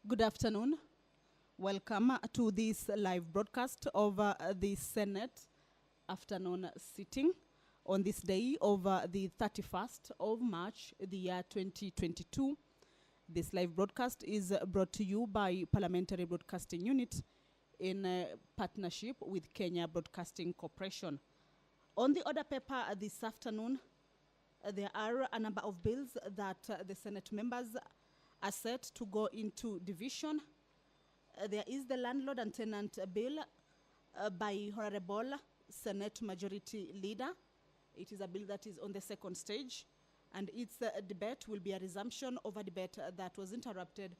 Good afternoon. Welcome to this live broadcast of the Senate afternoon sitting on this day of the 31st of March, the year 2022. This live broadcast is brought to you by Parliamentary Broadcasting Unit in partnership with Kenya Broadcasting Corporation. On the order paper this afternoon, there are a number of bills that the Senate members are set to go into division. There is the Landlord and Tenant Bill by Honorable Senate Majority Leader. It is a bill that is on the second stage, and its debate will be a resumption of a debate that was interrupted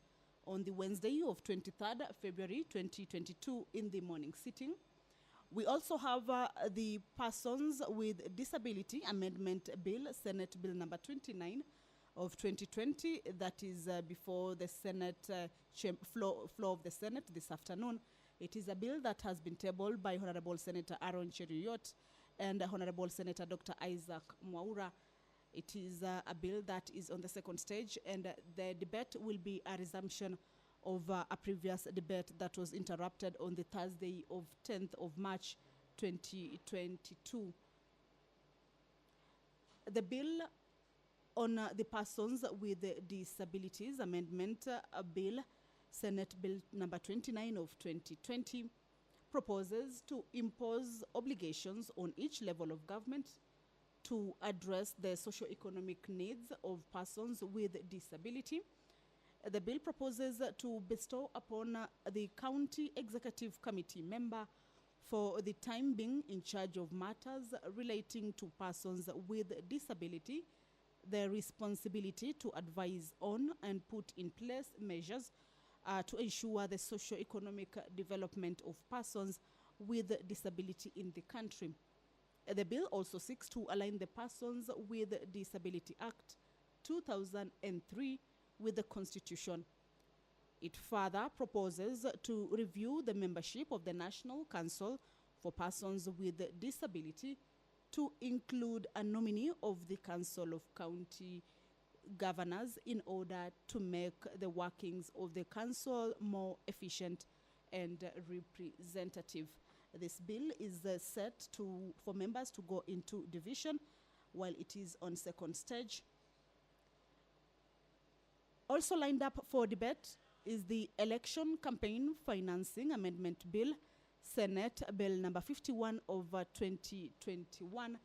on the Wednesday of 23rd February 2022 in the morning sitting. We also have the Persons with Disability Amendment Bill, Senate Bill number 29 of 2020, that is before the Senate floor of the Senate this afternoon. It is a bill that has been tabled by Honorable Senator Aaron Cheruiyot and Honorable Senator Dr. Isaac Mwaura. It is a bill that is on the second stage, and the debate will be a resumption of a previous debate that was interrupted on the Thursday of 10th of March 2022. The bill on the Persons with Disabilities Amendment Bill, Senate Bill number 29 of 2020, proposes to impose obligations on each level of government to address the socio-economic needs of persons with disability. The bill proposes to bestow upon the County Executive Committee member for the time being in charge of matters relating to persons with disability the responsibility to advise on and put in place measures to ensure the socio-economic development of persons with disability in the country. The bill also seeks to align the Persons with Disability Act 2003 with the Constitution. It further proposes to review the membership of the National Council for Persons with Disability to include a nominee of the Council of County Governors in order to make the workings of the council more efficient and representative. This bill is set for members to go into division while it is on second stage. Also lined up for debate is the Election Campaign Financing Amendment Bill, Senate Bill number 51 of 2021,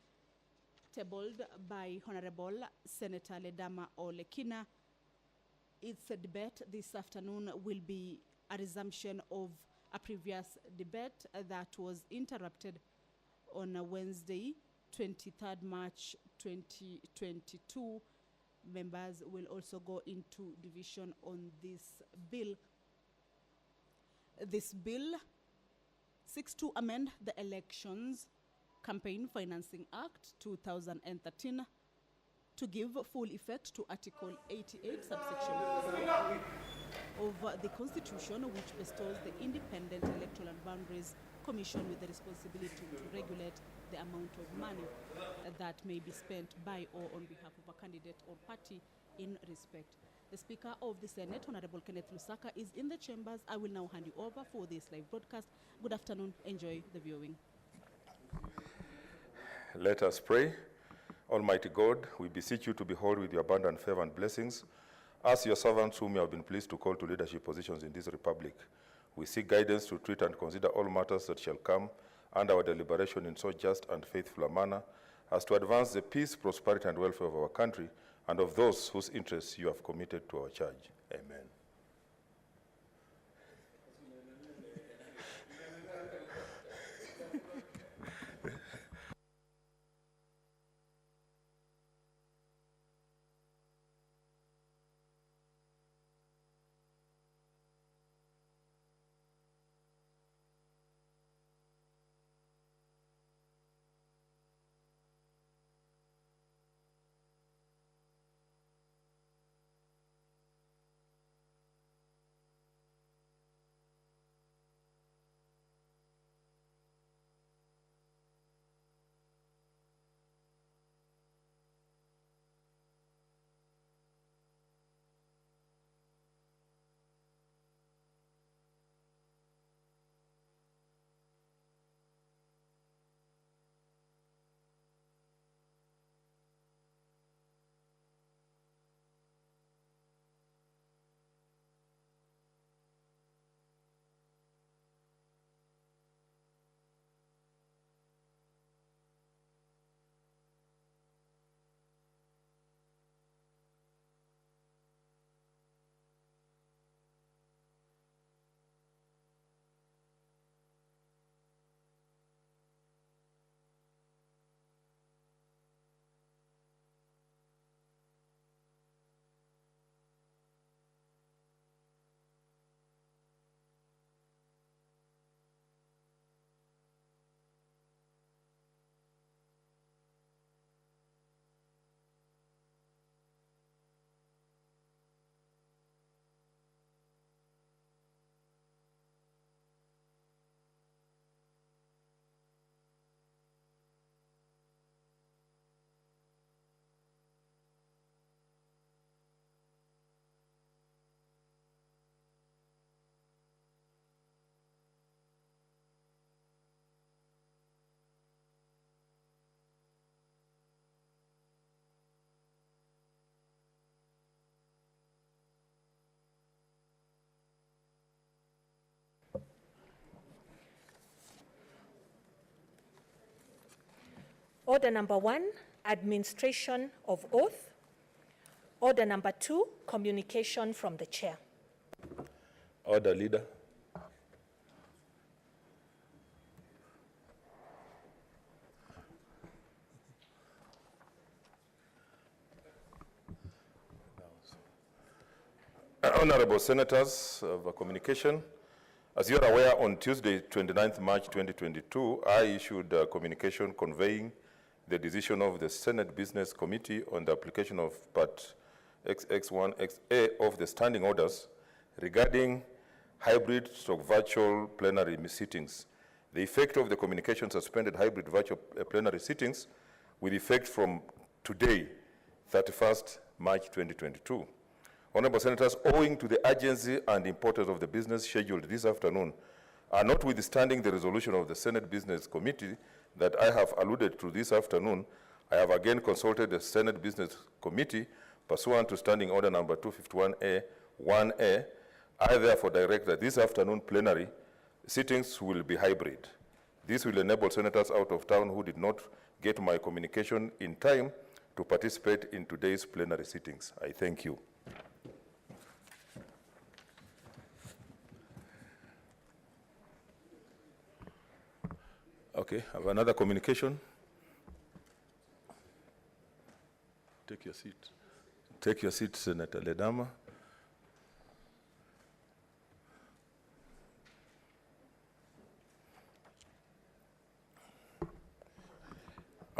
tabled by Honorable Senator Ledama Olekina. Its debate this afternoon will be a resumption of a previous debate that was interrupted on Wednesday, 23rd March 2022. Members will also go into division on this bill. This bill seeks to amend the Elections Campaign Financing Act 2013 to give full effect to Article 88, subsection 4 of the Constitution, which bestows the Independent Electoral and Boundaries Commission with the responsibility to regulate the amount of money that may be spent by or on behalf of a candidate or party in respect. The Speaker of the Senate, Honorable Kenneth Lusaka, is in the chambers. I will now hand you over for this live broadcast. Good afternoon. Enjoy the viewing. Let us pray. Almighty God, we beseech you to behold with your abundant favor and blessings as your servants whom you have been pleased to call to leadership positions in this republic. We seek guidance to treat and consider all matters that shall come under our deliberation in so just and faithful a manner as to advance the peace, prosperity, and welfare of our country and of those whose interests you have committed to our charge. Amen. Order number 1, administration of oath. Order number 2, communication from the chair. Order, Leader. Honorable Senators of Communication, as you are aware, on Tuesday, 29th March 2022, I issued a communication conveying the decision of the Senate Business Committee on the application of Part XX1XA of the standing orders regarding hybrid/virtual plenary sittings. The effect of the communication suspended hybrid virtual plenary sittings with effect from today, 31st March 2022. Honorable Senators, owing to the urgency and importance of the business scheduled this afternoon, and notwithstanding the resolution of the Senate Business Committee that I have alluded to this afternoon, I have again consulted the Senate Business Committee pursuant to Standing Order number 251A 1A. I therefore direct that this afternoon plenary sittings will be hybrid. This will enable senators out of town who did not get my communication in time to participate in today's plenary sittings. I thank you. Okay, I have another communication. Take your seat. Take your seat, Senator Ledama.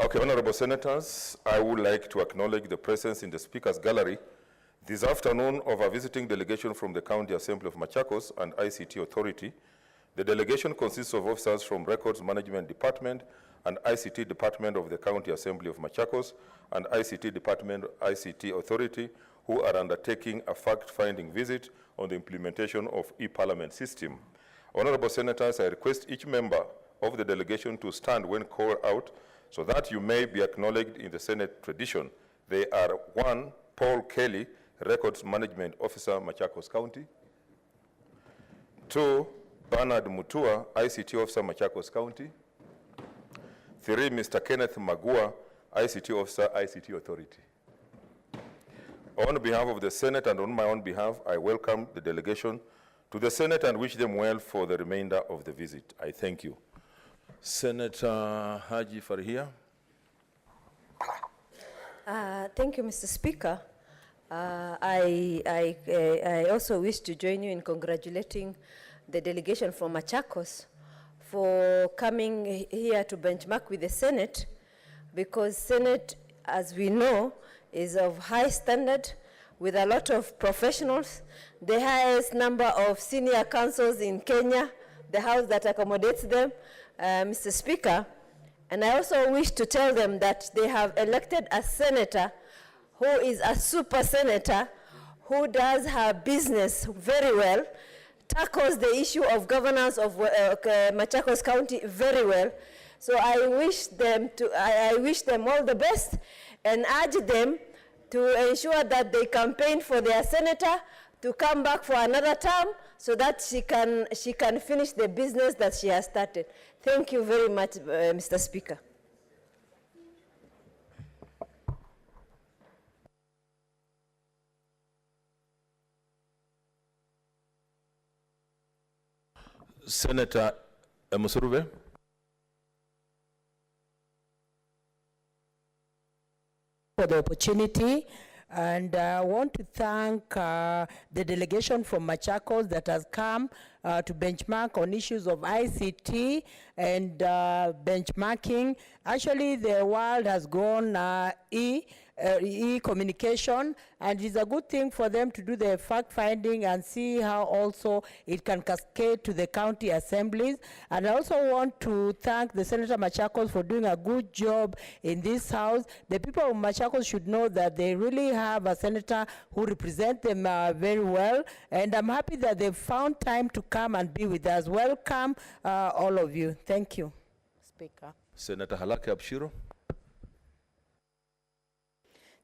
Okay, Honorable Senators, I would like to acknowledge the presence in the Speaker's Gallery this afternoon of a visiting delegation from the County Assembly of Machakos and ICT Authority. The delegation consists of officers from Records Management Department and ICT Department of the County Assembly of Machakos and ICT Department ICT Authority, who are undertaking a fact-finding visit on the implementation of e-Parliament system. Honorable Senators, I request each member of the delegation to stand when called out so that you may be acknowledged in the Senate tradition. They are 1, Paul Kelly, Records Management Officer, Machakos County. 2, Bernard Mutua, ICT Officer, Machakos County. 3, Mr. Kenneth Magua, ICT Officer, ICT Authority. On behalf of the Senate and on my own behalf, I welcome the delegation to the Senate and wish them well for the remainder of the visit. I thank you. Senator Haji Farhia. Thank you, Mr. Speaker. I also wish to join you in congratulating the delegation from Machakos for coming here to benchmark with the Senate, because Senate, as we know, is of high standard with a lot of professionals, the highest number of senior councils in Kenya, the house that accommodates them, Mr. Speaker. And I also wish to tell them that they have elected a senator who is a super senator, who does her business very well, tackles the issue of governance of Machakos County very well. So I wish them all the best and urge them to ensure that they campaign for their senator to come back for another term so that she can finish the business that she has started. Thank you very much, Mr. Speaker. Senator Musurube. For the opportunity, and I want to thank the delegation from Machakos that has come to benchmark on issues of ICT and benchmarking. Actually, the world has gone e-communication, and it's a good thing for them to do the fact-finding and see how also it can cascade to the county assemblies. And I also want to thank the Senator Machakos for doing a good job in this house. The people of Machakos should know that they really have a senator who represents them very well, and I'm happy that they've found time to come and be with us. Welcome, all of you. Thank you, Speaker. Senator Halake Abshiro.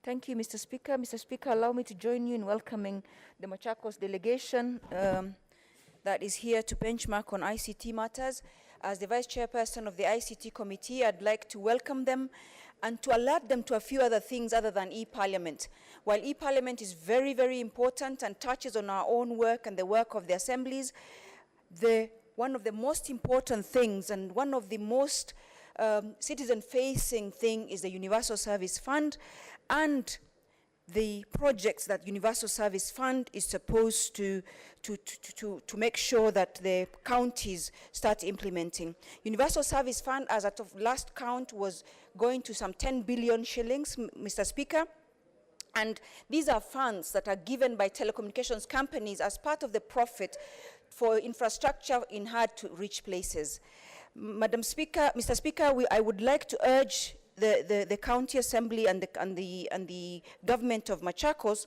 Thank you, Mr. Speaker. Mr. Speaker, allow me to join you in welcoming the Machakos delegation that is here to benchmark on ICT matters. as the Vice Chairperson of the ICT Committee, I'd like to welcome them and to alert them to a few other things other than e-Parliament. While e-Parliament is very, very important and touches on our own work and the work of the assemblies, one of the most important things and one of the most citizen-facing thing is the Universal Service Fund and the projects that Universal Service Fund is supposed to make sure that the counties start implementing. Universal Service Fund, as at of last count, was going to some 10 billion shillings, Mr. Speaker. And these are funds that are given by telecommunications companies as part of the profit for infrastructure in hard-to-reach places. Madam Speaker, Mr. Speaker, I would like to urge the County Assembly and the government of Machakos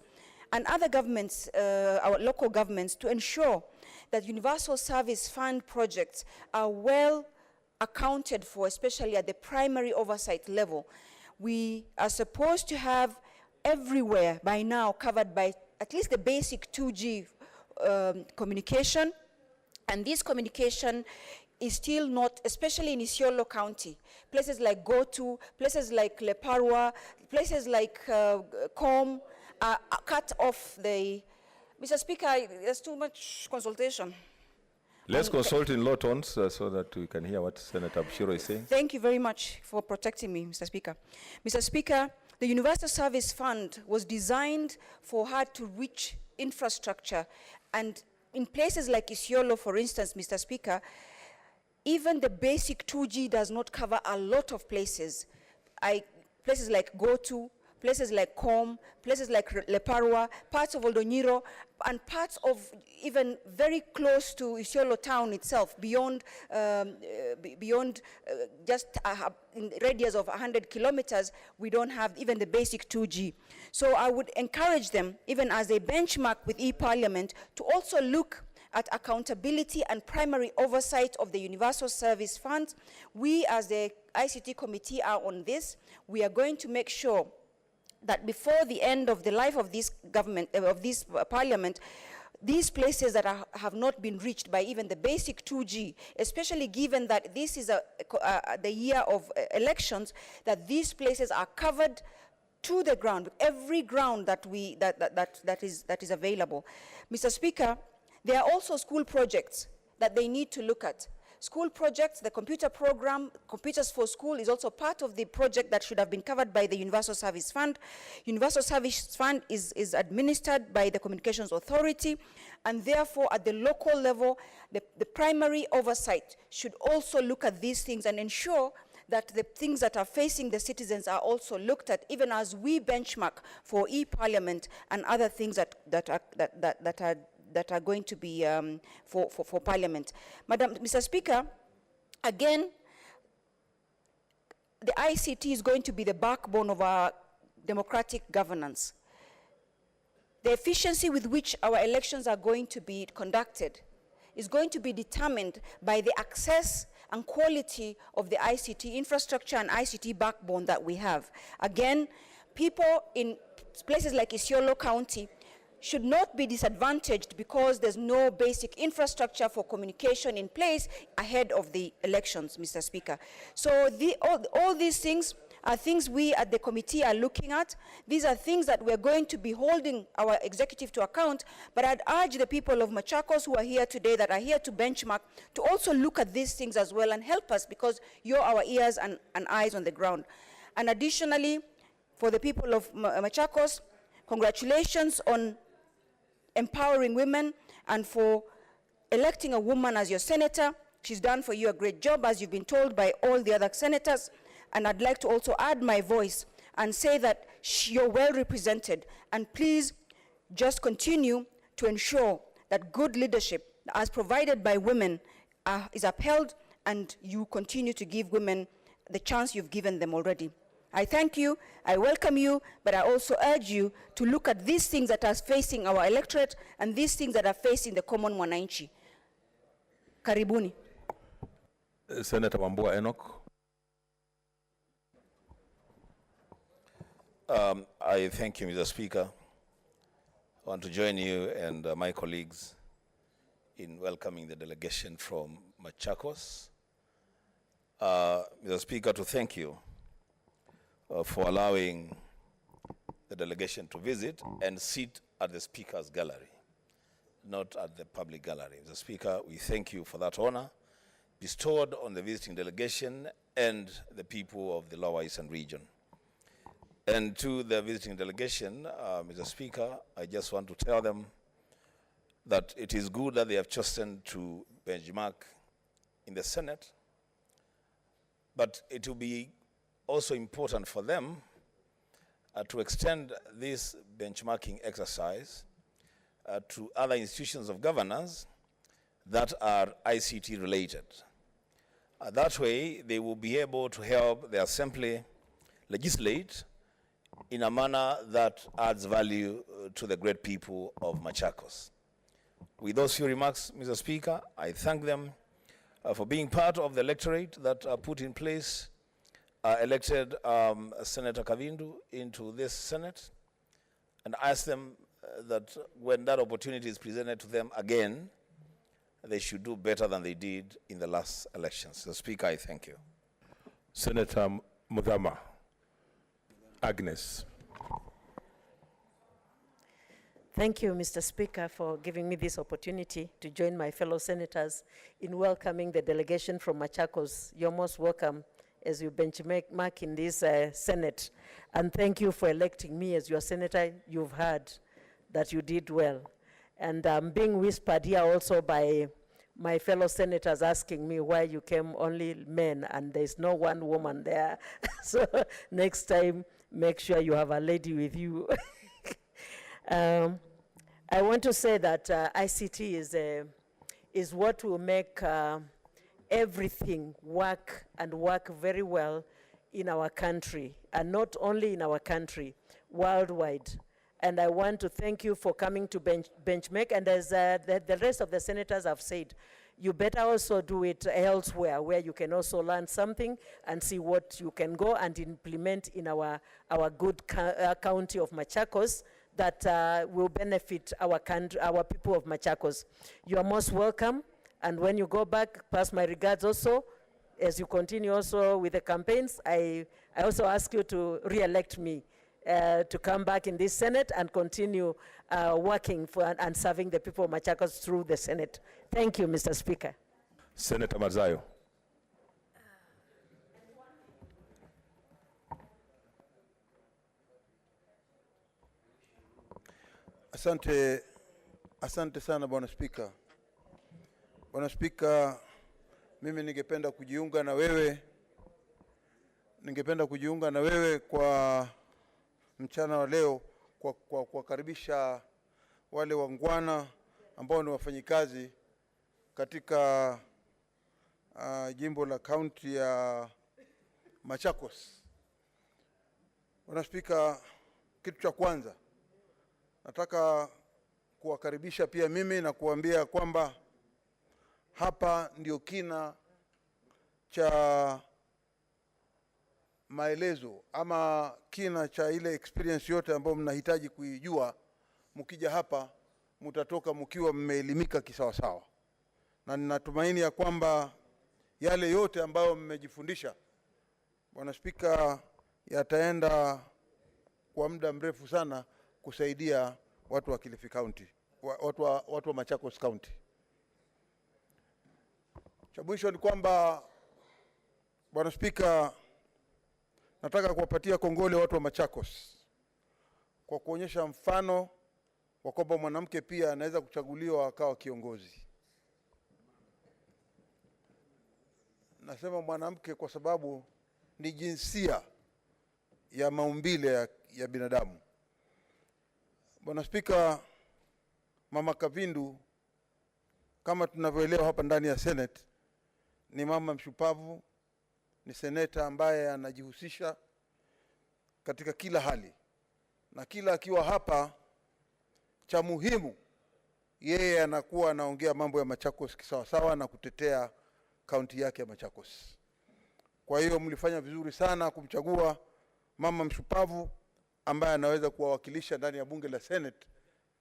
and other governments, our local governments, to ensure that Universal Service Fund projects are well accounted for, especially at the primary oversight level. We are supposed to have everywhere by now covered by at least the basic 2G communication, and this communication is still not, especially in Isiolo County, places like Gotu, places like Leparwa, places like Com are cut off the... Mr. Speaker, there's too much consultation. Let's consult in low tones so that we can hear what Senator Abshiro is saying. Thank you very much for protecting me, Mr. Speaker. Mr. Speaker, the Universal Service Fund was designed for hard-to-reach infrastructure, and in places like Isiolo, for instance, Mr. Speaker, even the basic 2G does not cover a lot of places. Places like Gotu, places like Com, places like Leparwa, parts of Oldonyiro, and parts of even very close to Isiolo town itself, beyond just in radius of 100 kilometers, we don't have even the basic 2G. So I would encourage them, even as they benchmark with e-Parliament, to also look at accountability and primary oversight of the Universal Service Fund. We as the ICT Committee are on this. We are going to make sure that before the end of the life of this government, of this Parliament, these places that have not been reached by even the basic 2G, especially given that this is the year of elections, that these places are covered to the ground, every ground that is available. Mr. Speaker, there are also school projects that they need to look at. School projects, the computer program, Computers for School, is also part of the project that should have been covered by the Universal Service Fund. Universal Service Fund is administered by the Communications Authority, and therefore at the local level, the primary oversight should also look at these things and ensure that the things that are facing the citizens are also looked at, even as we benchmark for e-Parliament and other things that are going to be for Parliament. Mr. Speaker, again, the ICT is going to be the backbone of our democratic governance. The efficiency with which our elections are going to be conducted is going to be determined by the access and quality of the ICT infrastructure and ICT backbone that we have. Again, people in places like Isiolo County should not be disadvantaged because there's no basic infrastructure for communication in place ahead of the elections, Mr. Speaker. So all these things are things we at the committee are looking at. These are things that we're going to be holding our executive to account, but I'd urge the people of Machakos who are here today, that are here to benchmark, to also look at these things as well and help us, because you're our ears and eyes on the ground. And additionally, for the people of Machakos, congratulations on empowering women and for electing a woman as your senator. She's done for you a great job, as you've been told by all the other senators. And I'd like to also add my voice and say that you're well represented. And please just continue to ensure that good leadership as provided by women is upheld, and you continue to give women the chance you've given them already. I thank you, I welcome you, but I also urge you to look at these things that are facing our electorate and these things that are facing the common mwananchi. Karibuni. Senator Wambua Enoch. I thank you, Mr. Speaker. I want to join you and my colleagues in welcoming the delegation from Machakos Mr. Speaker, to thank you for allowing the delegation to visit and sit at the Speaker's gallery, not at the public gallery. Mr. Speaker, we thank you for that honor bestowed on the visiting delegation and the people of the Lower Eastern region. And to the visiting delegation, Mr. Speaker, I just want to tell them that it is good that they have chosen to benchmark in the Senate, but it will be also important for them to extend this benchmarking exercise to other institutions of governance that are ICT related. That way, they will be able to help the Assembly legislate in a manner that adds value to the great people of Machakos. With those few remarks, Mr. Speaker, I thank them for being part of the electorate that put in place, elected Senator Kavindu into this Senate, and ask them that when that opportunity is presented to them again, they should do better than they did in the last elections. So, Speaker, I thank you. Senator Mudhama. Agnes. Thank you, Mr. Speaker, for giving me this opportunity to join my fellow senators in welcoming the delegation from Machakos. You're most welcome as you benchmark in this Senate. And thank you for electing me as your senator. You've heard that you did well. And I'm being whispered here also by my fellow senators asking me why you came only men and there's no one woman there. So next time, make sure you have a lady with you. I want to say that ICT is what will make everything work and work very well in our country, and not only in our country, worldwide. And I want to thank you for coming to benchmark, and as the rest of the senators have said, you better also do it elsewhere where you can also learn something and see what you can go and implement in our good county of Machakos that will benefit our country, our people of Machakos. You are most welcome, and when you go back, pass my regards also. As you continue also with the campaigns, I also ask you to re-elect me to come back in this Senate and continue working for and serving the people of Machakos through the Senate. Thank you, Mr. Speaker. Senator Mazayo. Asante sana Bwana Spika. Bwana Spika, mimi ningependa kujiunga na wewe kwa mchana wa leo kwa kuwakaribisha wale wangwana ambao ni wafanyikazi katika jimbo la kaunti ya Machakos. Bwana Spika, kitu cha kwanza nataka kuwakaribisha pia mimi na kuambia kwamba hapa ndio kina cha maelezo ama kina cha ile experience yote ambayo mnahitaji kuijua. Mkija hapa mtatoka mkiwa mmeelimika kisawasawa, na ninatumaini ya kwamba yale yote ambayo mmejifundisha, Bwana Spika, yataenda kwa muda mrefu sana kusaidia watu wa Kilifi County, watu wa Machakos County. Cha mwisho ni kwamba Bwana Spika, nataka kuwapatia kongole watu wa Machakos kwa kuonyesha mfano wa kwamba mwanamke pia anaweza kuchaguliwa akawa kiongozi. Nasema mwanamke kwa sababu ni jinsia ya maumbile ya binadamu. Bwana Spika, Mama Kavindu, kama tunavyoelewa hapa ndani ya Senate, ni mama mshupavu, ni seneta ambaye anajihusisha katika kila hali, na kila akiwa hapa cha muhimu yeye anakuwa anaongea mambo ya Machakos kisawasawa na kutetea kaunti yake ya Machakos. Kwa hiyo mlifanya vizuri sana kumchagua mama mshupavu ambaye anaweza kuwawakilisha ndani ya bunge la Senate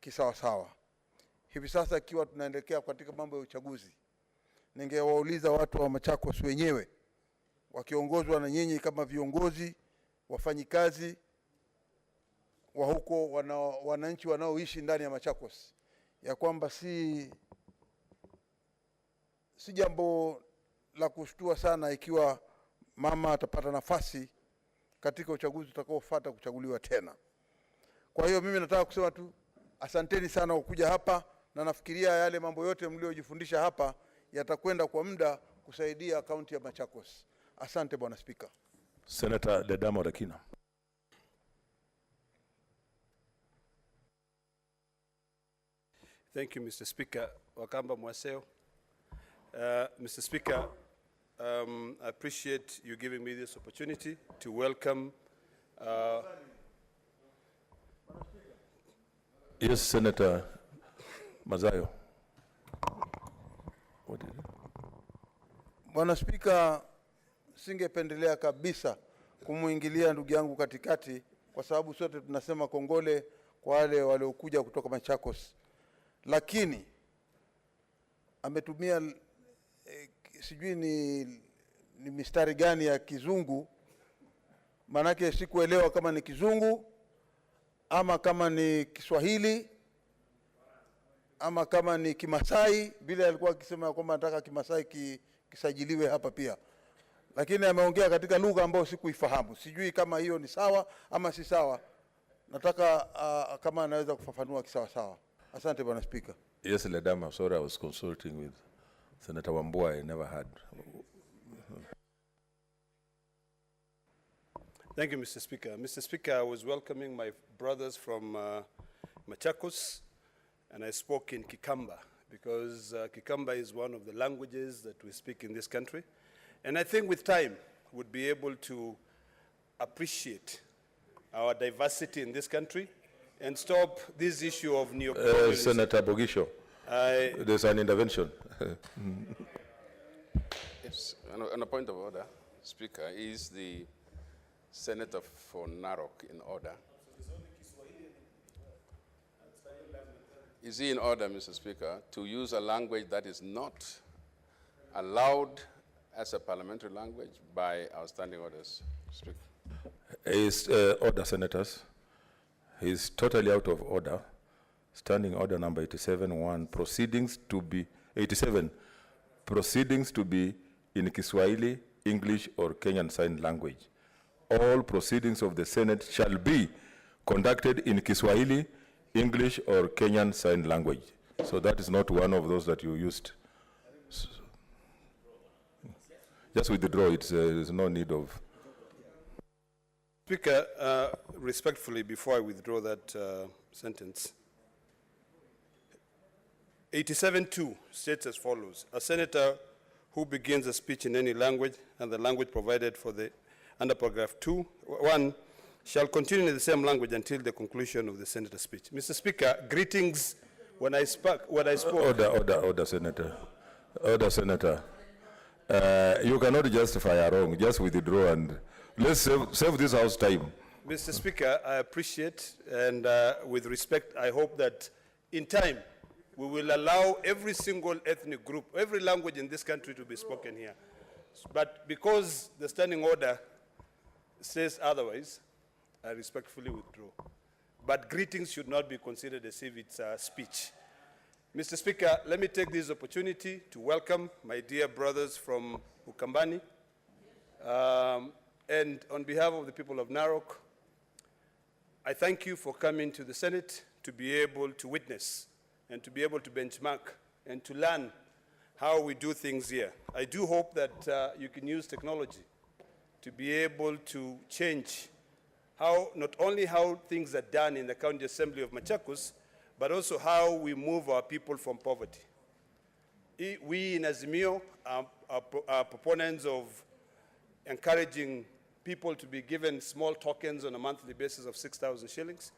kisawasawa. Hivi sasa ikiwa tunaendelea katika mambo ya uchaguzi, ningewauliza watu wa Machakos wenyewe wakiongozwa na nyinyi kama viongozi, wafanyikazi wa huko, wananchi wanaoishi ndani ya Machakos, ya kwamba si jambo la kushtua sana ikiwa mama atapata nafasi katika uchaguzi utakaofuata kuchaguliwa tena. Kwa hiyo mimi nataka kusema tu asanteni sana kwa kuja hapa, na nafikiria yale mambo yote mliojifundisha hapa yatakwenda kwa muda kusaidia kaunti ya Machakos. Asante Bwana Spika. Senator Ledama Orekina. Thank you, Mr. Speaker. Wakamba Mwaseo. Mr. Speaker, I appreciate you giving me this opportunity to welcome. Yes, Senator Mazayo. What is it? Bwana Spika, singependelea kabisa kumuingilia ndugu yangu katikati, kwa sababu sote tunasema kongole kwa wale waliokuja kutoka Machakos. Lakini ametumia sijui ni mistari gani ya Kizungu, manake sikuelewa kama ni Kizungu ama kama ni Kiswahili ama kama ni Kimasai. Bila alikuwa akisema kwamba nataka Kimasai kisajiliwe hapa pia, lakini ameongea katika lugha ambayo sikuifahamu. Sijui kama hiyo ni sawa ama si sawa. Nataka kama anaweza kufafanua kisawa sawa. Asante Bwana Speaker. Yes, Ledama, sorry, I was consulting with Senator Wambua. I never had. Thank you, Mr. Speaker. Mr. Speaker, I was welcoming my brothers from Machakos, and I spoke in Kikamba, because Kikamba is one of the languages that we speak in this country. And I think with time, we'd be able to appreciate our diversity in this country and stop this issue of neocolonialism. Senator Bogisho, there's an intervention. Yes, on a point of order, Speaker, is the Senator for Narok in order? Is he in order, Mr. Speaker, to use a language that is not allowed as a parliamentary language by our standing orders, Speaker? His order, Senators. He's totally out of order. Standing order number 87-1, proceedings to be, 87, proceedings to be in Kiswahili, English, or Kenyan Sign Language. All proceedings of the Senate shall be conducted in Kiswahili, English, or Kenyan Sign Language. So that is not one of those that you used. So, just withdraw it. There's no need of. Speaker, respectfully, before I withdraw that sentence, 87.2 states as follows: a senator who begins a speech in any language and the language provided for the under paragraph 2(1) shall continue in the same language until the conclusion of the senator's speech. Mr. Speaker, greetings. When I spoke. Order, Senator. Order, Senator. You cannot justify a wrong. Just withdraw and let's save this house time. Mr. Speaker, I appreciate, and with respect, I hope that in time we will allow every single ethnic group, every language in this country to be spoken here. But because the standing order says otherwise, I respectfully withdraw. But greetings should not be considered as if it's a speech. Mr. Speaker, let me take this opportunity to welcome my dear brothers from Ukambani. And on behalf of the people of Narok, I thank you for coming to the Senate to be able to witness and to be able to benchmark and to learn how we do things here. I do hope that you can use technology to be able to change how, not only how things are done in the County Assembly of Machakos, but also how we move our people from poverty. We in Azimio are proponents of encouraging people to be given small tokens on a monthly basis of 6,000 shillings.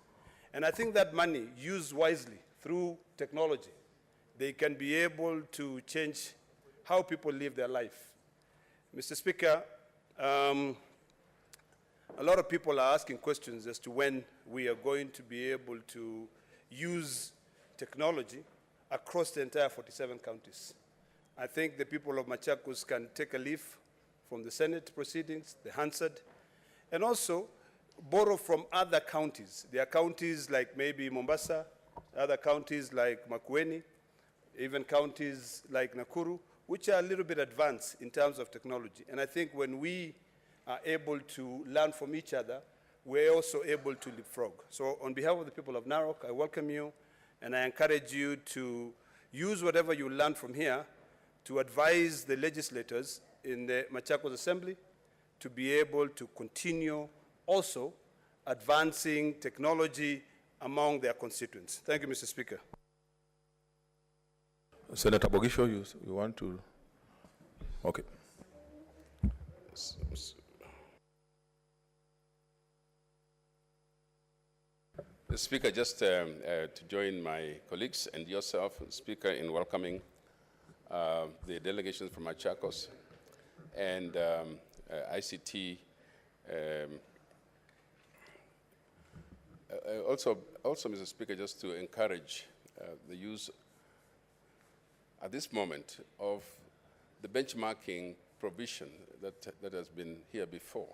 And I think that money, used wisely through technology, they can be able to change how people live their life. Mr. Speaker, a lot of people are asking questions as to when we are going to be able to use technology across the entire 47 counties. I think the people of Machakos can take a leaf from the Senate proceedings, the Hansard, and also borrow from other counties. There are counties like maybe Mombasa, other counties like Makueni, even counties like Nakuru, which are a little bit advanced in terms of technology. And I think when we are able to learn from each other, we're also able to leapfrog. So on behalf of the people of Narok, I welcome you, and I encourage you to use whatever you learn from here to advise the legislators in the Machakos Assembly to be able to continue also advancing technology among their constituents. Thank you, Mr. Speaker. Senator Bogisho, you want to? Okay. Speaker, just to join my colleagues and yourself, Speaker, in welcoming the delegations from Machakos and ICT. Also, Mr. Speaker, just to encourage the use at this moment of the benchmarking provision that has been here before.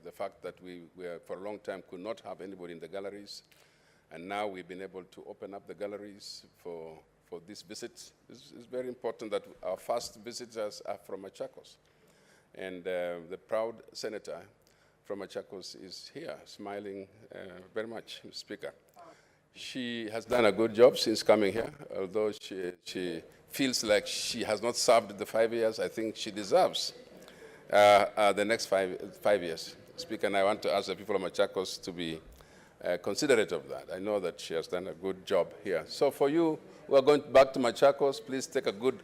The fact that we for a long time could not have anybody in the galleries, and now we've been able to open up the galleries for these visits. It's very important that our first visitors are from Machakos. And the proud senator from Machakos is here, smiling very much, Mr. Speaker. She has done a good job since coming here, although she feels like she has not served the 5 years. I think she deserves the next five years. Speaker, and I want to ask the people of Machakos to be considerate of that. I know that she has done a good job here. So for you who are going back to Machakos, please take a good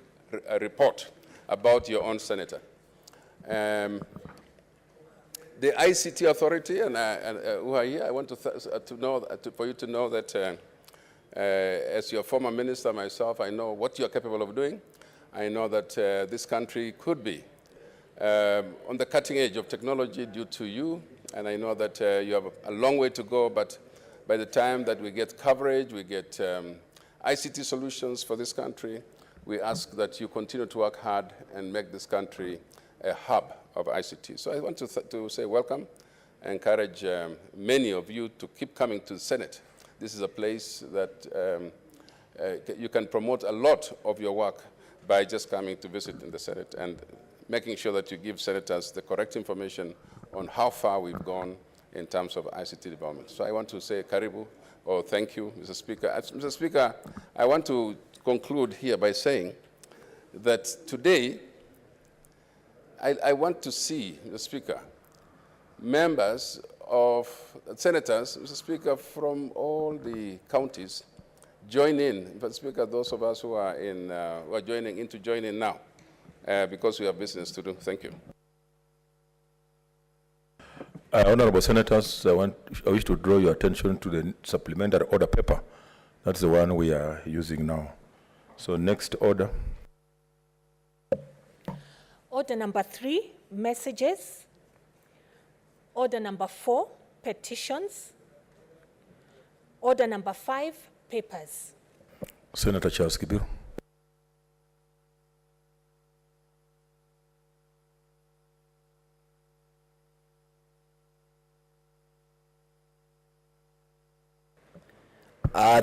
report about your own senator. The ICT authority and who are here, I want for you to know that as your former minister myself, I know what you are capable of doing. I know that this country could be on the cutting edge of technology due to you, and I know that you have a long way to go, but by the time that we get coverage, we get ICT solutions for this country, we ask that you continue to work hard and make this country a hub of ICT. So I want to say welcome, encourage many of you to keep coming to the Senate. This is a place that you can promote a lot of your work by just coming to visit in the Senate and making sure that you give senators the correct information on how far we've gone in terms of ICT development. So I want to say karibu, or thank you, Mr. Speaker. Mr. Speaker, I want to conclude here by saying that today, I want to see, Mr. Speaker, members of senators, Mr. Speaker, from all the counties join in. Mr. Speaker, those of us who are joining in to join in now, because we have business to do. Thank you. Honorable Senators, I wish to draw your attention to the supplementary order paper. That's the one we are using now. So next order. Order number 3, messages. Order number 4, petitions. Order number 5, papers. Senator Charles Kibiru.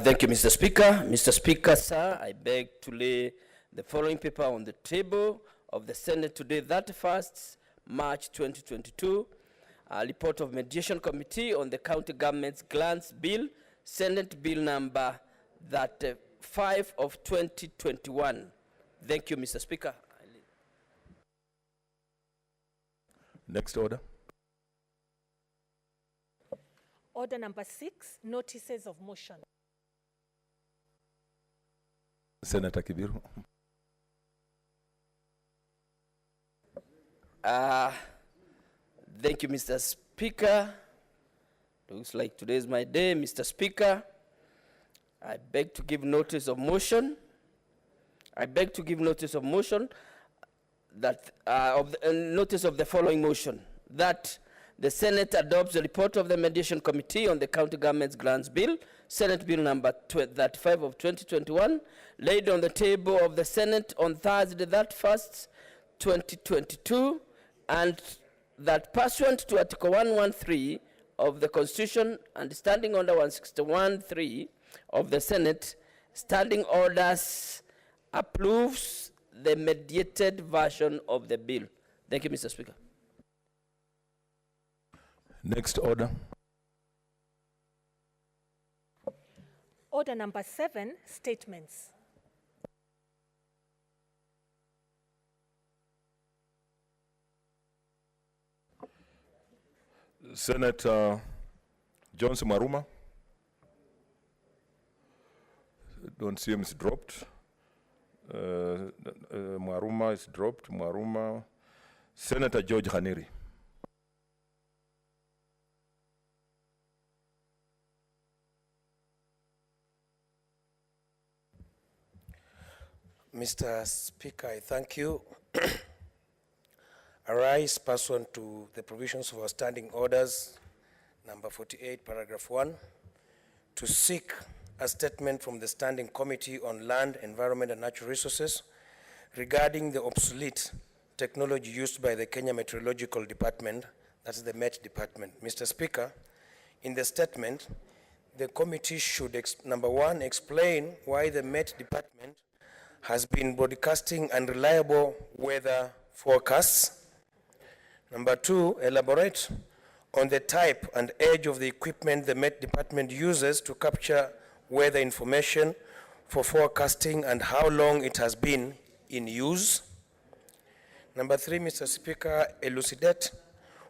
Thank you, Mr. Speaker. Mr. Speaker, sir, I beg to lay the following paper on the table of the Senate today, 31st March 2022. A report of Mediation Committee on the County Government's Grants Bill, Senate Bill number 35 of 2021. Thank you, Mr. Speaker. Next order. Order number 6, notices of motion. Senator Kibiru. Thank you, Mr. Speaker. Looks like today is my day, Mr. Speaker. I beg to give notice of motion. I beg to give notice of motion that notice of the following motion: that the Senate adopts the report of the Mediation Committee on the County Government's Grants Bill, Senate Bill number 35 of 2021, laid on the table of the Senate on Thursday, 1st, 2022, and that pursuant to Article 113 of the Constitution and Standing Order 161.3 of the Senate, Standing Orders approves the mediated version of the bill. Thank you, Mr. Speaker. Next order. Order number 7, statements. Senator Johnson Maruma. Don't see him, is dropped. Maruma is dropped. Maruma. Senator George Haniri. Mr. Speaker, I thank you. Arise pursuant to the provisions of our standing orders, number 48, paragraph 1, to seek a statement from the Standing Committee on Land, Environment and Natural Resources regarding the obsolete technology used by the Kenya Meteorological Department, that's the Met Department. Mr. Speaker, in the statement, the committee should, number 1, explain why the Met Department has been broadcasting unreliable weather forecasts. Number 2, elaborate on the type and age of the equipment the Met Department uses to capture weather information for forecasting and how long it has been in use. Number 3, Mr. Speaker, elucidate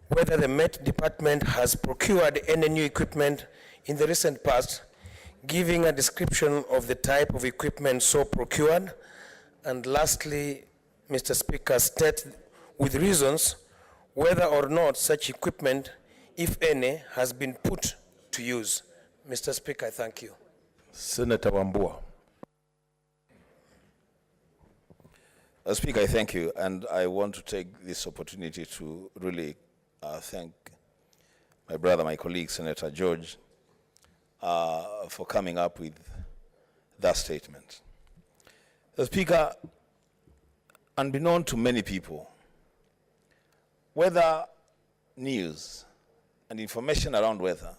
whether the Met Department has procured any new equipment in the recent past, giving a description of the type of equipment so procured. And lastly, Mr. Speaker, state with reasons whether or not such equipment, if any, has been put to use. Mr. Speaker, I thank you. Senator Wambua. Speaker, I thank you, and I want to take this opportunity to really thank my brother, my colleague, Senator George, for coming up with that statement. Speaker, unbeknown to many people, weather news and information around weather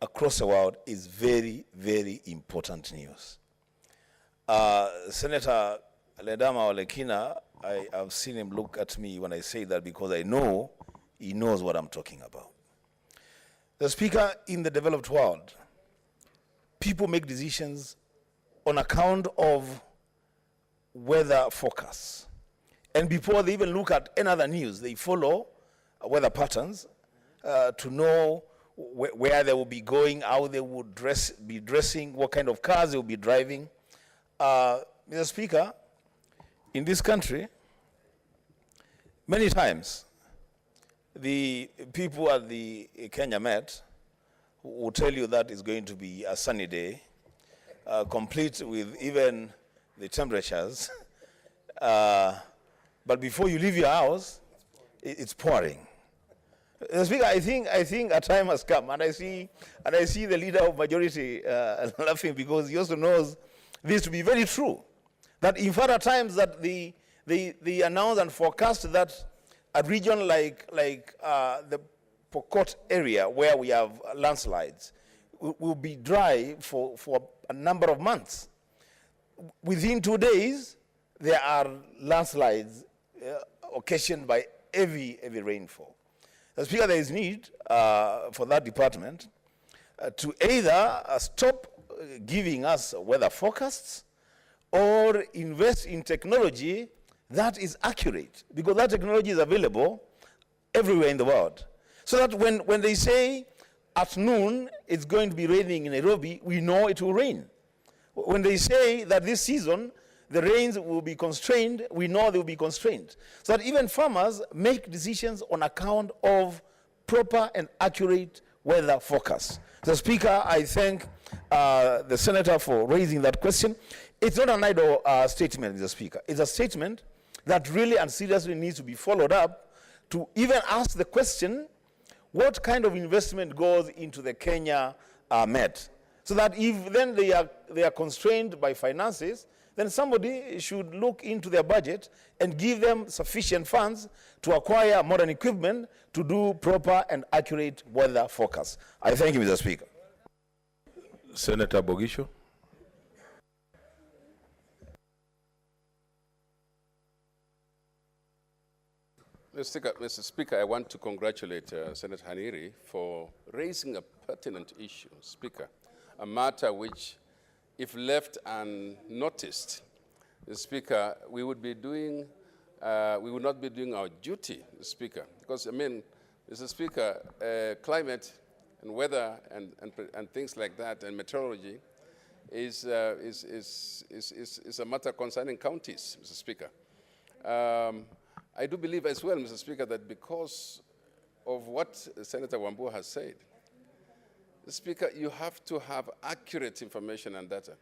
across the world is very, very important news. Senator Ledama Olekina, I have seen him look at me when I say that because I know he knows what I'm talking about. The Speaker, in the developed world, people make decisions on account of weather forecasts. And before they even look at any other news, they follow weather patterns to know where they will be going, how they would be dressing, what kind of cars they will be driving. Mr. Speaker, in this country, many times, the people at the Kenya Met will tell you that it's going to be a sunny day, complete with even the temperatures. But before you leave your house, it's pouring. Speaker, I think a time has come, and I see the leader of majority laughing because he also knows this to be very true. That in further times that they announce and forecast that a region like the Pokot area where we have landslides will be dry for a number of months. Within 2 days, there are landslides occasioned by heavy rainfall. Speaker, there is need for that department to either stop giving us weather forecasts or invest in technology that is accurate, because that technology is available everywhere in the world. So that when they say at noon it's going to be raining in Nairobi, we know it will rain. When they say that this season the rains will be constrained, we know they will be constrained. So that even farmers make decisions on account of proper and accurate weather forecasts. So, Speaker, I thank the Senator for raising that question. It's not an idle statement, Mr. Speaker. It's a statement that really and seriously needs to be followed up to even ask the question, what kind of investment goes into the Kenya Met? So that if then they are constrained by finances, then somebody should look into their budget and give them sufficient funds to acquire modern equipment to do proper and accurate weather forecasts. I thank you, Mr. Speaker. Senator Bogisho. Mr. Speaker, I want to congratulate Senator Haniri for raising a pertinent issue, Speaker, a matter which, if left unnoticed, Speaker, we would not be doing our duty, Speaker, because, I mean, Mr. Speaker, climate and weather and things like that and meteorology is a matter concerning counties, Mr. Speaker. I do believe as well, Mr. Speaker, that because of what Senator Wambua has said, Speaker, you have to have accurate information and data.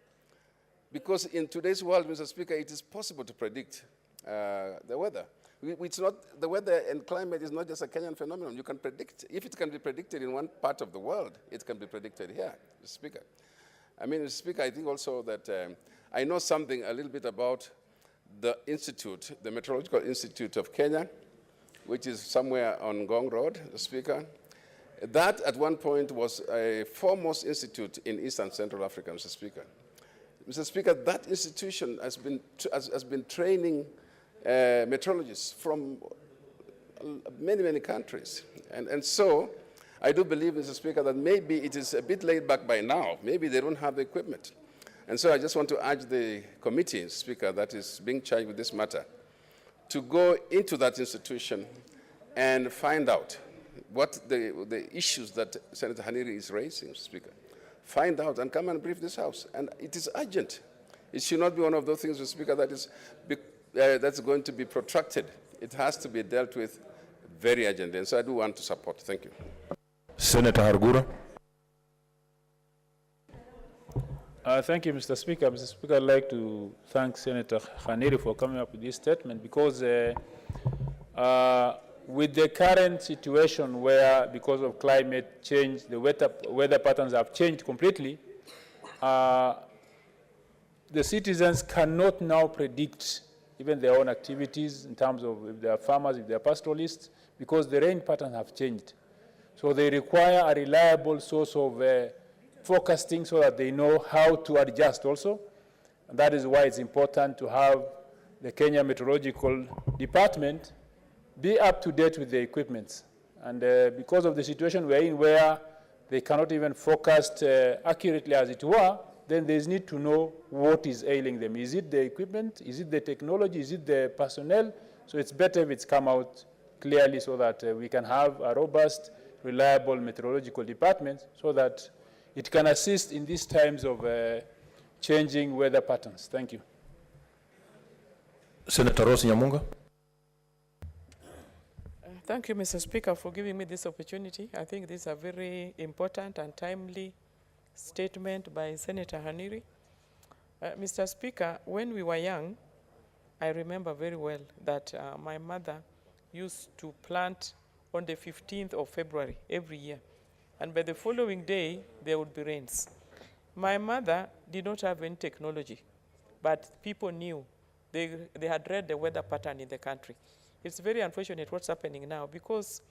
Because in today's world, Mr. Speaker, it is possible to predict the weather. It's not, the weather and climate is not just a Kenyan phenomenon. You can predict, if it can be predicted in one part of the world, it can be predicted here, Mr. Speaker. I mean, Mr. Speaker, I think also that I know something a little bit about the institute, the Meteorological Institute of Kenya, which is somewhere on Ngong Road, Speaker. That at one point was a foremost institute in East and Central Africa, Mr. Speaker. Mr. Speaker, that institution has been training meteorologists from many, many countries. And so I do believe, Mr. Speaker, that maybe it is a bit laid back by now. Maybe they don't have the equipment. And so I just want to urge the committee, Speaker, that is being charged with this matter, to go into that institution and find out what the issues that Senator Haniri is raising, Speaker. Find out and come and brief this House. And it is urgent. It should not be one of those things, Speaker, that is that's going to be protracted. It has to be dealt with very urgently. And so I do want to support. Thank you. Senator Hargura. Thank you, Mr. Speaker. Mr. Speaker, I'd like to thank Senator Haniri for coming up with this statement because with the current situation where, because of climate change, the weather patterns have changed completely, the citizens cannot now predict even their own activities in terms of if they are farmers, if they are pastoralists, because the rain patterns have changed. So they require a reliable source of forecasting so that they know how to adjust also. And that is why it's important to have the Kenya Meteorological Department be up to date with the equipment. And because of the situation we're in where they cannot even forecast accurately as it were, then there's need to know what is ailing them. Is it the equipment? Is it the technology? Is it the personnel? So it's better if it's come out clearly so that we can have a robust, reliable meteorological department so that it can assist in these times of changing weather patterns. Thank you. Senator Rose Nyamunga. Thank you, Mr. Speaker, for giving me this opportunity. I think this is a very important and timely statement by Senator Haniri. Mr. Speaker, when we were young, I remember very well that my mother used to plant on the 15th of February every year. And by the following day, there would be rains. My mother did not have any technology, but people knew. They had read the weather pattern in the country. It's very unfortunate what's happening now because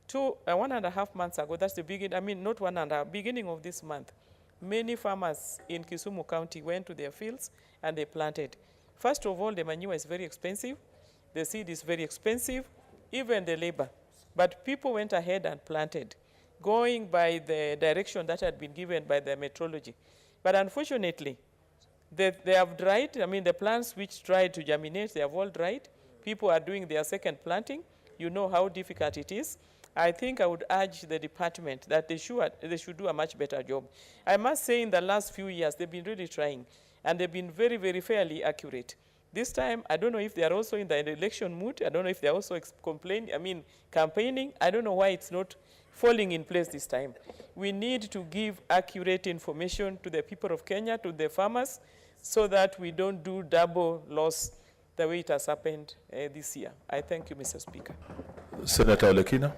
1.5 months ago, that's the beginning, I mean, not 1.5, beginning of this month, many farmers in Kisumu County went to their fields and they planted. First of all, the manure is very expensive. The seed is very expensive, even the labor. But people went ahead and planted, going by the direction that had been given by the meteorology. But unfortunately, they have dried. I mean, the plants which tried to germinate, they have all dried. People are doing their second planting. You know how difficult it is. I think I would urge the department that they should do a much better job. I must say in the last few years, they've been really trying, and they've been very, very fairly accurate. This time, I don't know if they are also in the election mood. I don't know if they're also campaigning. I don't know why it's not falling in place this time. We need to give accurate information to the people of Kenya, to the farmers, so that we don't do double loss the way it has happened this year. I thank you, Mr. Speaker. Senator Olekina.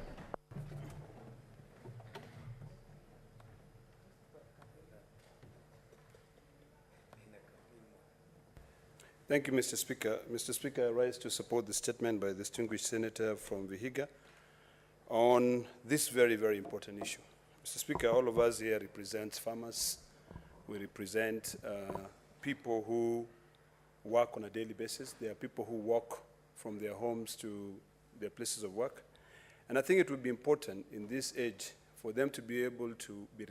Thank you, Mr. Speaker. Mr. Speaker, I rise to support the statement by the distinguished senator from Vihiga on this very, very important issue. Mr. Speaker, all of us here represent farmers. We represent people who work on a daily basis. There are people who walk from their homes to their places of work. And I think it would be important in this age for them to be able to be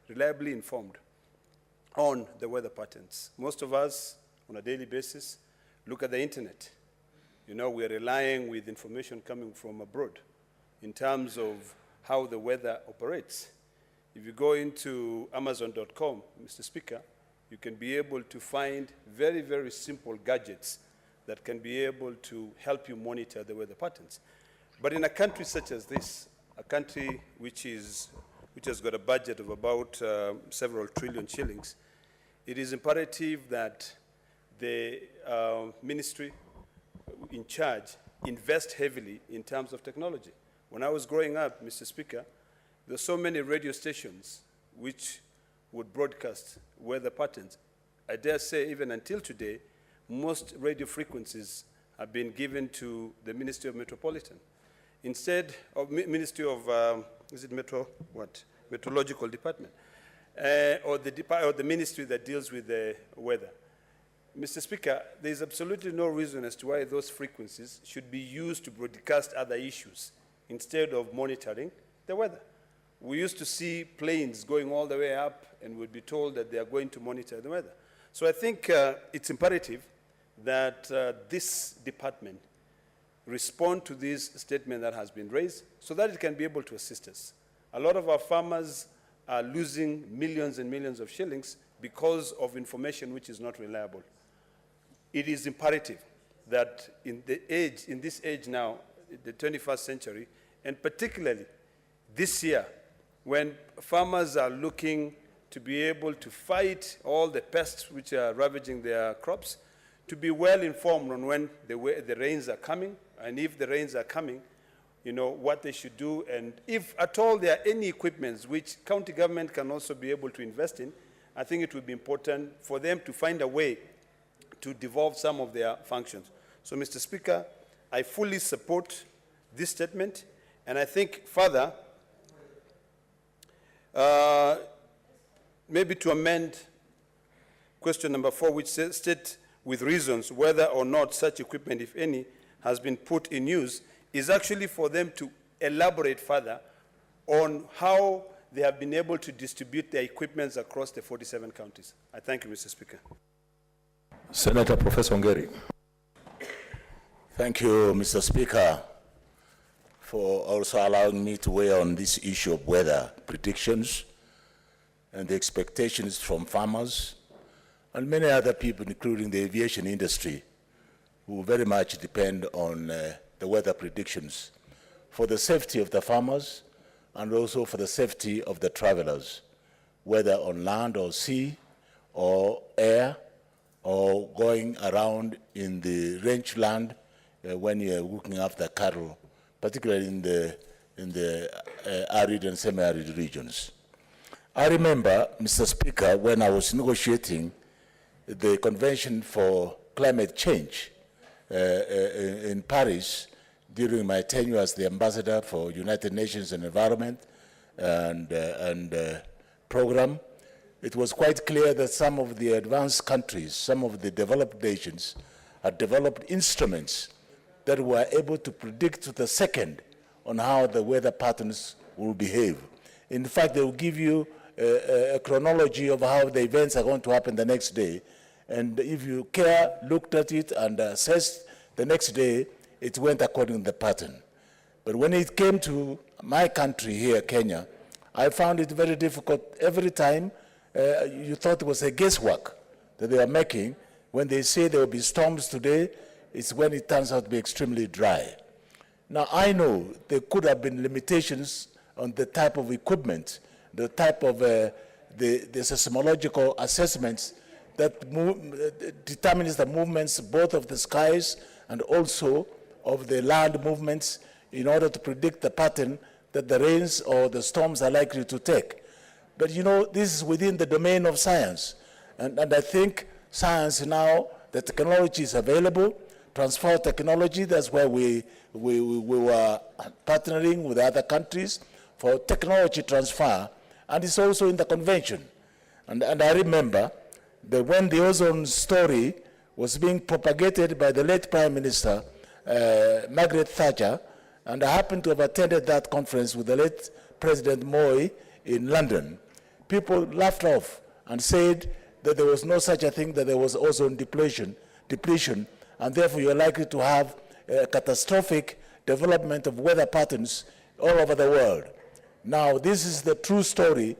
reliably informed on the weather patterns. Most of us, on a daily basis, look at the internet. You know, we are relying with information coming from abroad in terms of how the weather operates. If you go into Amazon.com, Mr. Speaker, you can be able to find very, very simple gadgets that can be able to help you monitor the weather patterns. But in a country such as this, a country which has got a budget of about several trillion shillings, it is imperative that the ministry in charge invest heavily in terms of technology. When I was growing up, Mr. Speaker, there are so many radio stations which would broadcast weather patterns. I dare say even until today, most radio frequencies have been given to the Ministry of Metropolitan. Instead of Ministry of, is it Meteorological Department, or the ministry that deals with the weather. Mr. Speaker, there is absolutely no reason as to why those frequencies should be used to broadcast other issues instead of monitoring the weather. We used to see planes going all the way up and we'd be told that they are going to monitor the weather. So I think it's imperative that this department respond to this statement that has been raised so that it can be able to assist us. A lot of our farmers are losing millions and millions of shillings because of information which is not reliable. It is imperative that in this age now, the 21st century, and particularly this year, when farmers are looking to be able to fight all the pests which are ravaging their crops, to be well informed on when the rains are coming, and if the rains are coming, you know, what they should do, and if at all there are any equipments which county government can also be able to invest in, I think it would be important for them to find a way to devolve some of their functions. So, Mr. Speaker, I fully support this statement, and I think further, maybe to amend question number 4, which says, state with reasons whether or not such equipment, if any, has been put in use, is actually for them to elaborate further on how they have been able to distribute their equipments across the 47 counties. I thank you, Mr. Speaker. Senator Professor Ongeri. Thank you, Mr. Speaker, for also allowing me to weigh on this issue of weather predictions and the expectations from farmers and many other people, including the aviation industry, who very much depend on the weather predictions for the safety of the farmers and also for the safety of the travelers, whether on land or sea or air or going around in the rangeland when you're looking after cattle, particularly in the arid and semi-arid regions. I remember, Mr. Speaker, when I was negotiating the Convention for Climate Change in Paris during my tenure as the ambassador for United Nations and Environment and program, it was quite clear that some of the advanced countries, some of the developed nations, had developed instruments that were able to predict to the second on how the weather patterns will behave. In fact, they will give you a chronology of how the events are going to happen the next day. And if you care, looked at it and assessed, the next day, it went according to the pattern. But when it came to my country here, Kenya, I found it very difficult. Every time you thought it was a guesswork that they are making. When they say there will be storms today, it's when it turns out to be extremely dry. Now, I know there could have been limitations on the type of equipment, the type of the seismological assessments that determines the movements both of the skies and also of the land movements in order to predict the pattern that the rains or the storms are likely to take. But you know, this is within the domain of science. And I think science now the technology is available, transfer technology. That's why we were partnering with other countries for technology transfer, and it's also in the convention. And I remember that when the ozone story was being propagated by the late Prime Minister, Margaret Thatcher, and I happened to have attended that conference with the late President Moi in London, people laughed off and said that there was no such a thing, that there was ozone depletion, and therefore you're likely to have a catastrophic development of weather patterns all over the world. Now, this is the true story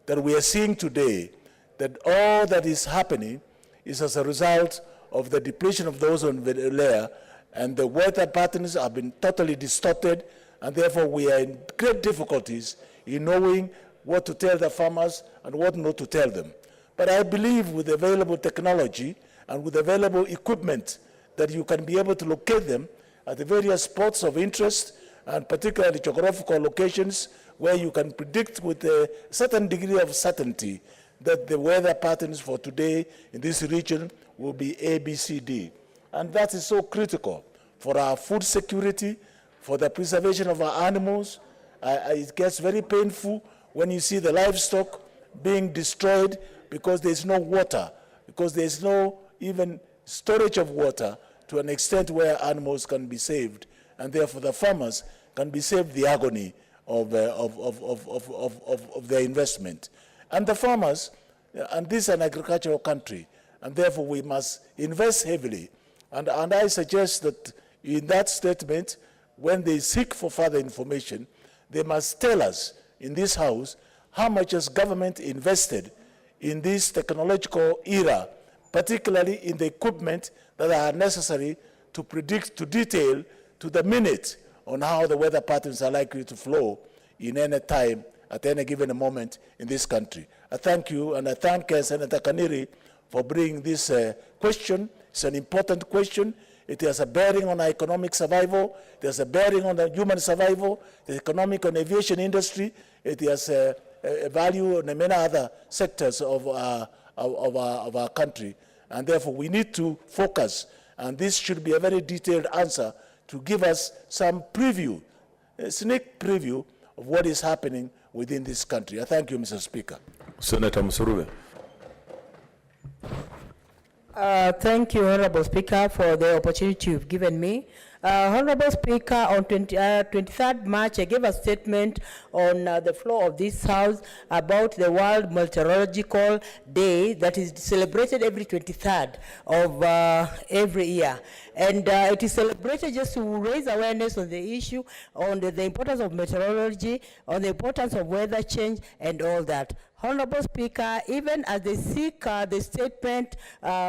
that we are seeing today, that all that is happening is as a result of the depletion of the ozone layer, and the weather patterns have been totally distorted, and therefore we are in great difficulties in knowing what to tell the farmers and what not to tell them. But I believe with available technology and with available equipment that you can be able to locate them at the various spots of interest, and particularly geographical locations where you can predict with a certain degree of certainty that the weather patterns for today in this region will be A, B, C, D. And that is so critical for our food security, for the preservation of our animals. It gets very painful when you see the livestock being destroyed because there's no water, because there's no even storage of water to an extent where animals can be saved, and therefore the farmers can be saved the agony of their investment. And the farmers, and this is an agricultural country, and therefore we must invest heavily. And I suggest that in that statement, when they seek for further information, they must tell us in this House how much has government invested in this technological era, particularly in the equipment that are necessary to predict, to detail, to the minute on how the weather patterns are likely to flow in any time, at any given moment in this country. I thank you, and I thank Senator Kaniri for bringing this question. It's an important question. It has a bearing on our economic survival. It has a bearing on the human survival, the economic and aviation industry. It has a value on many other sectors of our country. And therefore, we need to focus. And this should be a very detailed answer to give us some preview, a sneak preview of what is happening within this country. I thank you, Mr. Speaker. Senator Musurube. Thank you, Honorable Speaker, for the opportunity you've given me. Honorable Speaker, on 23rd March, I gave a statement on the floor of this House about the World Meteorological Day that is celebrated every 23rd of every year. And it is celebrated just to raise awareness on the issue, on the importance of meteorology, on the importance of weather change, and all that. Honorable Speaker, even as they seek the statement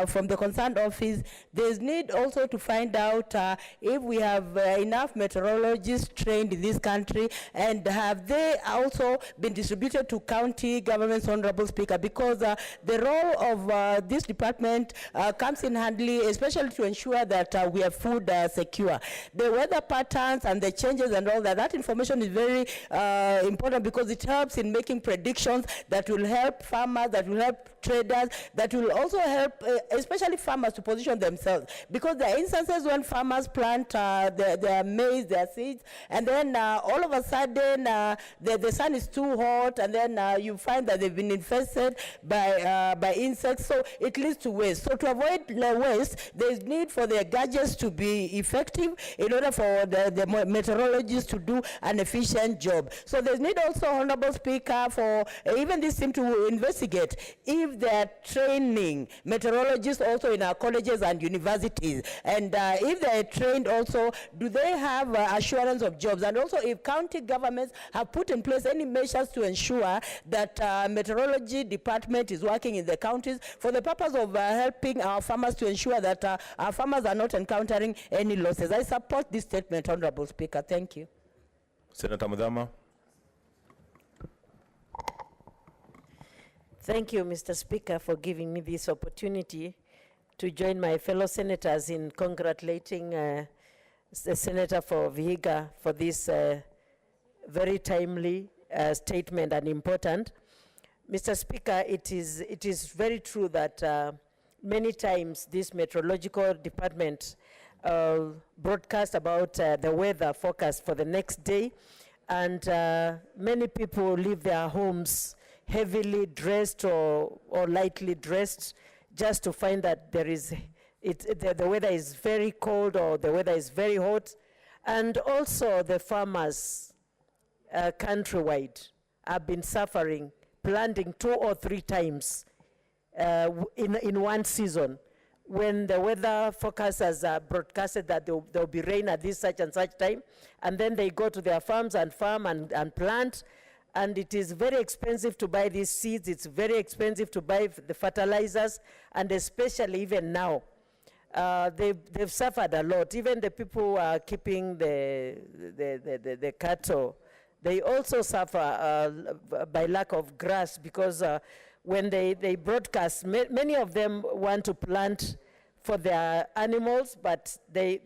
from the concerned office, there's need also to find out if we have enough meteorologists trained in this country, and have they also been distributed to county governments, Honorable Speaker, because the role of this department comes in handy, especially to ensure that we have food secure. The weather patterns and the changes and all that, that information is very important because it helps in making predictions that will help farmers, that will help traders, that will also help especially farmers to position themselves, because there are instances when farmers plant their maize, their seeds, and then all of a sudden the sun is too hot, and then you find that they've been infested by insects, so it leads to waste. So to avoid waste, there's need for the gadgets to be effective in order for the meteorologists to do an efficient job. So there's need also, Honorable Speaker, for even this team to investigate if they're training meteorologists also in our colleges and universities, and if they're trained also, do they have assurance of jobs, and also if county governments have put in place any measures to ensure that meteorology department is working in the counties for the purpose of helping our farmers to ensure that our farmers are not encountering any losses. I support this statement, Honorable Speaker. Thank you. Senator Mudhama. Thank you, Mr. Speaker, for giving me this opportunity to join my fellow senators in congratulating the Senator for Vihiga for this very timely statement and important. Mr. Speaker, it is very true that many times this meteorological department broadcast about the weather forecast for the next day, and many people leave their homes heavily dressed or lightly dressed just to find that the weather is very cold or the weather is very hot. And also the farmers countrywide have been suffering, planting 2 or 3 times in one season. When the weather forecasters broadcasted that there'll be rain at this such and such time, and then they go to their farms and farm and plant, and it is very expensive to buy these seeds, it's very expensive to buy the fertilizers, and especially even now. They've suffered a lot. Even the people who are keeping the cattle, they also suffer by lack of grass, because when they broadcast, many of them want to plant for their animals, but there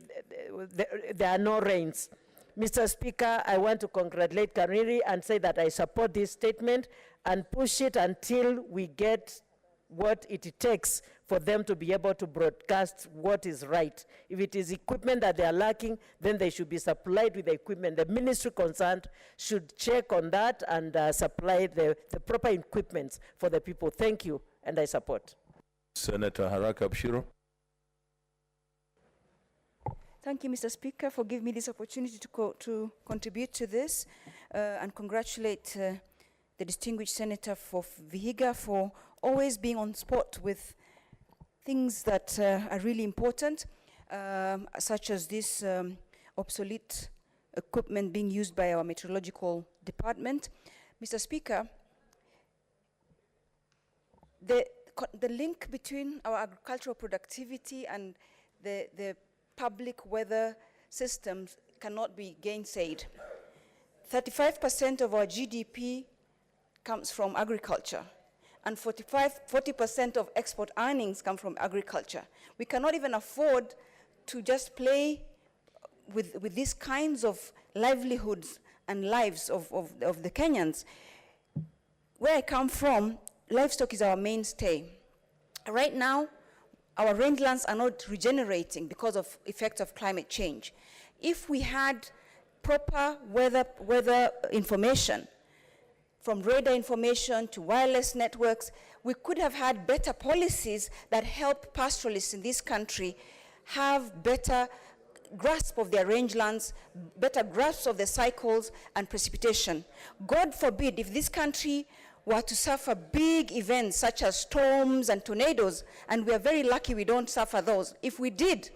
are no rains. Mr. Speaker, I want to congratulate Kariri and say that I support this statement and push it until we get what it takes for them to be able to broadcast what is right. If it is equipment that they are lacking, then they should be supplied with the equipment. The ministry concerned should check on that and supply the proper equipment for the people. Thank you, and I support. Senator Haraka Abshiro. Thank you, Mr. Speaker, for giving me this opportunity to contribute to this and congratulate the distinguished Senator for Vihiga for always being on spot with things that are really important, such as this obsolete equipment being used by our meteorological department. Mr. Speaker, the link between our agricultural productivity and the public weather systems cannot be gainsaid. 35% of our GDP comes from agriculture, and 40% of export earnings come from agriculture. We cannot even afford to just play with these kinds of livelihoods and lives of the Kenyans. Where I come from, livestock is our mainstay. Right now, our rangelands are not regenerating because of effects of climate change. If we had proper weather information, from radar information to wireless networks, we could have had better policies that help pastoralists in this country have better grasp of their rangelands, better grasp of the cycles and precipitation. God forbid if this country were to suffer big events such as storms and tornadoes, and we are very lucky we don't suffer those. If we did,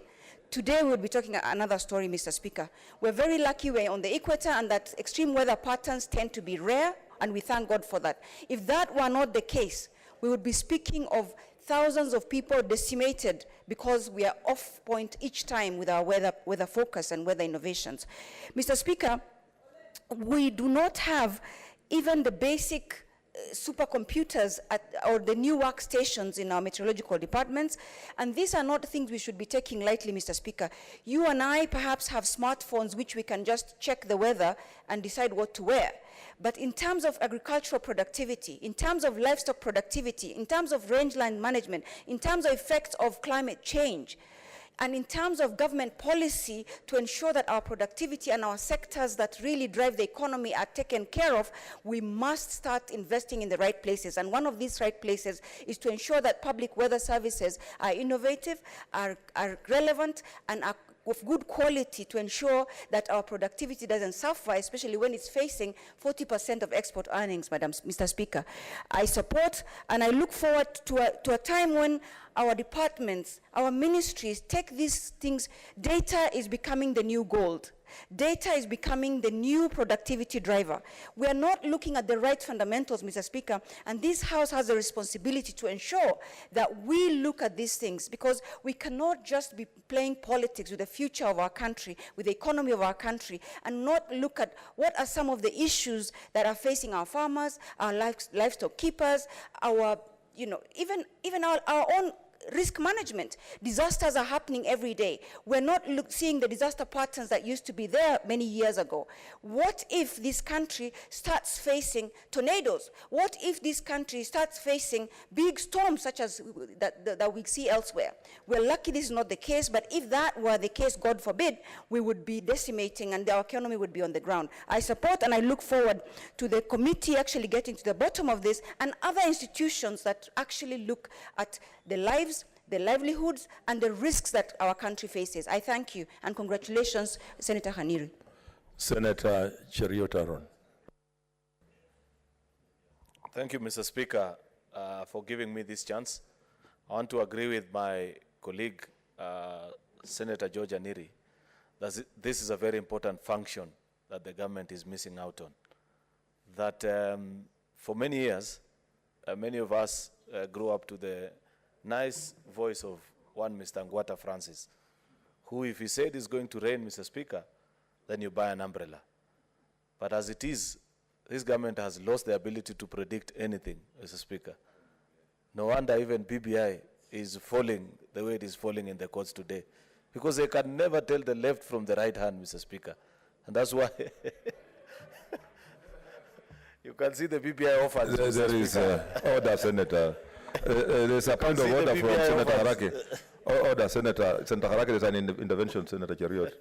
today we would be talking another story, Mr. Speaker. We're very lucky we're on the equator and that extreme weather patterns tend to be rare, and we thank God for that. If that were not the case, we would be speaking of thousands of people decimated because we are off point each time with our weather focus and weather innovations. Mr. Speaker, we do not have even the basic supercomputers or the new workstations in our meteorological departments, and these are not things we should be taking lightly, Mr. Speaker. You and I perhaps have smartphones which we can just check the weather and decide what to wear. But in terms of agricultural productivity, in terms of livestock productivity, in terms of rangeland management, in terms of effects of climate change, and in terms of government policy to ensure that our productivity and our sectors that really drive the economy are taken care of, we must start investing in the right places. And one of these right places is to ensure that public weather services are innovative, are relevant, and are of good quality to ensure that our productivity doesn't suffer, especially when it's facing 40% of export earnings, Mr. Speaker. I support and I look forward to a time when our departments, our ministries take these things. Data is becoming the new gold. Data is becoming the new productivity driver. We are not looking at the right fundamentals, Mr. Speaker, and this House has a responsibility to ensure that we look at these things, because we cannot just be playing politics with the future of our country, with the economy of our country, and not look at what are some of the issues that are facing our farmers, our livestock keepers, our, even our own risk management. Disasters are happening every day. We're not seeing the disaster patterns that used to be there many years ago. What if this country starts facing tornadoes? What if this country starts facing big storms such as that we see elsewhere? We're lucky this is not the case, but if that were the case, God forbid, we would be decimating and our economy would be on the ground. I support and I look forward to the committee actually getting to the bottom of this and other institutions that actually look at the lives, the livelihoods, and the risks that our country faces. I thank you, and congratulations, Senator Haniri. Senator Cheruiyot. Thank you, Mr. Speaker, for giving me this chance. I want to agree with my colleague, Senator George Haniri, that this is a very important function that the government is missing out on. That for many years, many of us grew up to the nice voice of one Mr. Ngwata Francis, who, if he said it's going to rain, Mr. Speaker, then you buy an umbrella. But as it is, this government has lost the ability to predict anything, Mr. Speaker. No wonder even BBI is falling the way it is falling in the courts today, because they can never tell the left from the right hand, Mr. Speaker. And that's why you can see the BBI offers. There is order, Senator. There's a point of order from Senator Harake. Order, Senator Harake, there's an intervention, Senator Cheruiyot.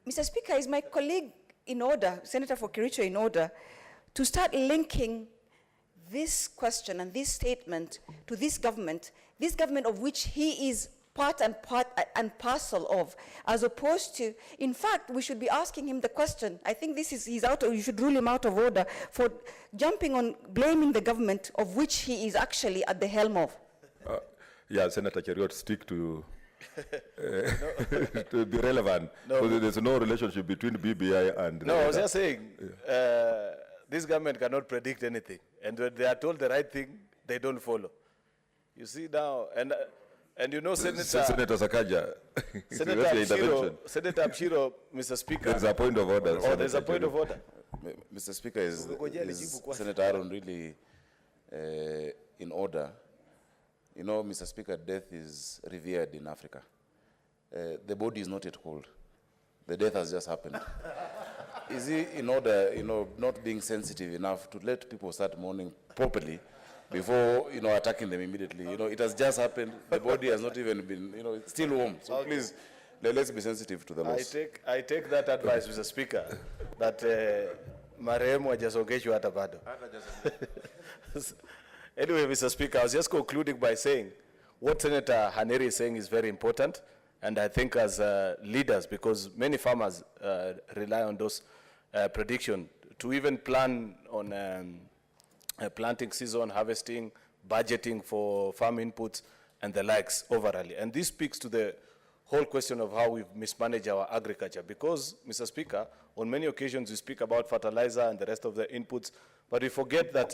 Mr. Speaker, is my colleague in order, Senator for Kericho in order, to start linking this question and this statement to this government of which he is part and parcel of, as opposed to, in fact, we should be asking him the question. I think this is, you should rule him out of order for jumping on blaming the government of which he is actually at the helm of. Yeah, Senator Cheruiyot, stick to to be relevant. No, because there's no relationship between BBI and... No, I was just saying, this government cannot predict anything. And when they are told the right thing, they don't follow. You see now, and you know, Senator Sakaja. Senator Abshiro, Mr. Speaker. There's a point of order. Oh, there's a point of order. Mr. Speaker, is Senator Aaron really in order? You know, Mr. Speaker, death is revered in Africa. The body is not yet cold. The death has just happened. Is he in order, you know, not being sensitive enough to let people start mourning properly before, you know, attacking them immediately? You know, it has just happened. The body has not even been, you know, it's still warm. So please, let's be sensitive to the loss. I take that advice, Mr. Speaker, that marehemu hajasongeshwa hata bado. Anyway, Mr. Speaker, I was just concluding by saying what Senator Haniri is saying is very important, and I think as leaders, because many farmers rely on those predictions to even plan on planting season, harvesting, budgeting for farm inputs, and the likes overall. And this speaks to the whole question of how we've mismanaged our agriculture, because, Mr. Speaker, on many occasions we speak about fertilizer and the rest of the inputs, but we forget that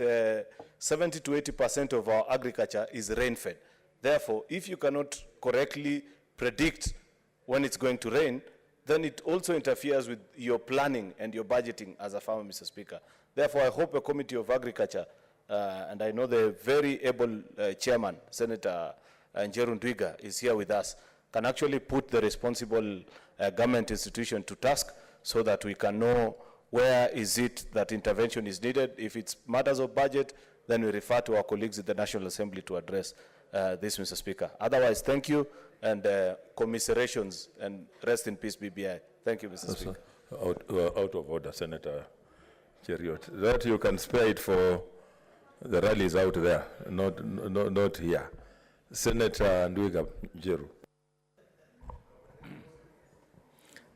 70 to 80% of our agriculture is rain-fed. Therefore, if you cannot correctly predict when it's going to rain, then it also interferes with your planning and your budgeting as a farmer, Mr. Speaker. Therefore, I hope a Committee of Agriculture, and I know the very able chairman, Senator Njeru Ndwiga, is here with us, can actually put the responsible government institution to task so that we can know where is it that intervention is needed. If it's matters of budget, then we refer to our colleagues in the National Assembly to address this, Mr. Speaker. Otherwise, thank you, and commiserations, and rest in peace, BBI. Thank you, Mr. Speaker. Out of order, Senator Cheruiyot. That you can spare it for the rallies out there, not here. Senator Ndwiga Njeru.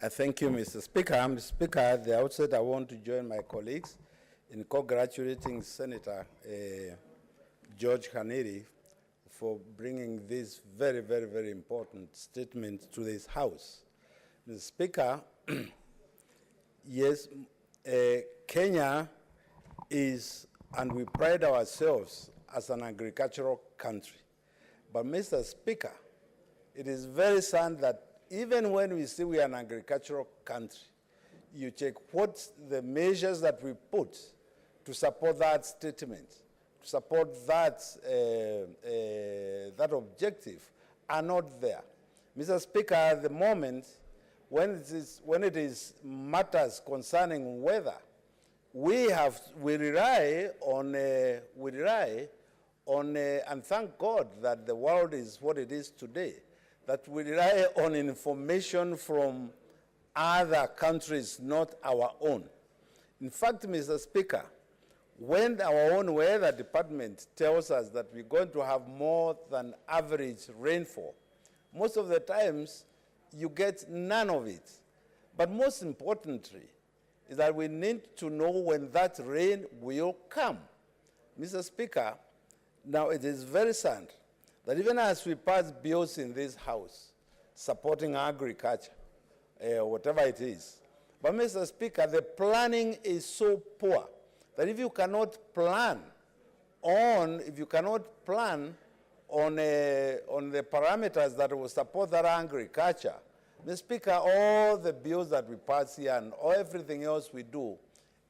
Thank you, Mr. Speaker. Mr. Speaker, at the outset, I want to join my colleagues in congratulating Senator George Haniri for bringing this very, very, very important statement to this House. Mr. Speaker, yes, Kenya is, and we pride ourselves as an agricultural country. But, Mr. Speaker, it is very sad that even when we say we are an agricultural country, you check what the measures that we put to support that statement, to support that, that objective are not there. Mr. Speaker, at the moment, when it is matters concerning weather, we rely on, and thank God that the world is what it is today, that we rely on information from other countries, not our own. In fact, Mr. Speaker, when our own weather department tells us that we're going to have more than average rainfall, most of the times you get none of it. But most importantly is that we need to know when that rain will come. Mr. Speaker, now it is very sad that even as we pass bills in this House supporting agriculture, whatever it is, but Mr. Speaker, the planning is so poor that if you cannot plan on, on the parameters that will support that agriculture, Mr. Speaker, all the bills that we pass here and everything else we do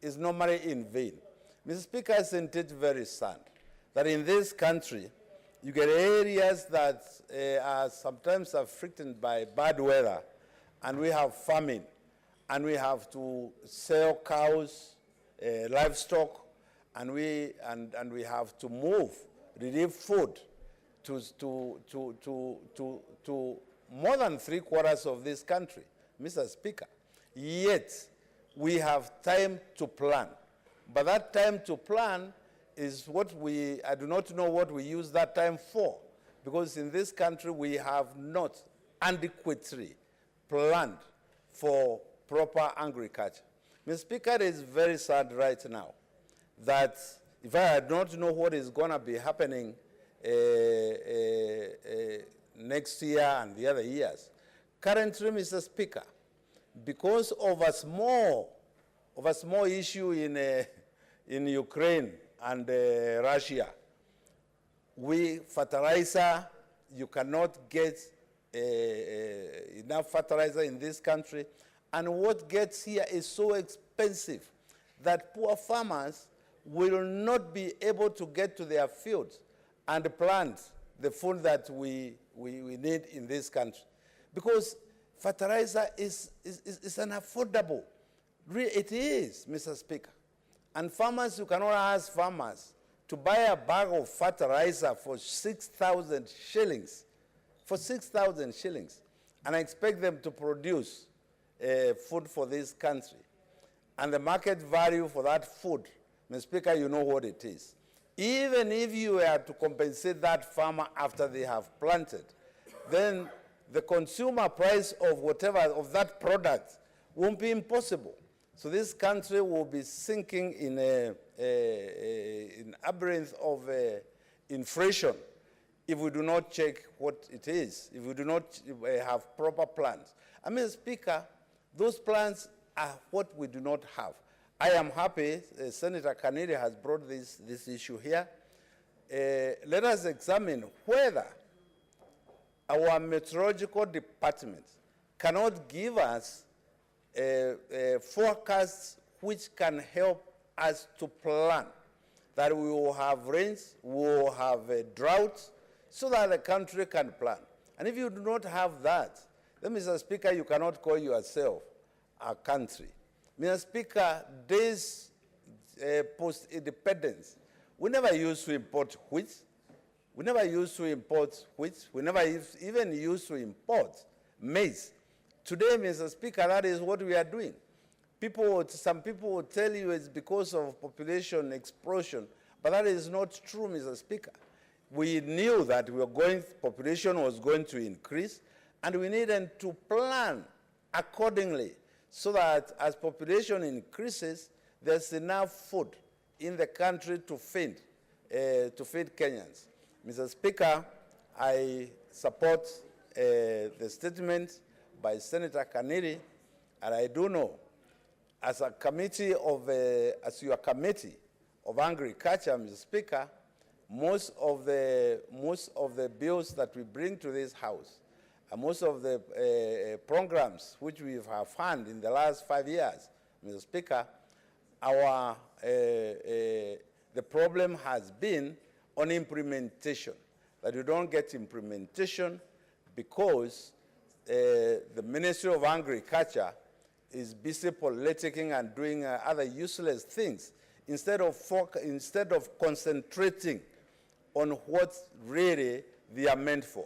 is normally in vain. Mr. Speaker, isn't it very sad that in this country you get areas that are sometimes afflicted by bad weather, and we have famine, and we have to sell cows, livestock, and we have to move relief food to more than 3/4 of this country, Mr. Speaker. Yet, we have time to plan. But that time to plan is what I do not know what we use that time for, because in this country we have not adequately planned for proper agriculture. Mr. Speaker, it is very sad right now that if I do not know what is going to be happening next year and the other years, currently, Mr. Speaker, because of a small issue in Ukraine and Russia, fertilizer, you cannot get enough fertilizer in this country, and what gets here is so expensive that poor farmers will not be able to get to their fields and plant the food that we need in this country. Because fertilizer is unaffordable. It is, Mr. Speaker. And farmers, you cannot ask farmers to buy a bag of fertilizer for 6,000 shillings, and I expect them to produce food for this country. And the market value for that food, Mr. Speaker, you know what it is. Even if you were to compensate that farmer after they have planted, then the consumer price of whatever, of that product won't be impossible. So this country will be sinking in a labyrinth of inflation if we do not check what it is, if we do not have proper plans. I mean, Speaker, those plans are what we do not have. I am happy Senator Kaniri has brought this issue here. Let us examine whether our meteorological department cannot give us forecasts which can help us to plan that we will have rains, we will have droughts, so that the country can plan. And if you do not have that, then, Mr. Speaker, you cannot call yourself a country. Mr. Speaker, this post-independence, we never used to import wheat. We never used to import wheat. We never even used to import maize. Today, Mr. Speaker, that is what we are doing. Some people will tell you it's because of population explosion, but that is not true, Mr. Speaker. We knew that population was going to increase, and we needed to plan accordingly so that as population increases, there's enough food in the country to feed Kenyans. Mr. Speaker, I support the statement by Senator Kaniri, and I do know, as a committee as your committee of agriculture, Mr. Speaker, most of the bills that we bring to this House, and most of the programs which we have funded in the last 5 years Mr. Speaker, the problem has been on implementation, that you don't get implementation because the Ministry of Agriculture is busy politicking and doing other useless things instead of concentrating on what really they are meant for.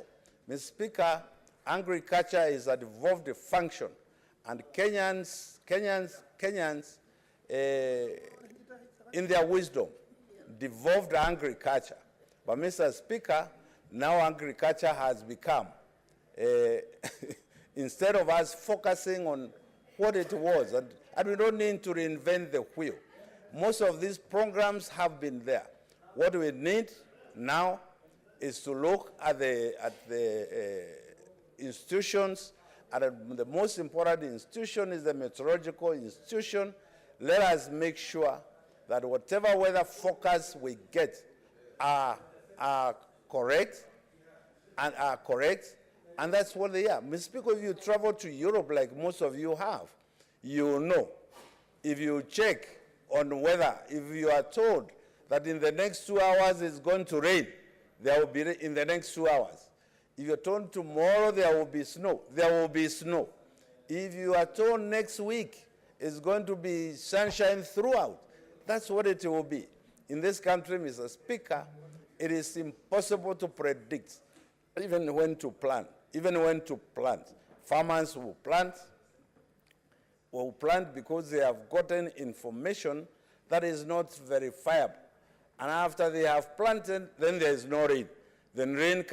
Mr. Speaker, agriculture is a devolved function, and Kenyans in their wisdom, devolved agriculture. But Mr. Speaker, now agriculture has become, instead of us focusing on what it was, and we don't need to reinvent the wheel. Most of these programs have been there. What we need now is to look at the institutions, and the most important institution is the meteorological institution. Let us make sure that whatever weather forecasts we get are correct, and that's what they are. Mr. Speaker, if you travel to Europe like most of you have, you know, if you check on weather, if you are told that in the next 2 hours it's going to rain, there will be in the next 2 hours. If you're told tomorrow there will be snow, there will be snow. If you are told next week it's going to be sunshine throughout, that's what it will be. In this country, Mr. Speaker, it is impossible to predict even when to plant. Even when to plant. Farmers will plant because they have gotten information that is not verifiable. And after they have planted, then there is no rain. Then rains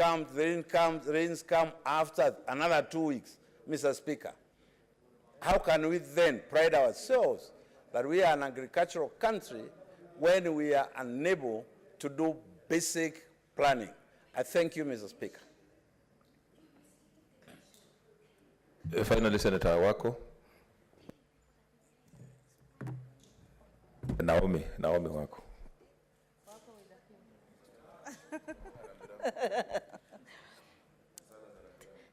come after another 2 weeks, Mr. Speaker. How can we then pride ourselves that we are an agricultural country when we are unable to do basic planning? I thank you, Mr. Speaker. Finally, Senator Wako. Naomi Wako.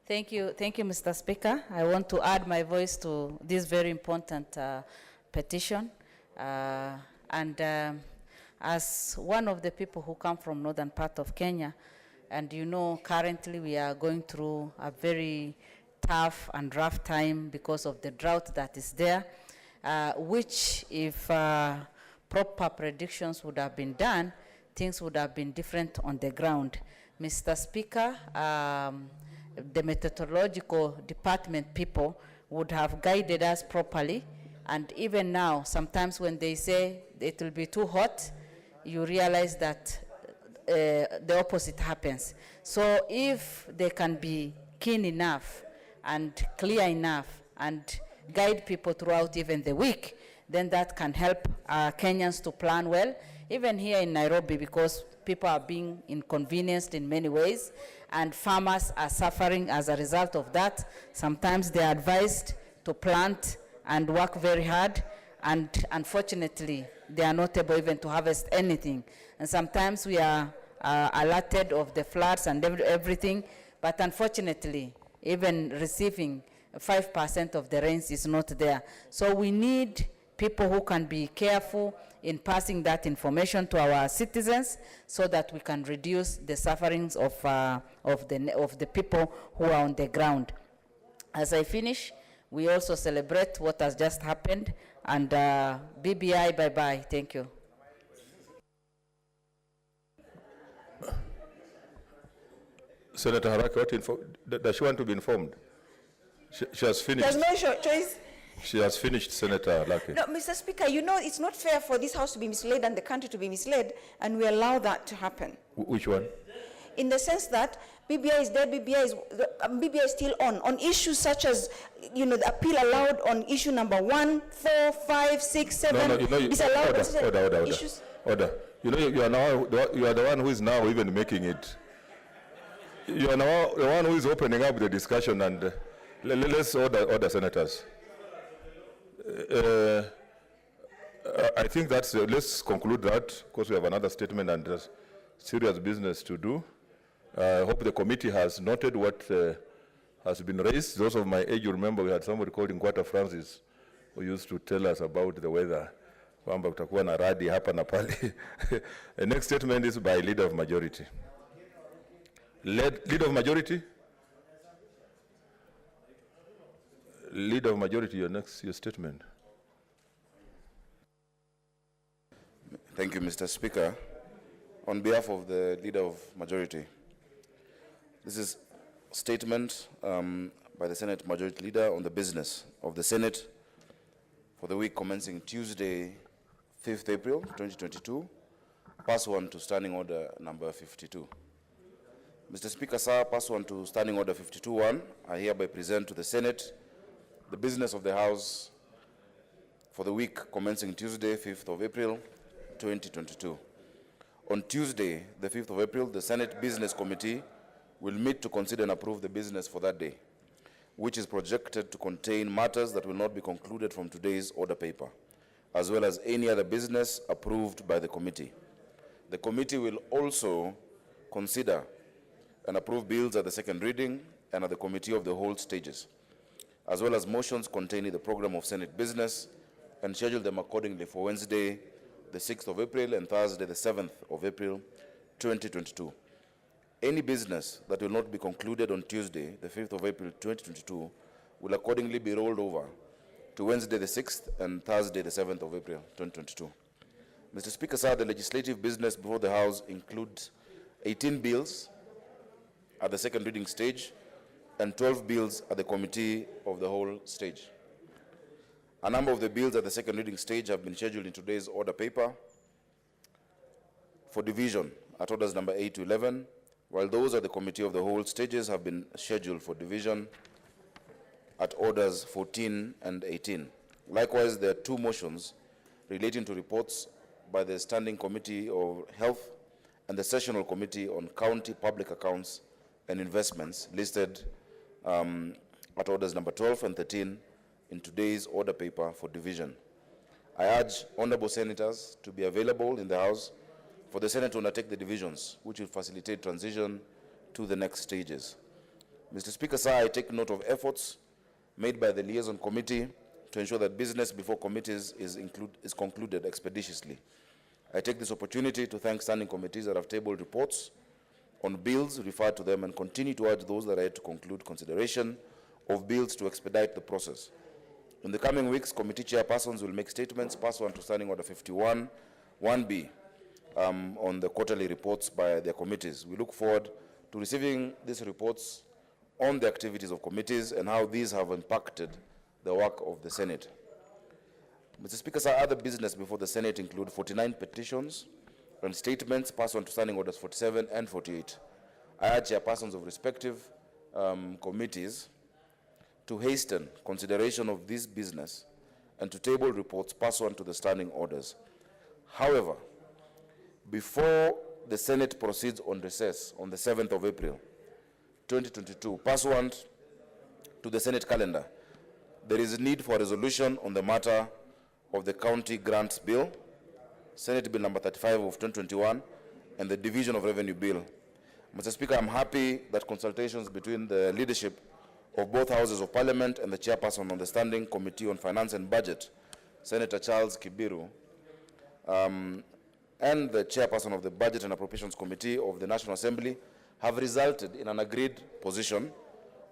Thank you, Mr. Speaker. I want to add my voice to this very important petition. As one of the people who come from northern part of Kenya, and you know, currently we are going through a very tough and rough time because of the drought that is there, which if proper predictions would have been done, things would have been different on the ground. Mr. Speaker, the meteorological department people would have guided us properly, and even now, sometimes when they say it will be too hot, you realize that the opposite happens. So if they can be keen enough and clear enough and guide people throughout even the week, then that can help Kenyans to plan well, even here in Nairobi, because people are being inconvenienced in many ways, and farmers are suffering as a result of that. Sometimes they are advised to plant and work very hard, and unfortunately, they are not able even to harvest anything. And sometimes we are alerted of the floods and everything, but unfortunately, even receiving 5% of the rains is not there. So we need people who can be careful in passing that information to our citizens so that we can reduce the sufferings of the people who are on the ground. As I finish, we also celebrate what has just happened, and BBI, bye-bye. Thank you. Senator Haraki, does she want to be informed? She has finished. There's no choice. She has finished, Senator Haraki. No, Mr. Speaker, you know it's not fair for this House to be misled and the country to be misled, and we allow that to happen. Which one? In the sense that BBI is dead, BBI is still on issues such as, you know, the appeal allowed on issue number 1, 4, 5, 6, 7. No, you know, order. You know, you are the one who is now even making it. You are now the one who is opening up the discussion, and let's order senators. I think that's, let's conclude that, because we have another statement and serious business to do. I hope the committee has noted what has been raised. Those of my age, you remember we had somebody called Inquata Francis who used to tell us about the weather, kwamba kutakuwa na radi hapa na pale. The next statement is by Leader of Majority. Leader of Majority? Leader of Majority, your statement. Thank you, Mr. Speaker. On behalf of the Leader of Majority, this is a statement by the Senate Majority Leader on the business of the Senate for the week commencing Tuesday, 5th April 2022, pursuant to Standing Order number 52. Mr. Speaker, sir, pursuant to Standing Order 52.1, I hereby present to the Senate the business of the House for the week commencing Tuesday, 5th of April 2022. On Tuesday, the 5th of April, the Senate Business Committee will meet to consider and approve the business for that day, which is projected to contain matters that will not be concluded from today's order paper, as well as any other business approved by the committee. The committee will also consider and approve bills at the second reading and at the committee of the whole stages, as well as motions containing the program of Senate business, and schedule them accordingly for Wednesday, the 6th of April, and Thursday, the 7th of April, 2022. Any business that will not be concluded on Tuesday, the 5th of April, 2022, will accordingly be rolled over to Wednesday, the 6th, and Thursday, the 7th of April, 2022. Mr. Speaker, sir, the legislative business before the House includes 18 bills at the second reading stage and 12 bills at the committee of the whole stage. A number of the bills at the second reading stage have been scheduled in today's order paper for division at orders number 8 to 11, while those at the committee of the whole stages have been scheduled for division at orders 14 and 18. Likewise, there are two motions relating to reports by the Standing Committee of Health and the Sessional Committee on County Public Accounts and Investments listed at orders number 12 and 13 in today's order paper for division. I urge honorable senators to be available in the House for the Senate to undertake the divisions, which will facilitate transition to the next stages. Mr. Speaker, sir, I take note of efforts made by the Liaison Committee to ensure that business before committees is concluded expeditiously. I take this opportunity to thank standing committees that have tabled reports on bills referred to them and continue to urge those that are yet to conclude consideration of bills to expedite the process. In the coming weeks, committee chairpersons will make statements pursuant to Standing Order 51, 1B, on the quarterly reports by their committees. We look forward to receiving these reports on the activities of committees and how these have impacted the work of the Senate. Mr. Speaker, sir, other business before the Senate include 49 petitions and statements pursuant to Standing Orders 47 and 48. I urge chairpersons of respective committees to hasten consideration of this business and to table reports pursuant to the standing orders. However, before the Senate proceeds on recess on the 7th of April, 2022, pursuant to the Senate calendar, there is a need for a resolution on the matter of the County Grants Bill, Senate Bill number 35 of 2021, and the Division of Revenue Bill. Mr. Speaker, I'm happy that consultations between the leadership of both Houses of Parliament and the chairperson on the Standing Committee on Finance and Budget, Senator Charles Kibiru, and the chairperson of the Budget and Appropriations Committee of the National Assembly have resulted in an agreed position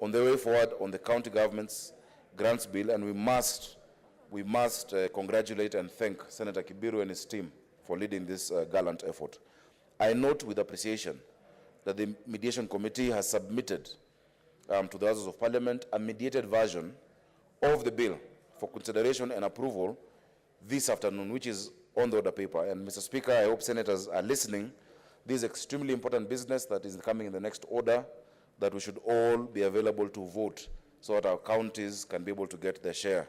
on the way forward on the county government's grants bill, and we must congratulate and thank Senator Kibiru and his team for leading this gallant effort. I note with appreciation that the Mediation Committee has submitted to the Houses of Parliament a mediated version of the bill for consideration and approval this afternoon, which is on the order paper. And Mr. Speaker, I hope senators are listening. This is extremely important business that is coming in the next order, that we should all be available to vote so that our counties can be able to get their share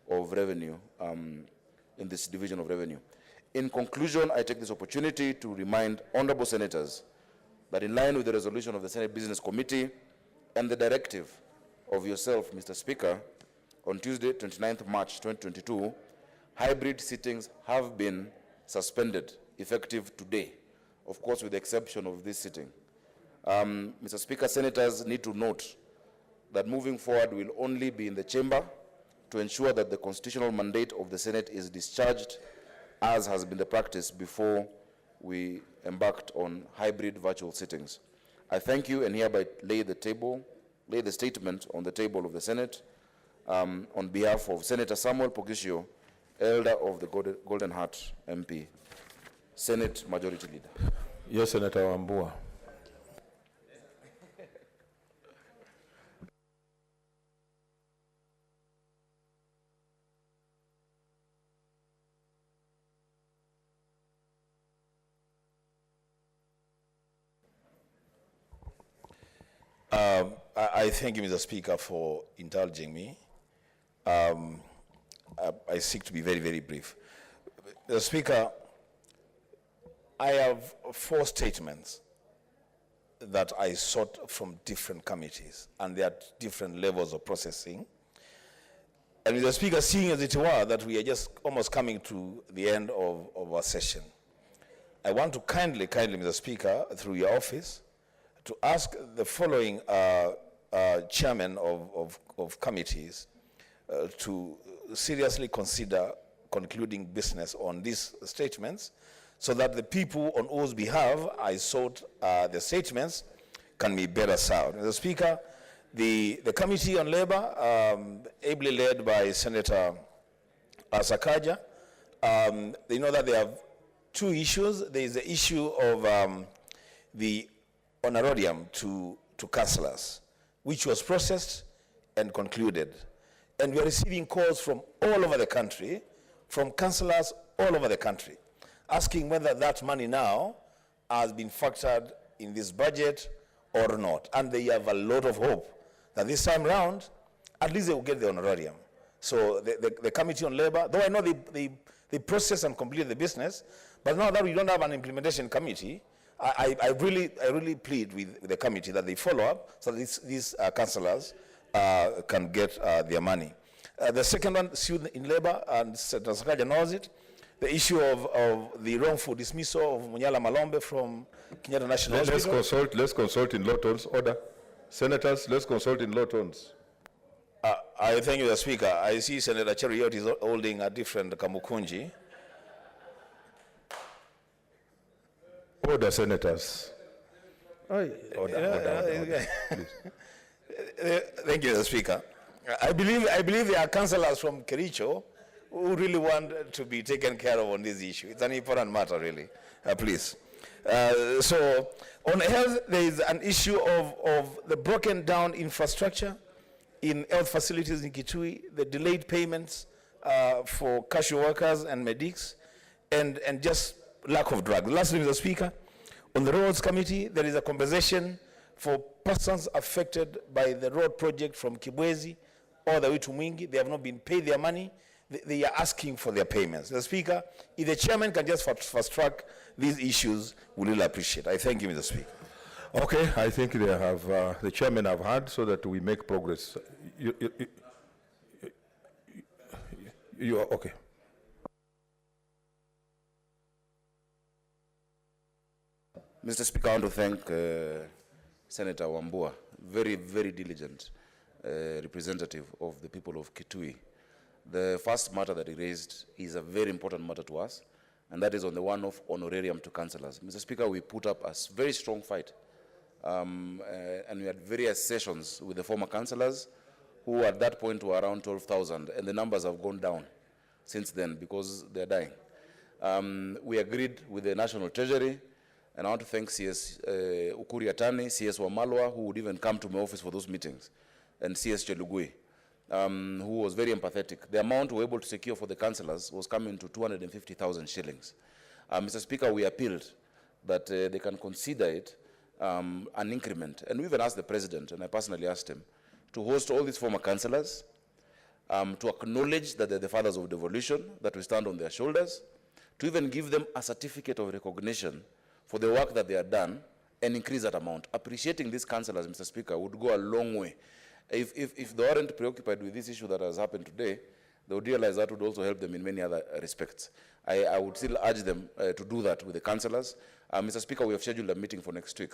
of revenue in this division of revenue. In conclusion, I take this opportunity to remind honorable senators that in line with the resolution of the Senate Business Committee and the directive of yourself, Mr. Speaker, on Tuesday, 29th March 2022, hybrid sittings have been suspended effective today, of course with the exception of this sitting. Mr. Speaker, senators need to note that moving forward will only be in the chamber to ensure that the constitutional mandate of the Senate is discharged as has been the practice before we embarked on hybrid virtual sittings. I thank you and hereby lay the statement on the table of the Senate on behalf of Senator Samuel Pogishio, Elder of the Golden Heart MP, Senate Majority Leader. Yes, Senator Wambua. I thank you, Mr. Speaker, for indulging me. I seek to be very, very brief. Mr. Speaker, I have 4 statements that I sought from different committees, and they are at different levels of processing. And Mr. Speaker, seeing as it were that we are just almost coming to the end of our session, I want to kindly, Mr. Speaker, through your office, to ask the following chairman of committees to seriously consider concluding business on these statements so that the people on whose behalf I sought the statements can be better served. Mr. Speaker, the Committee on Labor, ably led by Senator Sakaja, they know that they have 2 issues. There is the issue of the honorarium to councillors, which was processed and concluded. And we are receiving calls from all over the country, from councillors all over the country, asking whether that money now has been factored in this budget or not. And they have a lot of hope that this time round, at least they will get the honorarium. So the Committee on Labor, though I know they process and complete the business, but now that we don't have an implementation committee, I really plead with the committee that they follow up so that these councillors can get their money. The second one, sued in labor, and Senator Sakaja knows it, the issue of the wrongful dismissal of Munyala Malombe from Kenyatta National Hospital. Let's consult in low tones. Order. Senators, let's consult in low tones. I thank you, the Speaker. I see Senator Cheriot is holding a different kamukunji. Order, senators. Order, please. Thank you, Mr. Speaker. I believe there are councillors from Kericho who really want to be taken care of on this issue. It's an important matter, really. Please. So, on health, there is an issue of the broken down infrastructure in health facilities in Kitui, the delayed payments for casual workers and medics, and just lack of drugs. Lastly, Mr. Speaker, on the Roads Committee, there is a compensation for persons affected by the road project from Kibwezi all the way to Mwingi. They have not been paid their money. They are asking for their payments. Mr. Speaker, if the chairman can just fast track these issues, we will appreciate. I thank you, Mr. Speaker. Okay, I think they have, the chairman have heard so that we make progress. You are okay. Mr. Speaker, I want to thank Senator Wambua, very, very diligent representative of the people of Kitui. The first matter that he raised is a very important matter to us, and that is on the one of honorarium to councillors. Mr. Speaker, we put up a very strong fight, and we had various sessions with the former councillors who at that point were around 12,000, and the numbers have gone down since then because they're dying. We agreed with the National Treasury, and I want to thank CS Ukuri Atani, CS Wamalwa, who would even come to my office for those meetings, and CS Chelugui, who was very empathetic. The amount we were able to secure for the councillors was coming to 250,000 shillings. Mr. Speaker, we appealed that they can consider it an increment. And we even asked the President, and I personally asked him, to host all these former councillors, to acknowledge that they're the fathers of devolution, that we stand on their shoulders, to even give them a certificate of recognition for the work that they have done, and increase that amount. Appreciating these councillors, Mr. Speaker, would go a long way. If they weren't preoccupied with this issue that has happened today, they would realize that would also help them in many other respects. I would still urge them to do that with the councillors. Mr. Speaker, we have scheduled a meeting for next week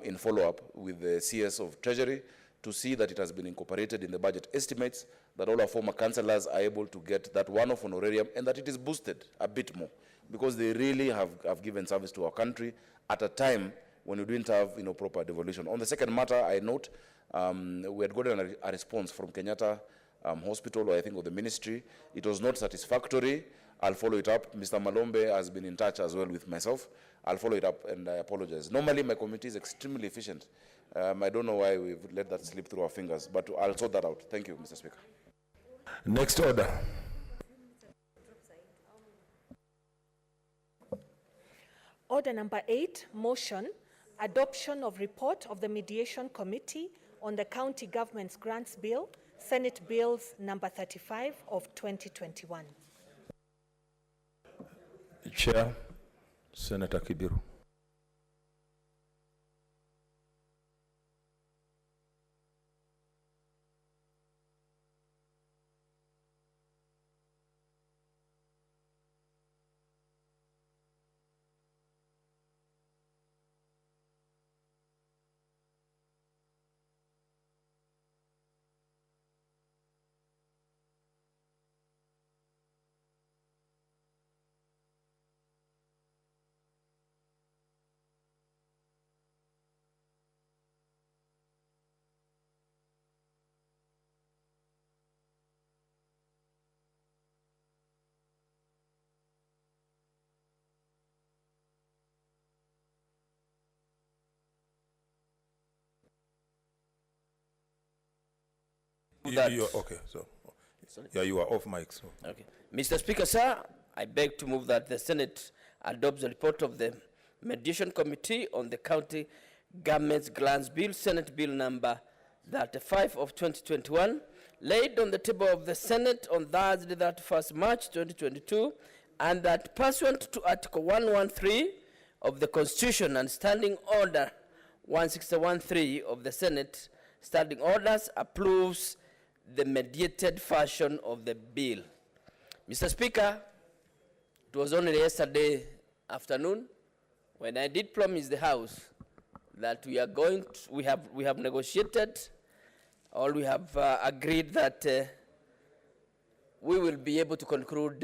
in follow-up with the CS of Treasury to see that it has been incorporated in the budget estimates, that all our former councillors are able to get that one-off honorarium, and that it is boosted a bit more, because they really have given service to our country at a time when we didn't have proper devolution. On the second matter, I note we had gotten a response from Kenyatta Hospital, or I think of the ministry. It was not satisfactory. I'll follow it up. Mr. Malombe has been in touch as well with myself. I'll follow it up, and I apologize. Normally, my committee is extremely efficient. I don't know why we've let that slip through our fingers, but I'll sort that out. Thank you, Mr. Speaker. Next order. Order number 8, motion, adoption of report of the Mediation Committee on the County Government's Grants Bill, Senate Bills number 35 of 2021. Chair, Senator Kibiru. Okay, so yeah, you are off mic. So. Okay. Mr. Speaker, sir, I beg to move that the Senate adopts the report of the Mediation Committee on the County Government's Grants Bill, Senate Bill number 35 of 2021, laid on the table of the Senate on Thursday, 31st March 2022, and that pursuant to Article 113 of the Constitution and Standing Order 161.3 of the Senate Standing Orders, approves the mediated version of the bill. Mr. Speaker, it was only yesterday afternoon when I did promise the House that we are going to, we have negotiated, or we have agreed that we will be able to conclude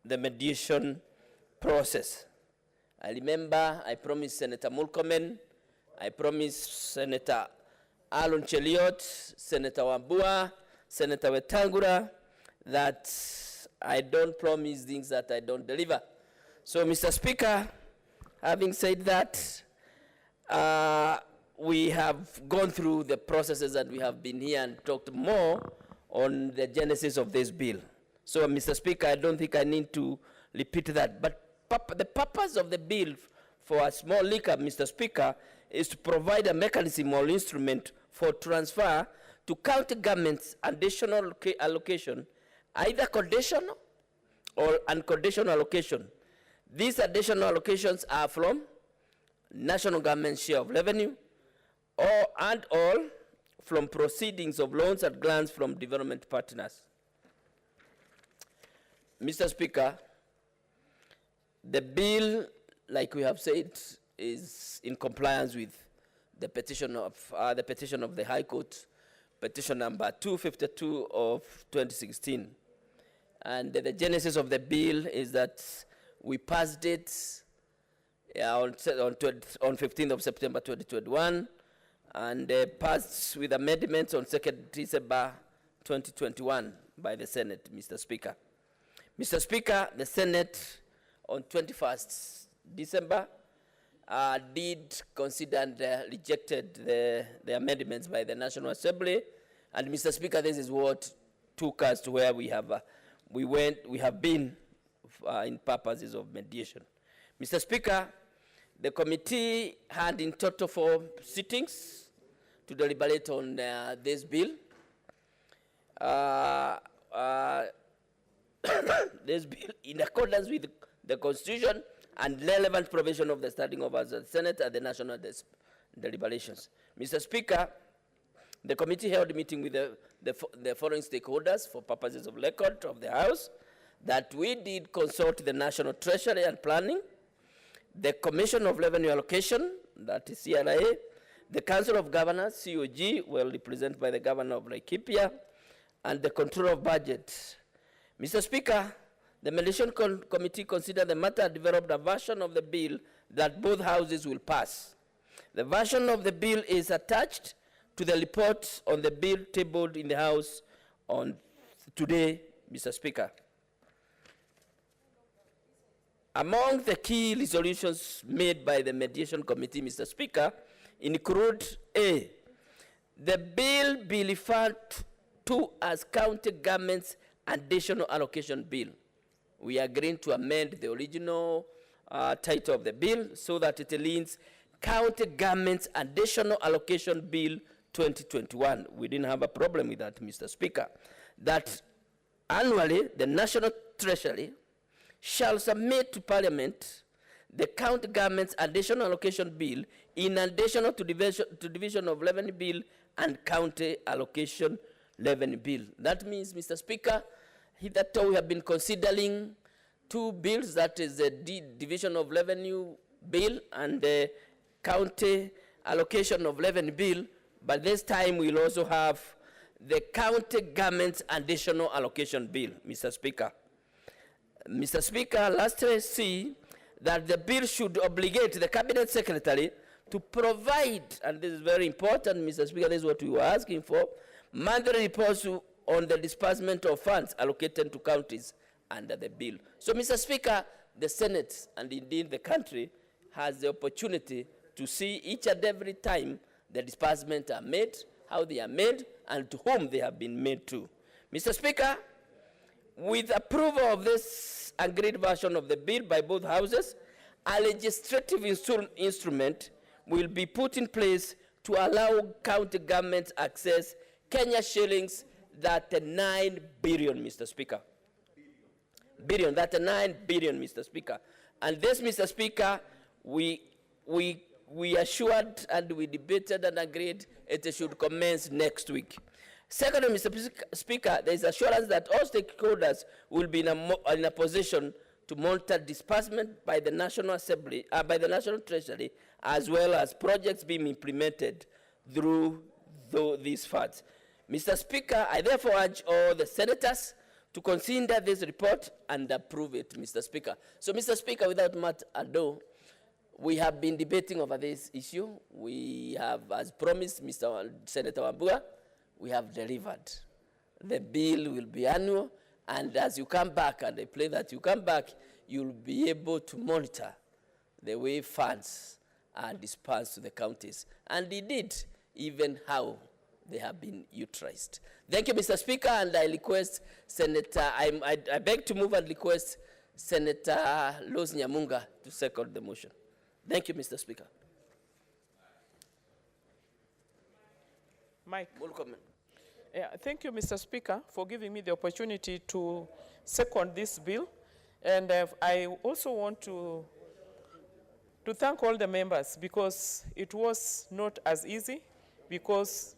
the mediation process. I remember I promised Senator Mulkomen, I promised Senator Alon Cheliot, Senator Wambua, Senator Wetangula, that I don't promise things that I don't deliver. So, Mr. Speaker, having said that, we have gone through the processes and we have been here and talked more on the genesis of this bill. So, Mr. Speaker, I don't think I need to repeat that. But the purpose of the bill for a small liquor, Mr. Speaker, is to provide a mechanism or instrument for transfer to county governments additional allocation, either conditional or unconditional allocation. These additional allocations are from national government share of revenue and all from proceedings of loans and grants from development partners. Mr. Speaker, the bill, like we have said, is in compliance with the petition of the High Court, petition number 252 of 2016. And the genesis of the bill is that we passed it on 15th of September 2021, and passed with amendments on 2nd December 2021 by the Senate, Mr. Speaker. Mr. Speaker, the Senate on 21st December did consider and rejected the amendments by the National Assembly. And Mr. Speaker, this is what took us to where we have been in purposes of mediation. Mr. Speaker, the committee had in total 4 sittings to deliberate on this bill. This bill, in accordance with the Constitution and relevant provision of the Standing Orders of the Senate and the national deliberations. Mr. Speaker, the committee held a meeting with the following stakeholders for purposes of record of the House, that we did consult the National Treasury and Planning, the Commission of Revenue Allocation, that is CRA, The Council of Governors, COG, well represented by the Governor of Laikipia, and the Control of Budget. Mr. Speaker, the Mediation Committee considered the matter developed a version of the bill that both houses will pass. The version of the bill is attached to the report on the bill tabled in the House on today, Mr. Speaker. Among the key resolutions made by the Mediation Committee, Mr. Speaker, include A, the bill be referred to as County Government's Additional Allocation Bill. We are agreeing to amend the original title of the bill so that it leans County Government's Additional Allocation Bill 2021. We didn't have a problem with that, Mr. Speaker. That annually, the National Treasury shall submit to Parliament the County Government's Additional Allocation Bill in addition to Division of Revenue Bill and County Allocation Revenue Bill. That means, Mr. Speaker, hitherto we have been considering two bills, that is the Division of Revenue Bill and the County Allocation of Revenue Bill, but this time we'll also have the County Government's Additional Allocation Bill, Mr. Speaker. Mr. Speaker, lastly, see that the bill should obligate the Cabinet Secretary to provide, and this is very important, Mr. Speaker, this is what we were asking for, monthly reports on the disbursement of funds allocated to counties under the bill. So, Mr. Speaker, the Senate and indeed the country has the opportunity to see each and every time the disbursements are made, how they are made, and to whom they have been made to. Mr. Speaker, with approval of this agreed version of the bill by both houses, a legislative instrument will be put in place to allow county governments access Kenya shillings that 9 billion, Mr. Speaker. Billion, that 9 billion, Mr. Speaker. And this, Mr. Speaker, we assured and we debated and agreed it should commence next week. Secondly, Mr. Speaker, there is assurance that all stakeholders will be in a position to monitor disbursement by the National Assembly, by the National Treasury, as well as projects being implemented through these funds. Mr. Speaker, I therefore urge all the senators to consider this report and approve it, Mr. Speaker. So, Mr. Speaker, without much ado, we have been debating over this issue. We have, as promised, Mr. Senator Wambua, we have delivered. The bill will be annual, and as you come back, and I pray that you come back, you'll be able to monitor the way funds are dispersed to the counties, and indeed, even how they have been utilized. Thank you, Mr. Speaker, and I request Senator, I beg to move and request Senator Rose Nyamunga to second the motion. Thank you, Mr. Speaker. Mike. Yeah, thank you, Mr. Speaker, for giving me the opportunity to second this bill. And I also want to thank all the members, because it was not as easy, because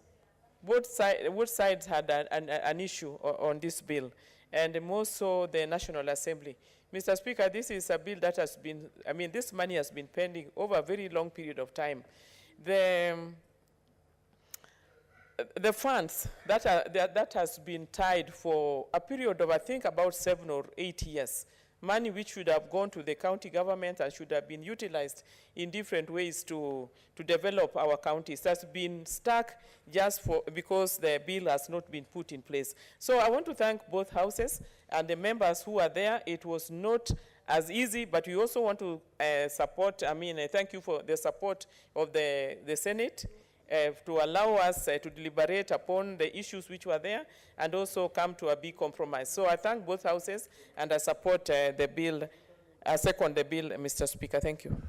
both sides had an issue on this bill, and more so the National Assembly. Mr. Speaker, this is a bill that has been, this money has been pending over a very long period of time. The funds that has been tied for a period of, I think, about 7 or 8 years, money which should have gone to the county government and should have been utilized in different ways to develop our counties, has been stuck just because the bill has not been put in place. So I want to thank both houses and the members who are there. It was not as easy, but we also want to support, thank you for the support of the Senate, to allow us to deliberate upon the issues which were there and also come to a big compromise. So I thank both houses, and I support the bill, second the bill, Mr. Speaker. Thank you.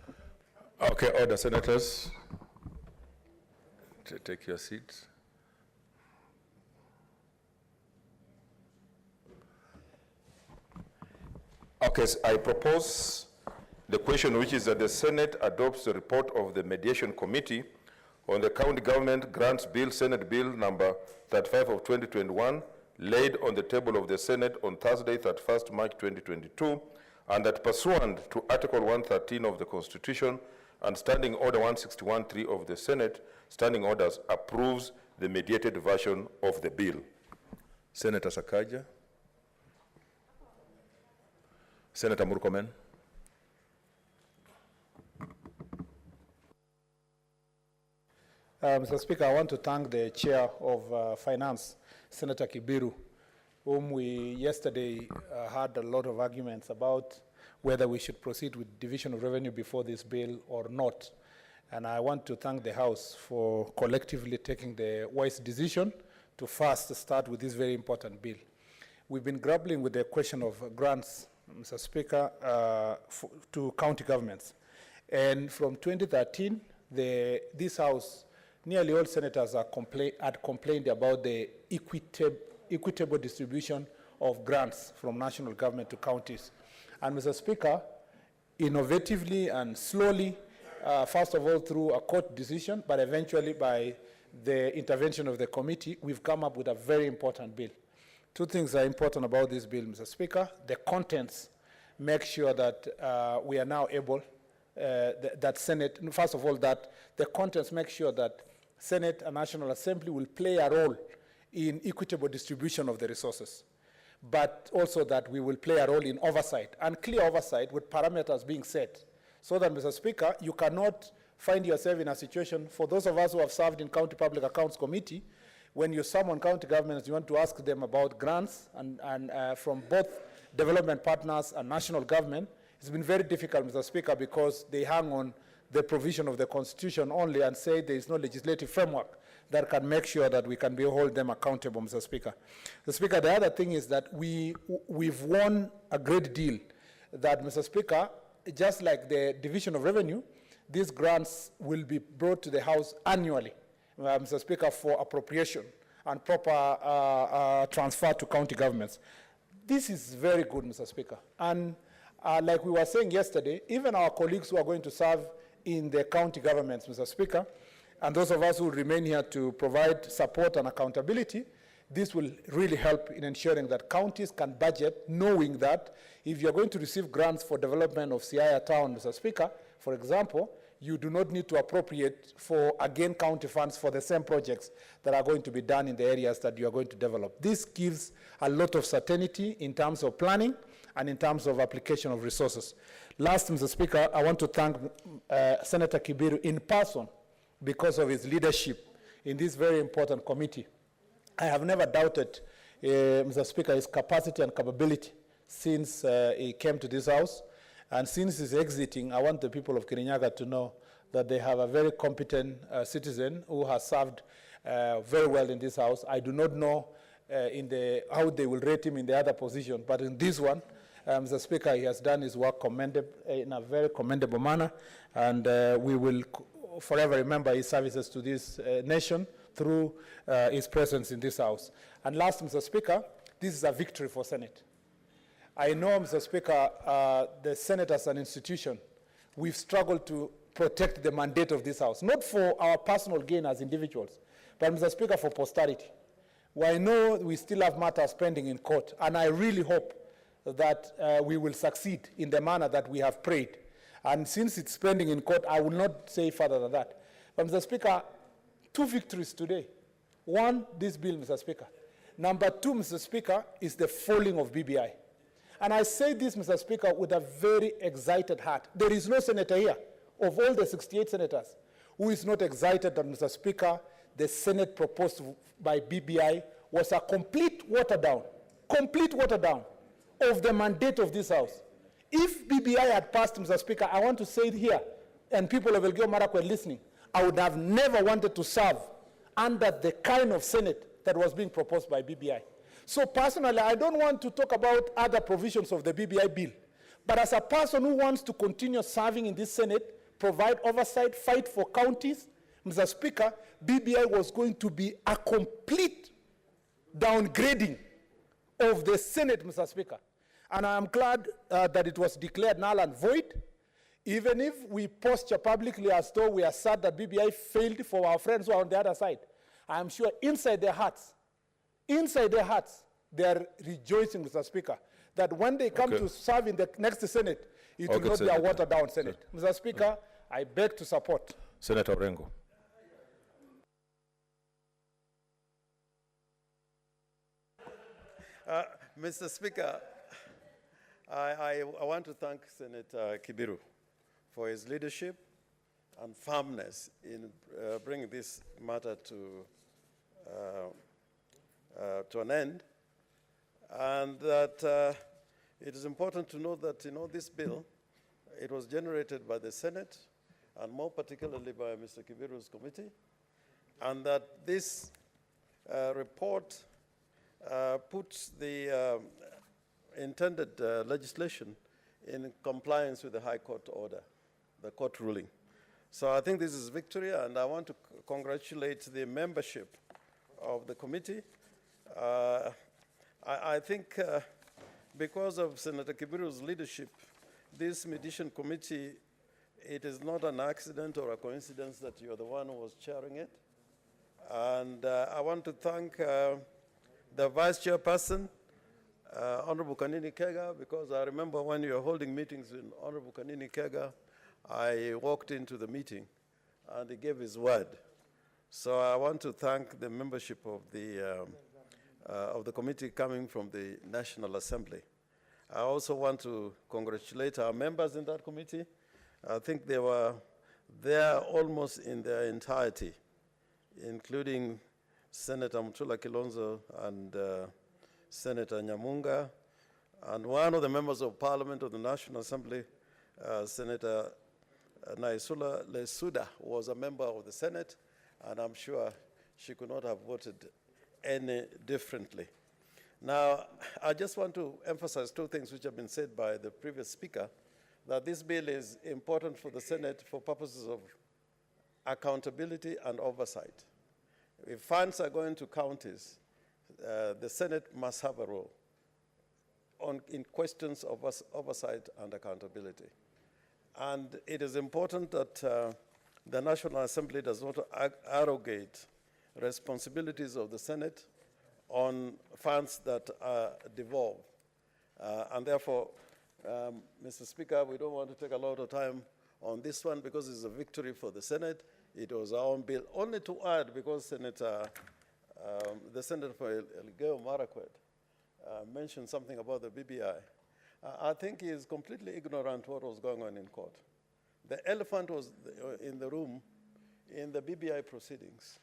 Okay, order, senators. Take your seats. Okay, so I propose the question, which is that the Senate adopts the report of the Mediation Committee on the County Government Grants Bill, Senate Bill number 35 of 2021, laid on the table of the Senate on Thursday, 31st March 2022, and that pursuant to Article 113 of the Constitution And Standing Order 161.3 of the Senate, Standing Orders, approves the mediated version of the bill. Senator Sakaja. Senator Murkomen. Mr. Speaker, I want to thank the Chair of Finance, Senator Kibiru, whom we yesterday had a lot of arguments about whether we should proceed with division of revenue before this bill or not. And I want to thank the House for collectively taking the wise decision to first start with this very important bill. We've been grappling with the question of grants, Mr. Speaker, to county governments. And from 2013, this House, nearly all senators had complained about the equitable distribution of grants from national government to counties. And Mr. Speaker, innovatively and slowly, first of all through a court decision, but eventually by the intervention of the committee, we've come up with a very important bill. Two things are important about this bill, Mr. Speaker. The contents make sure that we are now able, that Senate, first of all, that the contents make sure that Senate and National Assembly will play a role in equitable distribution of the resources, but also that we will play a role in oversight, and clear oversight with parameters being set, so that, Mr. Speaker, you cannot find yourself in a situation, for those of us who have served in County Public Accounts Committee, when you summon county governments, you want to ask them about grants and from both development partners and national government. It's been very difficult, Mr. Speaker, because they hang on the provision of the Constitution only and say there is no legislative framework that can make sure that we can hold them accountable, Mr. Speaker. Mr. Speaker, the other thing is that we've won a great deal that, Mr. Speaker, just like the division of revenue, these grants will be brought to the House annually, Mr. Speaker, for appropriation and proper transfer to county governments. This is very good, Mr. Speaker. And like we were saying yesterday, even our colleagues who are going to serve in the county governments, Mr. Speaker, and those of us who remain here to provide support and accountability, this will really help in ensuring that counties can budget, knowing that if you're going to receive grants for development of Siaya Town, Mr. Speaker, for example, you do not need to appropriate for, again, county funds for the same projects that are going to be done in the areas that you are going to develop. This gives a lot of certainty in terms of planning and in terms of application of resources. Last, Mr. Speaker, I want to thank Senator Kibiru in person because of his leadership in this very important committee. I have never doubted, Mr. Speaker, his capacity and capability since he came to this House. And since he's exiting, I want the people of Kirinyaga to know that they have a very competent citizen who has served very well in this House. I do not know how they will rate him in the other position, but in this one, Mr. Speaker, he has done his work in a very commendable manner, and we will forever remember his services to this nation through his presence in this House. And last, Mr. Speaker, this is a victory for Senate. I know, Mr. Speaker, the Senate as an institution, we've struggled to protect the mandate of this House, not for our personal gain as individuals, but, Mr. Speaker, for posterity. Well, I know we still have matters pending in court, and I really hope that we will succeed in the manner that we have prayed. And since it's pending in court, I will not say further than that. But, Mr. Speaker, two victories today. One, this bill, Mr. Speaker. Number two, Mr. Speaker, is the falling of BBI. And I say this, Mr. Speaker, with a very excited heart. There is no senator here, of all the 68 senators, who is not excited that, Mr. Speaker, the Senate proposed by BBI was a complete water down of the mandate of this House. If BBI had passed, Mr. Speaker, I want to say it here, and people of Elgeyo Marakwet listening, I would have never wanted to serve under the kind of Senate that was being proposed by BBI. So personally, I don't want to talk about other provisions of the BBI bill, but as a person who wants to continue serving in this Senate, provide oversight, fight for counties, Mr. Speaker, BBI was going to be a complete downgrading of the Senate, Mr. Speaker. And I am glad that it was declared null and void, even if we posture publicly as though we are sad that BBI failed for our friends who are on the other side. I am sure inside their hearts, they are rejoicing, Mr. Speaker, that when they come to serve in the next Senate, it will not be a water-down Senate. Mr. Speaker, I beg to support. Senator Orengo. Mr. Speaker, I want to thank Senator Kibiru for his leadership and firmness in bringing this matter to an end, and that it is important to note that this bill, it was generated by the Senate and more particularly by Mr. Kibiru's committee, and that this report puts the intended legislation in compliance with the High Court order, the court ruling. So I think this is victory, and I want to congratulate the membership of the committee. I think because of Senator Kibiru's leadership, this mediation committee, it is not an accident or a coincidence that you're the one who was chairing it. And I want to thank the vice chairperson, Honorable Kanini Kega, because I remember when you were holding meetings with Honorable Kanini Kega, I walked into the meeting and he gave his word. So I want to thank the membership of the committee coming from the National Assembly. I also want to congratulate our members in that committee. I think they were there almost in their entirety, including Senator Mutula Kilonzo and Senator Nyamunga, and one of the members of Parliament of the National Assembly, Senator Naisula Lesuda, was a member of the Senate, and I'm sure she could not have voted any differently. Now, I just want to emphasize two things which have been said by the previous speaker, that this bill is important for the Senate for purposes of accountability and oversight. If funds are going to counties, the Senate must have a role in questions of oversight and accountability. And it is important that the National Assembly does not arrogate responsibilities of the Senate on funds that are devolved. And therefore, Mr. Speaker, we don't want to take a lot of time on this one because it's a victory for the Senate. It was our own bill. Only to add, because the Senator for Elgeyo Marakwet mentioned something about the BBI. I think he is completely ignorant what was going on in court. The elephant was in the room in the BBI proceedings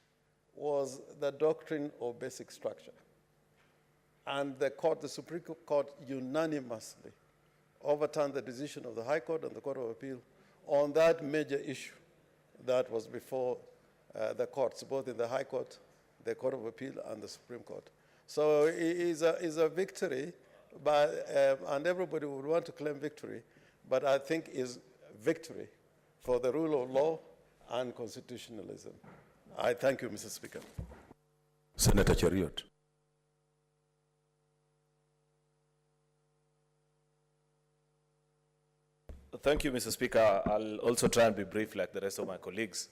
was the doctrine of basic structure. And the Supreme Court unanimously overturned the decision of the High Court and the Court of Appeal on that major issue that was before the courts, both in the High Court, the Court of Appeal, and the Supreme Court. So it is a victory, and everybody would want to claim victory, but I think is victory for the rule of law and constitutionalism. I thank you, Mr. Speaker. Senator Cheriot. Thank you, Mr. Speaker. I'll also try and be brief like the rest of my colleagues.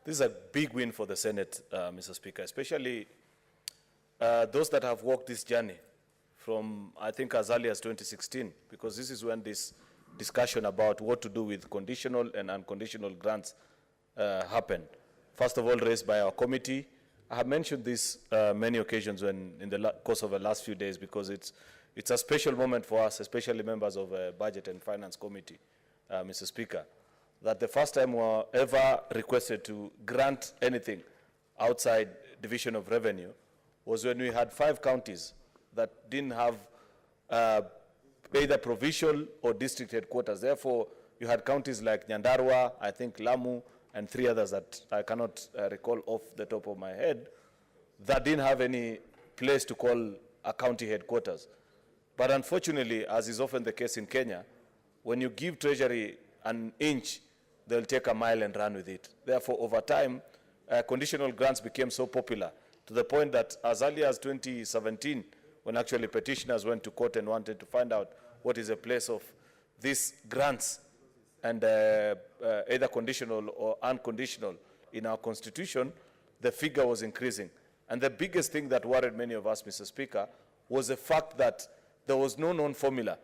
This is a big win for the Senate, Mr. Speaker, especially those that have walked this journey from, I think, as early as 2016, because this is when this discussion about what to do with conditional and unconditional grants happened. First of all, raised by our committee. I have mentioned this many occasions when, in the course of the last few days, because it's a special moment for us, especially members of the Budget and Finance Committee, Mr. Speaker, that the first time we were ever requested to grant anything outside division of revenue was when we had 5 counties that didn't have either provincial or district headquarters. Therefore, you had counties like Nyandarua, I think Lamu, and 3 others that I cannot recall off the top of my head, that didn't have any place to call a county headquarters. But unfortunately, as is often the case in Kenya, when you give Treasury an inch, they'll take a mile and run with it. Therefore, over time, conditional grants became so popular to the point that as early as 2017, when actually petitioners went to court and wanted to find out what is the place of these grants and either conditional or unconditional in our constitution, the figure was increasing. And the biggest thing that worried many of us, Mr. Speaker, was the fact that there was no known formula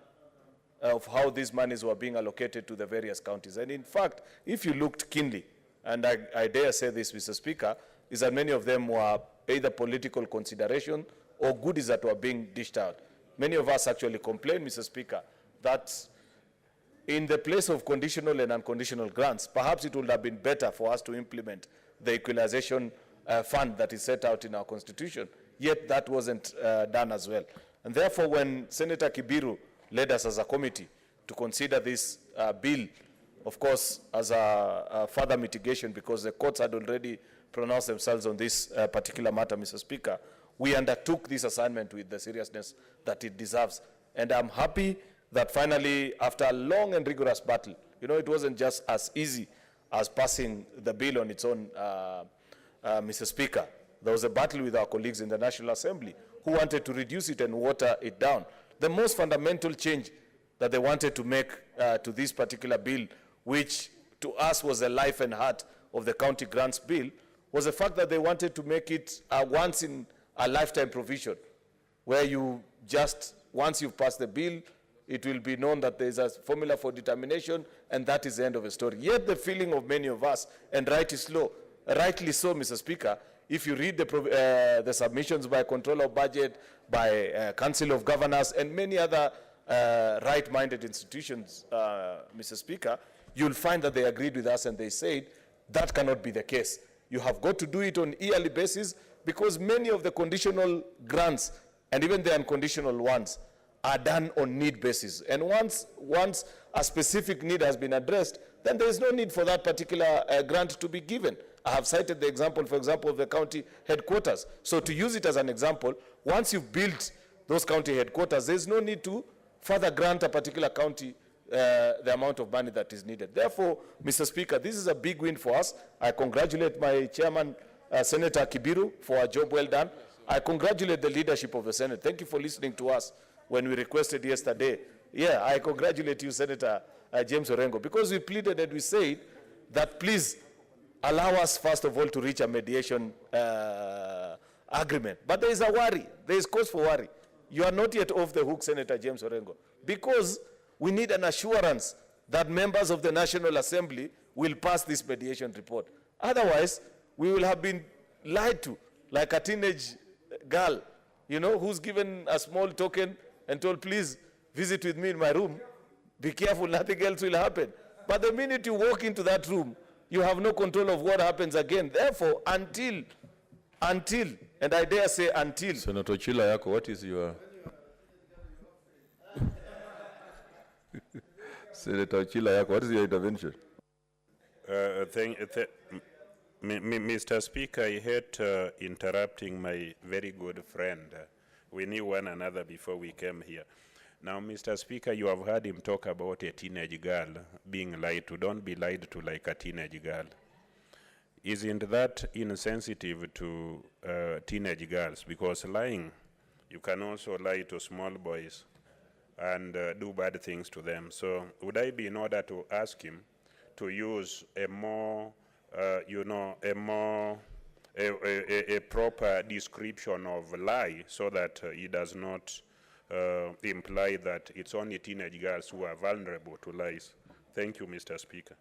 of how these monies were being allocated to the various counties. And in fact, if you looked keenly, and I dare say this, Mr. Speaker, is that many of them were either political consideration or goodies that were being dished out. Many of us actually complained, Mr. Speaker, that in the place of conditional and unconditional grants, perhaps it would have been better for us to implement the equalization fund that is set out in our constitution, yet that wasn't done as well. And therefore, when Senator Kibiru led us as a committee to consider this bill, of course, as a further mitigation, because the courts had already pronounced themselves on this particular matter, Mr. Speaker, we undertook this assignment with the seriousness that it deserves. And I'm happy that finally, after a long and rigorous battle, it wasn't just as easy as passing the bill on its own, Mr. Speaker. There was a battle with our colleagues in the National Assembly who wanted to reduce it and water it down. The most fundamental change that they wanted to make to this particular bill, which to us was the life and heart of the county grants bill, was the fact that they wanted to make it a once-in-a-lifetime provision, where you just, once you've passed the bill, it will be known that there is a formula for determination, and that is the end of the story. Yet the feeling of many of us, and rightly so, Mr. Speaker, if you read the submissions by Controller of Budget, by Council of Governors, and many other right-minded institutions, Mr. Speaker, you'll find that they agreed with us and they said that cannot be the case. You have got to do it on yearly basis, because many of the conditional grants and even the unconditional ones are done on need basis. And once a specific need has been addressed, then there is no need for that particular grant to be given. I have cited the example, for example, of the county headquarters. So to use it as an example, once you've built those county headquarters, there's no need to further grant a particular county the amount of money that is needed. Therefore, Mr. Speaker, this is a big win for us. I congratulate my chairman, Senator Kibiru, for a job well done. I congratulate the leadership of the Senate. Thank you for listening to us when we requested yesterday. Yeah, I congratulate you, Senator James Orengo, because we pleaded and we said that please allow us, first of all, to reach a mediation agreement. But there is a worry. There is cause for worry. You are not yet off the hook, Senator James Orengo, because we need an assurance that members of the National Assembly will pass this mediation report. Otherwise, we will have been lied to, like a teenage girl, who's given a small token and told, please visit with me in my room. Be careful, nothing else will happen. But the minute you walk into that room, you have no control of what happens again. Therefore, until, and I dare say until. Senator Chila Yako, what is your... Senator Chila Yako, what is your intervention? Mr. Speaker, I hate interrupting my very good friend. We knew one another before we came here. Now, Mr. Speaker, you have heard him talk about a teenage girl being lied to. Don't be lied to like a teenage girl. Isn't that insensitive to teenage girls? Because lying, you can also lie to small boys and do bad things to them. So would I be in order to ask him to use a more, a proper description of lie, so that he does not imply that it's only teenage girls who are vulnerable to lies? Thank you, Mr. Speaker.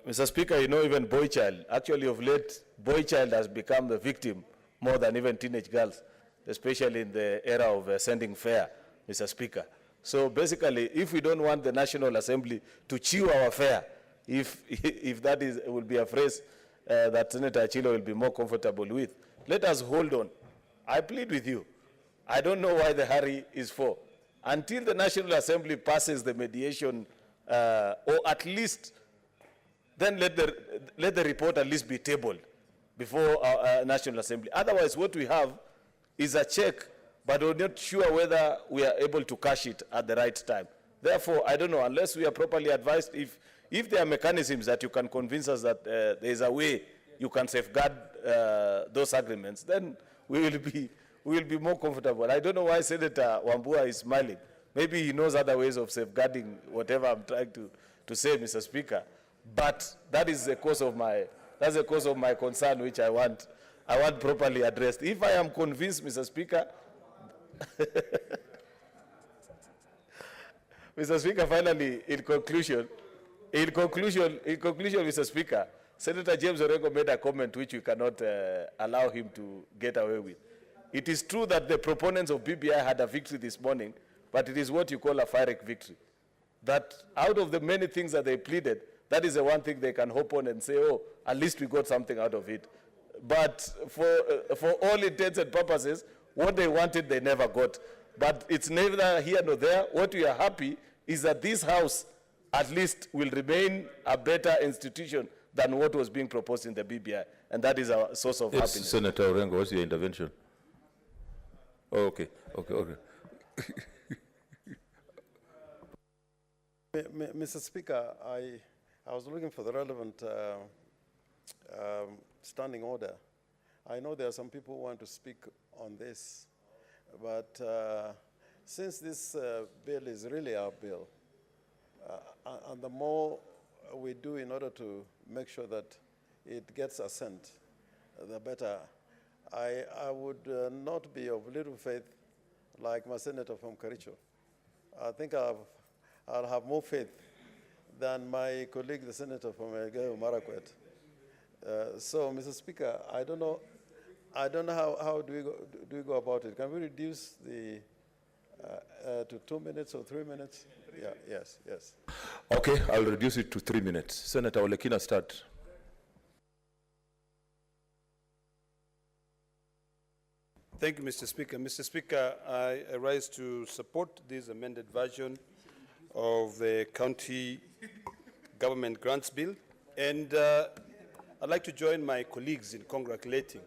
Mr. Speaker, even boy child, actually of late, boy child has become the victim more than even teenage girls, especially in the era of sending fare, Mr. Speaker. So basically, if we don't want the National Assembly to chew our fare, if that will be a phrase that Senator Achilo will be more comfortable with, let us hold on. I plead with you. I don't know why the hurry is for. Until the National Assembly passes the mediation, or at least, then let the report at least be tabled before our National Assembly. Otherwise, what we have is a check, but we're not sure whether we are able to cash it at the right time. Therefore, I don't know, unless we are properly advised, if there are mechanisms that you can convince us that there is a way you can safeguard those agreements, then we will be more comfortable. I don't know why Senator Wambua is smiling. Maybe he knows other ways of safeguarding whatever I'm trying to say, Mr. Speaker. But that is the cause of my concern, which I want properly addressed. If I am convinced, Mr. Speaker, Mr. Speaker, finally, in conclusion, Mr. Speaker, Senator James Orengo made a comment which we cannot allow him to get away with. It is true that the proponents of BBI had a victory this morning, but it is what you call a Pyrrhic victory. That out of the many things that they pleaded, that is the one thing they can hope on and say, oh, at least we got something out of it. But for all intents and purposes, what they wanted, they never got. But it's neither here nor there. What we are happy is that this House at least will remain a better institution than what was being proposed in the BBI. And that is our source of happiness. Senator Orengo, what's your intervention? Oh, okay. Mr. Speaker, I was looking for the relevant standing order. I know there are some people who want to speak on this, but since this bill is really our bill, and the more we do in order to make sure that it gets assent, the better. I would not be of little faith like my senator from Kericho. I think I'll have more faith than my colleague, the senator from Elgeyo Marakwet. So, Mr. Speaker, I don't know how do we go about it. Can we reduce the to 2 minutes or 3 minutes? Yeah, yes. Okay, I'll reduce it to 3 minutes. Senator Olekina, start. Thank you, Mr. Speaker. Mr. Speaker, I rise to support this amended version of the County Government Grants Bill. And I'd like to join my colleagues in congratulating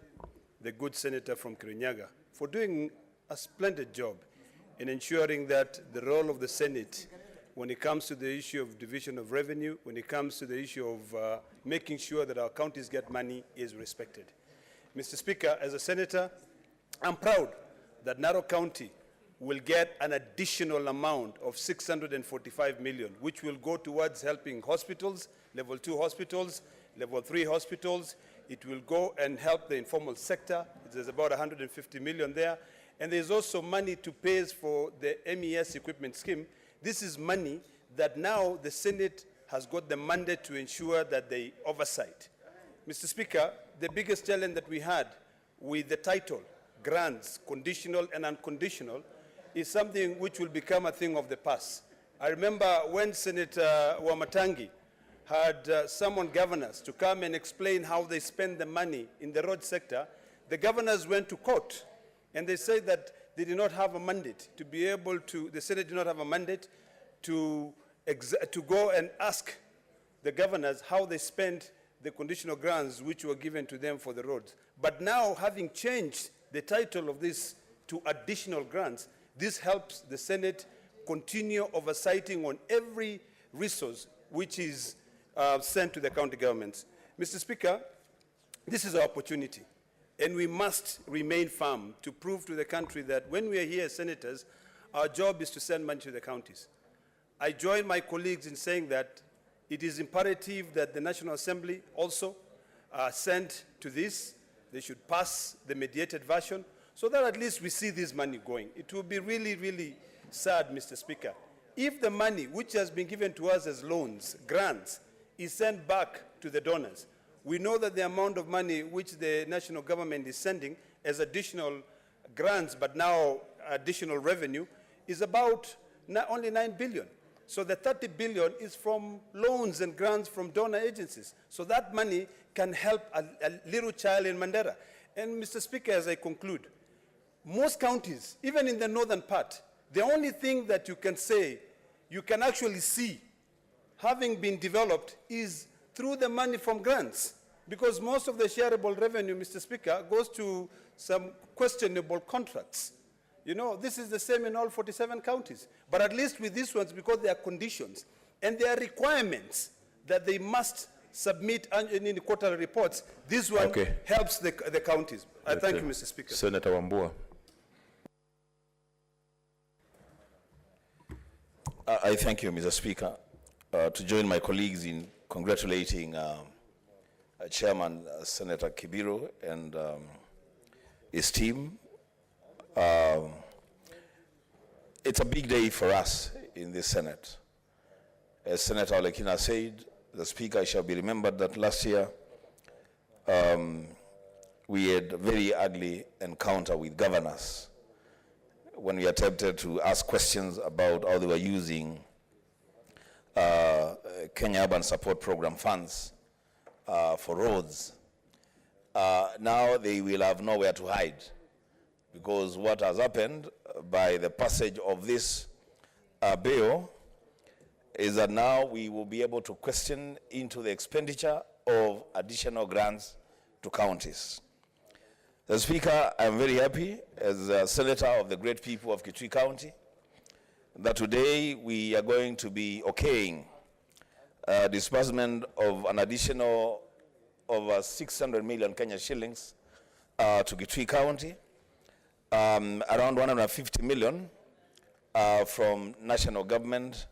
the good senator from Kirinyaga for doing a splendid job in ensuring that the role of the Senate, when it comes to the issue of division of revenue, when it comes to the issue of making sure that our counties get money, is respected. Mr. Speaker, as a senator, I'm proud that Narok County will get an additional amount of 645 million, which will go towards helping hospitals, level 2 hospitals, level 3 hospitals. It will go and help the informal sector. There's about 150 million there. And there's also money to pay for the MES equipment scheme. This is money that now the Senate has got the mandate to ensure that they oversight. Mr. Speaker, the biggest challenge that we had with the title, grants, conditional and unconditional, is something which will become a thing of the past. I remember when Senator Wamatangi had summoned governors to come and explain how they spend the money in the road sector, the governors went to court and they said that they did not have a mandate to be able to, the Senate did not have a mandate to go and ask the governors how they spent the conditional grants which were given to them for the roads. But now, having changed the title of this to additional grants, this helps the Senate continue oversighting on every resource which is sent to the county governments. Mr. Speaker, this is our opportunity, and we must remain firm to prove to the country that when we are here as senators, our job is to send money to the counties. I join my colleagues in saying that it is imperative that the National Assembly also send to this. They should pass the mediated version so that at least we see this money going. It will be really, really sad, Mr. Speaker, if the money which has been given to us as loans, grants, is sent back to the donors. We know that the amount of money which the national government is sending as additional grants, but now additional revenue, is about only 9 billion. So the 30 billion is from loans and grants from donor agencies. So that money can help a little child in Mandera. And Mr. Speaker, as I conclude, most counties, even in the northern part, the only thing that you can say, you can actually see having been developed is through the money from grants. Because most of the shareable revenue, Mr. Speaker, goes to some questionable contracts. You know, this is the same in all 47 counties. But at least with these ones, because there are conditions and there are requirements that they must submit in the quarterly reports, this one helps the counties. I thank you, Mr. Speaker. Senator Wambua. I thank you, Mr. Speaker, to join my colleagues in congratulating Chairman Senator Kibiro and his team. It's a big day for us in the Senate. As Senator Olekina said, the Speaker shall be remembered that last year we had a very ugly encounter with governors when we attempted to ask questions about how they were using Kenya Urban Support Program funds for roads. Now they will have nowhere to hide, because what has happened by the passage of this bill is that now we will be able to question into the expenditure of additional grants to counties. The Speaker, I'm very happy as a senator of the great people of Kitui County that today we are going to be okaying disbursement of an additional over 600 million Kenya shillings to Kitui County, around 150 million from national government,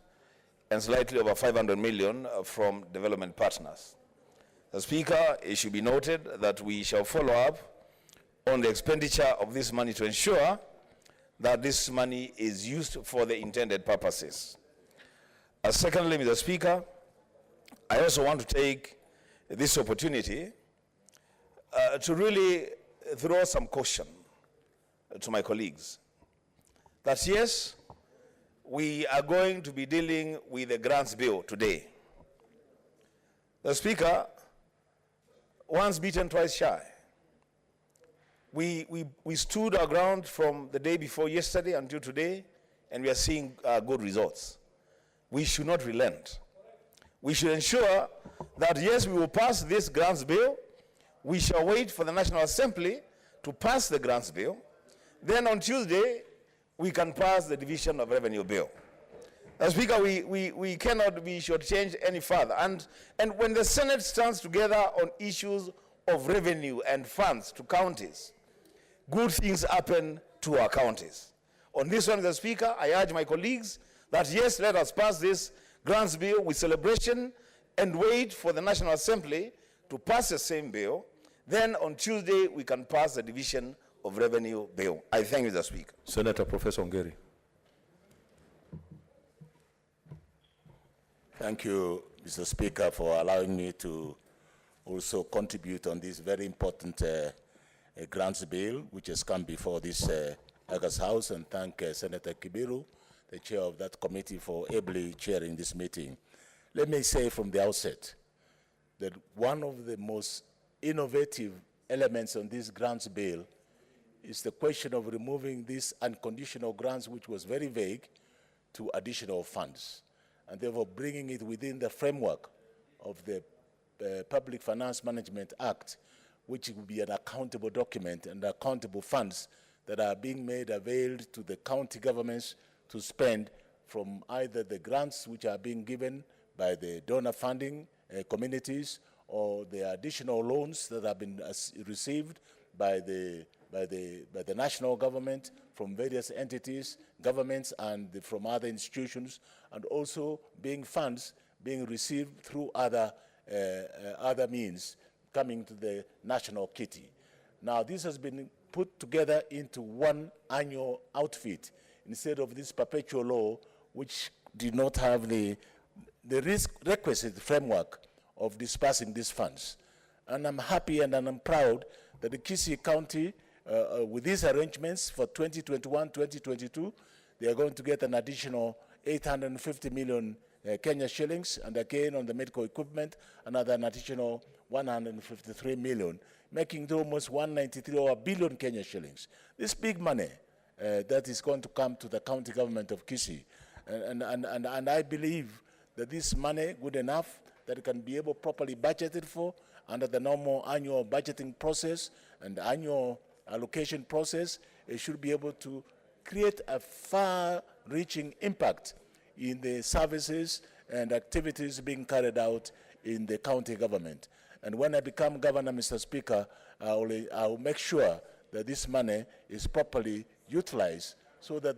and slightly over 500 million from development partners. The Speaker, it should be noted that we shall follow up on the expenditure of this money to ensure that this money is used for the intended purposes. Secondly, Mr. Speaker, I also want to take this opportunity to really throw some caution to my colleagues that yes, we are going to be dealing with the grants bill today. The Speaker, once beaten, twice shy. We stood our ground from the day before yesterday until today, and we are seeing good results. We should not relent. We should ensure that, yes, we will pass this grants bill. We shall wait for the National Assembly to pass the grants bill. Then on Tuesday, we can pass the division of revenue bill. Speaker, we cannot be shortchanged any further. And when the Senate stands together on issues of revenue and funds to counties, good things happen to our counties. On this one, Mr. Speaker, I urge my colleagues that yes, let us pass this grants bill with celebration and wait for the National Assembly to pass the same bill. Then on Tuesday, we can pass the division of revenue bill. I thank you, Mr. Speaker. Senator Professor Ongeri. Thank you, Mr. Speaker, for allowing me to also contribute on this very important grants bill, which has come before this August House, and thank Senator Kibiru, the chair of that committee, for ably chairing this meeting. Let me say from the outset that one of the most innovative elements on this grants bill is the question of removing these unconditional grants, which was very vague, to additional funds, and therefore bringing it within the framework of the Public Finance Management Act, which will be an accountable document and accountable funds that are being made available to the county governments to spend from either the grants which are being given by the donor funding communities, or the additional loans that have been received by the national government from various entities, governments, and from other institutions, and also being funds being received through other means coming to the national kitty. Now, this has been put together into one annual outfit instead of this perpetual law, which did not have the requisite framework of dispersing these funds. And I'm happy and I'm proud that the Kisii County, with these arrangements for 2021-2022, they are going to get an additional 850 million Kenya shillings, and again on the medical equipment, another additional 153 million, making it almost 193 or a billion Kenya shillings. This big money that is going to come to the county government of Kisii. And I believe that this money, good enough, that it can be able properly budgeted for under the normal annual budgeting process and annual allocation process, it should be able to create a far-reaching impact in the services and activities being carried out in the county government. And when I become governor, Mr. Speaker, I will make sure that this money is properly utilized so that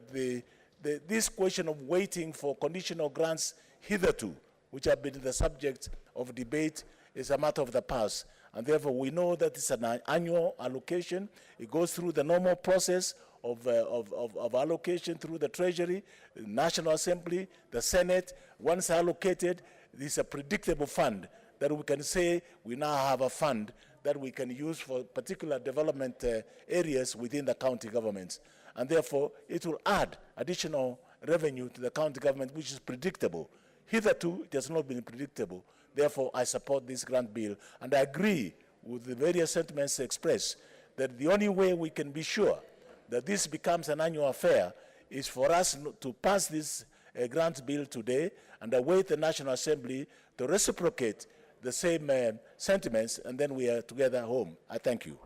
this question of waiting for conditional grants hitherto, which have been the subject of debate, is a matter of the past. And therefore, we know that it's an annual allocation. It goes through the normal process of allocation through the Treasury, the National Assembly, the Senate. Once allocated, this is a predictable fund that we can say we now have a fund that we can use for particular development areas within the county governments. And therefore, it will add additional revenue to the county government, which is predictable. Hitherto, it has not been predictable. Therefore, I support this grant bill, and I agree with the various sentiments expressed that the only way we can be sure that this becomes an annual affair is for us to pass this grant bill today and await the National Assembly to reciprocate the same sentiments, and then we are together home. I thank you.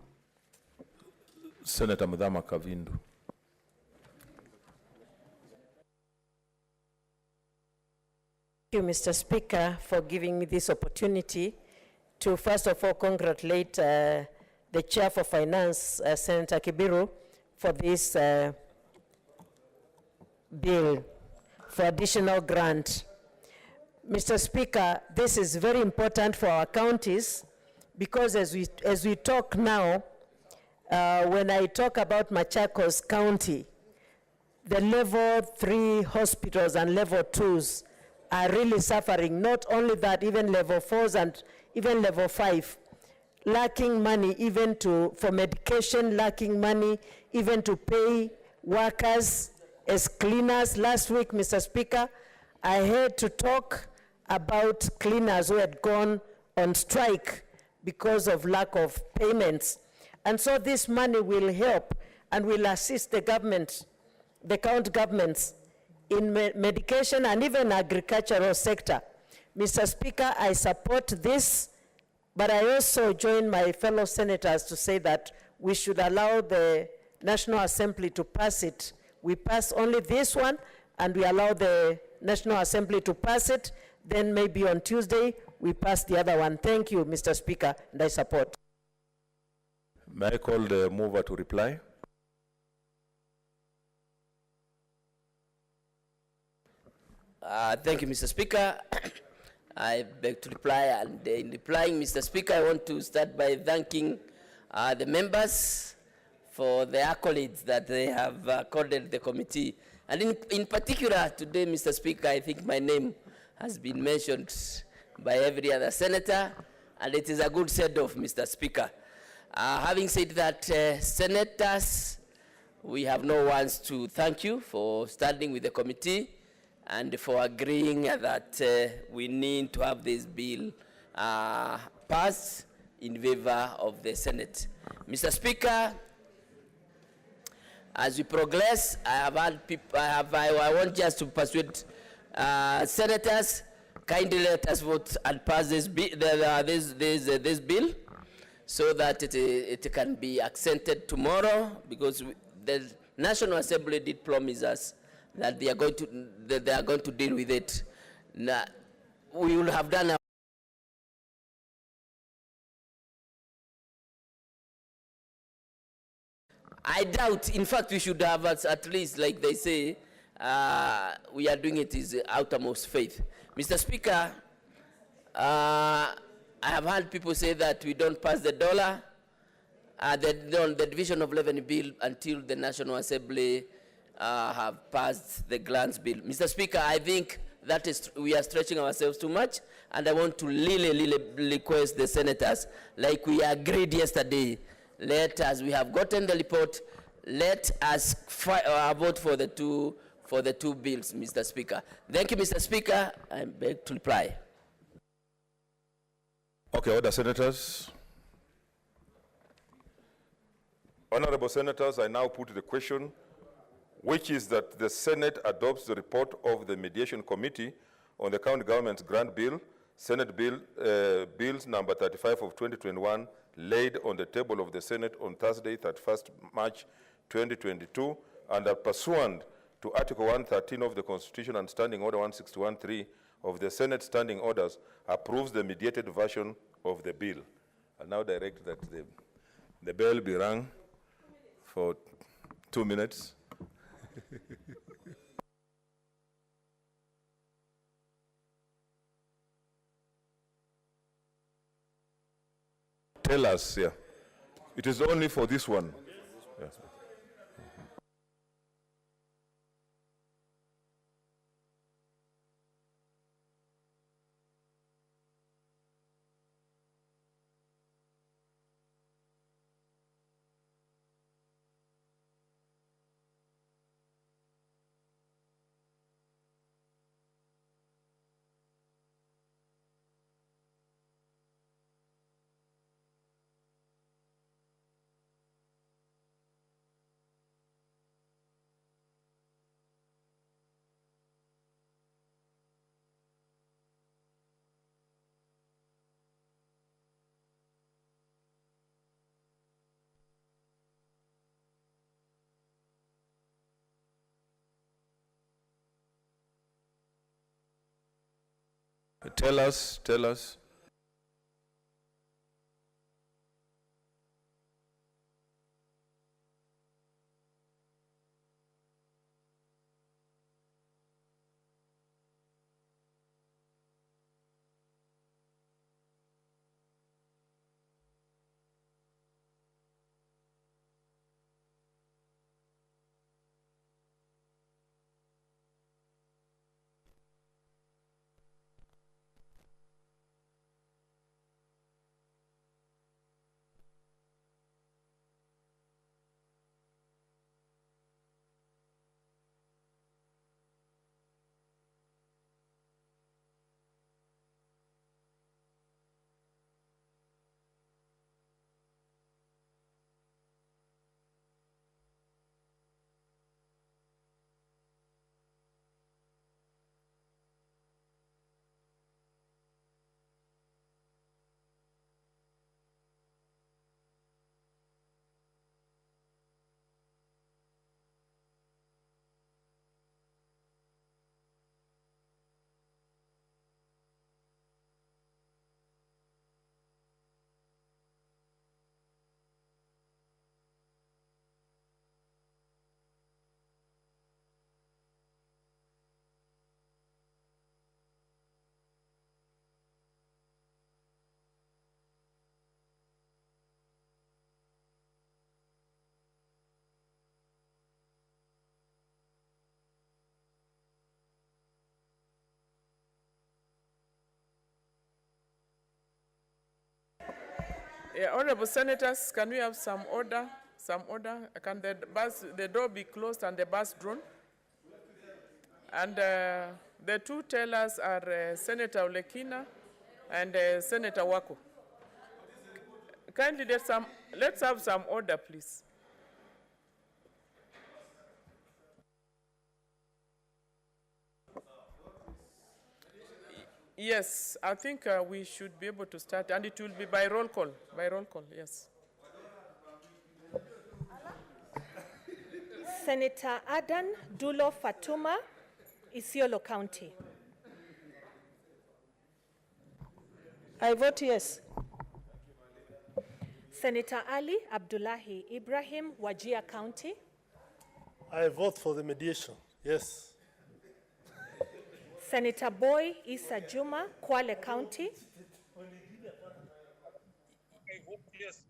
Senator Mudhama Kavindu. Thank you, Mr. Speaker, for giving me this opportunity to first of all congratulate the Chair for Finance, Senator Kibiru, for this bill for additional grant. Mr. Speaker, this is very important for our counties because as we talk now, when I talk about Machakos County, the level 3 hospitals and level 2s are really suffering. Not only that, even level 4s and even level 5, lacking money even for medication, lacking money even to pay workers as cleaners. Last week, Mr. Speaker, I had to talk about cleaners who had gone on strike because of lack of payments. And so this money will help and will assist the government, the county governments, in medication and even agricultural sector. Mr. Speaker, I support this, but I also join my fellow senators to say that we should allow the National Assembly to pass it. We pass only this one, and we allow the National Assembly to pass it. Then maybe on Tuesday, we pass the other one. Thank you, Mr. Speaker, and I support. May I call the mover to reply? Thank you, Mr. Speaker. I beg to reply, and in replying, Mr. Speaker, I want to start by thanking the members for the accolades that they have accorded the committee. And in particular, today, Mr. Speaker, I think my name has been mentioned by every other senator, and it is a good send-off, Mr. Speaker. Having said that, senators, we have no ones to thank you for standing with the committee and for agreeing that we need to have this bill passed in favor of the Senate. Mr. Speaker, as we progress, I want just to persuade senators, kindly let us vote and pass this bill, this bill, so that it can be accented tomorrow, because the National Assembly did promise us that they are going to deal with it. Now, we will have done our I doubt, in fact, we should have at least, like they say, we are doing it is outermost faith. Mr. Speaker, I have heard people say that we don't pass the dollar, the division of revenue bill until the National Assembly have passed the grants bill. Mr. Speaker, I think that is, we are stretching ourselves too much, and I want to really request the senators, like we agreed yesterday, let us, we have gotten the report, let us vote for the two bills, Mr. Speaker. Thank you, Mr. Speaker. I beg to reply. Okay, order, senators. Honorable senators, I now put the question, which is that the Senate adopts the report of the Mediation Committee on the County Government's Grant Bill, Senate Bill, Bills number 35 of 2021, laid on the table of the Senate on Thursday, 31st March 2022, and are pursuant to Article 113 of the Constitution and Standing Order 161.3 of the Senate Standing Orders, approves the mediated version of the bill. I now direct that the bell be rung for 2 minutes. Tell us, yeah. It is only for this one. Yes. Tell us. Yeah, honorable senators, can we have some order? Can the door be closed and the bus drawn? And the two tellers are Senator Olekina and Senator Wako. Kindly let's have some order, please. Yes, I think we should be able to start, and it will be by roll call. Yes. Senator Adan Dulo Fatuma, Isiolo County. I vote yes. Senator Ali Abdullahi Ibrahim, Wajir County. I vote for the mediation, yes. Senator Boy Issa Juma, Kwale County. I vote yes.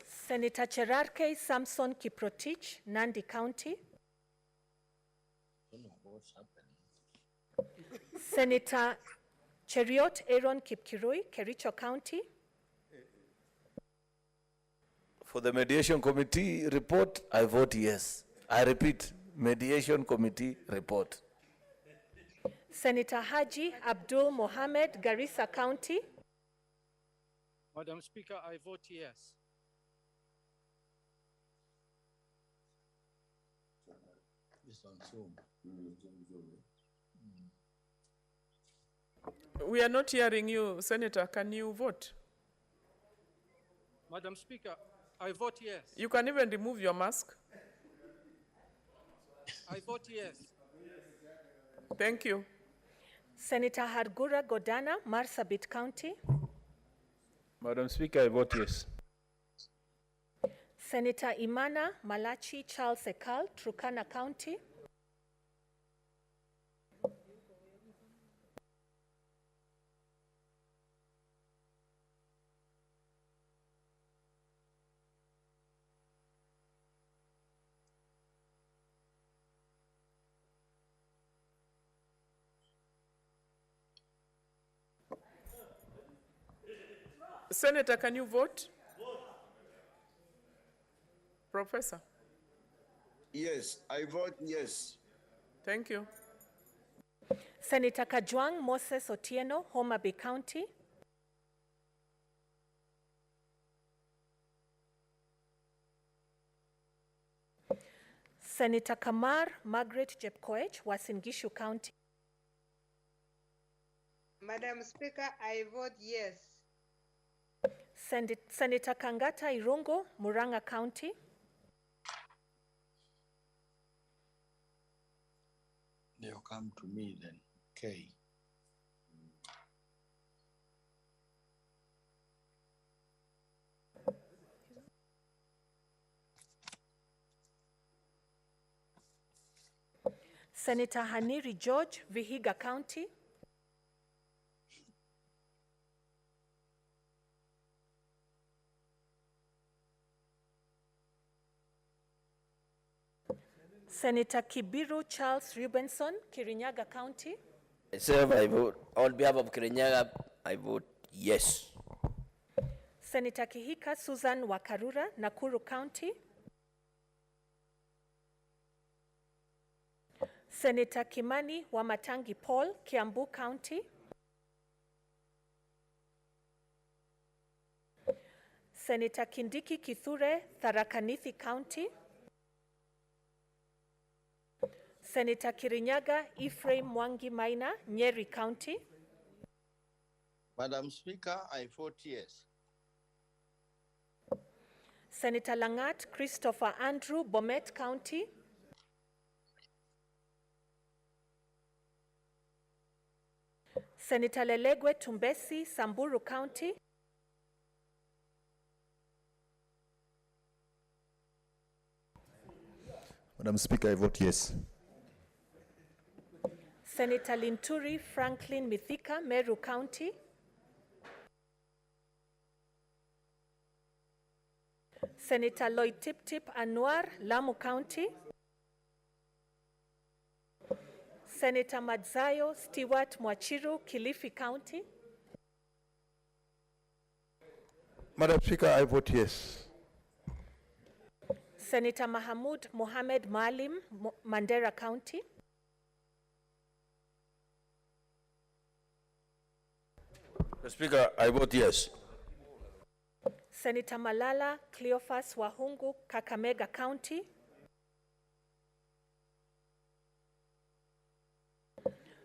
Senator Cherarke Samson Kiprotich, Nandi County. Senator Cheriot Aaron Kipkirui, Kericho County. For the mediation committee report, I vote yes. I repeat, mediation committee report. Senator Haji Abdul Mohammed, Garissa County. Madam Speaker, I vote yes. We are not hearing you, Senator. Can you vote? Madam Speaker, I vote yes. You can even remove your mask. I vote yes. Thank you. Senator Hargura Godana, Marsabit County. Madam Speaker, I vote yes. Senator Imana Malachi Charles Ekal, Turkana County. Senator, can you vote? Professor? Yes, I vote yes. Thank you. Senator Kajwang Moses Otieno, Homa Bay County. Senator Kamar Margaret Jepkoech, Uasin Gishu County. Madam Speaker, I vote yes. Senator Kangata Irungo, Muranga County. They'll come to me then. Okay. Senator Haniri George, Vihiga County. Senator Kibiru Charles Rubenson, Kirinyaga County. Myself, I vote. On behalf of Kirinyaga, I vote yes. Senator Kihika Susan Wakarura, Nakuru County. Senator Kimani Wamatangi Paul, Kiambu County. Senator Kindiki Kithure, Tharaka Nithi County. Senator Kirinyaga Ephraim Mwangi Maina, Nyeri County. Madam Speaker, I vote yes. Senator Langat Christopher Andrew, Bomet County. Senator Lelegwe Tumbesi, Samburu County. Madam Speaker, I vote yes. Senator Linturi Franklin Mithika, Meru County. Senator Lloyd Tip Anwar, Lamu County. Senator Madzayo Stewart Mwachiru, Kilifi County. Madam Speaker, I vote yes. Senator Mahamud Mohamed Maalim, Mandera County. Mr. Speaker, I vote yes. Senator Malala Cleophas Wahungu, Kakamega County.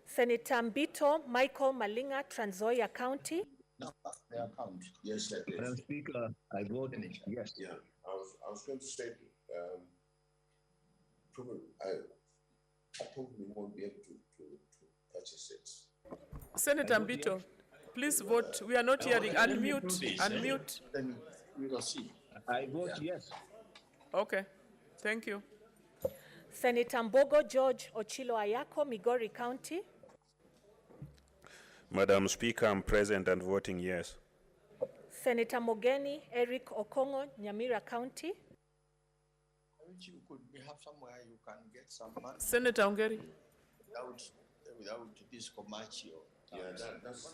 Senator Mbito Michael Malinga, Trans Nzoia County. No, their account. Yes, sir. Madam Speaker, I vote yes. Yeah, I was going to say, probably, I probably won't be able to purchase it. Senator Mbito, please vote. We are not hearing. Unmute. Unmute. Then we will see. I vote yes. Okay. Thank you. Senator Mbogo George Ochilo Ayako, Migori County. Madam Speaker, I'm present and voting yes. Senator Mogeni Eric Okongo, Nyamira County. Which you could have somewhere you can get some money Senator Ongeri. without this commercial. Yeah, that's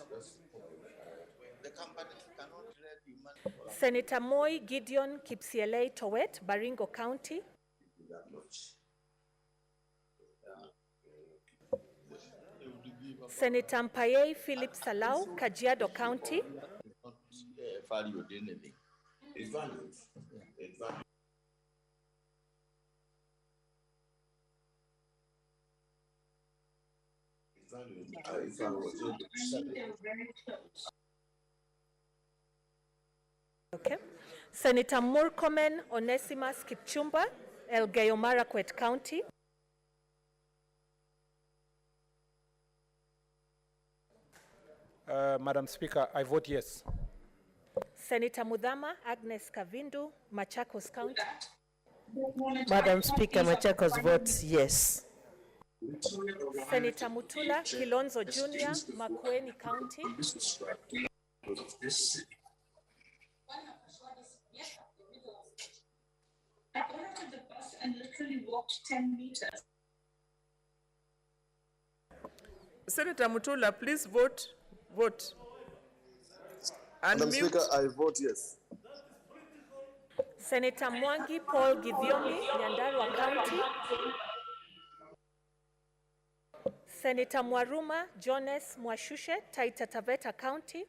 the company cannot ready money. Senator Moi Gideon Kipsielei Towet, Baringo County. That much. Senator Mpaye Philip Salau, Kajiado County. It's not valued anything. It's valued. It's valued. If I was able to sell it. Okay. Senator Murkomen Onesimus Kipchumba, Elgeyo Marakwet County. Madam Speaker, I vote yes. Senator Mudhama Agnes Kavindu, Machakos County. Madam Speaker, Machakos votes yes. Senator Mutula Kilonzo Jr., Makueni County. I got out of the bus and literally walked 10 meters. Senator Mutula, please vote. Vote. Madam Speaker, I vote yes. Senator Mwangi Paul Githiomi, Nyandarua County. Senator Mwaruma Jones Mwashushe, Taita Taveta County.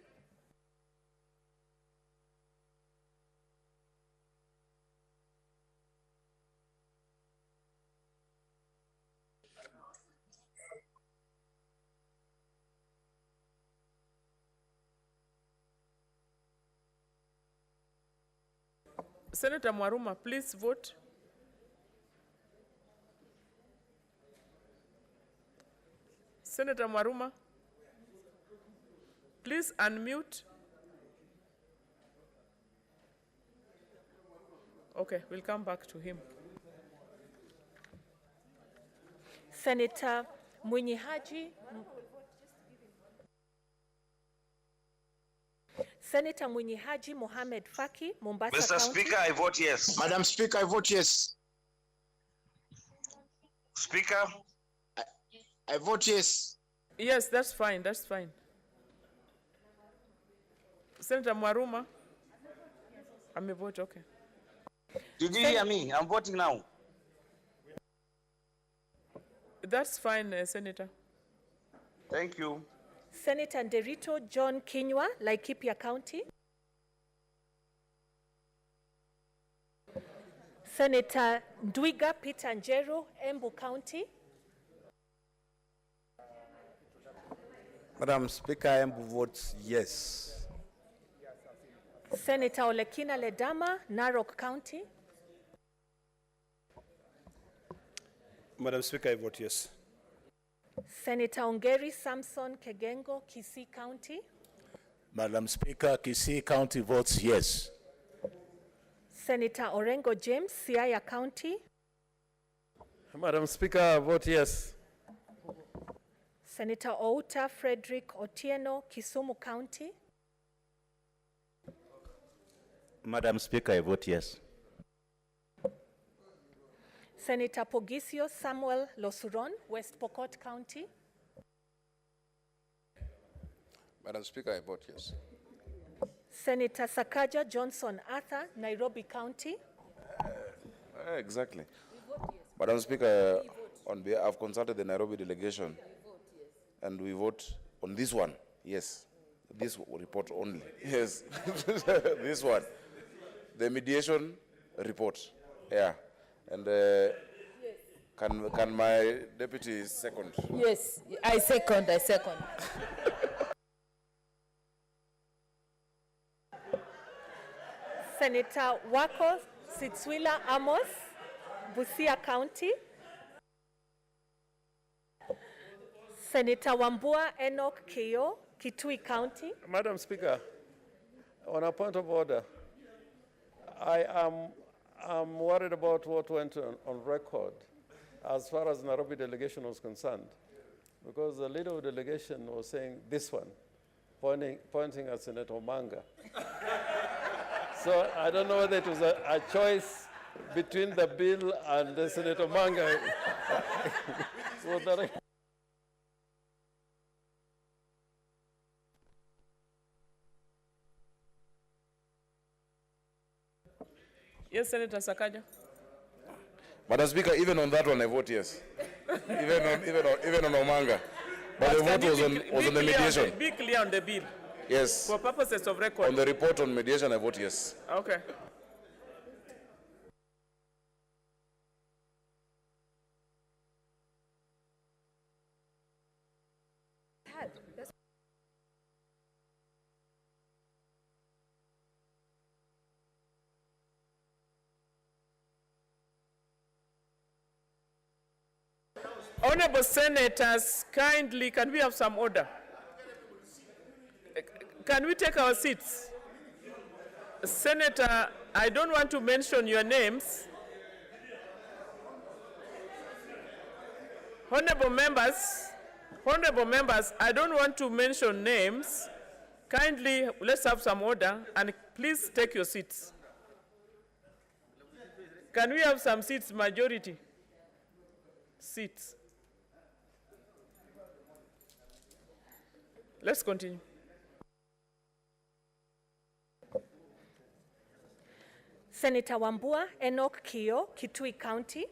Senator Mwaruma, please vote. Senator Mwaruma, please unmute. Okay, we'll come back to him. Senator Mwinyi Haji. Senator Mwinyi Haji Mohamed Faki, Mombasa Mr. County. Speaker, I vote yes. Madam Speaker, I vote yes. Speaker? I vote yes. Yes, that's fine, that's fine. Senator Mwaruma? I'm a vote, okay. Did you hear me? I'm voting now. That's fine, Senator. Thank you. Senator Nderito John Kinywa, Laikipia County. Senator Ndwiga Peter Njeru, Embu County. Madam Speaker, Embu votes yes. Senator Olekina Ledama, Narok County. Madam Speaker, I vote yes. Senator Ongeri Samson Kegengo, Kisii County. Madam Speaker, Kisii County votes yes. Senator Orengo James, Siaya County. Madam Speaker, I vote yes. Senator Outa Frederick Otieno, Kisumu County. Madam Speaker, I vote yes. Senator Pogisio Samuel Losuron, West Pokot County. Madam Speaker, I vote yes. Senator Sakaja Johnson Arthur, Nairobi County. Exactly. Madam Speaker, on behalf, I've consulted the Nairobi delegation, and we vote on this one. Yes, this report only. Yes, this one, the mediation report. Yeah, and can my deputy second? Yes, I second. Senator Wako Sitswila Amos, Busia County. Senator Wambua Enoch Keo, Kitui County. Madam Speaker, on a point of order, I am worried about what went on record as far as Nairobi delegation was concerned, because the leader of the delegation was saying this one, pointing at Senator Manga. So I don't know whether it was a choice between the bill and the Senator Manga. So that Yes, Senator Sakaja. Madam Speaker, even on that one, I vote yes. even on Omanga. But the vote was on the mediation. Be clear on the bill. Yes. For purposes of record. On the report on mediation, I vote yes. Okay. Honorable Senators, kindly, can we have some order? Can we take our seats? Senator, I don't want to mention your names. Honorable members, I don't want to mention names. Kindly, let's have some order, and please take your seats. Can we have some seats, majority? Seats. Let's continue. Senator Wambua Enoch Keo, Kitui County.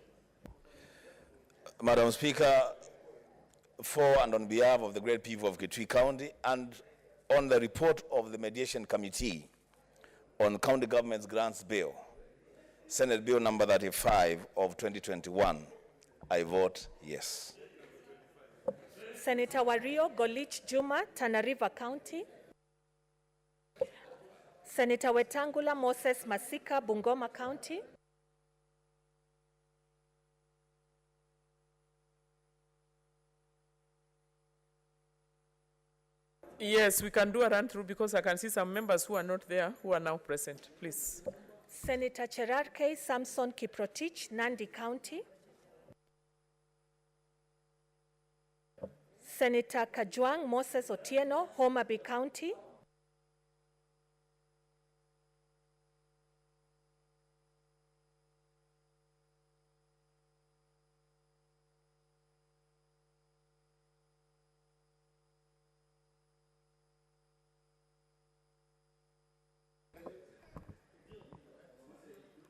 Madam Speaker, for and on behalf of the great people of Kitui County and on the report of the Mediation Committee on County Government's Grants Bill, Senate Bill number 35 of 2021, I vote yes. Senator Wario Golich Juma, Tana River County. Senator Wetangula Moses Masika, Bungoma County. Yes, we can do a run through because I can see some members who are not there who are now present. Please. Senator Cherarkei Samson Kiprotich, Nandi County. Senator Kajwang Moses Otieno, Homa Bay County.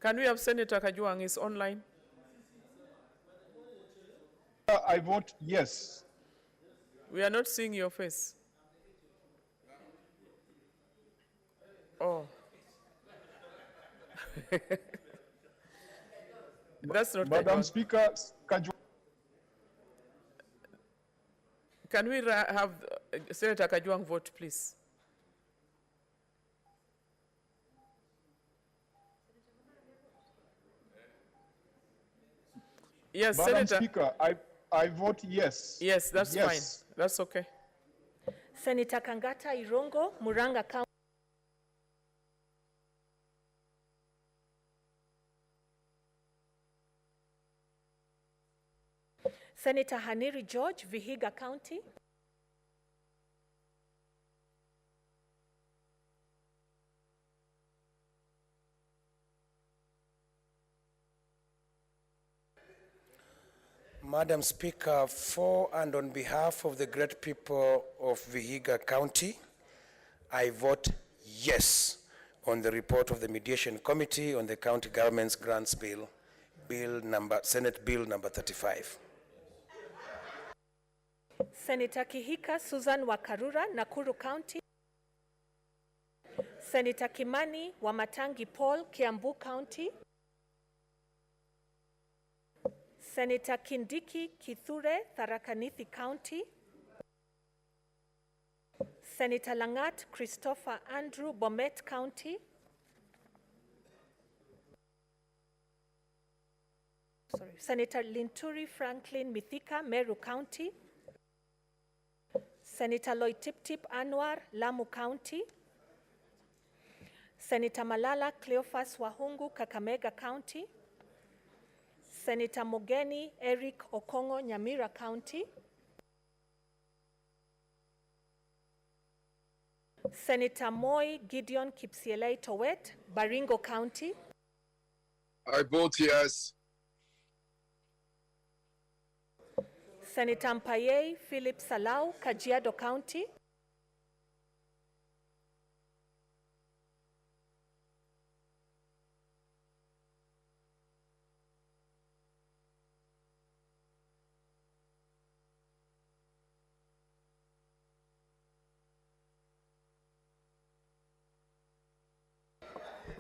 Can we have Senator Kajwang is online? I vote yes. We are not seeing your face. Oh. That's not Madam Kajwang. Speaker, Can we have Senator Kajwang vote, please? Yes, Madam Senator. Speaker, I vote yes. Yes, that's Yes. fine. That's okay. Senator Kangata Irongo, Muranga County. Senator Haniri George, Vihiga County. Madam Speaker, for and on behalf of the great people of Vihiga County, I vote yes on the report of the Mediation Committee on the County Government's Grants Bill, Senate Bill number 35. Senator Kihika Susan Wakarura, Nakuru County. Senator Kimani Wamatangi Paul, Kiambu County. Senator Kindiki Kithure, Tharaka Nithi County. Senator Langat Christopher Andrew, Bomet County. Senator Linturi Franklin Mithika, Meru County. Senator Loitiptip Anwar, Lamu County. Senator Malala Cleophas Wahungu, Kakamega County. Senator Mogeni Eric Okongo, Nyamira County. Senator Moi Gideon Kipsielei Towet, Baringo County. I vote yes. Senator Mpaye Philip Salau, Kajiado County.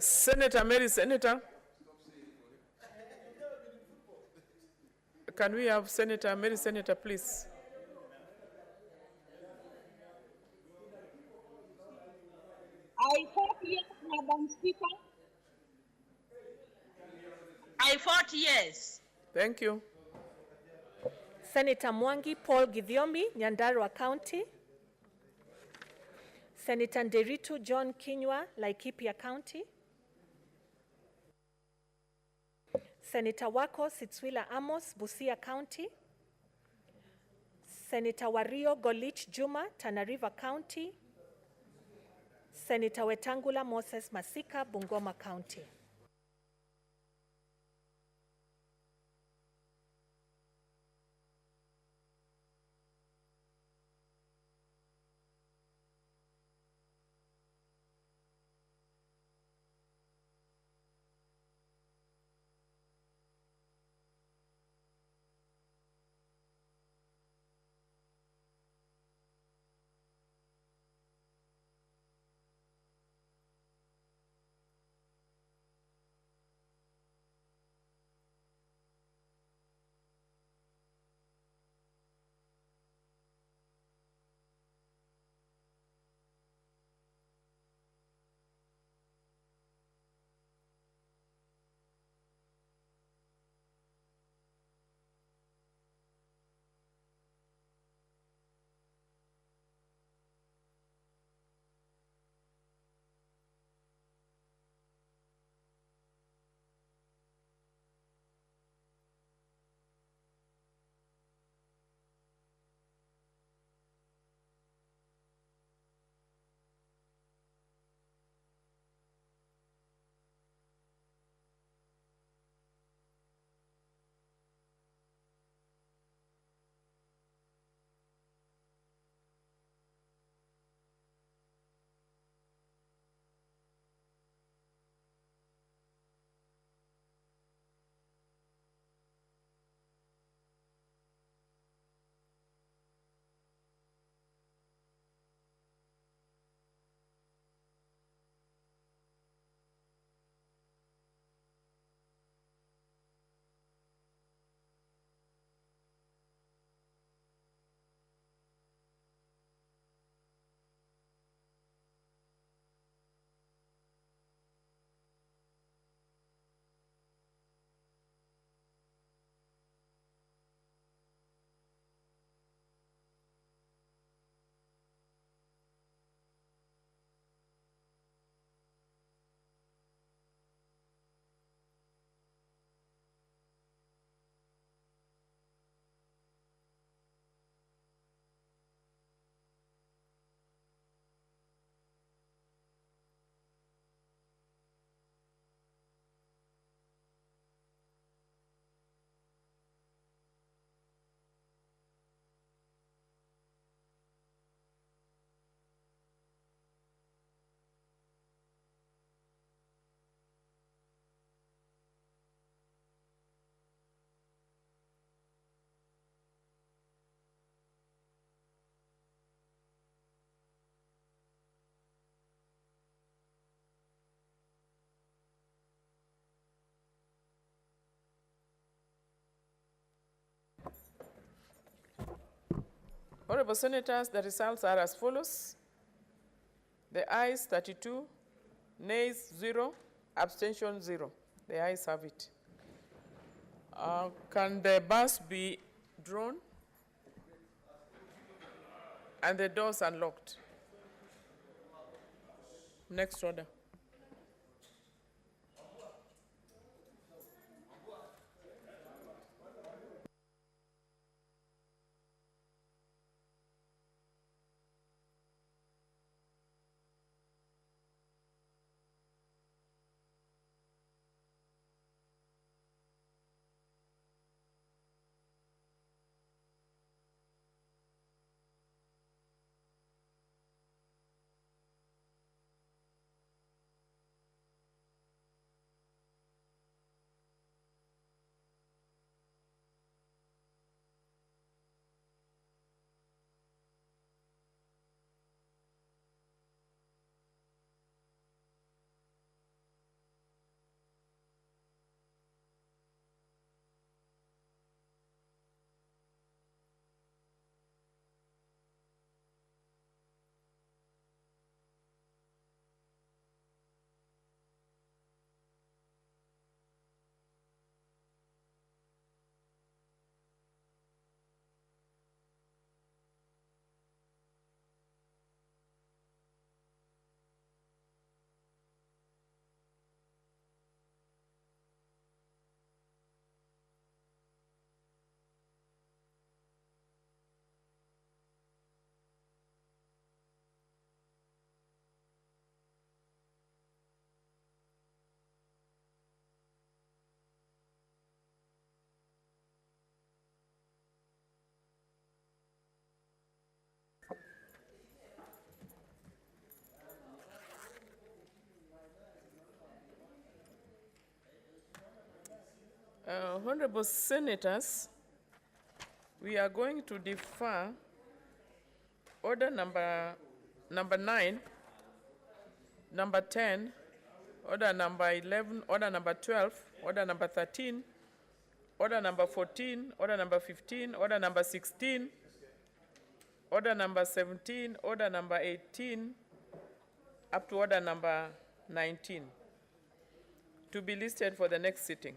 Senator Mary, Senator. Can we have Senator Mary, Senator, please? I vote yes, Madam Speaker. I vote yes. Thank you. Senator Mwangi Paul Githiomi, Nyandarua County. Senator Nderitu John Kinywa, Laikipia County. Senator Wako Sitswila Amos, Busia County. Senator Wario Golich Juma, Tana River County. Senator Wetangula Moses Masika, Bungoma County. Honorable Senators, the results are as follows. The ayes 32, nays 0, abstention 0. The ayes have it. Can the bus be drawn? And the doors unlocked. Next order. Honorable Senators, we are going to defer order number 9, number 10, order number 11, order number 12, order number 13, order number 14, order number 15, order number 16, order number 17, order number 18, up to order number 19, to be listed for the next sitting.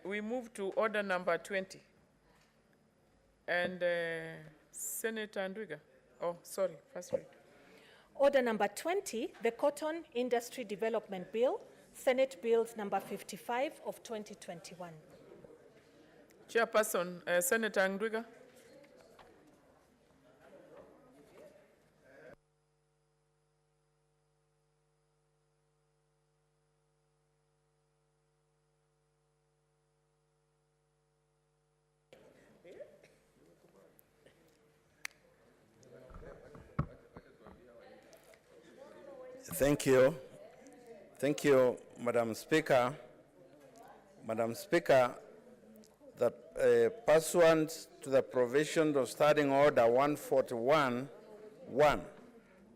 We move to order number 20. And Senator Ndwiga. Oh, sorry, first read. Order number 20, the Cotton Industry Development Bill, Senate Bills number 55 of 2021. Chairperson, Senator Ndwiga. Thank you. Thank you, Madam Speaker. Madam Speaker, that pursuant to the provisions of Standing Order 141-1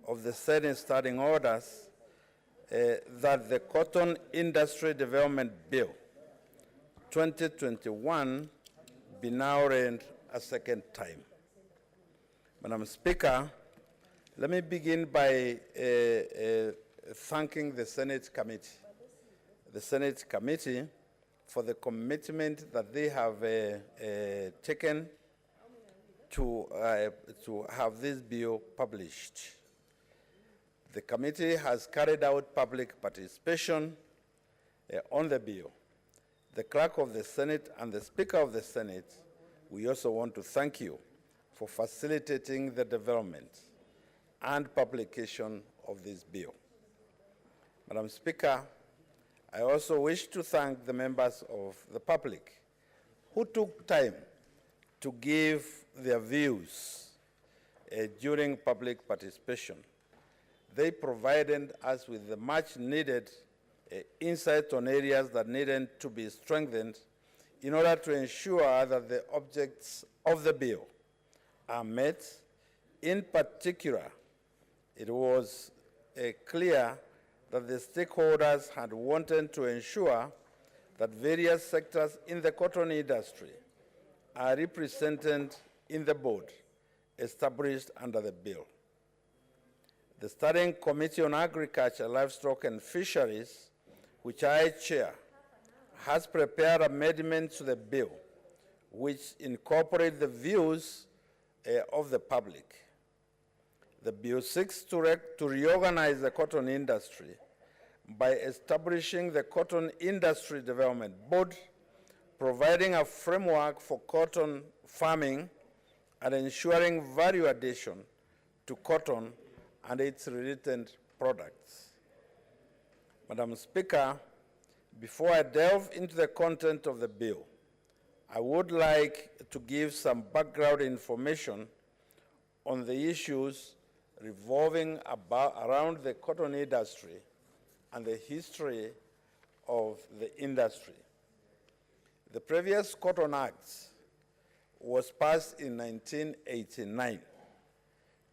of the Senate Standing Orders, that the Cotton Industry Development Bill 2021 be now read a second time. Madam Speaker, let me begin by thanking the Senate Committee for the commitment that they have taken to have this bill published. The committee has carried out public participation on the bill. The Clerk of the Senate and the Speaker of the Senate, we also want to thank you for facilitating the development and publication of this bill. Madam Speaker, I also wish to thank the members of the public who took time to give their views during public participation. They provided us with the much needed insight on areas that needed to be strengthened in order to ensure that the objects of the bill are met. In particular, it was clear that the stakeholders had wanted to ensure that various sectors in the cotton industry are represented in the board established under the bill. The Standing Committee on Agriculture, Livestock and Fisheries, which I chair, has prepared amendments to the bill which incorporate the views of the public. The bill seeks to reorganize the cotton industry by establishing the Cotton Industry Development Board, providing a framework for cotton farming and ensuring value addition to cotton and its related products. Madam Speaker, before I delve into the content of the bill, I would like to give some background information on the issues revolving around the cotton industry and the history of the industry. The previous Cotton Act was passed in 1989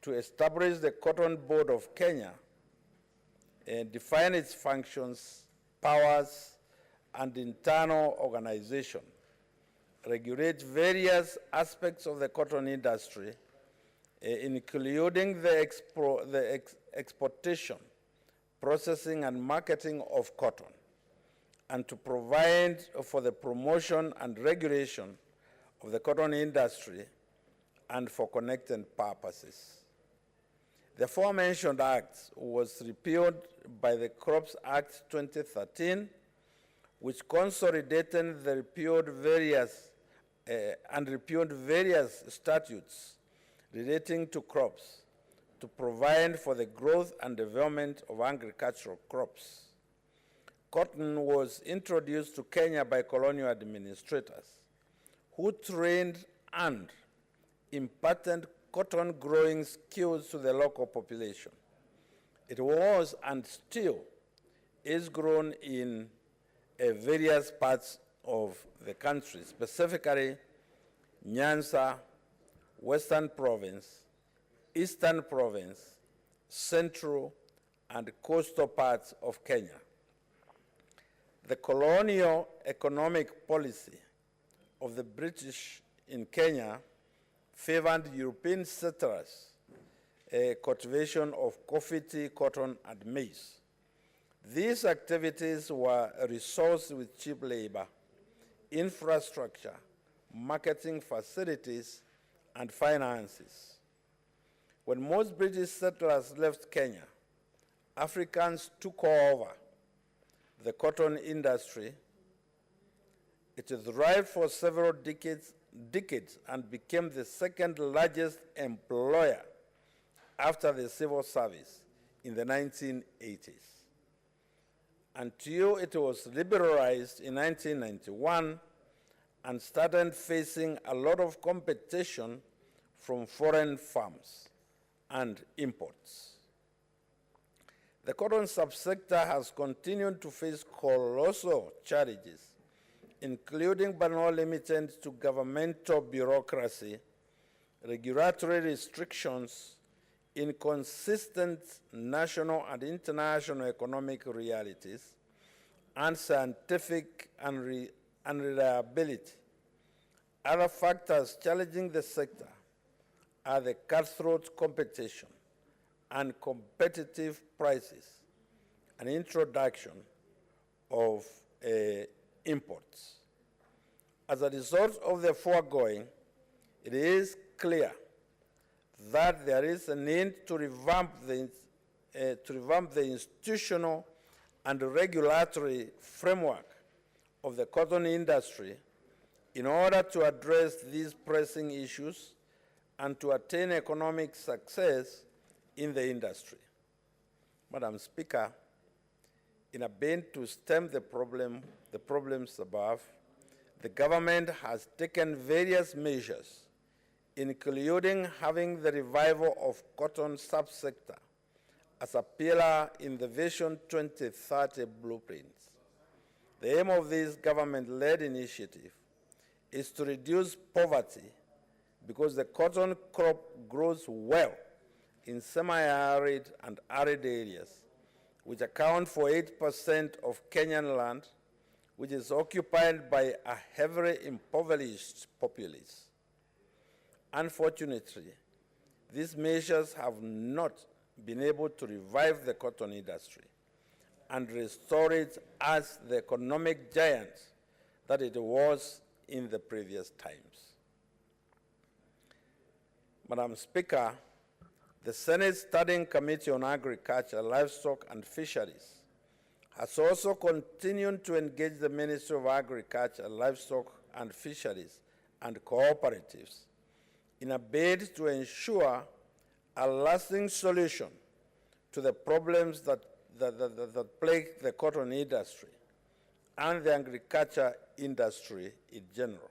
to establish the Cotton Board of Kenya and define its functions, powers, and internal organization, regulate various aspects of the cotton industry, including the exportation, processing, and marketing of cotton, and to provide for the promotion and regulation of the cotton industry and for connected purposes. The aforementioned act was repealed by the Crops Act 2013, which consolidated the repealed various statutes relating to crops to provide for the growth and development of agricultural crops. Cotton was introduced to Kenya by colonial administrators who trained and imparted cotton growing skills to the local population. It was and still is grown in various parts of the country, specifically Nyanza, Western Province, Eastern Province, Central, and coastal parts of Kenya. The colonial economic policy of the British in Kenya favored European settlers' cultivation of coffee, tea, cotton, and maize. These activities were resourced with cheap labor, infrastructure, marketing facilities, and finances. When most British settlers left Kenya, Africans took over the cotton industry. It thrived for several decades and became the second largest employer after the civil service in the 1980s. Until it was liberalized in 1991 and started facing a lot of competition from foreign firms and imports. The cotton subsector has continued to face colossal challenges, including but not limited to governmental bureaucracy, regulatory restrictions, inconsistent national and international economic realities, and scientific unreliability. Other factors challenging the sector are the cutthroat competition and competitive prices and introduction of imports. As a result of the foregoing, it is clear that there is a need to revamp the institutional and regulatory framework of the cotton industry in order to address these pressing issues and to attain economic success in the industry. Madam Speaker, in a bid to stem the problems above, the government has taken various measures, including having the revival of cotton subsector as a pillar in the Vision 2030 blueprints. The aim of this government-led initiative is to reduce poverty because the cotton crop grows well in semi-arid and arid areas, which account for 8% of Kenyan land, which is occupied by a heavily impoverished populace. Unfortunately, these measures have not been able to revive the cotton industry and restore it as the economic giant that it was in the previous times. Madam Speaker, the Senate Standing Committee on Agriculture, Livestock and Fisheries has also continued to engage the Ministry of Agriculture, Livestock and Fisheries and cooperatives in a bid to ensure a lasting solution to the problems that plague the cotton industry and the agriculture industry in general.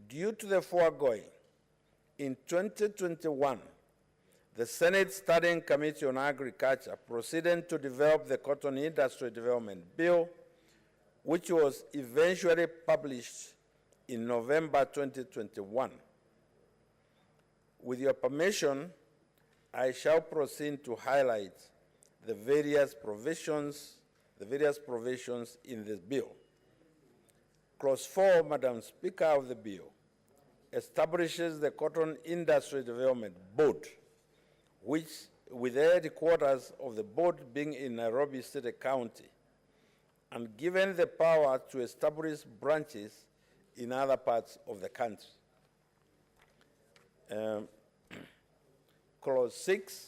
Due to the foregoing, in 2021, the Senate Standing Committee on Agriculture proceeded to develop the Cotton Industry Development Bill, which was eventually published in November 2021. With your permission, I shall proceed to highlight the various provisions in this bill. Clause 4, Madam Speaker, of the bill establishes the Cotton Industry Development Board, which, with the headquarters of the board being in Nairobi City County, and given the power to establish branches in other parts of the country. Clause 6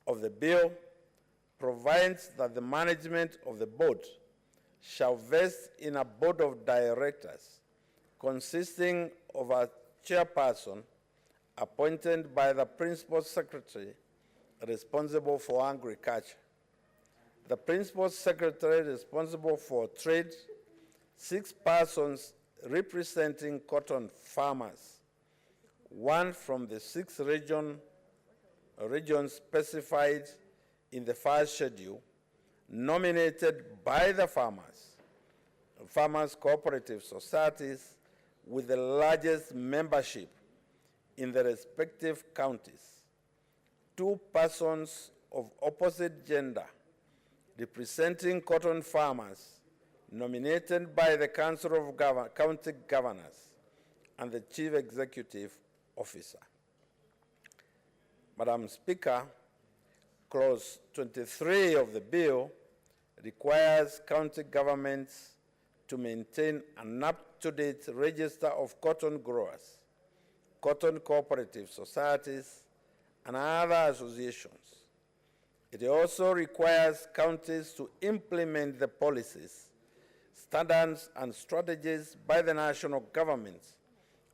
of the bill provides that the management of the board shall vest in a board of directors consisting of a chairperson appointed by the principal secretary responsible for agriculture, the principal secretary responsible for trade, 6 persons representing cotton farmers, 1 from the 6 regions specified in the first schedule, nominated by the farmers cooperative societies with the largest membership in the respective counties, 2 persons of opposite gender representing cotton farmers nominated by the Council of County Governors and the Chief Executive Officer. Madam Speaker, Clause 23 of the bill requires county governments to maintain an up-to-date register of cotton growers, cotton cooperative societies, and other associations. It also requires counties to implement the policies, standards, and strategies by the national governments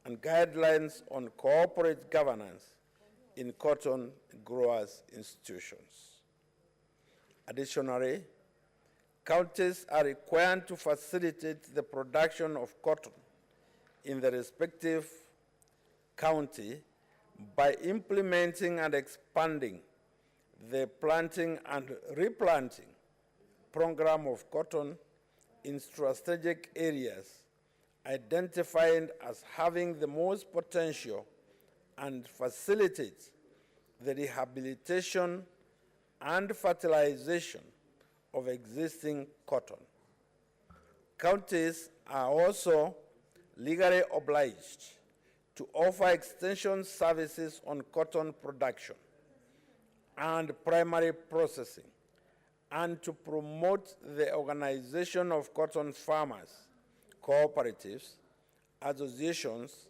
and guidelines on corporate governance in cotton growers' institutions. Additionally, counties are required to facilitate the production of cotton in the respective county by implementing and expanding the planting and replanting program of cotton in strategic areas identified as having the most potential and facilitate the rehabilitation and fertilization of existing cotton. Counties are also legally obliged to offer extension services on cotton production and primary processing, and to promote the organization of cotton farmers, cooperatives, associations,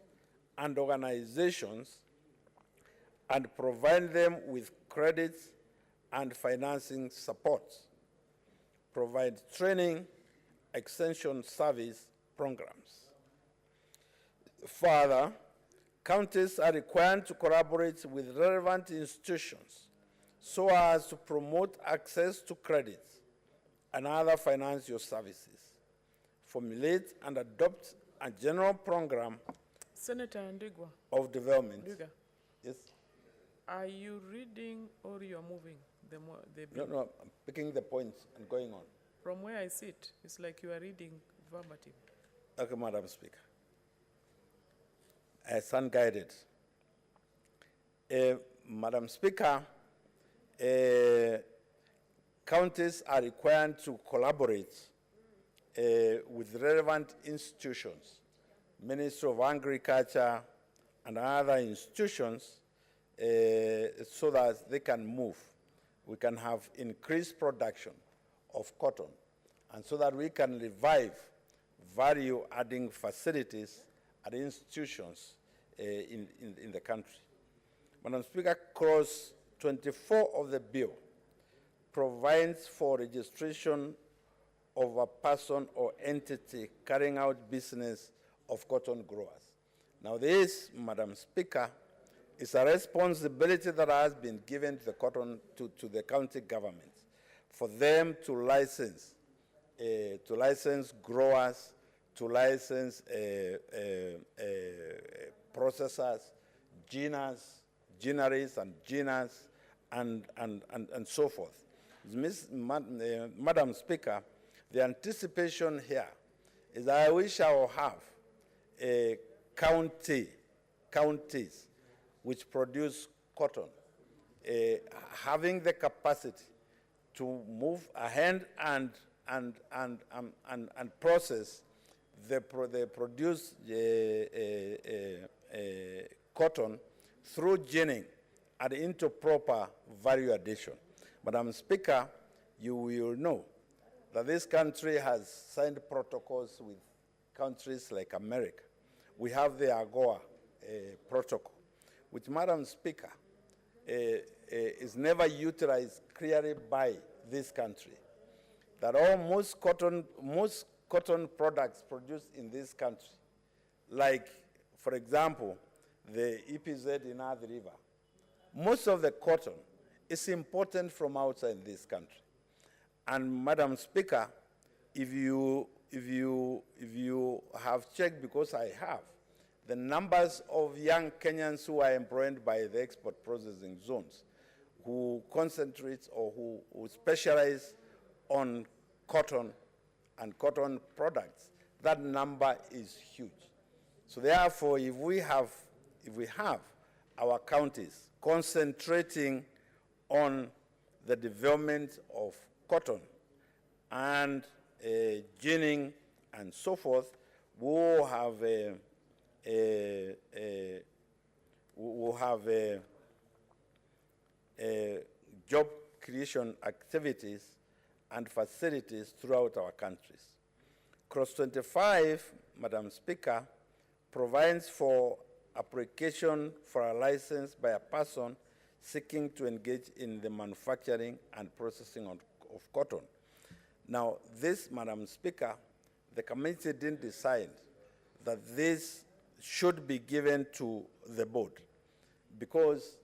and organizations, and provide them with credits and financing support. Provide training, extension service programs. Further, counties are required to collaborate with relevant institutions so as to promote access to credits and other financial services, formulate and adopt a general program Senator Ndigwa. of development. Ndigwa, Yes? are you reading or you are moving the No, bill? no, I'm picking the points and going on. From where I sit, it's like you are reading verbatim. Okay, Madam Speaker. I stand guided. Madam Speaker, counties are required to collaborate with relevant institutions, Ministry of Agriculture and other institutions, so that they can move. We can have increased production of cotton, and so that we can revive value-adding facilities and institutions in the country. Madam Speaker, clause 24 of the bill provides for registration of a person or entity carrying out business of cotton growers. Now this, Madam Speaker, is a responsibility that has been given to the county government for them to license growers, to license processors, ginneries and ginners, and so forth. Madam Speaker, the anticipation here is that we shall have counties which produce cotton, having the capacity to move ahead and process the produced cotton through ginning and into proper value addition. Madam Speaker, you will know that this country has signed protocols with countries like America. We have the AGOA protocol, which, Madam Speaker, is never utilized clearly by this country. That most cotton products produced in this country, like, for example, the EPZ in Athi River, most of the cotton is important from outside this country. And Madam Speaker, if you have checked, because I have, the numbers of young Kenyans who are employed by the export processing zones, who concentrate or who specialize on cotton and cotton products, that number is huge. So therefore, if we have our counties concentrating on the development of cotton and ginning and so forth, we'll have job creation activities and facilities throughout our countries. Clause 25, Madam Speaker, provides for application for a license by a person seeking to engage in the manufacturing and processing of cotton. Now, this, Madam Speaker, the committee didn't decide that this should be given to the board, because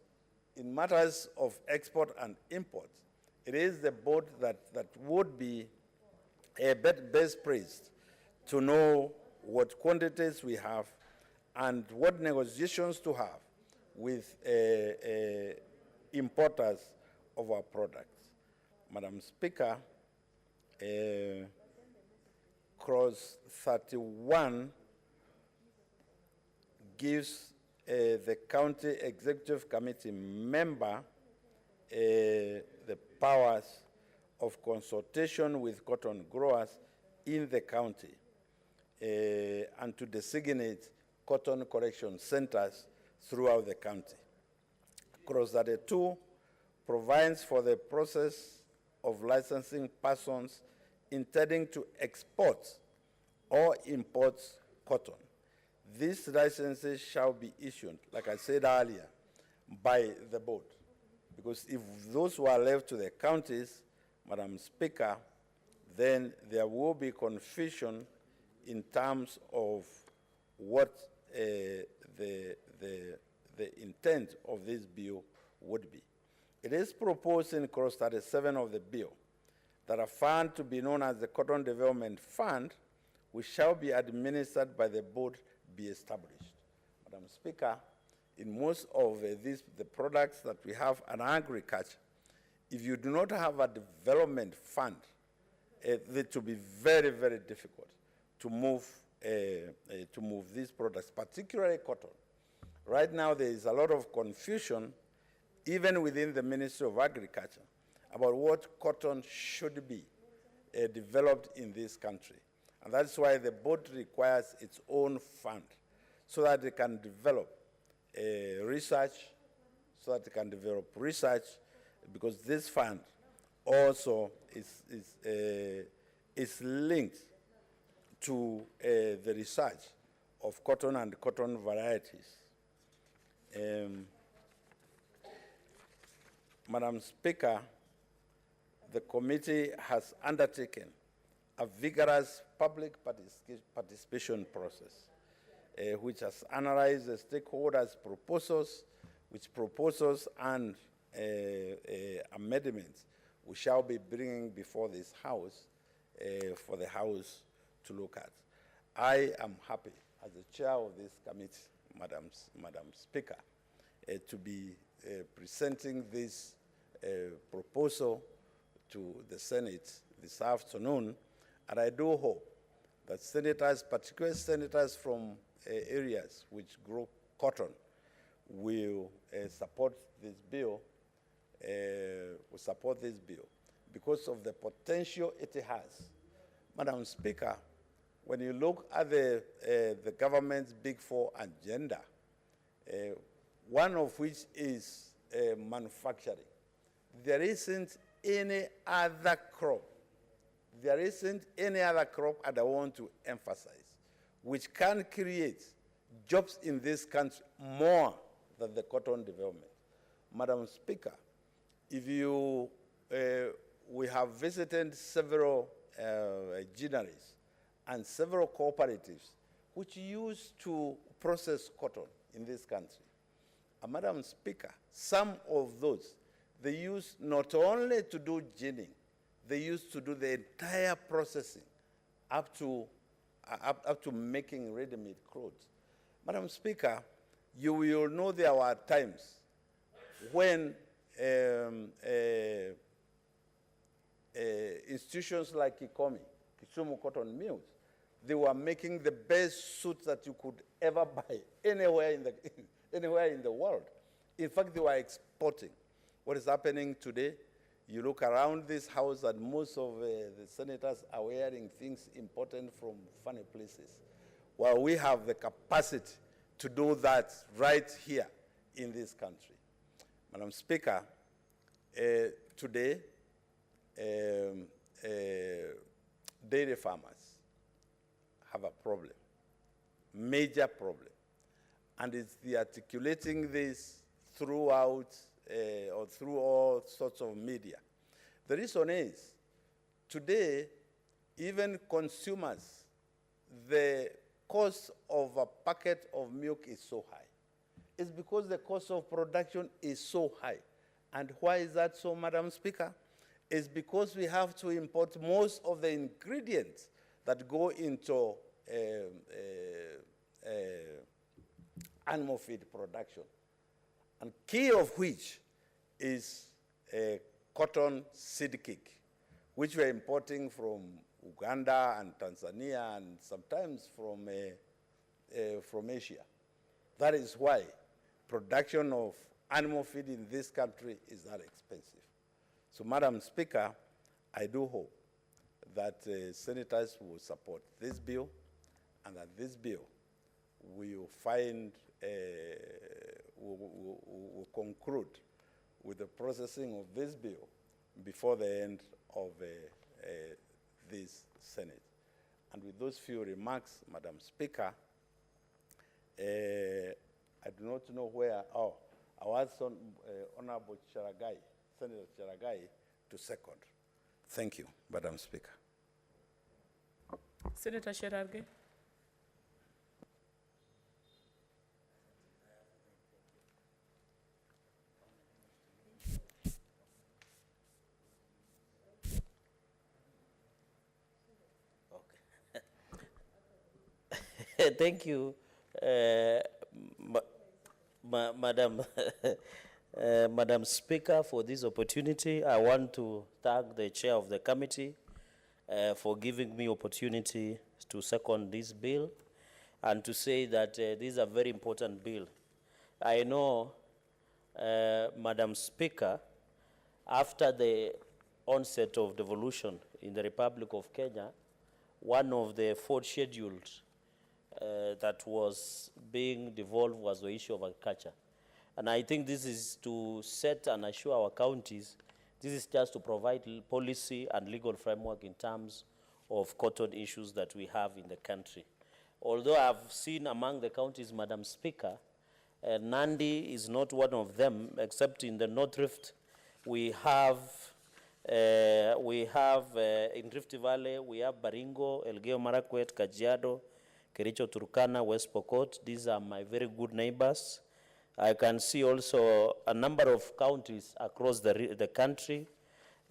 in matters of export and import, it is the board that would be best placed to know what quantities we have and what negotiations to have with importers of our products. Madam Speaker, clause 31 gives the county executive committee member the powers of consultation with cotton growers in the county and to designate cotton collection centers throughout the county. Clause 32 provides for the process of licensing persons intending to export or import cotton. These licenses shall be issued, like I said earlier, by the board. Because if those were left to the counties, Madam Speaker, then there will be confusion in terms of what the intent of this bill would be. It is proposed in clause 37 of the bill that a fund to be known as the Cotton Development Fund, which shall be administered by the board, be established. Madam Speaker, in most of the products that we have in agriculture, if you do not have a development fund, it will be very, very difficult to move these products, particularly cotton. Right now, there is a lot of confusion, even within the Ministry of Agriculture, about what cotton should be developed in this country. And that's why the board requires its own fund so that it can develop research, because this fund also is linked to the research of cotton and cotton varieties. Madam Speaker, the committee has undertaken a vigorous public participation process, which has analyzed the stakeholders' proposals, which proposals and amendments we shall be bringing before this House for the House to look at. I am happy, as the chair of this committee, Madam Speaker, to be presenting this proposal to the Senate this afternoon, and I do hope that senators, particularly senators from areas which grow cotton, will support this bill, because of the potential it has. Madam Speaker, when you look at the government's Big Four agenda, one of which is manufacturing, there isn't any other crop. There isn't any other crop, and I want to emphasize, which can create jobs in this country more than the cotton development. Madam Speaker, if you, we have visited several gineries and several cooperatives which used to process cotton in this country. And Madam Speaker, some of those, they used not only to do ginning, they used to do the entire processing up to making ready-made clothes. Madam Speaker, you will know there were times when institutions like Kisumu Cotton Mills, they were making the best suits that you could ever buy anywhere in the world. In fact, they were exporting. What is happening today? You look around this house and most of the senators are wearing things imported from funny places. Well, we have the capacity to do that right here in this country. Madam Speaker, today, dairy farmers have a problem, major problem, and it's the articulating this throughout or through all sorts of media. The reason is, today, even consumers, the cost of a packet of milk is so high. It's because the cost of production is so high. And why is that so, Madam Speaker? It's because we have to import most of the ingredients that go into animal feed production, and key of which is cotton seed cake, which we're importing from Uganda and Tanzania and sometimes from Asia. That is why production of animal feed in this country is that expensive. So, Madam Speaker, I do hope that senators will support this bill, and that this bill will find, will conclude with the processing of this bill before the end of this Senate. And with those few remarks, Madam Speaker, I do not know where, I was on Honorable Charagai, Senator Charagai, to second. Thank you, Madam Speaker. Senator Cherargei. Thank you, Madam Madam Speaker, for this opportunity. I want to thank the chair of the committee for giving me opportunity to second this bill, and to say that this is a very important bill. I know, Madam Speaker, after the onset of devolution in the Republic of Kenya, one of the 4 schedules that was being devolved was the issue of agriculture. And I think this is to set and assure our counties, this is just to provide policy and legal framework in terms of cotton issues that we have in the country. Although I've seen among the counties, Madam Speaker, Nandi is not one of them, except in the North Rift. We have in Rift Valley, we have Baringo, Elgeyo Marakwet, Kajiado, Kericho, Turkana, West Pokot. These are my very good neighbors. I can see also a number of counties across the country.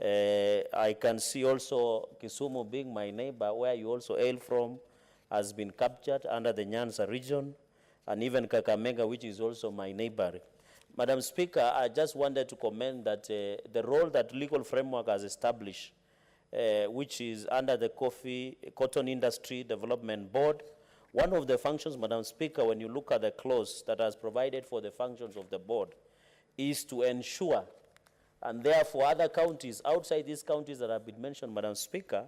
I can see also Kisumu being my neighbor, where you also hail from, has been captured under the Nyanza region, and even Kakamega, which is also my neighbor. Madam Speaker, I just wanted to comment that the role that legal framework has established, which is under the Cotton Industry Development Board, one of the functions, Madam Speaker, when you look at the clause that has provided for the functions of the board, is to ensure, and therefore other counties, outside these counties that have been mentioned, Madam Speaker,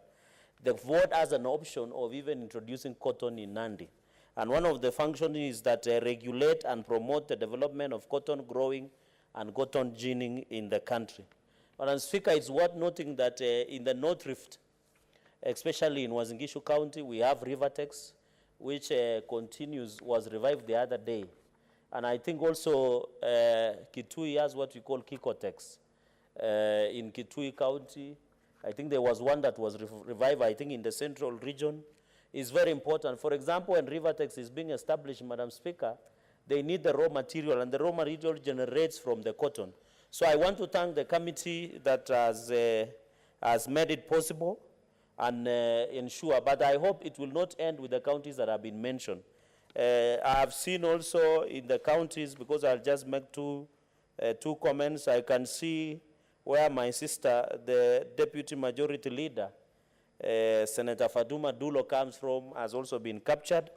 the board has an option of even introducing cotton in Nandi. And one of the functions is that regulate and promote the development of cotton growing and cotton ginning in the country. Madam Speaker, it's worth noting that in the North Rift, especially in Uasin-Gishu County, we have Rivertex, which was revived the other day. And I think also Kitui has what we call Kikotex in Kitui County. I think there was one that was revived, I think, in the central region. It's very important. For example, when Rivertex is being established, Madam Speaker, they need the raw material, and the raw material generates from the cotton. So I want to thank the committee that has made it possible and ensure, but I hope it will not end with the counties that have been mentioned. I have seen also in the counties, because I'll just make two comments, I can see where my sister, the Deputy Majority Leader, Senator Fatuma Dulo comes from, has also been captured,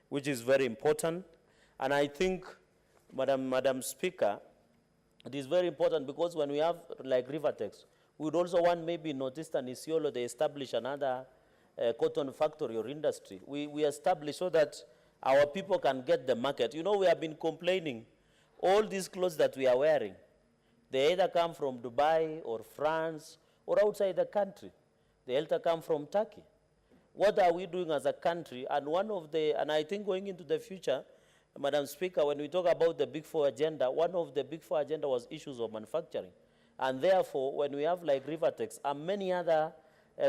which is very important. And I think, Madam Speaker, it is very important because when we have like Rivertex, we would also want maybe in Northeastern Isiolo, they establish another cotton factory or industry. We establish so that our people can get the market. You know, we have been complaining, all these clothes that we are wearing, they either come from Dubai or France or outside the country. They either come from Turkey. What are we doing as a country? And and I think going into the future, Madam Speaker, when we talk about the Big Four agenda, one of the Big Four agenda was issues of manufacturing. And therefore, when we have like Rivertex and many other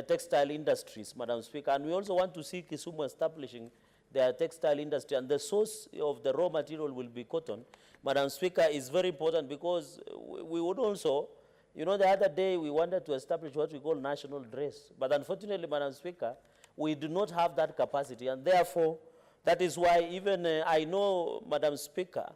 textile industries, Madam Speaker, and we also want to see Kisumu establishing their textile industry, and the source of the raw material will be cotton, Madam Speaker, is very important because we would also, you know, the other day we wanted to establish what we call national dress. But unfortunately, Madam Speaker, we do not have that capacity. And therefore, that is why even I know, Madam Speaker,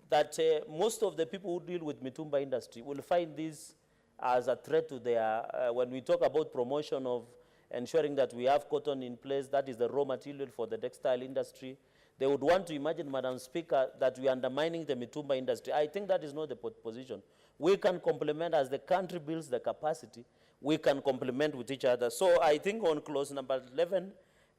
that most of the people who deal with Mitumba industry will find this as a threat to their, when we talk about promotion of ensuring that we have cotton in place, that is the raw material for the textile industry. They would want to imagine, Madam Speaker, that we are undermining the Mitumba industry. I think that is not the position. We can complement as the country builds the capacity. We can complement with each other. So I think on clause number 11,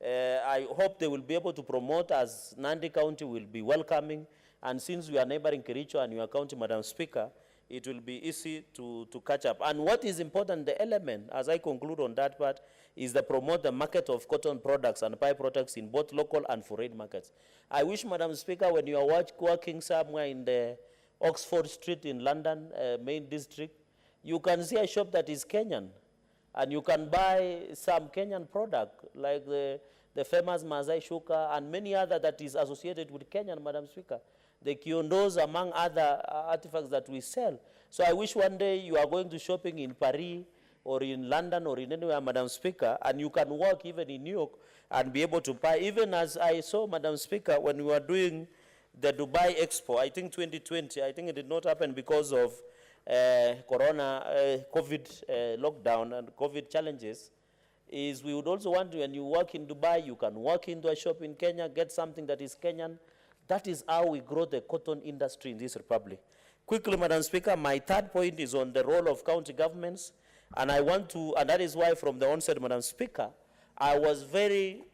I hope they will be able to promote as Nandi County will be welcoming. And since we are neighboring Kericho and your county, Madam Speaker, it will be easy to catch up. And what is important, the element, as I conclude on that part, is to promote the market of cotton products and pie products in both local and foreign markets. I wish, Madam Speaker, when you are working somewhere in the Oxford Street in London, main district, you can see a shop that is Kenyan, and you can buy some Kenyan product, like the famous Maasai Shuka and many other that is associated with Kenyan, Madam Speaker. The kiondos, among other artifacts that we sell. So I wish one day you are going to shopping in Paris or in London or in anywhere, Madam Speaker, and you can walk even in New York and be able to buy. Even as I saw, Madam Speaker, when we were doing the Dubai Expo, I think 2020, I think it did not happen because of COVID lockdown and COVID challenges, is we would also want to, when you work in Dubai, you can walk into a shop in Kenya, get something that is Kenyan. That is how we grow the cotton industry in this republic. Quickly, Madam Speaker, my third point is on the role of county governments. And I want to, and that is why from the onset, Madam Speaker, I was very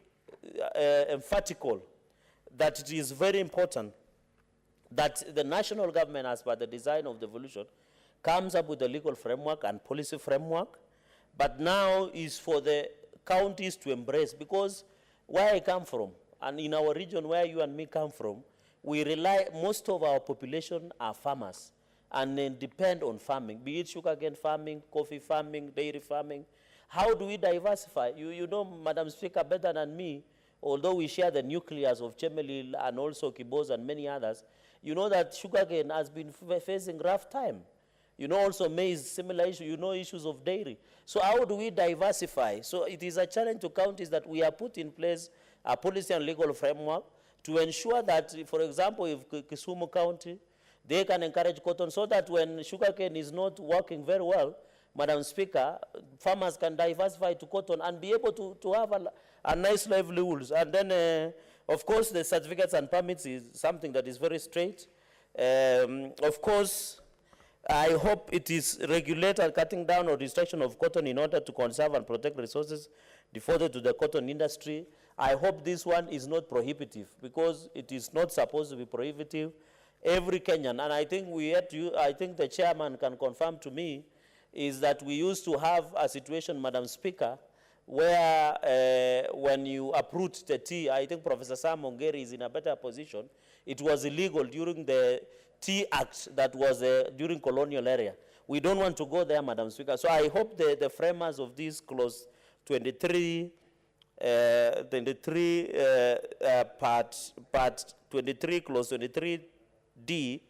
emphatical that it is very important that the national government, as per the design of the devolution, comes up with a legal framework and policy framework, but now is for the counties to embrace, because where I come from, and in our region where you and me come from, we rely, most of our population are farmers and then depend on farming, be it sugarcane farming, coffee farming, dairy farming. How do we diversify? You know, Madam Speaker, better than me, although we share the nucleus of Chemelil and also Kibos and many others, you know that sugarcane has been facing rough time. You know also maize, similar issue, you know issues of dairy. So how do we diversify? So it is a challenge to counties that we have put in place a policy and legal framework to ensure that, for example, if Kisumu County, they can encourage cotton so that when sugarcane is not working very well, Madam Speaker, farmers can diversify to cotton and be able to have a nice livelihoods. And then, of course, the certificates and permits is something that is very straight. Of course, I hope it is regulated cutting down or destruction of cotton in order to conserve and protect resources devoted to the cotton industry. I hope this one is not prohibitive, because it is not supposed to be prohibitive. Every Kenyan, and I think I think the chairman can confirm to me, is that we used to have a situation, Madam Speaker, where when you uproot the tea, I think Professor Sam Ongeri is in a better position. It was illegal during the Tea Act that was during colonial area. We don't want to go there, Madam Speaker. So I hope the framers of this clause 23, part 23, clause 23D,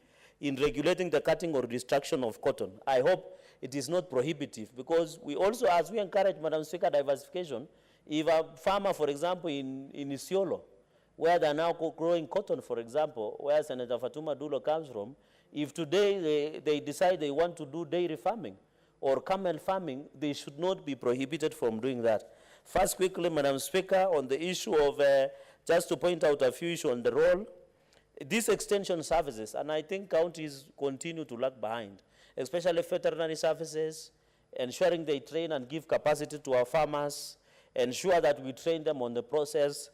in regulating the cutting or destruction of cotton, I hope it is not prohibitive, because we also, as we encourage, Madam Speaker, diversification, if a farmer, for example, in Isiolo, where they are now growing cotton, for example, where Senator Fatuma Dulo comes from, if today they decide they want to do dairy farming or camel farming, they should not be prohibited from doing that. First, quickly, Madam Speaker, on the issue of, just to point out a few issues on the role, these extension services, and I think counties continue to lag behind, especially veterinary services, ensuring they train and give capacity to our farmers, ensure that we train them on the process,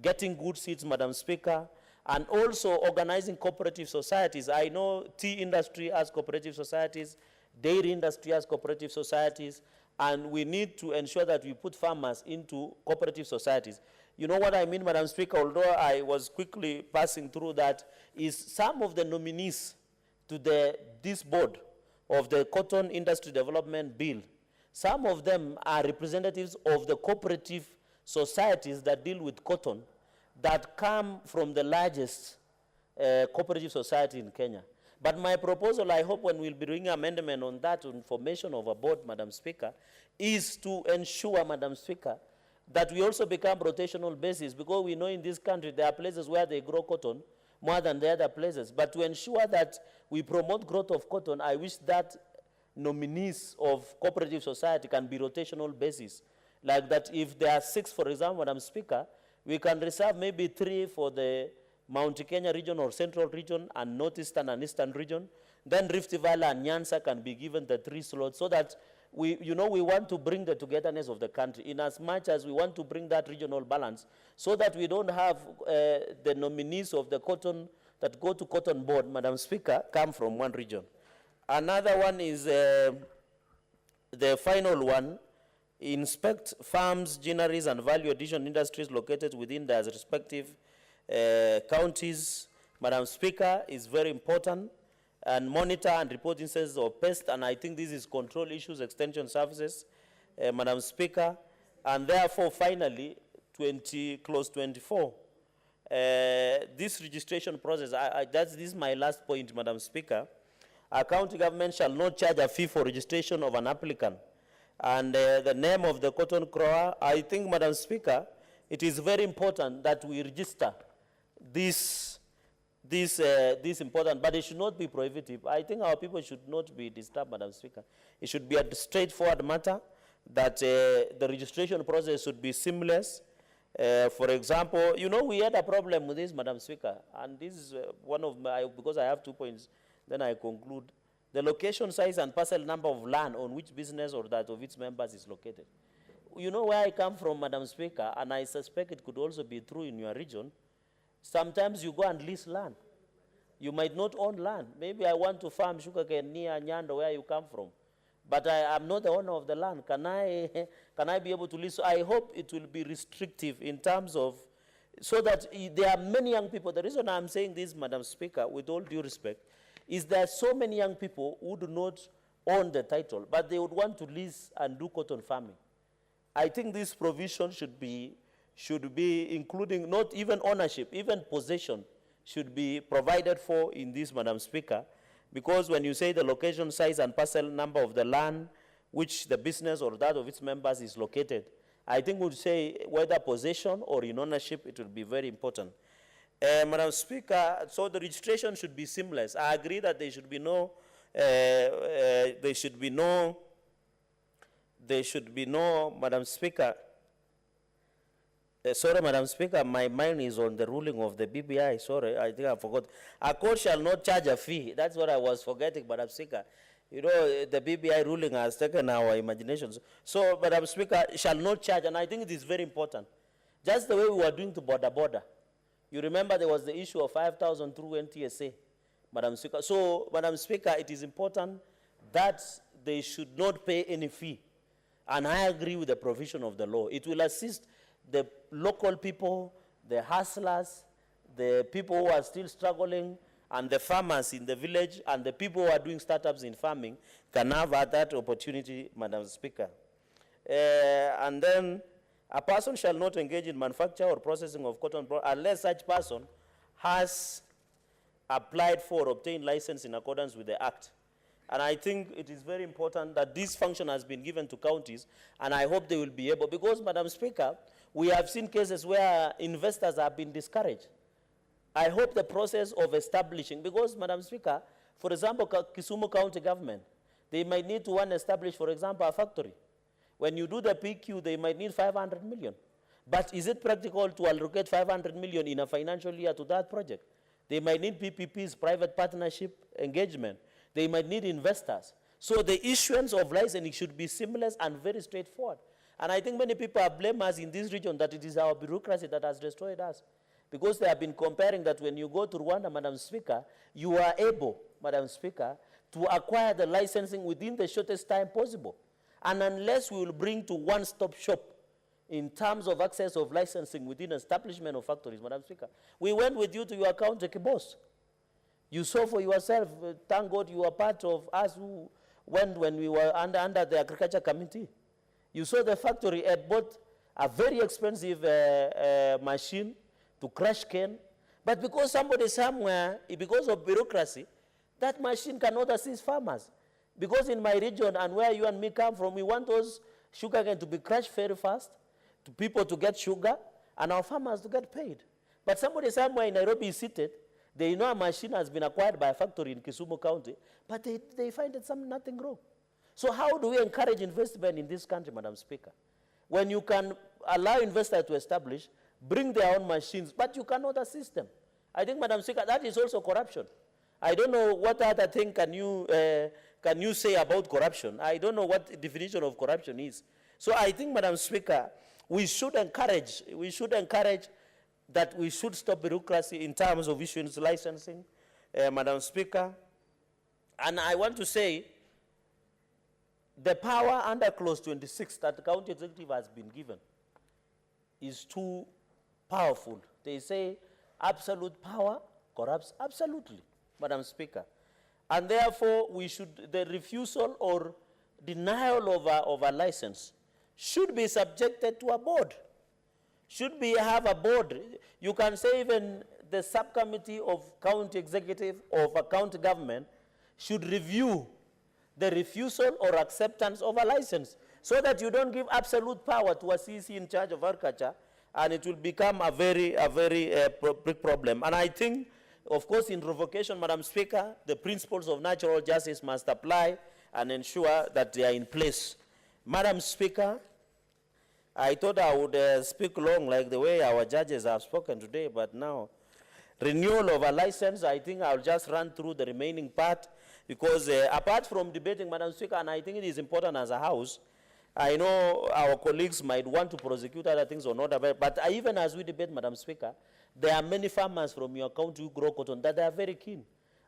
getting good seeds, Madam Speaker, and also organizing cooperative societies. I know tea industry has cooperative societies, dairy industry has cooperative societies, and we need to ensure that we put farmers into cooperative societies. You know what I mean, Madam Speaker, although I was quickly passing through that, is some of the nominees to this board of the Cotton Industry Development Bill, some of them are representatives of the cooperative societies that deal with cotton that come from the largest cooperative society in Kenya. But my proposal, I hope when we'll be doing amendment on that information of a board, Madam Speaker, is to ensure, Madam Speaker, that we also become rotational basis, because we know in this country there are places where they grow cotton more than the other places. But to ensure that we promote growth of cotton, I wish that nominees of cooperative society can be rotational basis. Like that if there are 6, for example, Madam Speaker, we can reserve maybe 3 for the Mount Kenya region or central region and northeastern and eastern region. Then Rift Valley and Nyanza can be given the 3 slots, so that we want to bring the togetherness of the country in as much as we want to bring that regional balance, so that we don't have the nominees of the cotton that go to cotton board, Madam Speaker, come from one region. Another one is the final one, inspect farms, gineries, and value addition industries located within their respective counties. Madam Speaker, is very important, and monitor and report instances of pests, and I think this is control issues, extension services, Madam Speaker. And therefore, finally, clause 24, this registration process, this is my last point, Madam Speaker. A county government shall not charge a fee for registration of an applicant. And the name of the cotton grower, I think, Madam Speaker, it is very important that we register this important, but it should not be prohibitive. I think our people should not be disturbed, Madam Speaker. It should be a straightforward matter, that the registration process should be seamless. For example, we had a problem with this, Madam Speaker, and this is one of my, because I have 2 points, then I conclude. The location, size, and parcel number of land on which business or that of its members is located. you know where I come from, Madam Speaker, and I suspect it could also be true in your region. Sometimes you go and lease land. You might not own land. Maybe I want to farm sugarcane near Nyando, where you come from. But I am not the owner of the land. Can I be able to lease? So I hope it will be restrictive in terms of, so that there are many young people. The reason I'm saying this, Madam Speaker, with all due respect, is there are so many young people who do not own the title, but they would want to lease and do cotton farming. I think this provision should be including not even ownership, even possession should be provided for in this, Madam Speaker, because when you say the location, size, and parcel number of the land which the business or that of its members is located, I think we'd say whether possession or in ownership, it will be very important. Madam Speaker, so the registration should be seamless. I agree that there should be no, Madam Speaker. Sorry, Madam Speaker, my mind is on the ruling of the BBI. Sorry, I think I forgot. A court shall not charge a fee. That's what I was forgetting, Madam Speaker. You know, the BBI ruling has taken our imaginations. So, Madam Speaker, shall not charge, and I think it is very important. Just the way we were doing to border. You remember there was the issue of 5,000 through NTSA, Madam Speaker. So, Madam Speaker, it is important that they should not pay any fee. And I agree with the provision of the law. It will assist the local people, the hustlers, the people who are still struggling, and the farmers in the village, and the people who are doing startups in farming can have that opportunity, Madam Speaker. And then, a person shall not engage in manufacture or processing of cotton unless such person has applied for or obtained license in accordance with the Act. And I think it is very important that this function has been given to counties, and I hope they will be able, because, Madam Speaker, we have seen cases where investors have been discouraged. I hope the process of establishing, because, Madam Speaker, for example, Kisumu County government, they might need to establish, for example, a factory. When you do the PQ, they might need 500 million. But is it practical to allocate 500 million in a financial year to that project? They might need PPPs, private partnership engagement. They might need investors. So the issuance of licensing should be seamless and very straightforward. And I think many people are blame us in this region that it is our bureaucracy that has destroyed us. Because they have been comparing that when you go to Rwanda, Madam Speaker, you are able, Madam Speaker, to acquire the licensing within the shortest time possible. And unless we will bring to one-stop shop in terms of access of licensing within establishment of factories, Madam Speaker, we went with you to your county boss. You saw for yourself, thank God you were part of us who went when we were under the Agriculture Committee. You saw the factory had bought a very expensive machine to crush cane, but because somebody somewhere, because of bureaucracy, that machine cannot assist farmers. Because in my region and where you and me come from, we want those sugarcane to be crushed very fast, to people to get sugar, and our farmers to get paid. But somebody somewhere in Nairobi is seated, they know a machine has been acquired by a factory in Kisumu County, but they find it nothing wrong. So how do we encourage investment in this country, Madam Speaker? When you can allow investors to establish, bring their own machines, but you cannot assist them. I think, Madam Speaker, that is also corruption. I don't know what other thing can you say about corruption. I don't know what the definition of corruption is. So I think, Madam Speaker, we should encourage that we should stop bureaucracy in terms of issuing licensing, Madam Speaker. And I want to say, the power under Clause 26 that the county executive has been given is too powerful. They say absolute power corrupts absolutely, Madam Speaker. And therefore, the refusal or denial of a license should be subjected to a board. Should have a board. You can say even the subcommittee of county executive of a county government should review the refusal or acceptance of a license so that you don't give absolute power to a CC in charge of agriculture, and it will become a very big problem. And I think, of course, in revocation, Madam Speaker, the principles of natural justice must apply and ensure that they are in place. Madam Speaker, I thought I would speak long like the way our judges have spoken today, but now, renewal of a license, I think I'll just run through the remaining part, because apart from debating, Madam Speaker, and I think it is important as a House, I know our colleagues might want to prosecute other things or not, but even as we debate, Madam Speaker, there are many farmers from your county who grow cotton that are very keen.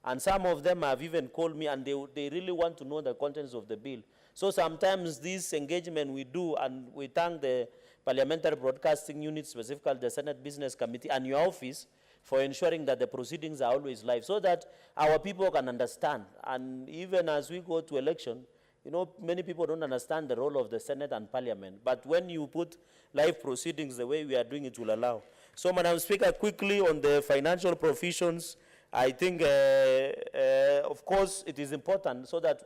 And some of them have even called me and they really want to know the contents of the bill. So sometimes this engagement we do, and we thank the Parliamentary Broadcasting Unit, specifically the Senate Business Committee and your office, for ensuring that the proceedings are always live so that our people can understand. And even as we go to election, you know, many people don't understand the role of the Senate and Parliament. But when you put live proceedings the way we are doing, it will allow. So, Madam Speaker, quickly on the financial provisions, I think, of course, it is important so that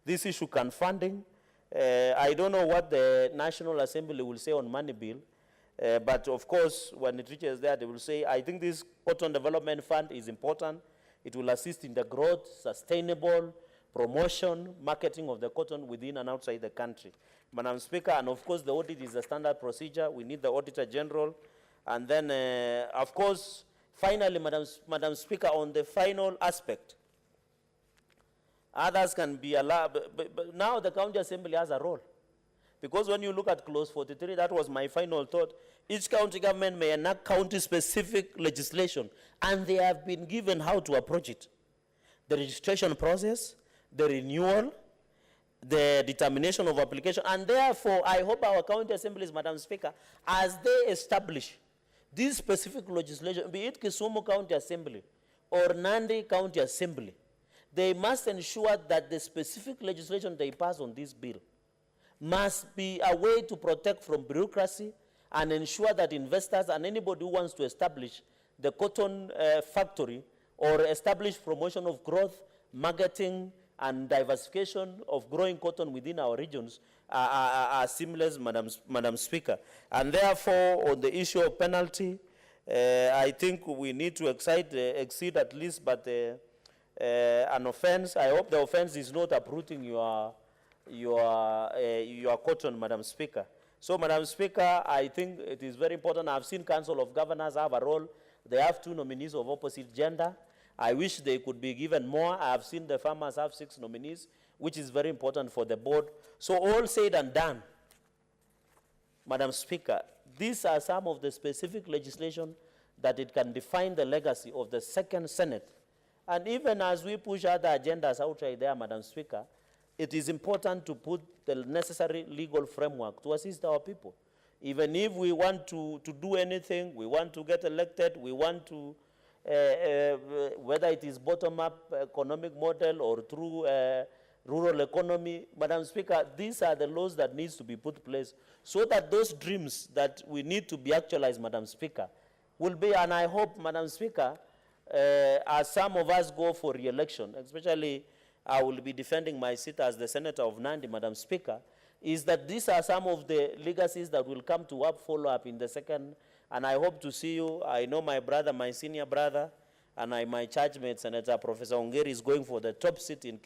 this issue can funding. I don't know what the National Assembly will say on money bill, but of course, when it reaches there, they will say, I think this Cotton Development Fund is important. It will assist in the growth, sustainable, promotion, marketing of the cotton within and outside the country. Madam Speaker, and of course, the audit is a standard procedure. We need the Auditor General. And then, of course, finally, Madam Speaker, on the final aspect, others can be allowed, but now the County Assembly has a role. Because when you look at clause 43, that was my final thought, each county government may enact county-specific legislation, and they have been given how to approach it. The registration process, the renewal, the determination of application, and therefore, I hope our county assemblies, Madam Speaker, as they establish this specific legislation, be it Kisumu County Assembly or Nandi County Assembly, they must ensure that the specific legislation they pass on this bill must be a way to protect from bureaucracy and ensure that investors and anybody who wants to establish the cotton factory or establish promotion of growth, marketing, and diversification of growing cotton within our regions are seamless, Madam Speaker. And therefore, on the issue of penalty, I think we need to exceed at least but an offense. I hope the offense is not uprooting your cotton, Madam Speaker. So, Madam Speaker, I think it is very important. I've seen Council of Governors have a role. They have 2 nominees of opposite gender. I wish they could be given more. I have seen the farmers have 6 nominees, which is very important for the board. So all said and done, Madam Speaker, these are some of the specific legislation that it can define the legacy of the second Senate. And even as we push other agendas outside there, Madam Speaker, it is important to put the necessary legal framework to assist our people. Even if we want to do anything, we want to get elected, we want to whether it is bottom-up economic model or through rural economy, Madam Speaker, these are the laws that needs to be put in place so that those dreams that we need to be actualized, Madam Speaker, will be, and I hope, Madam Speaker, as some of us go for re-election, especially I will be defending my seat as the Senator of Nandi, Madam Speaker, is that these are some of the legacies that will come to follow up in the second. And I hope to see you. I know my brother, my senior brother, and my churchmate, Senator Professor Ongeri, is going for the top seat in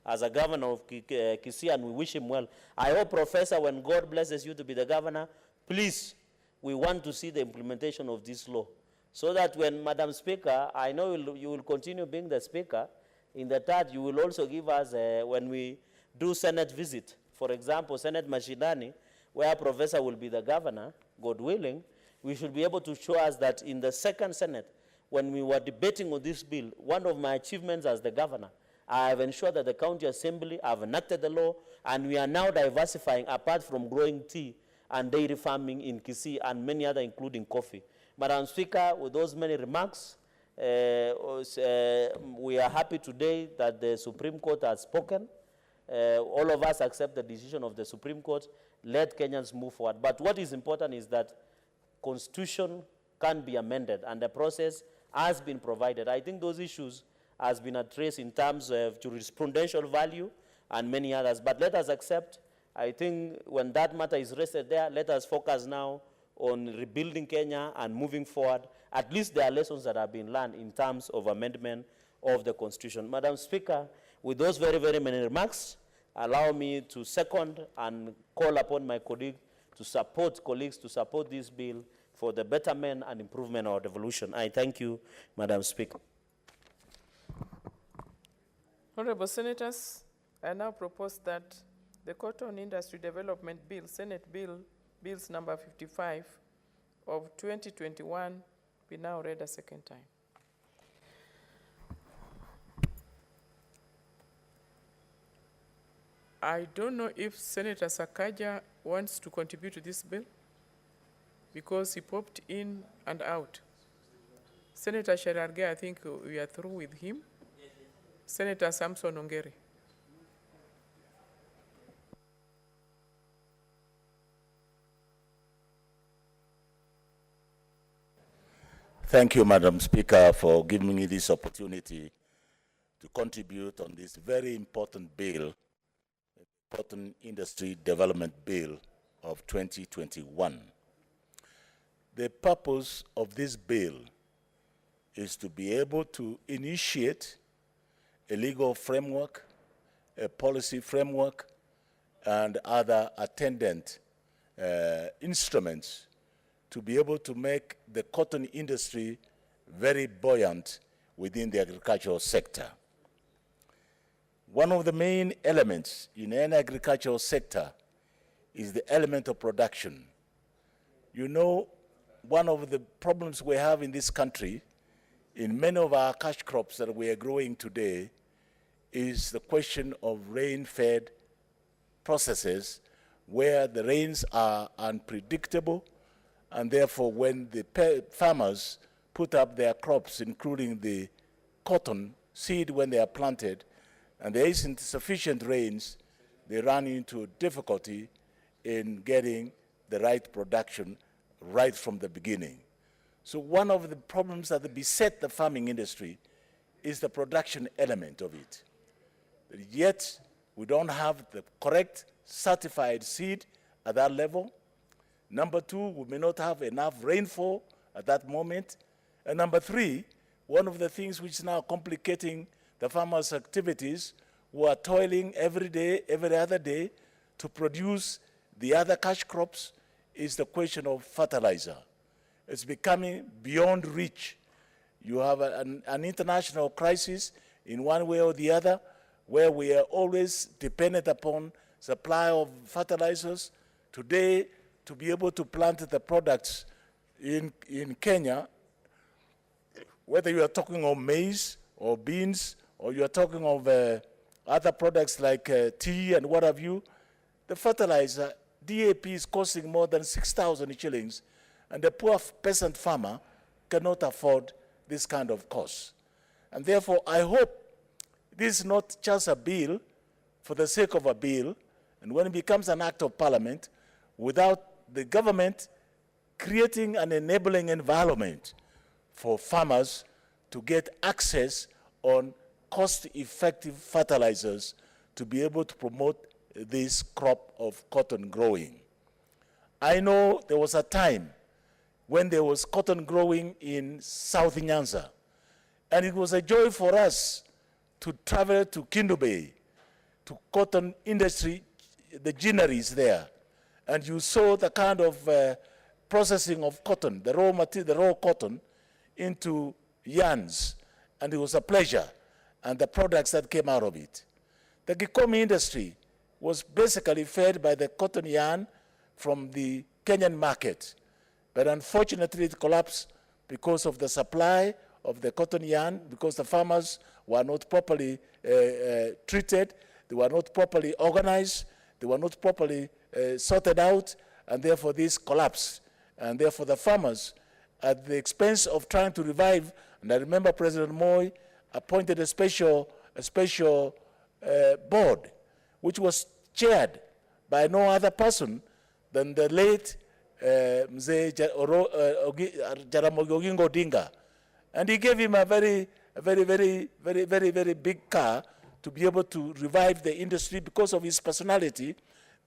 as a governor of Kisii, and we wish him well. I hope, Professor, when God blesses you to be the governor, please, we want to see the implementation of this law. So that when, Madam Speaker, I know you will continue being the Speaker, in the third, you will also give us, when we do Senate visit, for example, Senate Mashinani, where Professor will be the governor, God willing, we should be able to show us that in the second Senate, when we were debating on this bill, one of my achievements as the governor, I have ensured that the County Assembly have enacted the law, and we are now diversifying apart from growing tea and dairy farming in Kisii and many other, including coffee. Madam Speaker, with those many remarks, we are happy today that the Supreme Court has spoken. All of us accept the decision of the Supreme Court. Let Kenyans move forward. But what is important is that Constitution can be amended, and the process has been provided. I think those issues has been addressed in terms of jurisprudential value and many others. But let us accept, I think when that matter is rested there, let us focus now on rebuilding Kenya and moving forward. At least there are lessons that have been learned in terms of amendment of the Constitution. Madam Speaker, with those very, very many remarks, allow me to second and call upon my colleagues to support this bill for the betterment and improvement of devolution. I thank you, Madam Speaker. Honorable Senators, I now propose that The Cotton Industry Development Bill, Senate Bills number 55 of 2021, be now read a second time. I don't know if Senator Sakaja wants to contribute to this bill because he popped in and out. Senator Sherarge, I think we are through with him. Senator Samson Ongeri. Thank you, Madam Speaker, for giving me this opportunity to contribute on this very important bill, Cotton Industry Development Bill of 2021. The purpose of this bill is to be able to initiate a legal framework, a policy framework, and other attendant instruments to be able to make the cotton industry very buoyant within the agricultural sector. One of the main elements in any agricultural sector is the element of production. You know, one of the problems we have in this country, in many of our cash crops that we are growing today, is the question of rain-fed processes where the rains are unpredictable, and therefore when the farmers put up their crops, including the cotton seed when they are planted, and there isn't sufficient rains, they run into difficulty in getting the right production right from the beginning. So one of the problems that beset the farming industry is the production element of it. Yet, we don't have the correct certified seed at that level. Number two, we may not have enough rainfall at that moment. And number three, one of the things which is now complicating the farmers' activities, who are toiling every day, every other day, to produce the other cash crops, is the question of fertilizer. It's becoming beyond reach. You have an international crisis in one way or the other, where we are always dependent upon supply of fertilizers. Today, to be able to plant the products in Kenya, whether you are talking of maize or beans, or you are talking of other products like tea and what have you, the fertilizer, DAP, is costing more than 6,000 shillings, and the poor peasant farmer cannot afford this kind of cost. And therefore, I hope this is not just a bill for the sake of a bill, and when it becomes an act of parliament, without the government creating an enabling environment for farmers to get access on cost-effective fertilizers to be able to promote this crop of cotton growing. I know there was a time when there was cotton growing in South Nyanza, and it was a joy for us to travel to Kindu Bay, to cotton industry, the ginneries there, and you saw the kind of processing of cotton, the raw material, the raw cotton, into yarns, and it was a pleasure, and the products that came out of it. The Gikomi industry was basically fed by the cotton yarn from the Kenyan market, but unfortunately it collapsed because of the supply of the cotton yarn, because the farmers were not properly treated, they were not properly organized, they were not properly sorted out, and therefore this collapsed. And therefore the farmers, at the expense of trying to revive, and I remember President Moi appointed a special board, which was chaired by no other person than the late Mzee Jaramogi Oginga Odinga. And he gave him a very big car to be able to revive the industry because of his personality,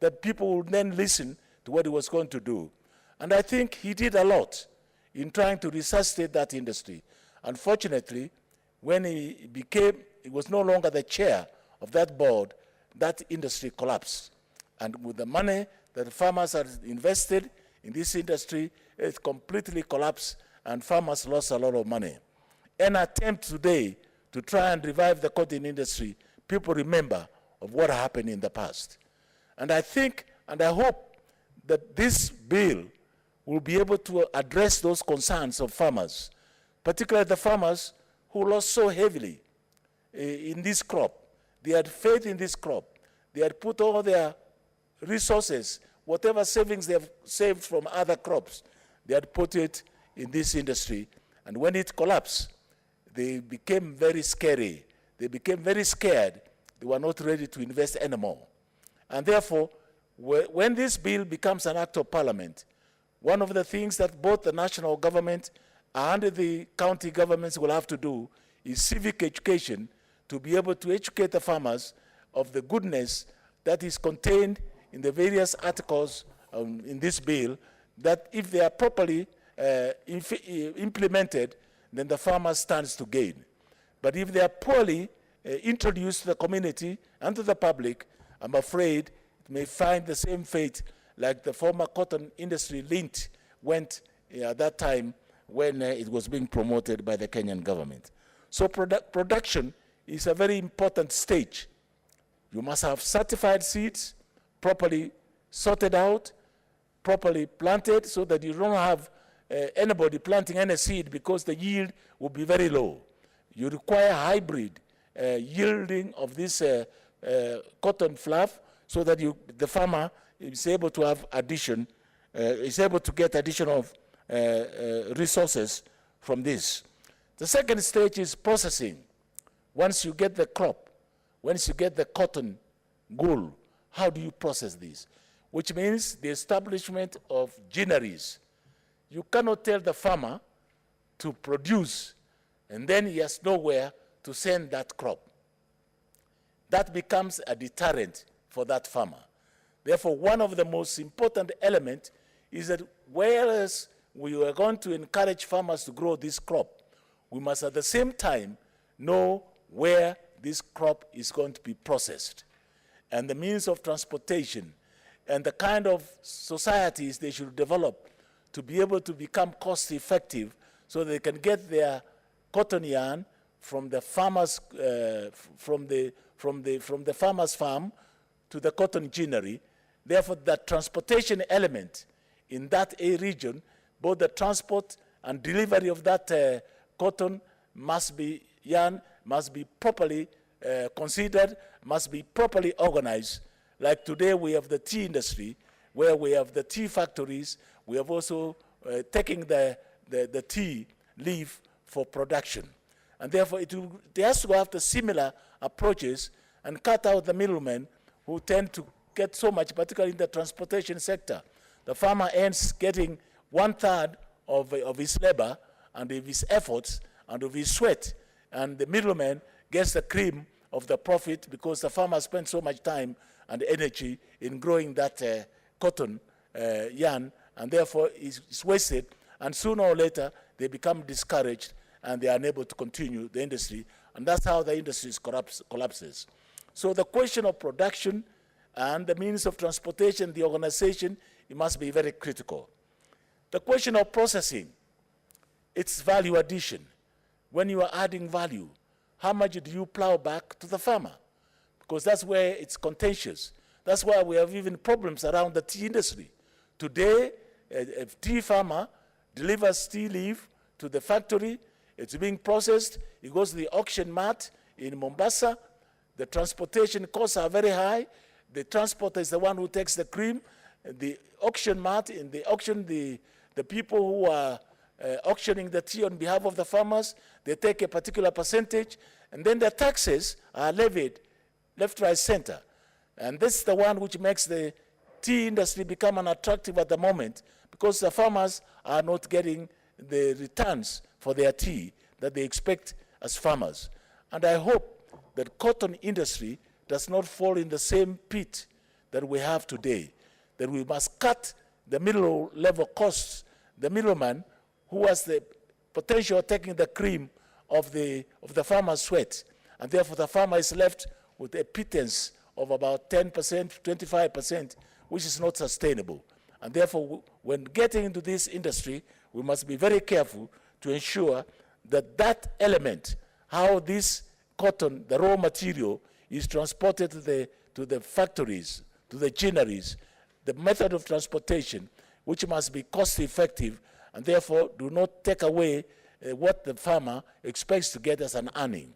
that people would then listen to what he was going to do. And I think he did a lot in trying to resuscitate that industry. Unfortunately, when he was no longer the chair of that board, that industry collapsed. And with the money that the farmers had invested in this industry, it completely collapsed, and farmers lost a lot of money. An attempt today to try and revive the cotton industry, people remember of what happened in the past. And I think and I hope that this bill will be able to address those concerns of farmers, particularly the farmers who lost so heavily in this crop. They had faith in this crop. They had put all their resources, whatever savings they have saved from other crops, they had put it in this industry. And when it collapsed, they became very scary. They became very scared. They were not ready to invest anymore. And therefore, when this bill becomes an act of parliament, one of the things that both the national government and the county governments will have to do is civic education, to be able to educate the farmers of the goodness that is contained in the various articles in this bill, that if they are properly implemented, then the farmer stands to gain. But if they are poorly introduced to the community and to the public, I'm afraid it may find the same fate like the former cotton industry lint went at that time when it was being promoted by the Kenyan government. So production is a very important stage. You must have certified seeds, properly sorted out, properly planted, so that you don't have anybody planting any seed because the yield will be very low. You require hybrid yielding of this cotton fluff so that the farmer is able to have addition, is able to get additional resources from this. The second stage is processing. Once you get the crop, once you get the cotton wool, how do you process this? Which means the establishment of ginneries. You cannot tell the farmer to produce and then he has nowhere to send that crop. That becomes a deterrent for that farmer. Therefore, one of the most important elements is that whereas we are going to encourage farmers to grow this crop, we must at the same time know where this crop is going to be processed and the means of transportation and the kind of societies they should develop to be able to become cost effective so they can get their cotton yarn from the farmers from the farmer's farm to the cotton ginnery. Therefore, the transportation element in that region, both the transport and delivery of that cotton yarn must be properly considered, must be properly organized. Like today we have the tea industry, where we have the tea factories. We have also taking the tea leaf for production. And therefore it has to have the similar approaches and cut out the middlemen who tend to get so much, particularly in the transportation sector. The farmer ends getting 1/3 of his labor and of his efforts and of his sweat, and the middleman gets the cream of the profit because the farmer spent so much time and energy in growing that cotton yarn, and therefore it's wasted, and sooner or later they become discouraged and they are unable to continue the industry, and that's how the industry collapses. So the question of production and the means of transportation, the organization, it must be very critical. The question of processing, it's value addition. When you are adding value, how much do you plow back to the farmer? Because that's where it's contentious. That's why we have even problems around the tea industry. Today, a tea farmer delivers tea leaf to the factory, it's being processed, it goes to the auction mart in Mombasa, the transportation costs are very high, the transporter is the one who takes the cream, the auction mart, in the auction, the people who are auctioning the tea on behalf of the farmers, they take a particular percentage, and then the taxes are levied left, right, center. And this is the one which makes the tea industry become unattractive at the moment, because the farmers are not getting the returns for their tea that they expect as farmers. And I hope that cotton industry does not fall in the same pit that we have today, that we must cut the middle level costs, the middleman who has the potential of taking the cream of the farmer's sweat, and therefore the farmer is left with a pittance of about 10%, 25%, which is not sustainable. And therefore, when getting into this industry, we must be very careful to ensure that that element, how this cotton, the raw material, is transported to the factories, to to the granaries, the method of transportation, which must be cost effective and therefore do not take away what the farmer expects to get as an earning.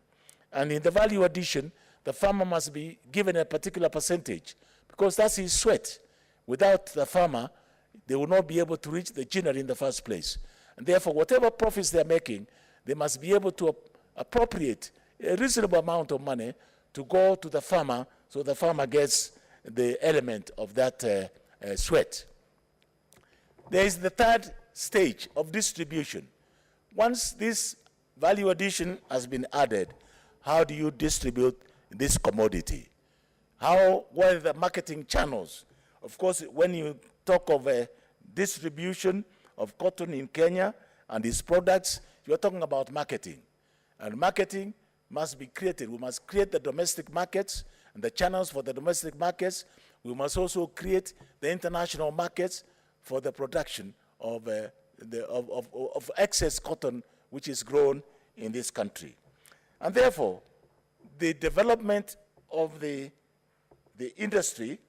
And in the value addition, the farmer must be given a particular percentage because that's his sweat. Without the farmer, they will not be able to reach the granary in the first place. And therefore, whatever profits they're making, they must be able to appropriate a reasonable amount of money to go to the farmer so the farmer gets the element of that sweat. There is the third stage of distribution. Once this value addition has been added, how do you distribute this commodity? What are the marketing channels? Of course, when you talk of distribution of cotton in Kenya and its products, you're talking about marketing. And marketing must be created. We must create the domestic markets and the channels for the domestic markets. We must also create the international markets for the production of excess cotton which is grown in this country. And therefore, the development of the industry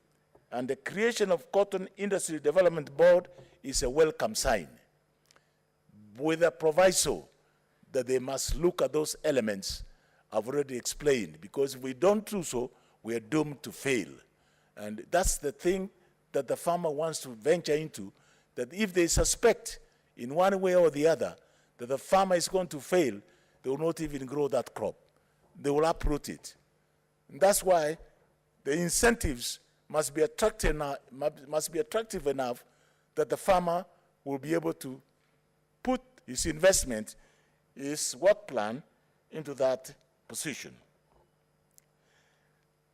and the creation of Cotton Industry Development Board is a welcome sign, with a proviso that they must look at those elements I've already explained, because if we don't do so, we are doomed to fail. And that's the thing that the farmer wants to venture into, that if they suspect in one way or the other that the farmer is going to fail, they will not even grow that crop. They will uproot it. And that's why the incentives must be attractive enough that the farmer will be able to put his investment, his work plan into that position.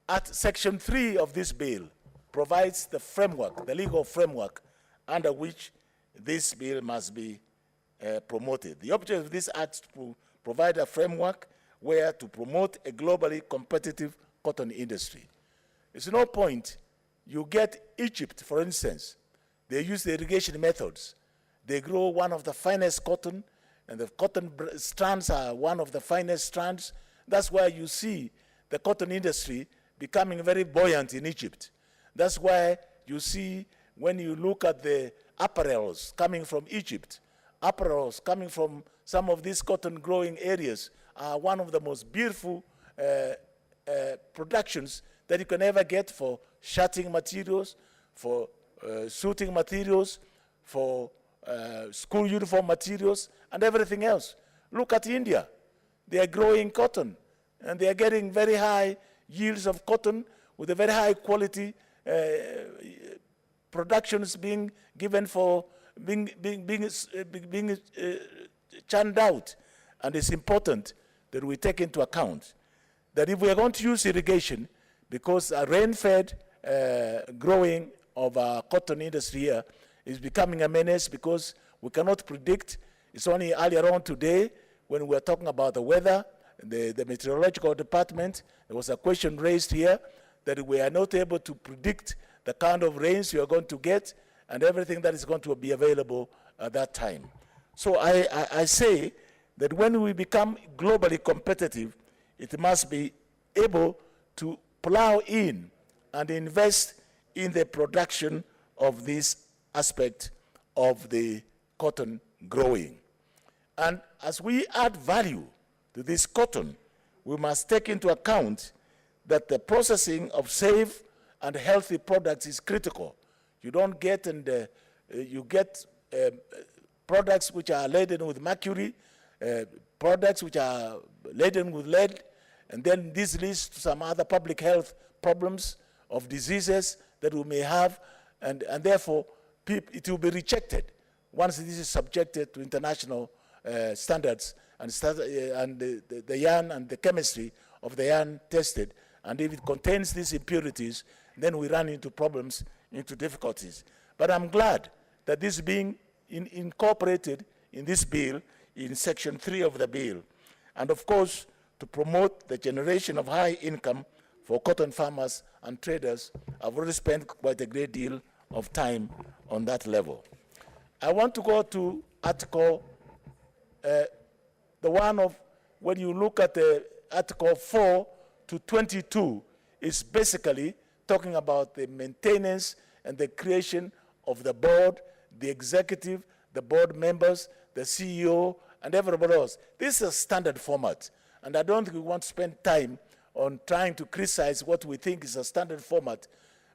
At Section 3 of this bill provides the framework, the legal framework under which this bill must be promoted. The object of this act is to provide a framework where to promote a globally competitive cotton industry. There's no point. You get Egypt, for instance. They use the irrigation methods. They grow one of the finest cotton, and the cotton strands are one of the finest strands. That's why you see the cotton industry becoming very buoyant in Egypt. That's why you see, when you look at the apparels coming from Egypt, apparels coming from some of these cotton growing areas are one of the most beautiful productions that you can ever get for shirting materials, for suiting materials, for school uniform materials, and everything else. Look at India. They are growing cotton, and they are getting very high yields of cotton with a very high quality productions being given for being churned out. And it's important that we take into account that if we are going to use irrigation, because a rain-fed growing of our cotton industry here is becoming a menace, because we cannot predict. It's only earlier on today when we were talking about the weather, the meteorological department, there was a question raised here that we are not able to predict the kind of rains we are going to get and everything that is going to be available at that time. So I say that when we become globally competitive, it must be able to plow in and invest in the production of this aspect of the cotton growing. And as we add value to this cotton, we must take into account that the processing of safe and healthy products is critical. You don't get, you get products which are laden with mercury, products which are laden with lead, and then this leads to some other public health problems of diseases that we may have, and therefore it will be rejected once this is subjected to international standards and the yarn and the chemistry of the yarn tested. And if it contains these impurities, then we run into problems, into difficulties. But I'm glad that this is being incorporated in this bill, in Section 3 of the bill. And of course, to promote the generation of high income for cotton farmers and traders, I've already spent quite a great deal of time on that level. I want to go to Article, the one of, when you look at the Article 4 to 22, is basically talking about the maintenance and the creation of the board, the executive, the board members, the CEO, and everybody else. This is a standard format, and I don't think we want to spend time on trying to criticize what we think is a standard format.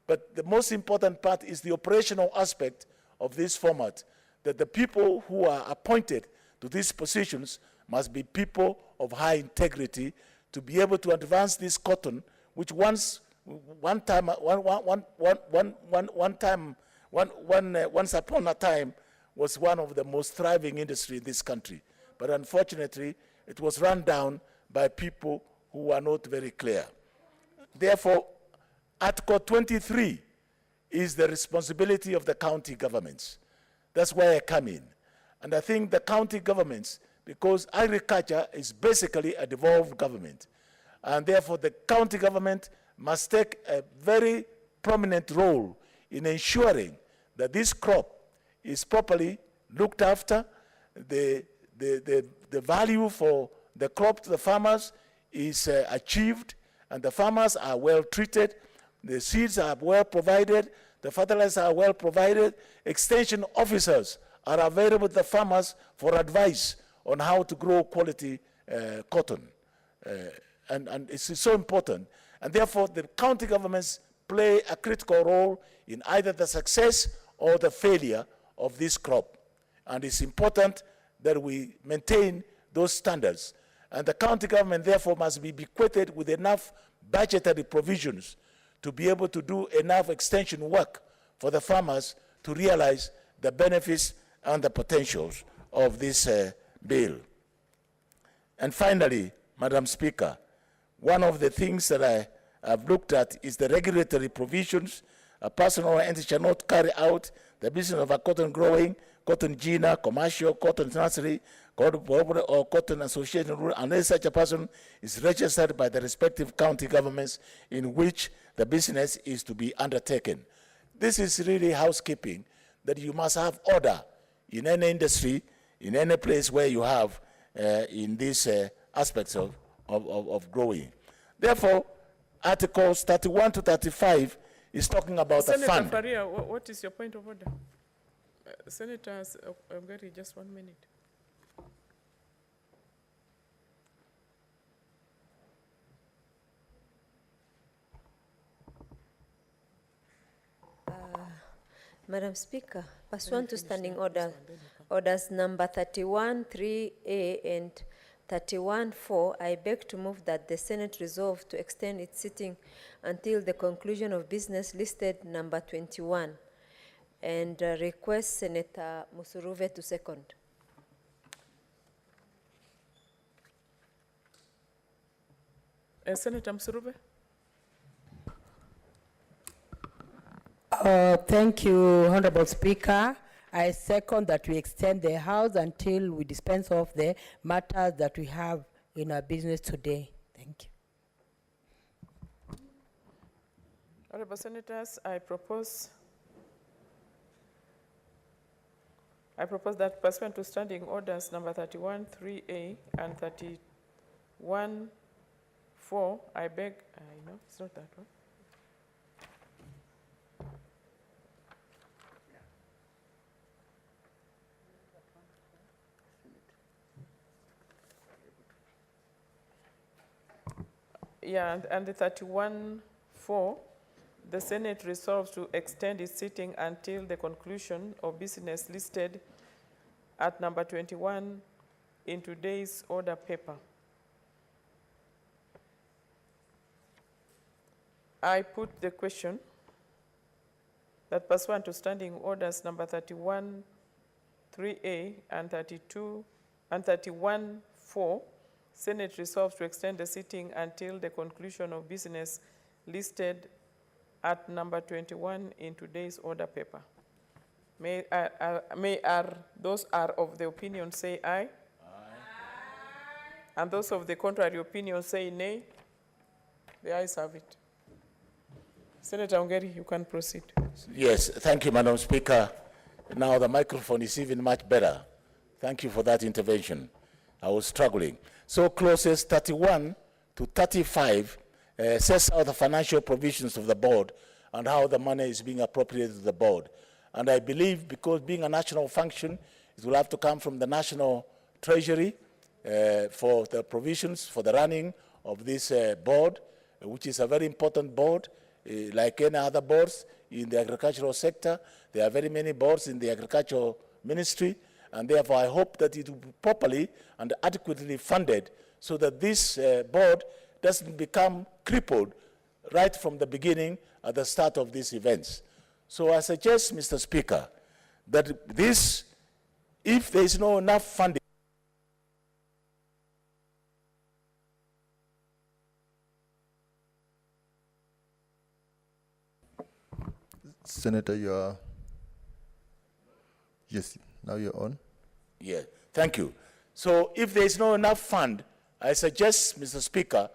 But the most important part is the operational aspect of this format, that the people who are appointed to these positions must be people of high integrity to be able to advance this cotton, which once upon a time was one of the most thriving industry in this country. But unfortunately, it was run down by people who are not very clear. Therefore, Article 23 is the responsibility of the county governments. That's where I come in. And I think the county governments, because agriculture is basically a devolved government, and therefore the county government must take a very prominent role in ensuring that this crop is properly looked after, the value for the crop to the farmers is achieved, and the farmers are well treated, the seeds are well provided, the fertilizers are well provided, extension officers are available to the farmers for advice on how to grow quality cotton. And it's so important. And therefore, the county governments play a critical role in either the success or the failure of this crop. And it's important that we maintain those standards. And the county government, therefore, must be bequeathed with enough budgetary provisions to be able to do enough extension work for the farmers to realize the benefits and the potentials of this bill. And finally, Madam Speaker, one of the things that I have looked at is the regulatory provisions. A person or entity shall not carry out the business of a cotton growing, cotton giner, commercial, cotton nursery, or cotton association rule unless such a person is registered by the respective county governments in which the business is to be undertaken. This is really housekeeping, that you must have order in any industry, in any place where you have in these aspects of growing. Therefore, Articles 31 to 35 is talking about the fund. Senator Faria, what is your point of order? Senator Ongeri, just 1 minute. Madam Speaker, pursuant to standing orders number 31(3)A and 31(4), I beg to move that the Senate resolve to extend its sitting until the conclusion of business listed number 21, and request Senator Musuruve to second. Senator Musuruve. Thank you, Honorable Speaker. I second that we extend the House until we dispense of the matters that we have in our business today. Thank you. Honorable Senators, I propose that pursuant to standing orders number 31(3)A and 31(4), I beg, no, it's not that one. Yeah, and the 31(4), the Senate resolves to extend its sitting until the conclusion of business listed at number 21 in today's order paper. I put the question that pursuant to standing orders number 31(3)A and 31(4), Senate resolves to extend the sitting until the conclusion of business listed at number 21 in today's order paper. Those are of the opinion say aye. Aye. And those of the contrary opinion say nay. The ayes have it. Senator Ongeri, you can proceed. Yes, thank you, Madam Speaker. Now the microphone is even much better. Thank you for that intervention. I was struggling. So clauses 31 to 35 sets out the financial provisions of the board and how the money is being appropriated to the board. And I believe, because being a national function, it will have to come from the national treasury for the provisions for the running of this board, which is a very important board. Like any other boards in the agricultural sector, there are very many boards in the agricultural ministry, and therefore I hope that it will be properly and adequately funded so that this board doesn't become crippled right from the beginning at the start of these events. So I suggest, Mr. Speaker, that this, if there is no enough funding, Senator, you are, yes, now you're on. Yeah, thank you. So if there is no enough fund, I suggest, Mr. Speaker,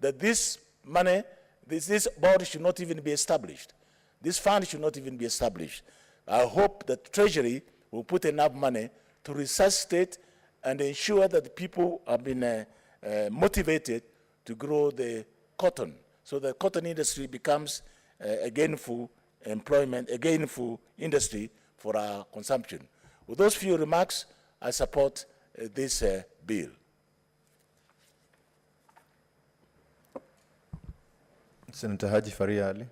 that this money, this board should not even be established. This fund should not even be established. I hope that Treasury will put enough money to resuscitate and ensure that the people have been motivated to grow the cotton, so the cotton industry becomes a gainful employment, a gainful industry for our consumption. With those few remarks, I support this bill. Senator Haji Faria Ali.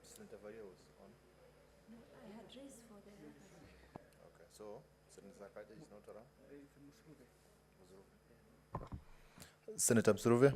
Senator Faria was on. No, I had raised for the. Okay, so Senator Kaja is not around. Senator Msuruve.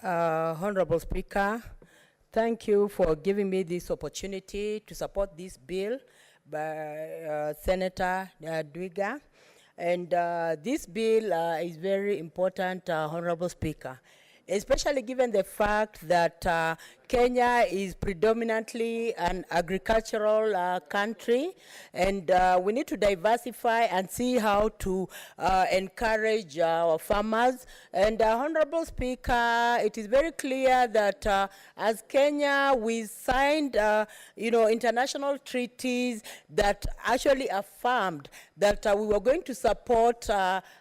Honorable Speaker, thank you for giving me this opportunity to support this bill by Senator Dwiga. And this bill is very important, Honorable Speaker, especially given the fact that Kenya is predominantly an agricultural country, and we need to diversify and see how to encourage our farmers. And Honorable Speaker, it is very clear that as Kenya, we signed international treaties that actually affirmed that we were going to support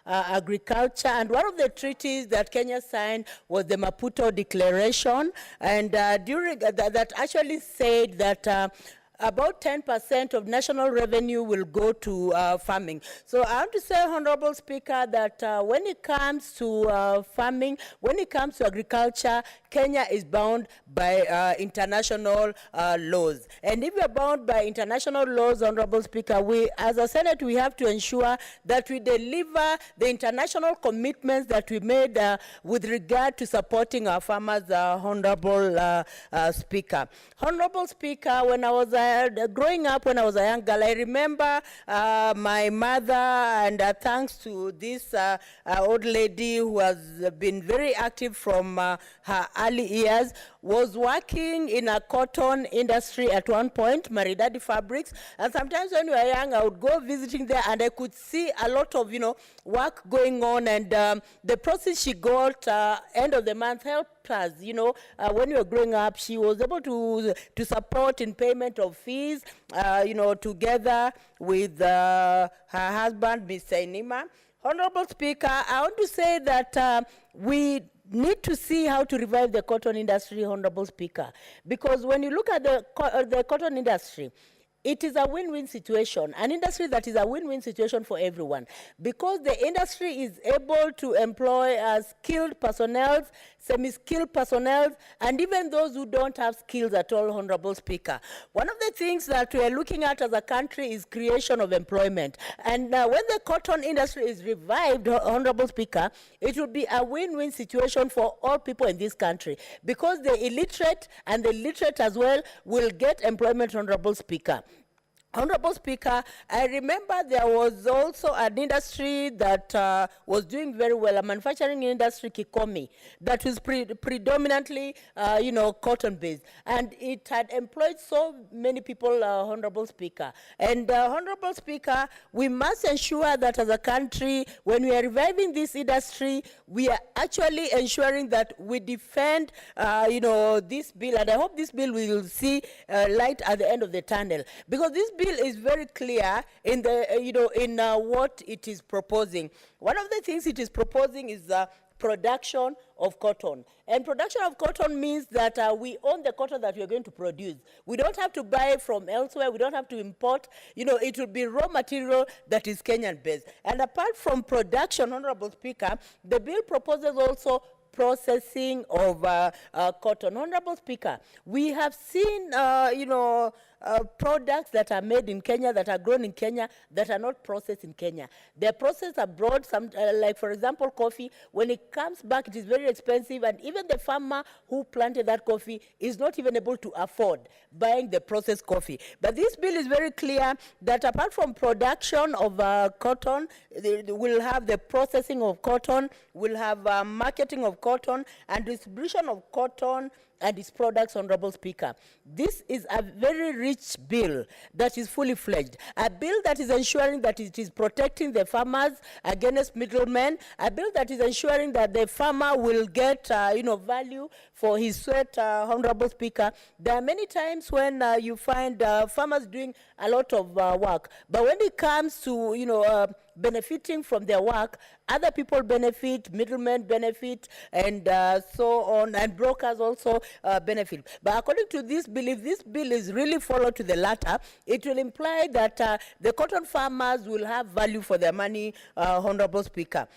agriculture. And one of the treaties that Kenya signed was the Maputo Declaration, and during that actually said that about 10% of national revenue will go to farming. So I want to say, Honorable Speaker, that when it comes to farming, when it comes to agriculture, Kenya is bound by international laws. And if we are bound by international laws, Honorable Speaker, we, as a Senate, we have to ensure that we deliver the international commitments that we made with regard to supporting our farmers, Honorable Speaker. Honorable Speaker, when I was growing up, when I was a young girl, I remember my mother, and thanks to this old lady who has been very active from her early years, was working in a cotton industry at one point, Maridadi Fabrics. And sometimes when we were young, I would go visiting there, and I could see a lot of, work going on. And the process she got end of the month helped us, when we were growing up. She was able to support in payment of fees, together with her husband, Mr. Inima. Honorable Speaker, I want to say that we need to see how to revive the cotton industry, Honorable Speaker, because when you look at the cotton industry, it is a win-win situation, an industry that is a win-win situation for everyone, because the industry is able to employ skilled personnel, semi-skilled personnel, and even those who don't have skills at all, Honorable Speaker. One of the things that we are looking at as a country is creation of employment. And when the cotton industry is revived, Honorable Speaker, it will be a win-win situation for all people in this country, because the illiterate and the literate as well will get employment, Honorable Speaker. Honorable Speaker, I remember there was also an industry that was doing very well, a manufacturing industry, Kikomi, that was predominantly, cotton-based. And it had employed so many people, Honorable Speaker. And Honorable Speaker, we must ensure that as a country, when we are reviving this industry, we are actually ensuring that we defend, this bill. And I hope this bill will see light at the end of the tunnel. Because this bill is very clear in the what it is proposing. One of the things it is proposing is the production of cotton. And production of cotton means that we own the cotton that we are going to produce. We don't have to buy from elsewhere. We don't have to import. It will be raw material that is Kenyan-based. And apart from production, Honorable Speaker, the bill proposes also processing of cotton. Honorable Speaker, we have seen, products that are made in Kenya, that are grown in Kenya, that are not processed in Kenya. They're processed abroad, like for example, coffee. When it comes back, it is very expensive, and even the farmer who planted that coffee is not even able to afford buying the processed coffee. But this bill is very clear that apart from production of cotton, we'll have the processing of cotton, we'll have marketing of cotton, and distribution of cotton and its products, Honorable Speaker. This is a very rich bill that is fully fledged. A bill that is ensuring that it is protecting the farmers against middlemen. A bill that is ensuring that the farmer will get, value for his sweat, Honorable Speaker. There are many times when you find farmers doing a lot of work, but when it comes to, benefiting from their work, other people benefit, middlemen benefit, and so on, and brokers also benefit. But according to this bill, if this bill is really followed to the latter, it will imply that the cotton farmers will have value for their money, Honorable Speaker.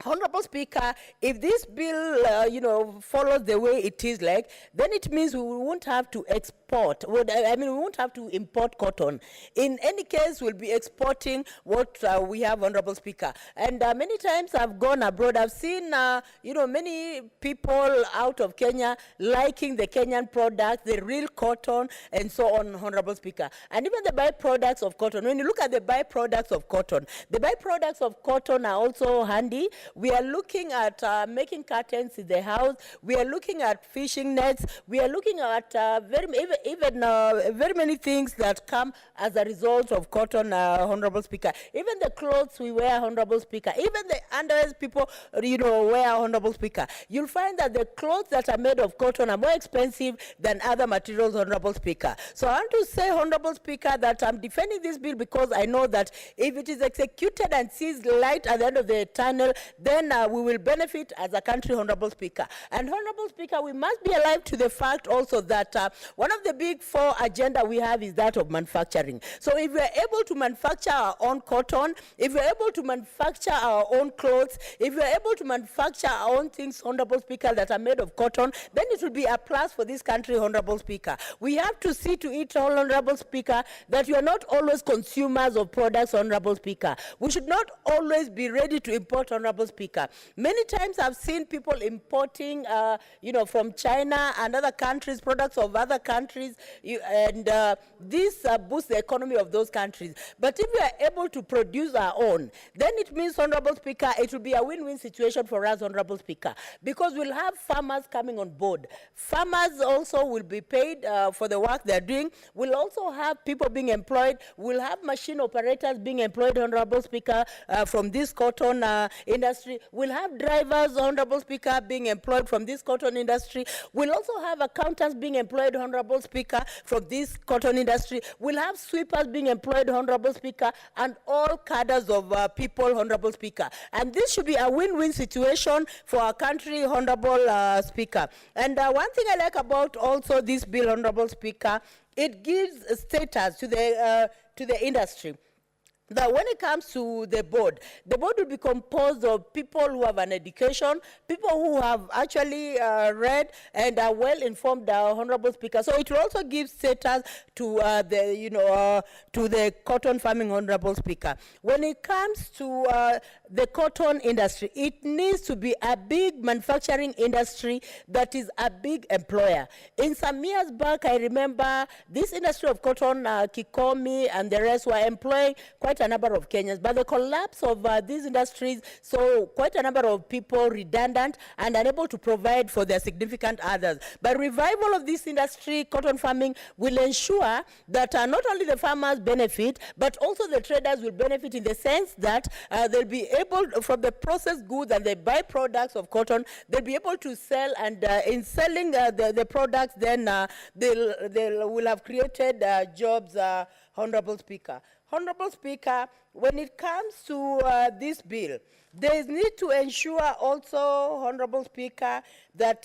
Honorable Speaker, if this bill, follows the way it is like, then it means we won't have to export. We won't have to import cotton. In any case, we'll be exporting what we have, Honorable Speaker. And many times I've gone abroad. I've seen, many people out of Kenya liking the Kenyan product, the real cotton, and so on, Honorable Speaker. And even the byproducts of cotton. When you look at the byproducts of cotton, the byproducts of cotton are also handy. We are looking at making curtains in the house. We are looking at fishing nets. We are looking at very many things that come as a result of cotton, Honorable Speaker. Even the clothes we wear, Honorable Speaker. Even the underwear people, wear, Honorable Speaker. You'll find that the clothes that are made of cotton are more expensive than other materials, Honorable Speaker. So I want to say, Honorable Speaker, that I'm defending this bill because I know that if it is executed and sees light at the end of the tunnel, then we will benefit as a country, Honorable Speaker. And Honorable Speaker, we must be alive to the fact also that one of the big four agenda we have is that of manufacturing. So if we are able to manufacture our own cotton, if we are able to manufacture our own clothes, if we are able to manufacture our own things, Honorable Speaker, that are made of cotton, then it will be a plus for this country, Honorable Speaker. We have to see to it, Honorable Speaker, that we are not always consumers of products, Honorable Speaker. We should not always be ready to import, Honorable Speaker. Many times I've seen people importing, from China and other countries, products of other countries, and this boosts the economy of those countries. But if we are able to produce our own, then it means, Honorable Speaker, it will be a win-win situation for us, Honorable Speaker, because we'll have farmers coming on board. Farmers also will be paid for the work they're doing. We'll also have people being employed. We'll have machine operators being employed, Honorable Speaker, from this cotton industry. We'll have drivers, Honorable Speaker, being employed from this cotton industry. We'll also have accountants being employed, Honorable Speaker, from this cotton industry. We'll have sweepers being employed, Honorable Speaker, and all cadres of people, Honorable Speaker. And this should be a win-win situation for our country, Honorable Speaker. And one thing I like about also this bill, Honorable Speaker, it gives status to the industry. That when it comes to the board will be composed of people who have an education, people who have actually read and are well informed, Honorable Speaker. So it will also give status to to the cotton farming, Honorable Speaker. When it comes to the cotton industry, it needs to be a big manufacturing industry that is a big employer. In some years back, I remember this industry of cotton, Kikomi and the rest were employing quite a number of Kenyans, but the collapse of these industries saw quite a number of people redundant and unable to provide for their significant others. But revival of this industry, cotton farming, will ensure that not only the farmers benefit, but also the traders will benefit in the sense that they'll be able, from the processed goods and the byproducts of cotton, they'll be able to sell, and in selling the products, then they will have created jobs, Honorable Speaker. Honorable Speaker, when it comes to this bill, there is need to ensure also, Honorable Speaker, that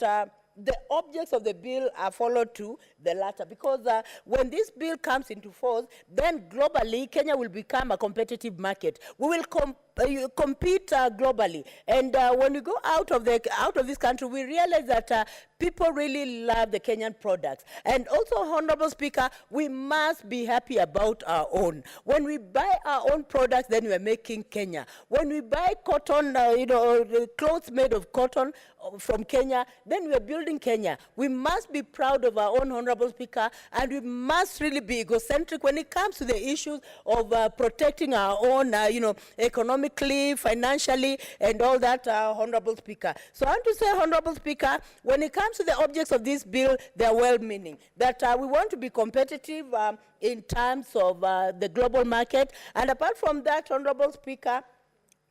the objects of the bill are followed to the latter, because when this bill comes into force, then globally Kenya will become a competitive market. We will compete globally, and when we go out of this country, we realize that people really love the Kenyan products. And also, Honorable Speaker, we must be happy about our own. When we buy our own products, then we are making Kenya. When we buy cotton, clothes made of cotton from Kenya, then we are building Kenya. We must be proud of our own, Honorable Speaker, and we must really be egocentric when it comes to the issues of protecting our own, economically, financially, and all that, Honorable Speaker. So I want to say, Honorable Speaker, when it comes to the objects of this bill, they are well-meaning, that we want to be competitive in terms of the global market. And apart from that, Honorable Speaker,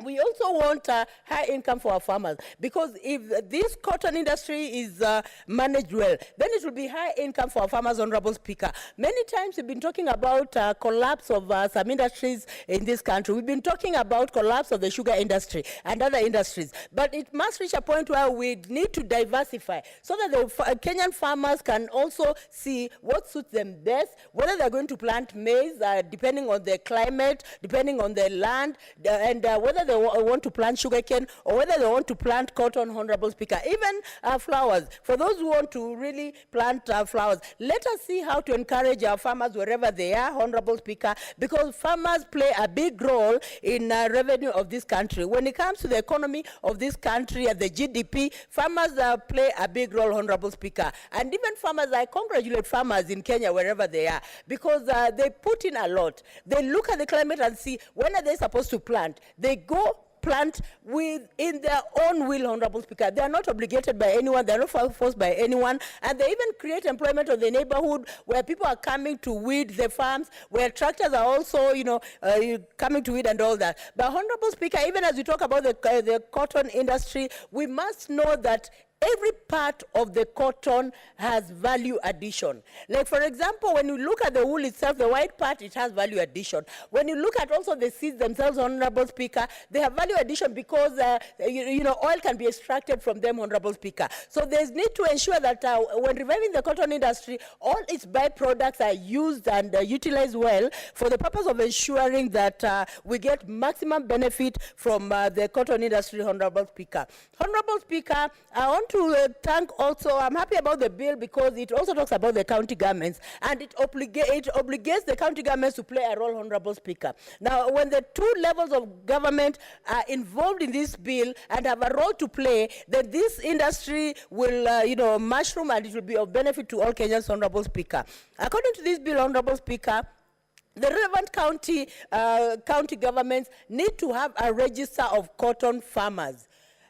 we also want high income for our farmers, because if this cotton industry is managed well, then it will be high income for our farmers, Honorable Speaker. Many times we've been talking about collapse of some industries in this country. We've been talking about collapse of the sugar industry and other industries, but it must reach a point where we need to diversify so that the Kenyan farmers can also see what suits them best, whether they're going to plant maize, depending on the climate, depending on the land, and whether they want to plant sugarcane or whether they want to plant cotton, Honorable Speaker. Even flowers, for those who want to really plant flowers, let us see how to encourage our farmers wherever they are, Honorable Speaker, because farmers play a big role in revenue of this country. When it comes to the economy of this country and the GDP, farmers play a big role, Honorable Speaker. And even farmers, I congratulate farmers in Kenya wherever they are, because they put in a lot. They look at the climate and see when are they supposed to plant. They go plant in their own will, Honorable Speaker. They are not obligated by anyone. They are not forced by anyone. And they even create employment in the neighborhood where people are coming to weed the farms, where tractors are also, coming to weed and all that. But Honorable Speaker, even as we talk about the cotton industry, we must know that every part of the cotton has value addition. Like, for example, when you look at the wool itself, the white part, it has value addition. When you look at also the seeds themselves, Honorable Speaker, they have value addition because, oil can be extracted from them, Honorable Speaker. So there's need to ensure that when reviving the cotton industry, all its byproducts are used and utilized well for the purpose of ensuring that we get maximum benefit from the cotton industry, Honorable Speaker. Honorable Speaker, I want to thank also, I'm happy about the bill because it also talks about the county governments, and it obligates the county governments to play a role, Honorable Speaker. Now, when the two levels of government are involved in this bill and have a role to play, then this industry will, mushroom, and it will be of benefit to all Kenyans, Honorable Speaker. According to this bill, Honorable Speaker, the relevant county governments need to have a register of cotton farmers.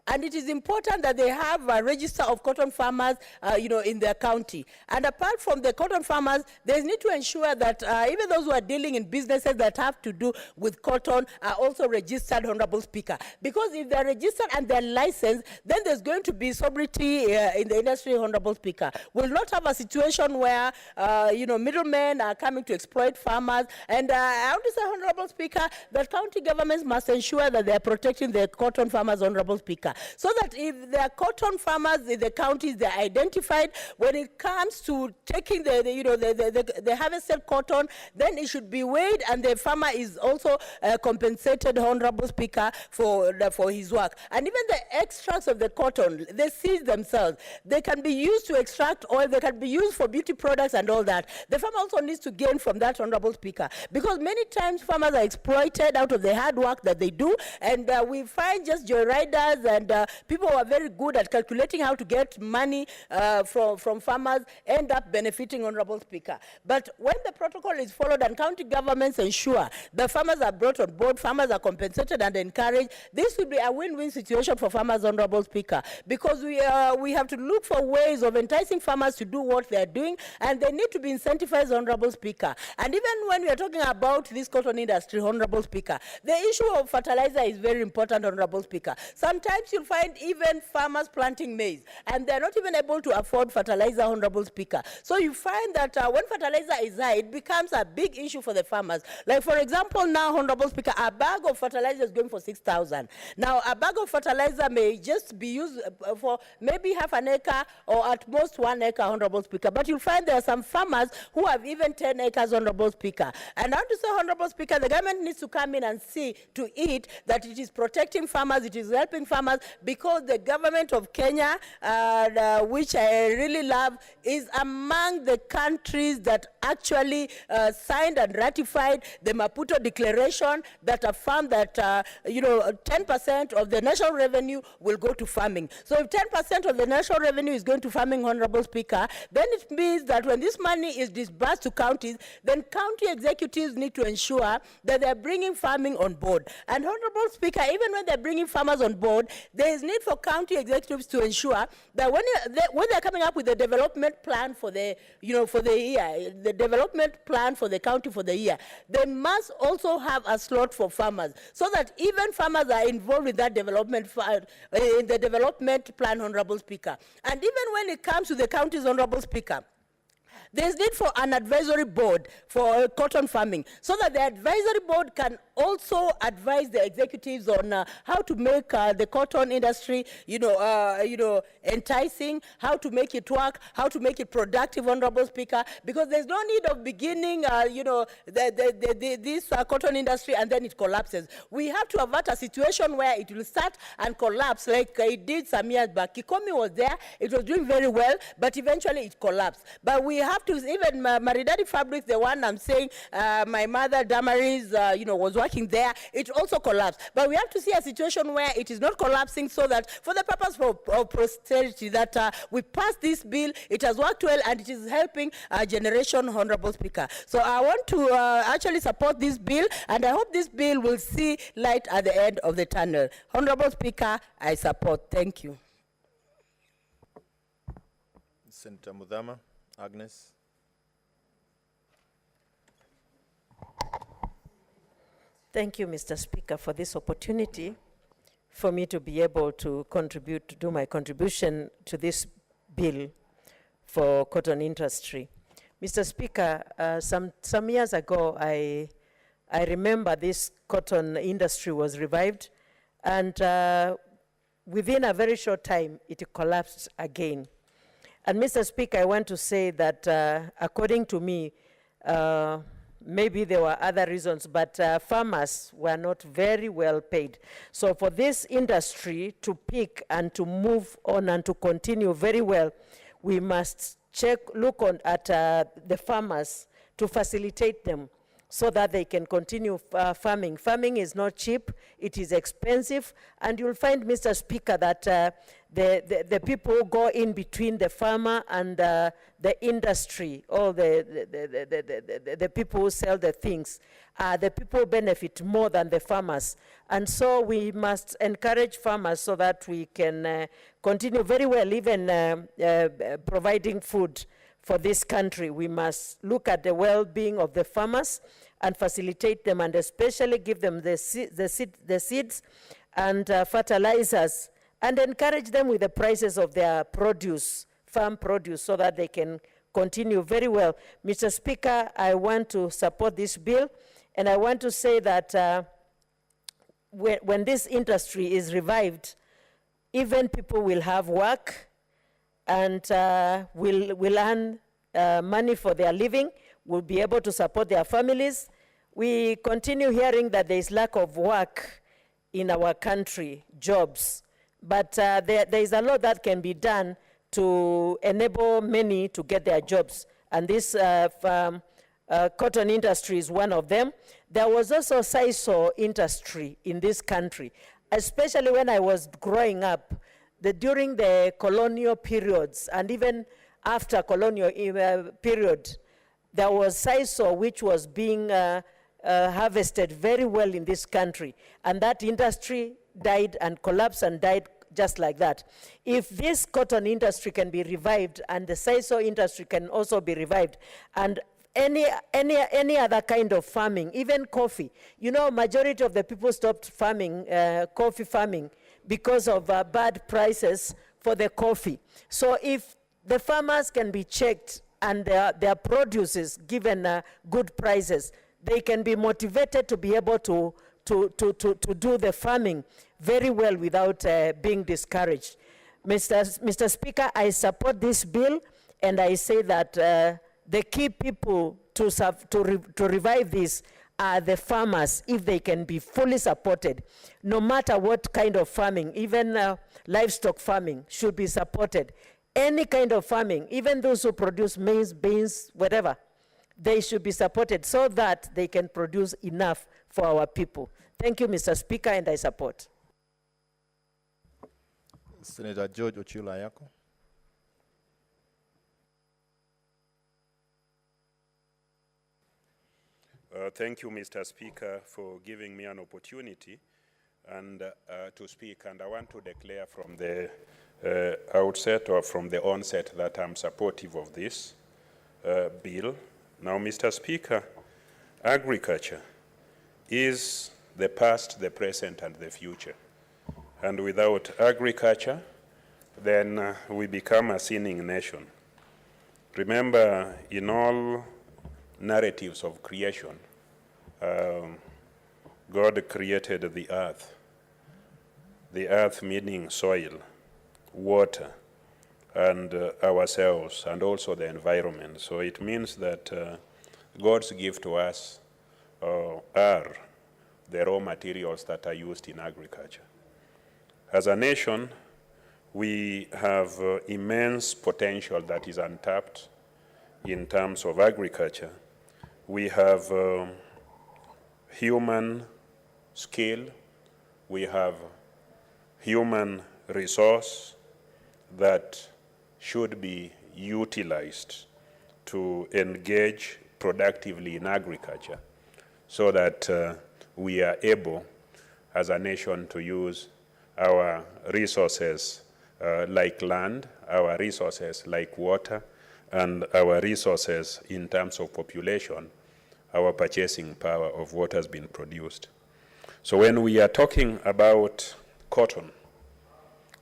And it is important that they have a register of cotton farmers, in their county. And apart from the cotton farmers, they need to ensure that even those who are dealing in businesses that have to do with cotton are also registered, Honorable Speaker. Because if they're registered and they're licensed, then there's going to be sobriety in the industry, Honorable Speaker. We'll not have a situation where, middlemen are coming to exploit farmers. And I want to say, Honorable Speaker, that county governments must ensure that they're protecting the cotton farmers, Honorable Speaker. so that if there are cotton farmers in the counties, they're identified. When it comes to taking the harvested cotton, then it should be weighed, and the farmer is also compensated, Honorable Speaker, for his work. And even the extracts of the cotton, the seeds themselves, they can be used to extract oil, they can be used for beauty products and all that. The farmer also needs to gain from that, Honorable Speaker, because many times farmers are exploited out of the hard work that they do, and we find just joyriders and people who are very good at calculating how to get money from farmers end up benefiting, Honorable Speaker. But when the protocol is followed and county governments ensure the farmers are brought on board, farmers are compensated and encouraged, this will be a win-win situation for farmers, Honorable Speaker, because we have to look for ways of enticing farmers to do what they are doing, and they need to be incentivized, Honorable Speaker. And even when we are talking about this cotton industry, Honorable Speaker, the issue of fertilizer is very important, Honorable Speaker. Sometimes you'll find even farmers planting maize, and they're not even able to afford fertilizer, Honorable Speaker. So you find that when fertilizer is high, it becomes a big issue for the farmers. Like, for example, now, Honorable Speaker, a bag of fertilizer is going for 6,000. Now, a bag of fertilizer may just be used for maybe half an acre or at most 1 acre, Honorable Speaker. But you'll find there are some farmers who have even 10 acres, Honorable Speaker. And I want to say, Honorable Speaker, the government needs to come in and see to it that it is protecting farmers, it is helping farmers, because the government of Kenya, which I really love, is among the countries that actually signed and ratified the Maputo Declaration that affirmed that 10% of the national revenue will go to farming. So if 10% of the national revenue is going to farming, Honorable Speaker, then it means that when this money is disbursed to counties, then county executives need to ensure that they're bringing farming on board. And Honorable Speaker, even when they're bringing farmers on board, there is need for county executives to ensure that when they're coming up with the development plan for the year, the development plan for the county for the year, they must also have a slot for farmers, so that even farmers are involved in that development in the development plan, Honorable Speaker. And even when it comes to the counties, Honorable Speaker, there's need for an advisory board for cotton farming, so that the advisory board can also advise the executives on how to make the cotton industry, enticing, how to make it work, how to make it productive, Honorable Speaker, because there's no need of beginning, this cotton industry and then it collapses. We have to avert a situation where it will start and collapse like it did some years back. Kikomi was there, it was doing very well, but eventually it collapsed. But we have to, even Maridadi Fabrics, the one I'm saying, my mother Damaris, was working there, it also collapsed. But we have to see a situation where it is not collapsing, so that for the purpose of posterity, that we pass this bill, it has worked well, and it is helping our generation, Honorable Speaker. So I want to actually support this bill, and I hope this bill will see light at the end of the tunnel. Honorable Speaker, I support. Thank you. Senator Mudhama, Agnes. Thank you, Mr. Speaker, for this opportunity for me to be able to do my contribution to this bill for cotton industry. Mr. Speaker, some years ago, I remember this cotton industry was revived, and within a very short time, it collapsed again. And Mr. Speaker, I want to say that according to me, maybe there were other reasons, but farmers were not very well paid. So for this industry to peak and to move on and to continue very well, we must look at the farmers to facilitate them so that they can continue farming. Farming is not cheap, it is expensive, and you'll find, Mr. Speaker, that the people who go in between the farmer and the industry, or the people who sell the things, the people who benefit more than the farmers. And so we must encourage farmers so that we can continue very well, even providing food for this country. We must look at the well-being of the farmers and facilitate them, and especially give them the seeds and fertilizers, and encourage them with the prices of their produce, farm produce, so that they can continue very well. Mr. Speaker, I want to support this bill, and I want to say that when this industry is revived, even people will have work and will earn money for their living, will be able to support their families. We continue hearing that there is lack of work in our country, jobs, but there is a lot that can be done to enable many to get their jobs, and this cotton industry is one of them. There was also sisal industry in this country, especially when I was growing up, during the colonial periods and even after colonial period, there was sisal which was being harvested very well in this country, and that industry died and collapsed and died just like that. If this cotton industry can be revived and the sisal industry can also be revived, and any other kind of farming, even coffee. You know, majority of the people stopped farming, coffee farming, because of bad prices for the coffee. So if the farmers can be checked and their produce is given good prices, they can be motivated to be able to do the farming very well without being discouraged. Mr. Speaker, I support this bill, and I say that the key people to revive this are the farmers, if they can be fully supported. No matter what kind of farming, even livestock farming should be supported. Any kind of farming, even those who produce maize, beans, whatever, they should be supported so that they can produce enough for our people. Thank you, Mr. Speaker, and I support. Senator George Ochila Ayako. Thank you, Mr. Speaker, for giving me an opportunity and to speak. And I want to declare from the outset, or from the onset, that I'm supportive of this bill. Now, Mr. Speaker, agriculture is the past, the present, and the future. And without agriculture, then we become a sinning nation. Remember, in all narratives of creation, God created the earth meaning soil, water, and ourselves, and also the environment. So it means that God's gift to us are the raw materials that are used in agriculture. As a nation, we have immense potential that is untapped in terms of agriculture. We have human skill, we have human resource that should be utilized to engage productively in agriculture so that we are able as a nation to use our resources like land, our resources like water, and our resources in terms of population, our purchasing power of what has been produced. So when we are talking about cotton,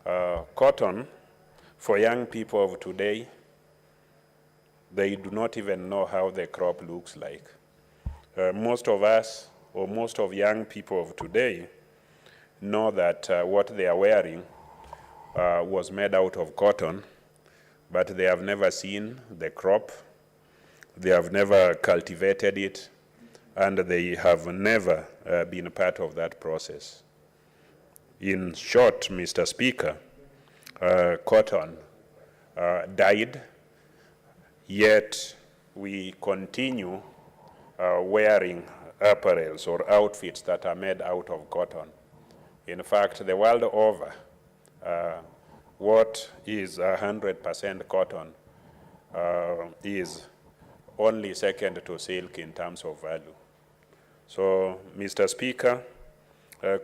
cotton, for young people of today, they do not even know how the crop looks like. Most of us, or most of young people of today, know that what they are wearing was made out of cotton, but they have never seen the crop, they have never cultivated it, and they have never been a part of that process. In short, Mr. Speaker, cotton died, yet we continue wearing apparels or outfits that are made out of cotton. In fact, the world over, what is 100% cotton is only second to silk in terms of value. So, Mr. Speaker,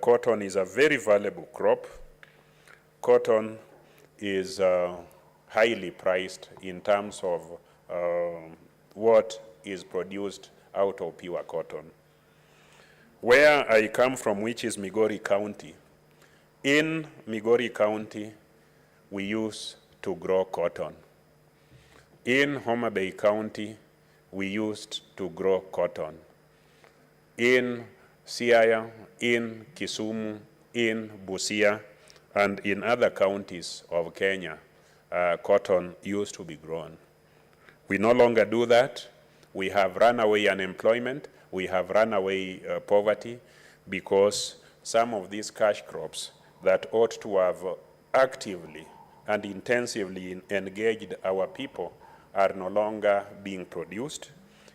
cotton is a very valuable crop. Cotton is highly priced in terms of what is produced out of pure cotton. Where I come from, which is Migori County, in Migori County, we used to grow cotton. In Homa Bay County, we used to grow cotton. In Siaya, in Kisumu, in Busia, and in other counties of Kenya, cotton used to be grown. We no longer do that. We have runaway unemployment. We have runaway poverty because some of these cash crops that ought to have actively and intensively engaged our people are no longer being produced,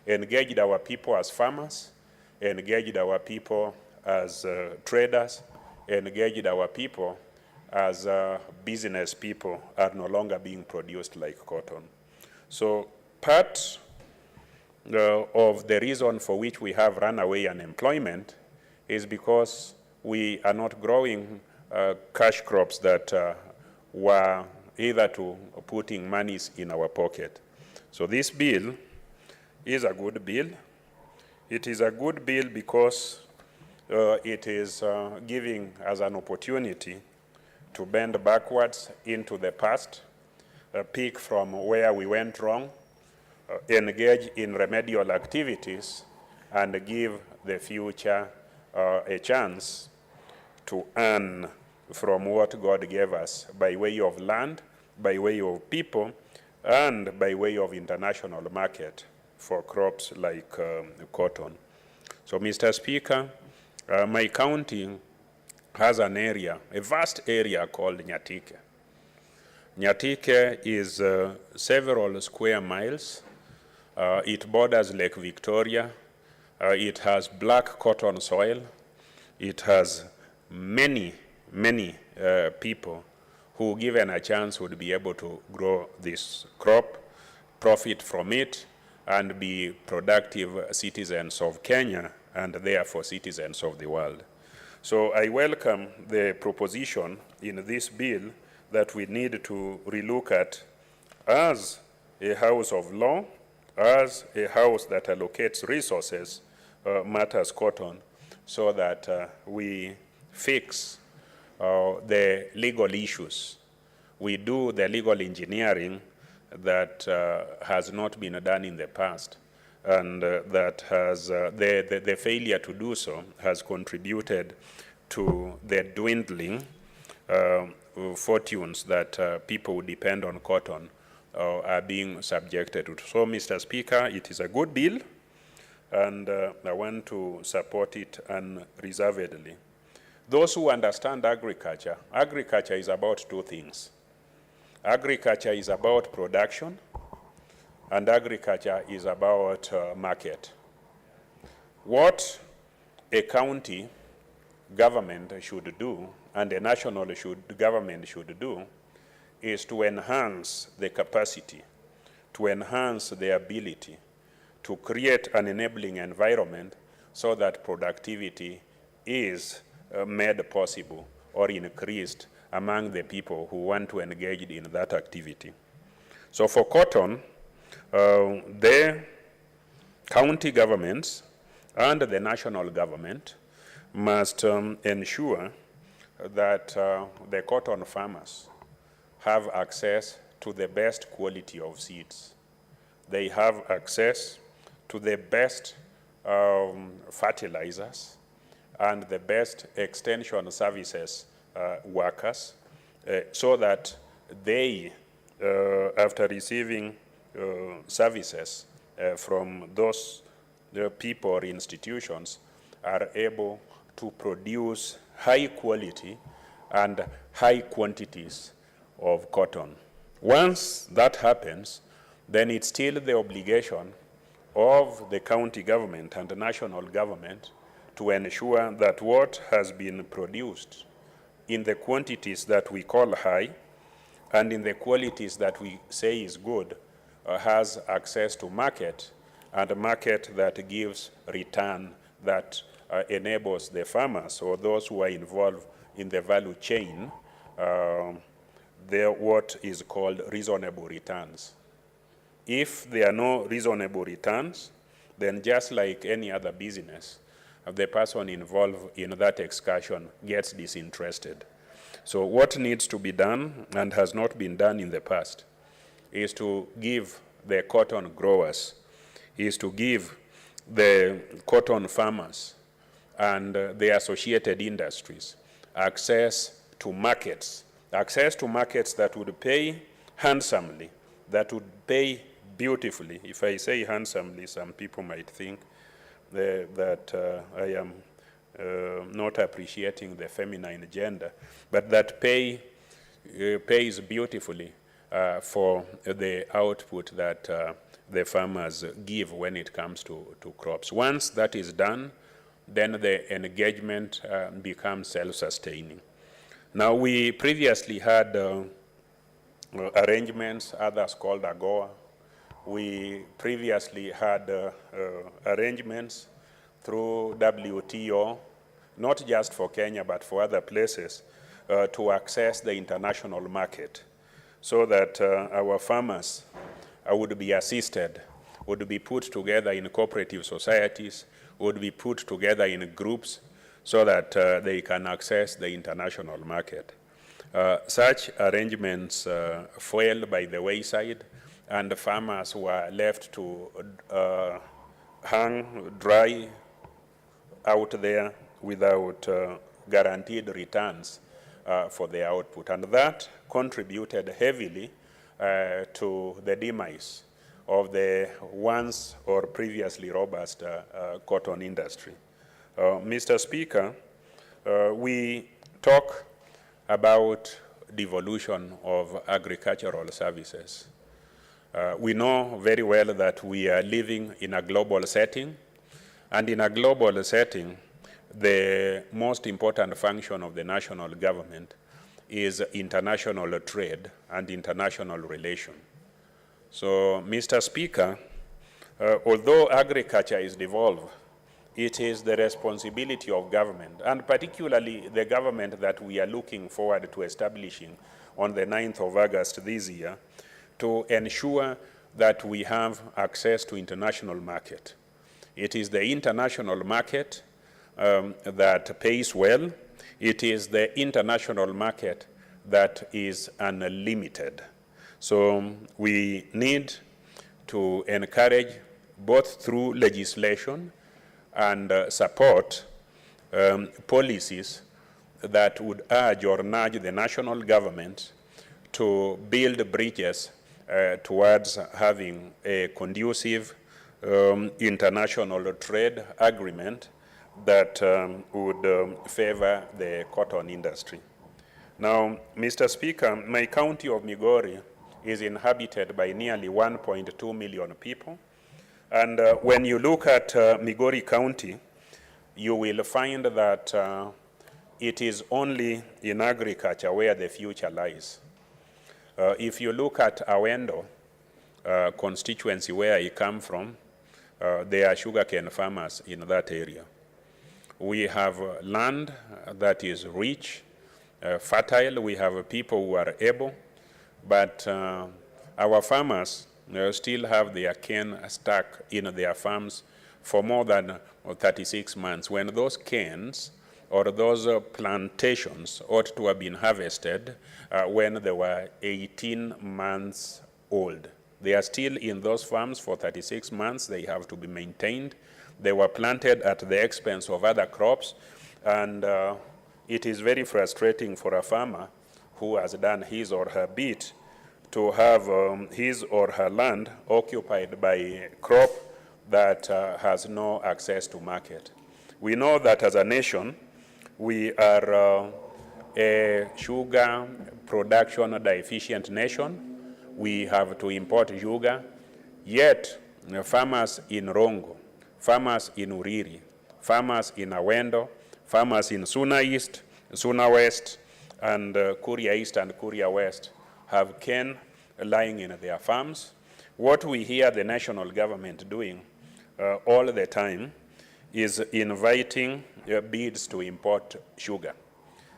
engaged our people as farmers, engaged our people as traders, engaged our people as business people are no longer being produced like cotton. So part of the reason for which we have runaway unemployment is because we are not growing cash crops that were either to putting monies in our pocket. So this bill is a good bill. It is a good bill because it is giving us an opportunity to bend backwards into the past, pick from where we went wrong, engage in remedial activities, and give the future a chance to earn from what God gave us by way of land, by way of people, and by way of international market for crops like cotton. So, Mr. Speaker, my county has an area, a vast area called Nyatike. Nyatike is several square miles. It borders Lake Victoria. It has black cotton soil. It has many people who, given a chance, would be able to grow this crop, profit from it, and be productive citizens of Kenya and therefore citizens of the world. So I welcome the proposition in this bill that we need to relook at as a house of law, as a house that allocates resources, matters cotton, so that we fix the legal issues. We do the legal engineering that has not been done in the past, and that has the failure to do so has contributed to the dwindling fortunes that people who depend on cotton are being subjected to. So, Mr. Speaker, it is a good bill, and I want to support it unreservedly. Those who understand agriculture, agriculture is about two things. Agriculture is about production, and agriculture is about market. What a county government should do, and a national government should do, is to enhance the capacity, to enhance the ability, to create an enabling environment so that productivity is made possible or increased among the people who want to engage in that activity. So for cotton, the county governments and the national government must ensure that the cotton farmers have access to the best quality of seeds. They have access to the best fertilizers and the best extension services workers, so that they, after receiving services from those people or institutions, are able to produce high quality and high quantities of cotton. Once that happens, then it's still the obligation of the county government and the national government to ensure that what has been produced in the quantities that we call high and in the qualities that we say is good has access to market, and a market that gives return that enables the farmers or those who are involved in the value chain what is called reasonable returns. If there are no reasonable returns, then just like any other business, the person involved in that excursion gets disinterested. So what needs to be done, and has not been done in the past, is to give the cotton growers, is to give the cotton farmers and the associated industries access to markets, access to markets that would pay handsomely, that would pay beautifully. If I say handsomely, some people might think that I am not appreciating the feminine gender, but that pays beautifully for the output that the farmers give when it comes to crops. Once that is done, then the engagement becomes self-sustaining. Now, we previously had arrangements, others called AGOA. We previously had arrangements through WTO, not just for Kenya, but for other places, to access the international market so that our farmers would be assisted, would be put together in cooperative societies, would be put together in groups so that they can access the international market. Such arrangements fell by the wayside, and farmers were left to hang dry out there without guaranteed returns for their output. And that contributed heavily to the demise of the once or previously robust cotton industry. Mr. Speaker, we talk about devolution of agricultural services. We know very well that we are living in a global setting, and in a global setting, the most important function of the national government is international trade and international relation. So, Mr. Speaker, although agriculture is devolved, it is the responsibility of government, and particularly the government that we are looking forward to establishing on the 9th of August this year, to ensure that we have access to international market. It is the international market that pays well. It is the international market that is unlimited. So we need to encourage, both through legislation and support, policies that would urge or nudge the national government to build bridges towards having a conducive international trade agreement that would favor the cotton industry. Now, Mr. Speaker, my county of Migori is inhabited by nearly 1.2 million people. And when you look at Migori County, you will find that it is only in agriculture where the future lies. If you look at Awendo constituency where I come from, there are sugarcane farmers in that area. We have land that is rich, fertile. We have people who are able, but our farmers still have their cane stuck in their farms for more than 36 months, when those canes or those plantations ought to have been harvested when they were 18 months old. They are still in those farms for 36 months. They have to be maintained. They were planted at the expense of other crops, and it is very frustrating for a farmer who has done his or her bit to have his or her land occupied by a crop that has no access to market. We know that as a nation, we are a sugar production deficient nation. We have to import sugar, yet farmers in Rongo, farmers in Uriri, farmers in Awendo, farmers in Suna East, Suna West, and Kuria East and Kuria West have cane lying in their farms. What we hear the national government doing all the time is inviting bids to import sugar.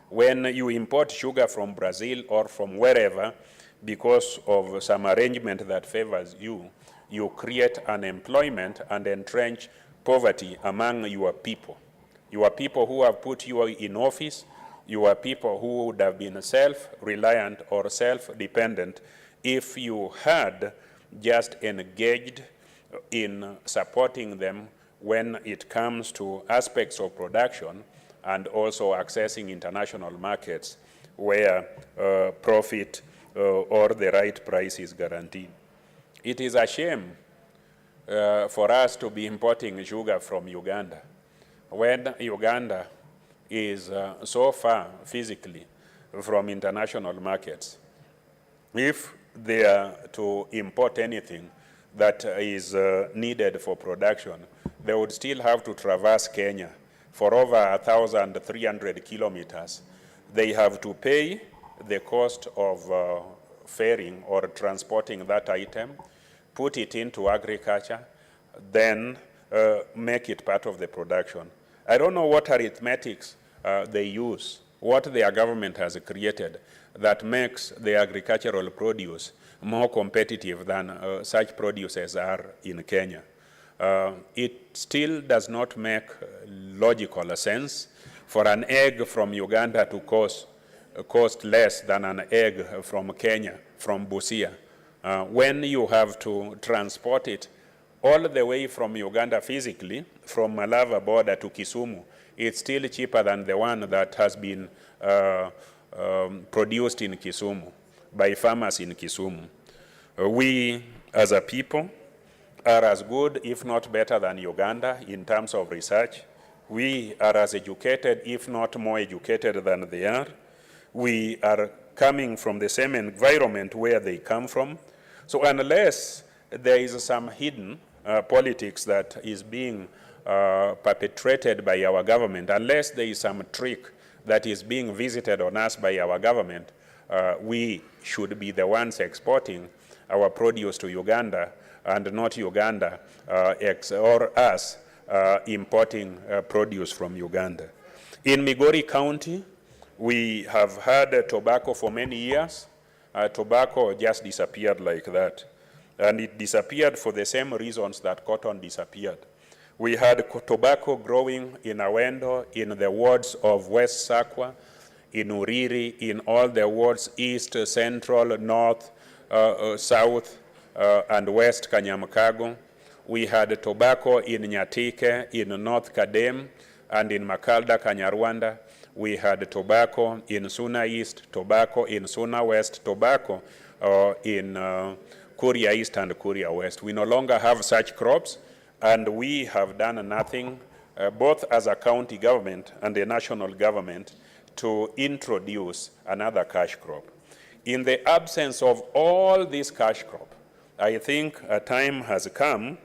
When you import sugar from Brazil or from wherever, because of some arrangement that favors you, you create unemployment and entrench poverty among your people. Your people who have put you in office, your people who would have been self-reliant or self-dependent if you had just engaged in supporting them when it comes to aspects of production and also accessing international markets where profit or the right price is guaranteed. It is a shame for us to be importing sugar from Uganda when Uganda is so far physically from international markets. If they are to import anything that is needed for production, they would still have to traverse Kenya for over 1,300 kilometers. They have to pay the cost of ferrying or transporting that item, put it into agriculture, then make it part of the production. I don't know what arithmetics they use, what their government has created that makes the agricultural produce more competitive than such produces are in Kenya. It still does not make logical sense for an egg from Uganda to cost less than an egg from Kenya, from Busia, when you have to transport it all the way from Uganda physically, from Malava border to Kisumu. It's still cheaper than the one that has been produced in Kisumu by farmers in Kisumu. We, as a people, are as good, if not better, than Uganda in terms of research. We are as educated, if not more educated, than they are. We are coming from the same environment where they come from. So unless there is some hidden politics that is being perpetrated by our government, unless there is some trick that is being visited on us by our government, we should be the ones exporting our produce to Uganda and not Uganda or us importing produce from Uganda. In Migori County, we have had tobacco for many years. Tobacco just disappeared like that. And it disappeared for the same reasons that cotton disappeared. We had tobacco growing in Awendo, in the wards of West Sakwa, in Uriri, in all the wards, East, Central, North, South, and West Kanyamkago. We had tobacco in Nyatike, in North Kadem, and in Makalda, Kanyarwanda. We had tobacco in Suna East, tobacco in Suna West, tobacco in Kuria East and Kuria West. We no longer have such crops, and we have done nothing, both as a county government and the national government, to introduce another cash crop. In the absence of all this cash crop, I think a time has come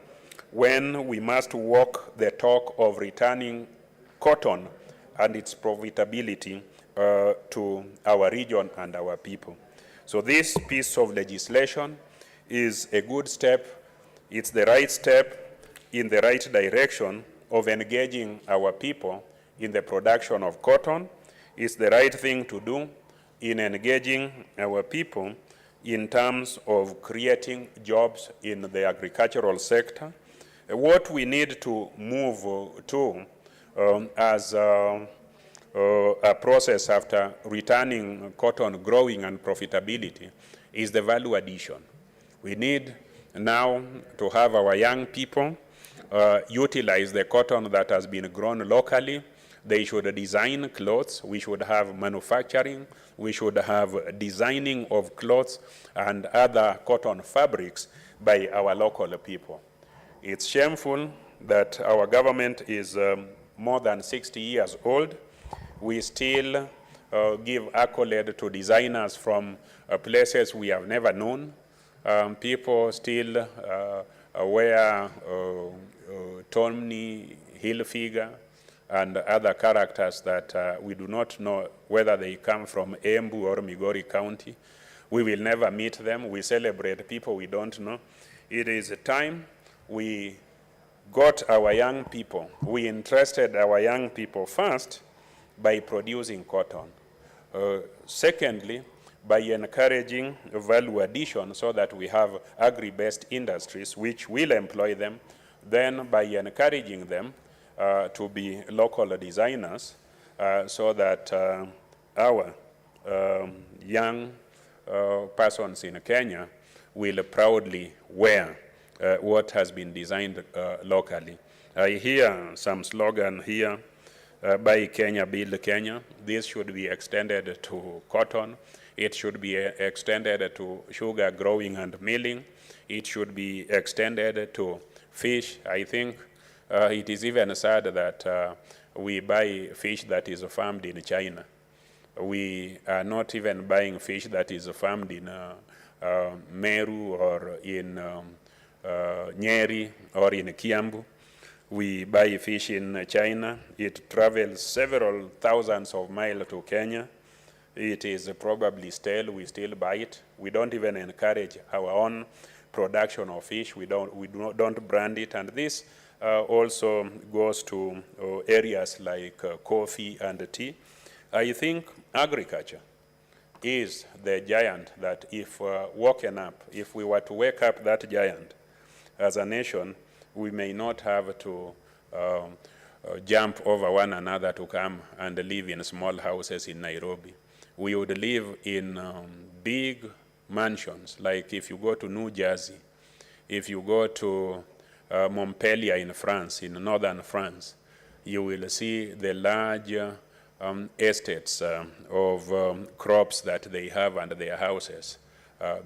when we must walk the talk of returning cotton and its profitability to our region and our people. So this piece of legislation is a good step. It's the right step in the right direction of engaging our people in the production of cotton. It's the right thing to do in engaging our people in terms of creating jobs in the agricultural sector. What we need to move to as a process after returning cotton growing and profitability is the value addition. We need now to have our young people utilize the cotton that has been grown locally. They should design clothes. We should have manufacturing. We should have designing of clothes and other cotton fabrics by our local people. It's shameful that our government is more than 60 years old. We still give accolade to designers from places we have never known. People still wear Tommy Hilfiger and other characters that we do not know whether they come from Embu or Migori County. We will never meet them. We celebrate people we don't know. It is time we got our young people. We interested our young people first by producing cotton. Secondly, by encouraging value addition so that we have agri-based industries which will employ them, then by encouraging them to be local designers so that our young persons in Kenya will proudly wear what has been designed locally. I hear some slogan here, Buy Kenya, Build Kenya. This should be extended to cotton. It should be extended to sugar growing and milling. It should be extended to fish. I think it is even sad that we buy fish that is farmed in China. We are not even buying fish that is farmed in Meru or in Nyeri or in Kiambu. We buy fish in China. It travels several thousands of miles to Kenya. It is probably stale. We still buy it. We don't even encourage our own production of fish. We don't brand it. And this also goes to areas like coffee and tea. I think agriculture is the giant that if woken up, if we were to wake up that giant as a nation, we may not have to jump over one another to come and live in small houses in Nairobi. We would live in big mansions, like if you go to New Jersey, if you go to Montpellier in France, in northern France, you will see the large estates of crops that they have under their houses.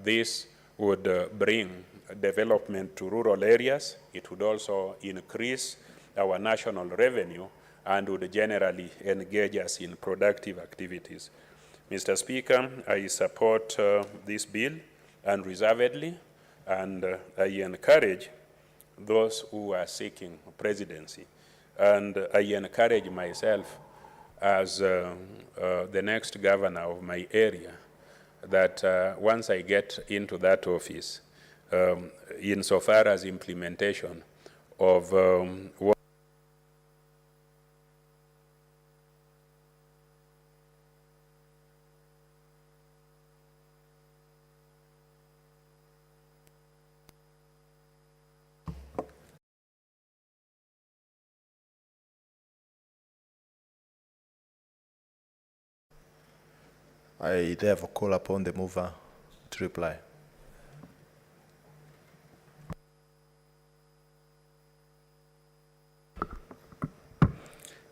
This would bring development to rural areas. It would also increase our national revenue and would generally engage us in productive activities. Mr. Speaker, I support this bill unreservedly, and I encourage those who are seeking presidency. And I encourage myself as the next governor of my area that once I get into that office, insofar as implementation of what I therefore call upon the mover to reply.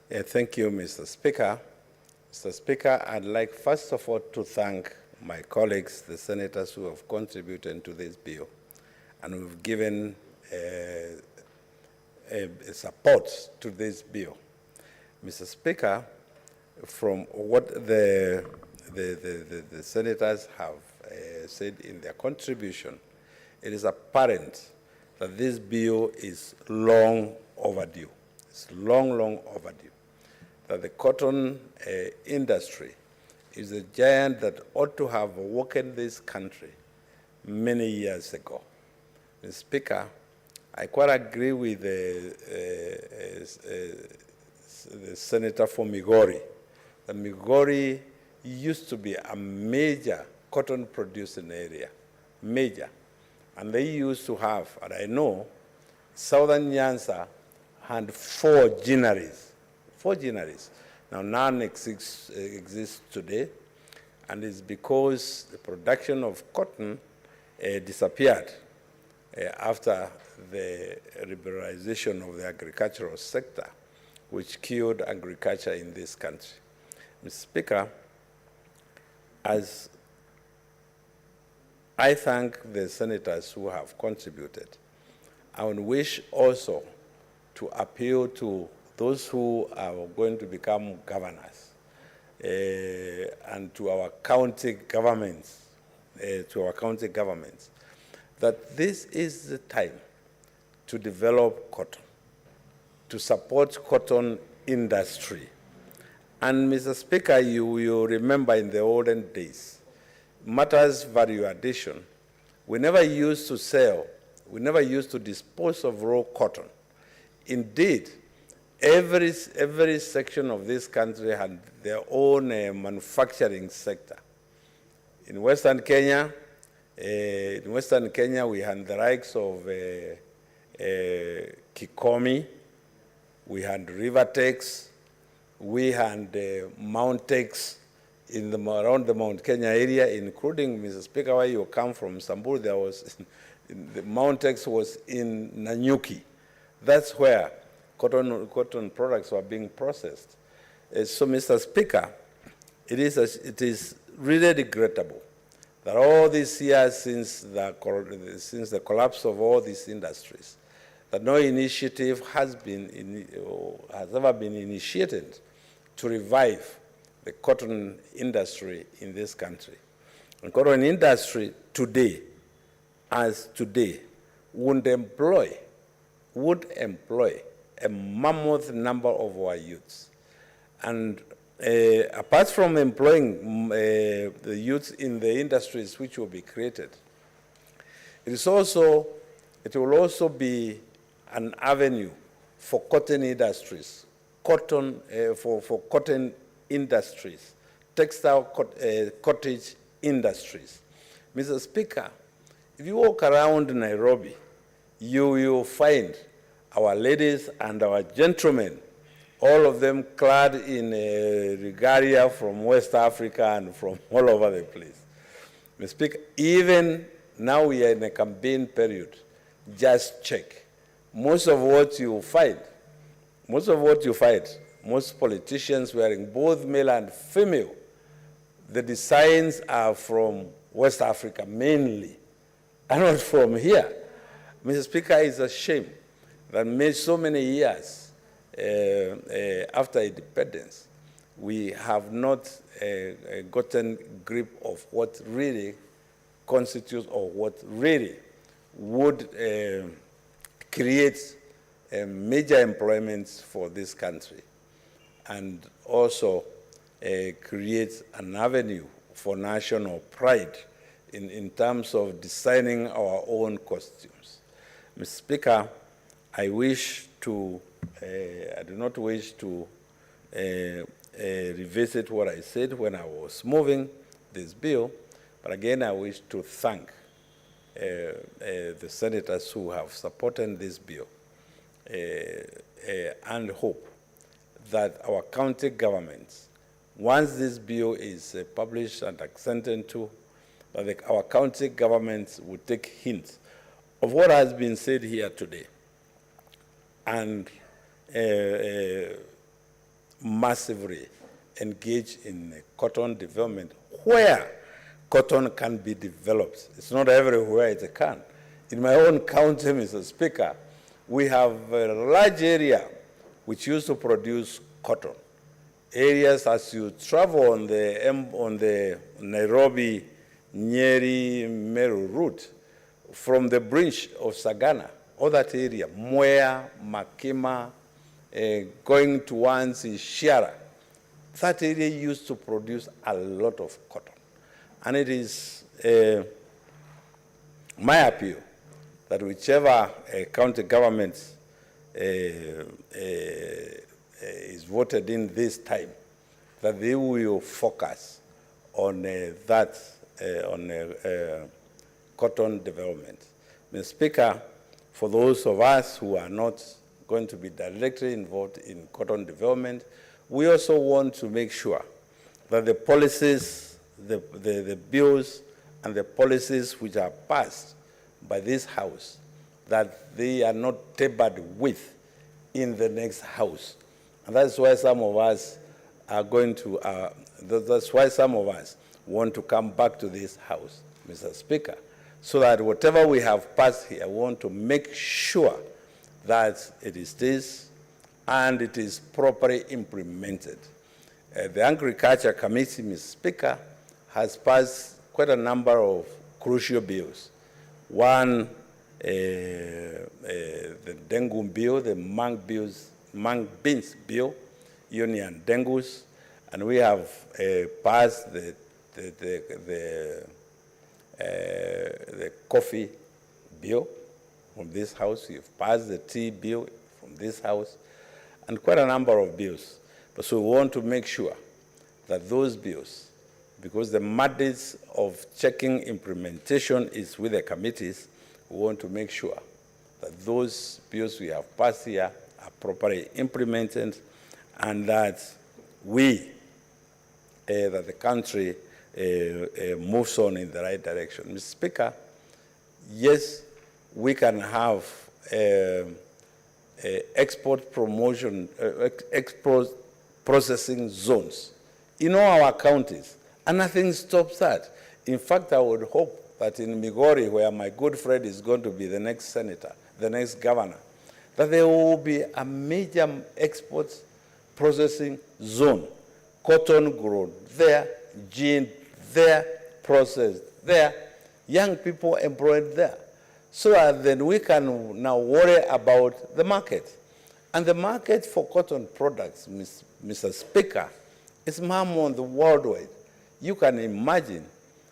Thank you, Mr. Speaker. Mr. Speaker, I'd like first of all to thank my colleagues, the senators who have contributed to this bill and who've given support to this bill. Mr. Speaker, from what the senators have said in their contribution, it is apparent that this bill is long overdue. It's long overdue. That the cotton industry is a giant that ought to have awoken this country many years ago. Mr. Speaker, I quite agree with the senator from Migori, that Migori used to be a major cotton producing area, major. And they used to have, and I know, Southern Nyanza had 4 ginneries. 4 ginneries. Now none exists today, and it's because the production of cotton disappeared after the liberalization of the agricultural sector, which killed agriculture in this country. Mr. Speaker, as I thank the senators who have contributed, I would wish also to appeal to those who are going to become governors and to our county governments, that this is the time to develop cotton, to support cotton industry. And Mr. Speaker, you will remember in the olden days, matters value addition, we never used to sell, we never used to dispose of raw cotton. Indeed, every section of this country had their own manufacturing sector. In Western Kenya, we had the likes of Kikomi, we had Rivertex, we had Mountex around the Mount Kenya area, including, Mr. Speaker, where you come from, Samburu, there was, the Mountex was in Nanyuki. That's where cotton products were being processed. So, Mr. Speaker, it is really regrettable that all these years since the collapse of all these industries, that no initiative has ever been initiated to revive the cotton industry in this country. The cotton industry today, would employ a mammoth number of our youths. And apart from employing the youth in the industries which will be created, it will also be an avenue for cotton industries, for cotton industries, textile cottage industries. Mr. Speaker, if you walk around Nairobi, you will find our ladies and our gentlemen, all of them clad in regalia from West Africa and from all over the place. Mr. Speaker, even now we are in a campaign period, just check. Most politicians wearing both male and female, the designs are from West Africa mainly, and not from here. Mr. Speaker, it's a shame that so many years after independence, we have not gotten grip of what really constitutes or what really would create major employments for this country, and also create an avenue for national pride in terms of designing our own costumes. Mr. Speaker, I do not wish to revisit what I said when I was moving this bill, but again I wish to thank the senators who have supported this bill and hope that our county governments, once this bill is published and accepted to, that our county governments will take hint of what has been said here today and massively engage in cotton development where cotton can be developed. It's not everywhere it can. In my own county, Mr. Speaker, we have a large area which used to produce cotton. Areas as you travel on the Nairobi, Nyeri, Meru route, from the bridge of Sagana, all that area, Mwea, Makima, going towards Shiara, that area used to produce a lot of cotton. And it is my appeal that whichever county government is voted in this time, that they will focus on cotton development. Mr. Speaker, for those of us who are not going to be directly involved in cotton development, we also want to make sure that the policies, the bills and the policies which are passed by this House, that they are not tapered with in the next House. And that's why some of us are going to, that's why some of us want to come back to this House, Mr. Speaker, so that whatever we have passed here, we want to make sure that it is this and it is properly implemented. The Agriculture Committee, Mr. Speaker, has passed quite a number of crucial bills. One, the dengue bill, the mung beans bill, Union dengus, and we have passed the coffee bill from this House. We've passed the tea bill from this House, and quite a number of bills. But so we want to make sure that those bills, because the mandates of checking implementation is with the committees, we want to make sure that those bills we have passed here are properly implemented, and that that the country moves on in the right direction. Mr. Speaker, yes, we can have export promotion, export processing zones in all our counties, and nothing stops that. In fact, I would hope that in Migori, where my good friend is going to be the next senator, the next governor, that there will be a major exports processing zone, cotton grown there, gin there, processed there, young people employed there. So that then we can now worry about the market. And the market for cotton products, Mr. Speaker, is more on the worldwide. You can imagine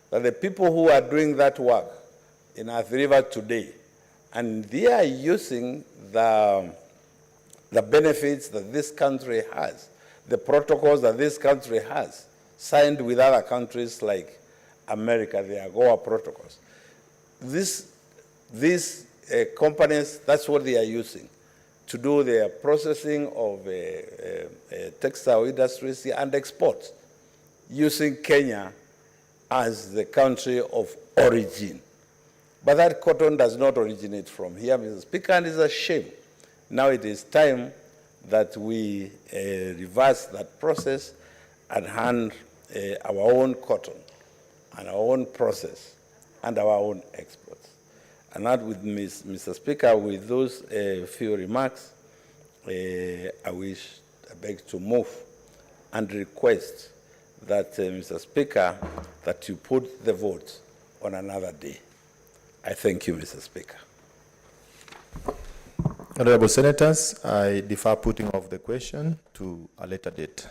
that the people who are doing that work in Athi River today, and they are using the benefits that this country has, the protocols that this country has, signed with other countries like America, the AGOA protocols. These companies, that's what they are using to do their processing of textile industries and exports, using Kenya as the country of origin. But that cotton does not originate from here, Mr. Speaker, and it's a shame. Now it is time that we reverse that process and hand our own cotton and our own process and our own exports. And that with Mr. Speaker, with those few remarks, I beg to move and request that, Mr. Speaker, that you put the vote on another day. I thank you, Mr. Speaker. Honorable Senators, I defer putting of the question to a later date.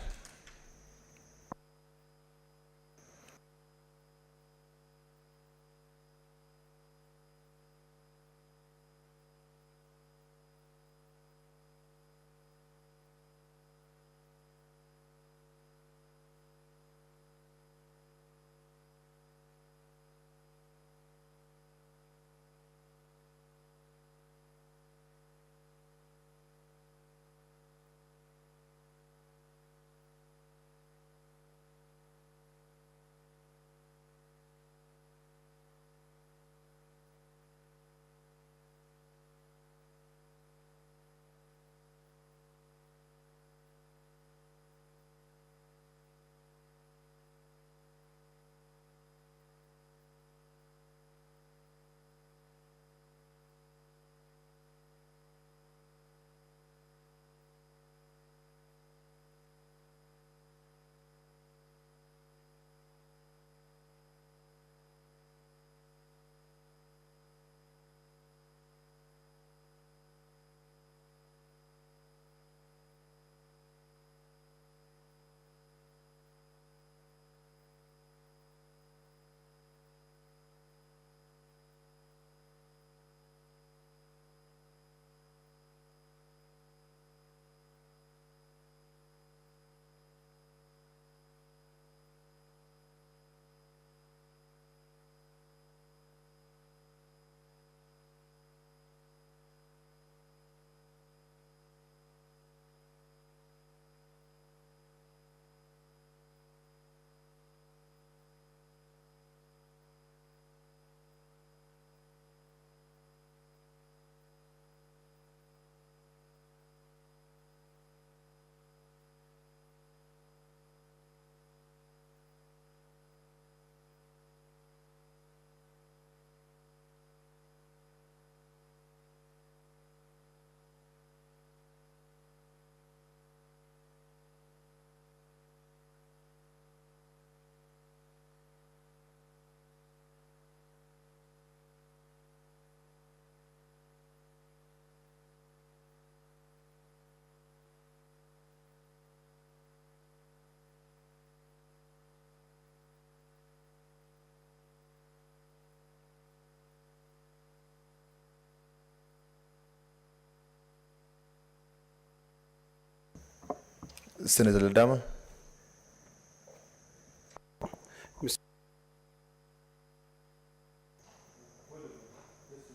Senator Ledama.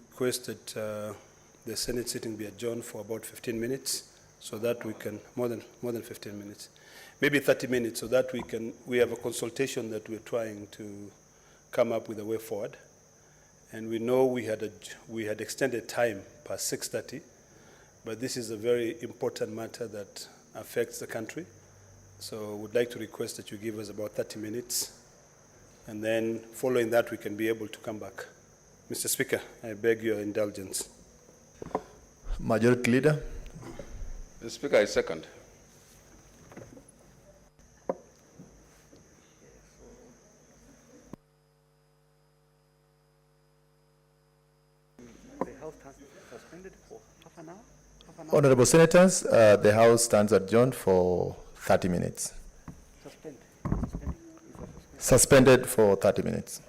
Request that the Senate sitting be adjourned for about 15 minutes so that we can, more than 15 minutes, maybe 30 minutes, so that we have a consultation that we're trying to come up with a way forward. And we know we had extended time past 6:30, but this is a very important matter that affects the country So would like to request that you give us about 30 minutes, and then following that, we can be able to come back. Mr. Speaker, I beg your indulgence. Majority Leader. Mr. Speaker, I second. Honorable Senators, the House stands adjourned for 30 minutes. Suspended for 30 minutes.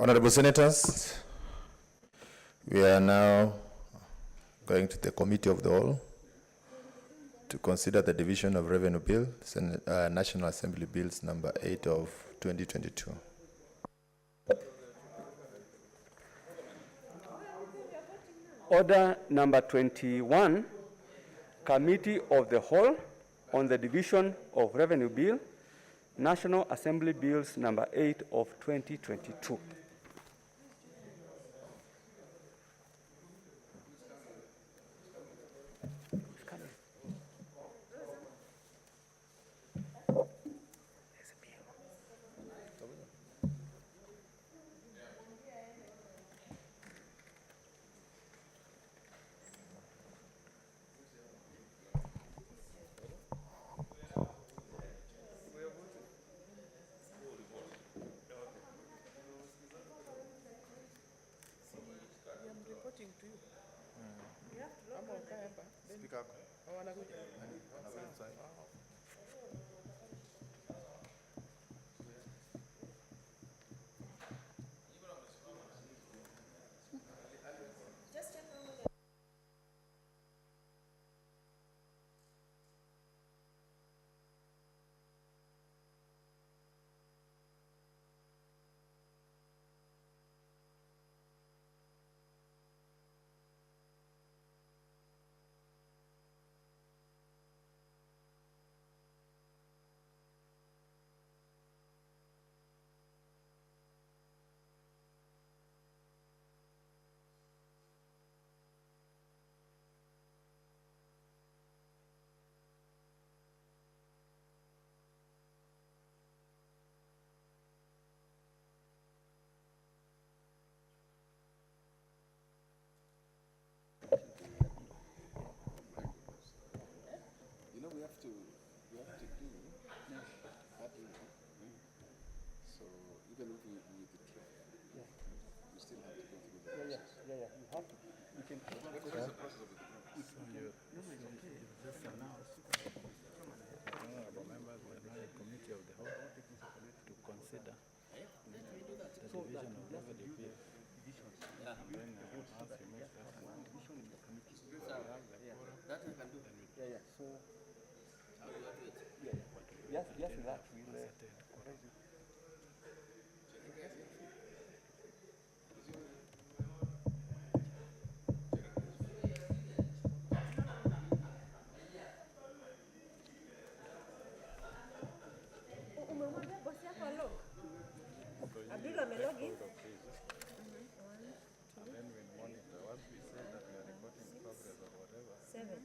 Honorable Senators, we are now going to the Committee of the Whole to consider the Division of Revenue Bill, National Assembly Bills number 8 of 2022. Order number 21, Committee of the Whole on the Division of Revenue Bill, National Assembly Bills number 8 of 2022. Reporting to you. Ama ukae hapa. Speaker. Wanakuja. Sawa.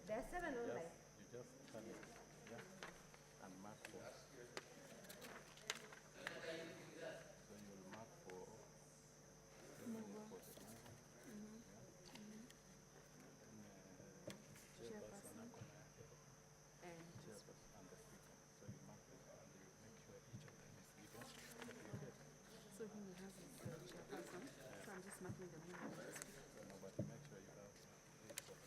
There are 7 online. You just turn it, and mark for. So you'll mark for revenue person. Chairperson and chairperson and the speaker. So you mark them and you make sure each of them is given. So he has his chairperson. So I'm just marking the name of the speaker. No, but you make sure you have each of them.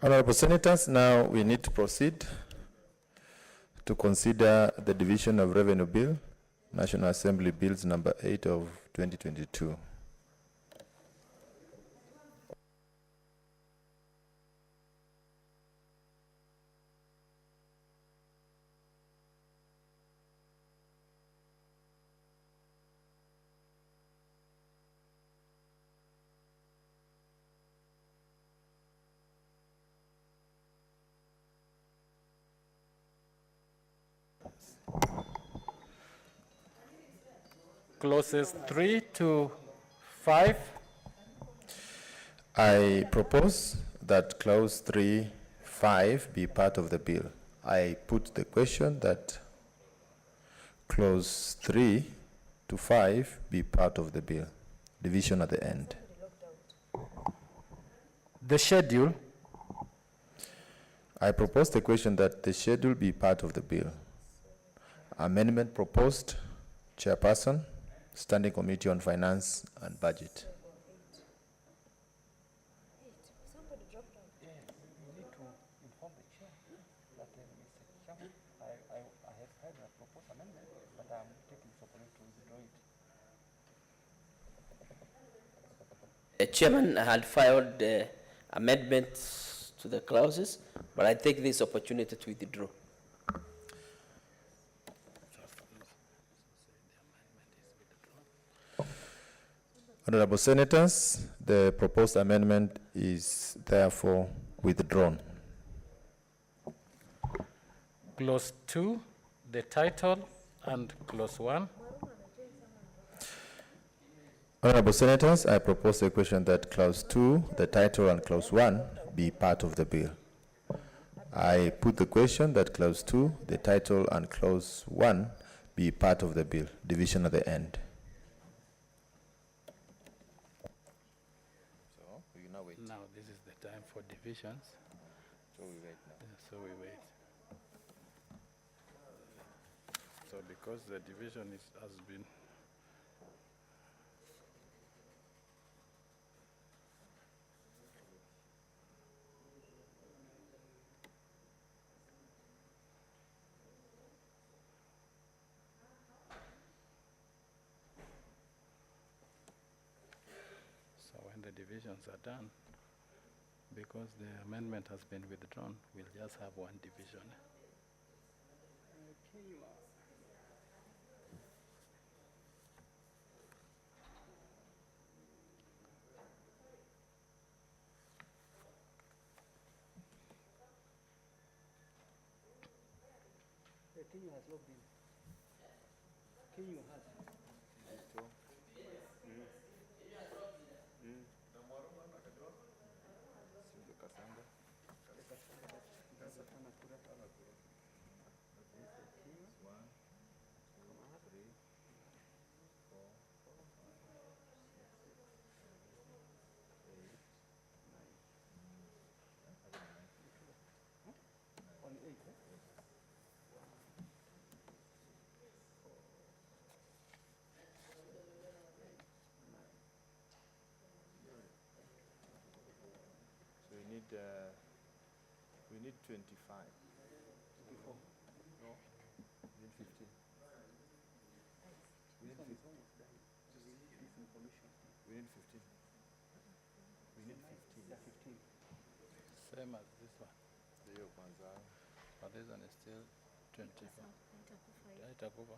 Honorable Senators, now we need to proceed to consider the Division of Revenue Bill, National Assembly Bills number 8 of 2022. Clauses 3 to 5. I propose that clause 3(5) be part of the bill. I put the question that clause 3 to 5 be part of the bill. Division at the end. The schedule. I propose the question that the schedule be part of the bill. Amendment proposed, Chairperson, Standing Committee on Finance and Budget. The chairman had filed amendments to the clauses, but I take this opportunity to withdraw. Honorable Senators, the proposed amendment is therefore withdrawn. Clause 2, the title, and clause 1. Honorable Senators, I propose the question that clause 2, the title, and clause 1 be part of the bill. I put the question that clause 2, the title, and clause 1 be part of the bill. Division at the end. Now this is the time for divisions. So we wait now. So we wait. So because the division has been the divisions are done, because the amendment has been withdrawn, we'll just have one division. Kenya has logged in. Kenya has. We need 25. 24. No, we need 15. We need 15. We need 15. We need 15. Yeah, 15. Same as this one. But this one is still 24. Itakufa.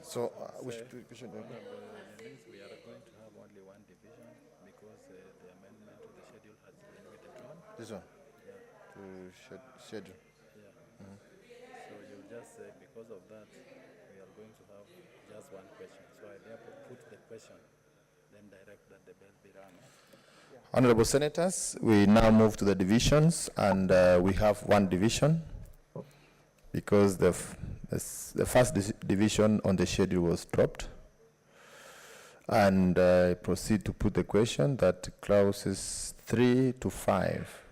So we Say, should it means we are going to have only one division because the amendment to the schedule has been withdrawn. this one Yeah. to schedule. Yeah. So you just say because of that, we are going to have just one question. So I therefore put the question, then direct that the bell be rung. Honorable Senators, we now move to the divisions, and we have one division because the first division on the schedule was dropped. And I proceed to put the question that clauses 3 to 5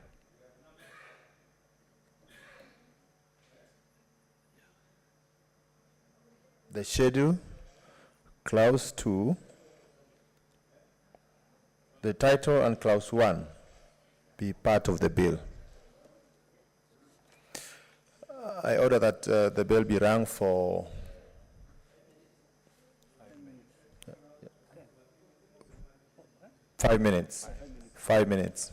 the schedule, clause 2, the title and clause 1 be part of the bill. I order that the bell be rung for 5 minutes. 5 minutes.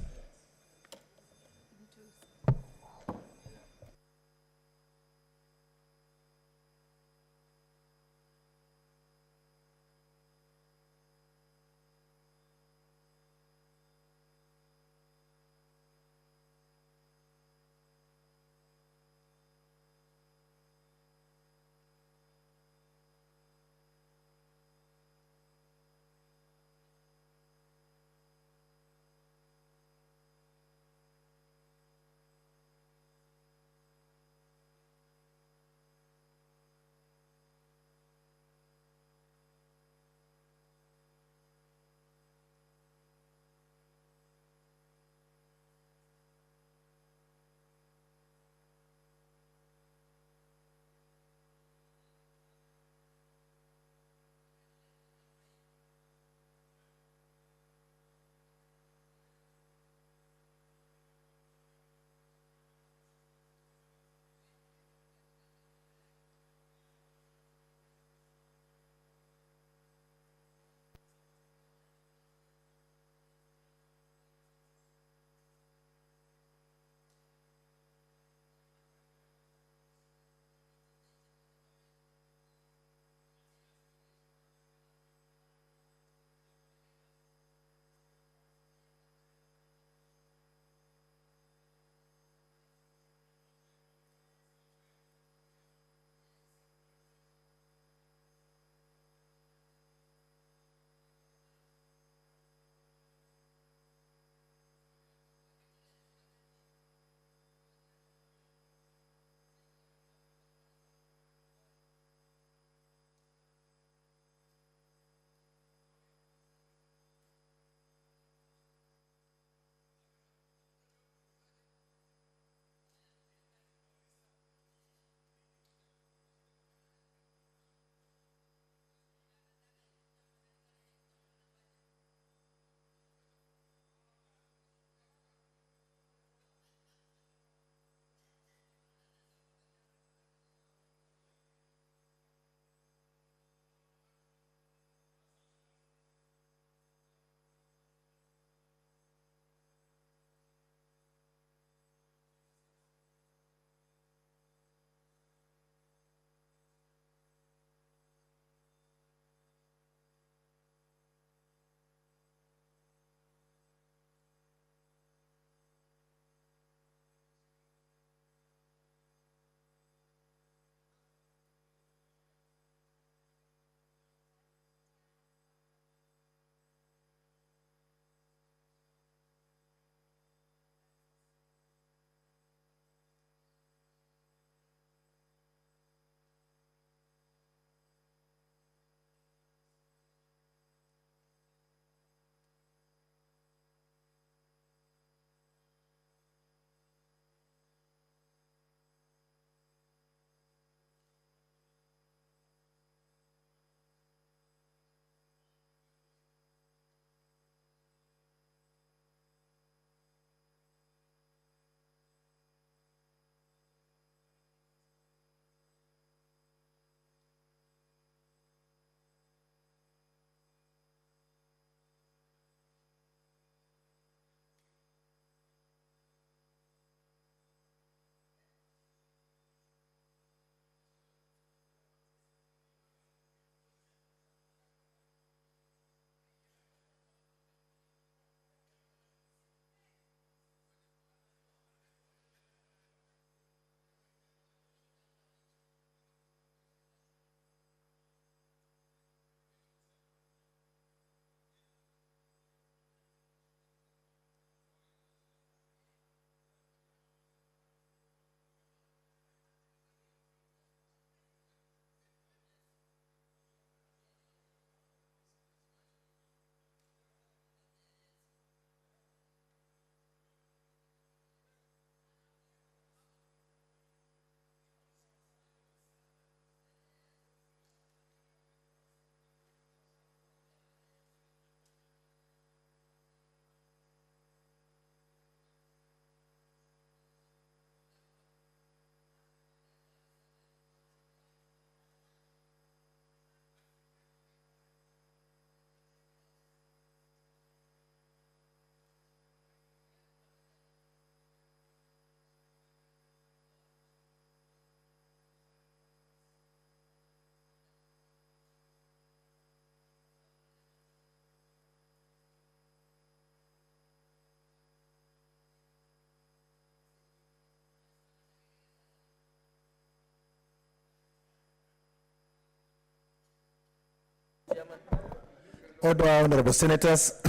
Order, honorable senators.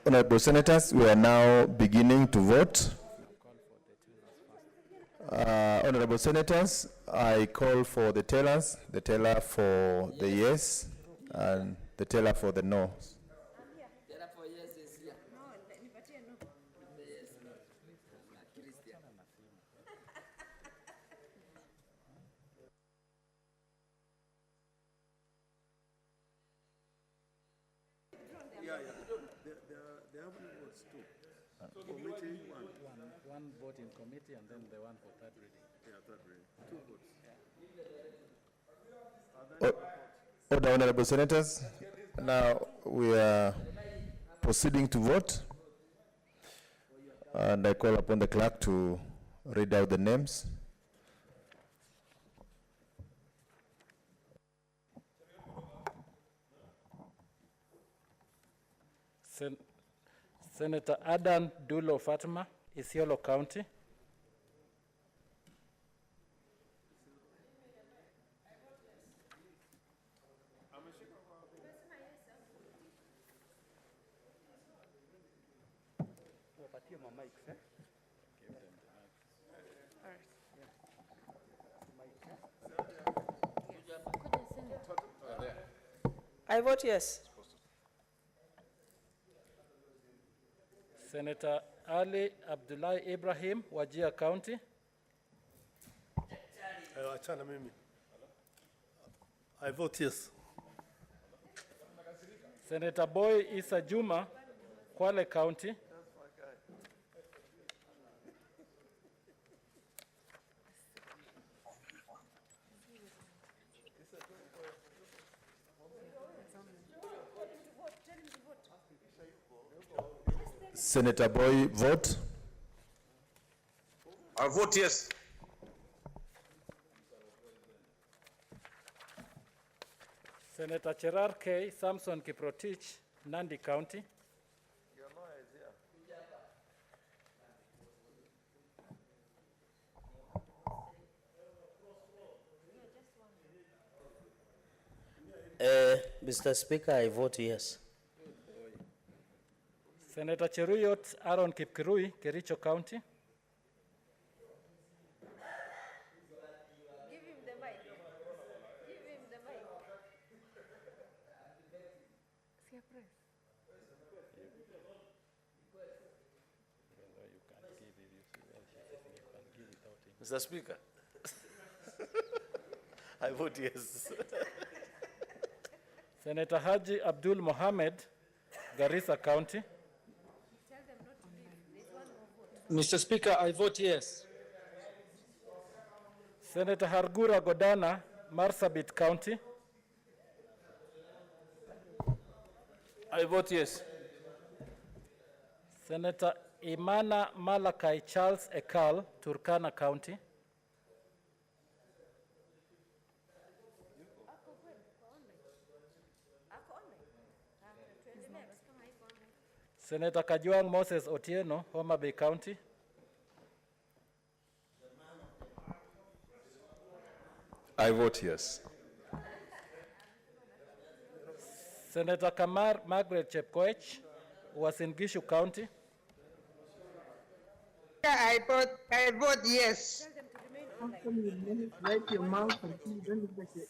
Honorable senators, we are now beginning to vote. Honorable senators, I call for the tellers, the teller for the yes, and the teller for the no. They have votes too. Committee, One vote in committee and then the one for third reading. Yeah, third reading. 2 votes. Order, honorable senators. Now we are proceeding to vote. And I call upon the clerk to read out the names. Senator Adan Dulo Fatima, Isiolo County. I vote yes. Senator Ali Abdullahi Ibrahim, Wajir County. Achana mimi. I vote yes. Senator Boy Isa Juma, Kwale County. Senator Boy, vote. I vote yes. Senator Cherar K. Samson Kiprotich, Nandi County. Mr. Speaker, I vote yes. Senator Cheruyot Aaron Kipkirui, Kericho County. Give him the mic. Give him the mic. Mr. Speaker, I vote yes. Senator Haji Abdul Mohammed, Garissa County. Mr. Speaker, I vote yes. Senator Hargura Godana, Marsabit County. I vote yes. Senator Imana Malakai Charles Ekal, Turkana County. Senator Kajuang Moses Otieno, Homa Bay County. I vote yes. Senator Kamar Margaret Chepkoech, Uasin Gishu County. I vote yes. Wipe your mouth until you don't look at it.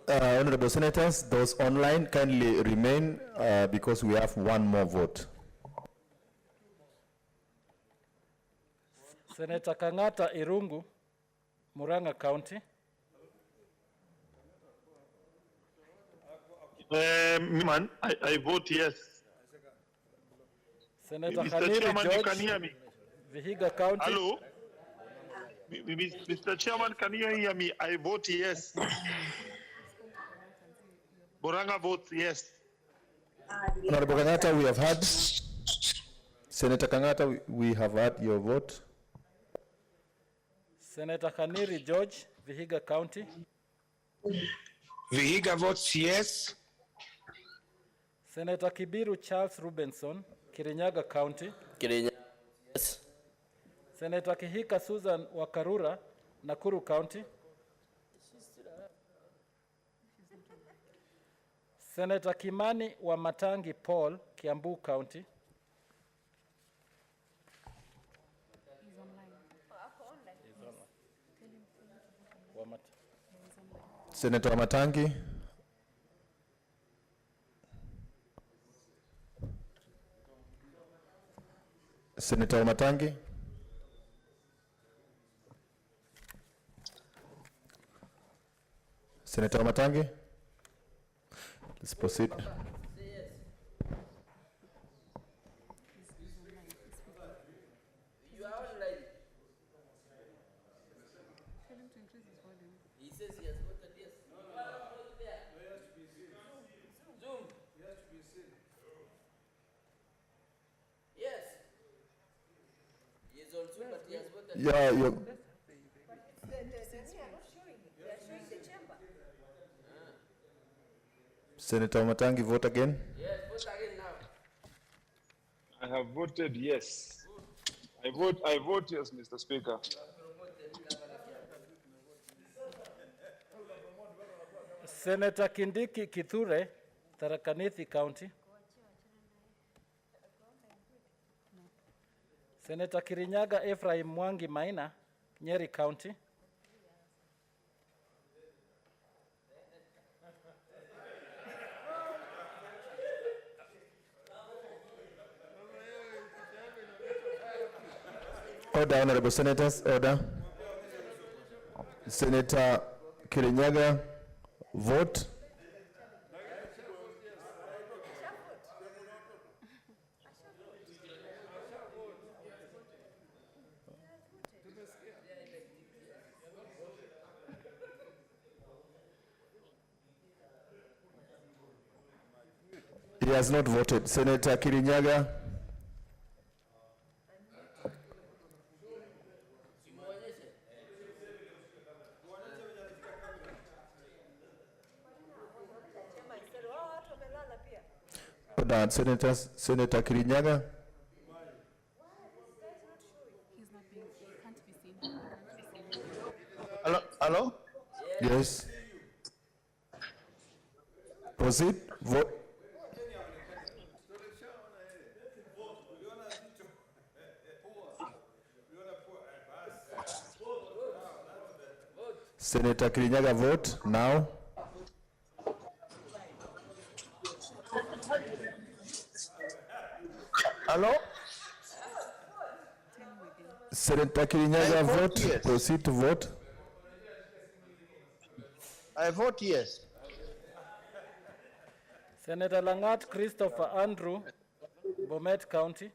Honorable senators, those online kindly remain because we have one more vote. Senator Kangata Irungu, Murang'a County. I vote yes. Senator Mr. Haniri Chairman, George, you can hear me? Vihiga County. Hello? Mr. Chairman, can you hear me? I vote yes. Boranga votes yes. Honorable Kangata, we have heard. Senator Kangata, we have heard your vote. Senator Haniri George, Vihiga County. Vihiga votes yes. Senator Kibiru Charles Rubenson, Kirinyaga County. Kirinyaga, yes. Senator Kihika Susan Wakarura, Nakuru County. Senator Kimani wa Matangi Paul, Kiambu County. He's online. Senator Matangi. Senator Matangi. Senator Matangi. Let's proceed. You are online. Tell him to increase his volume. He says he has voted yes. Zoom. Yes. He is on Zoom, but he has voted Yeah, you. Senator Matangi, vote again. Yes, vote again now. I have voted yes. I vote yes, Mr. Speaker. Senator Kindiki Kithure, Tharaka Nithi County. Senator Kirinyaga Ephraim Mwangi Maina, Nyeri County. Order, honorable senators, order. Senator Kirinyaga, vote. He has not voted. Senator Kirinyaga. Order, senators. Senator Kirinyaga. He's not being, he can't be seen. He can't be seen. Hello? Hello? Yes. Proceed. Vote. Senator Kirinyaga, vote now. Hello? Senator Kirinyaga, I vote vote. yes. Proceed to vote. I vote yes. Senator Langat Christopher Andrew, Bomet County.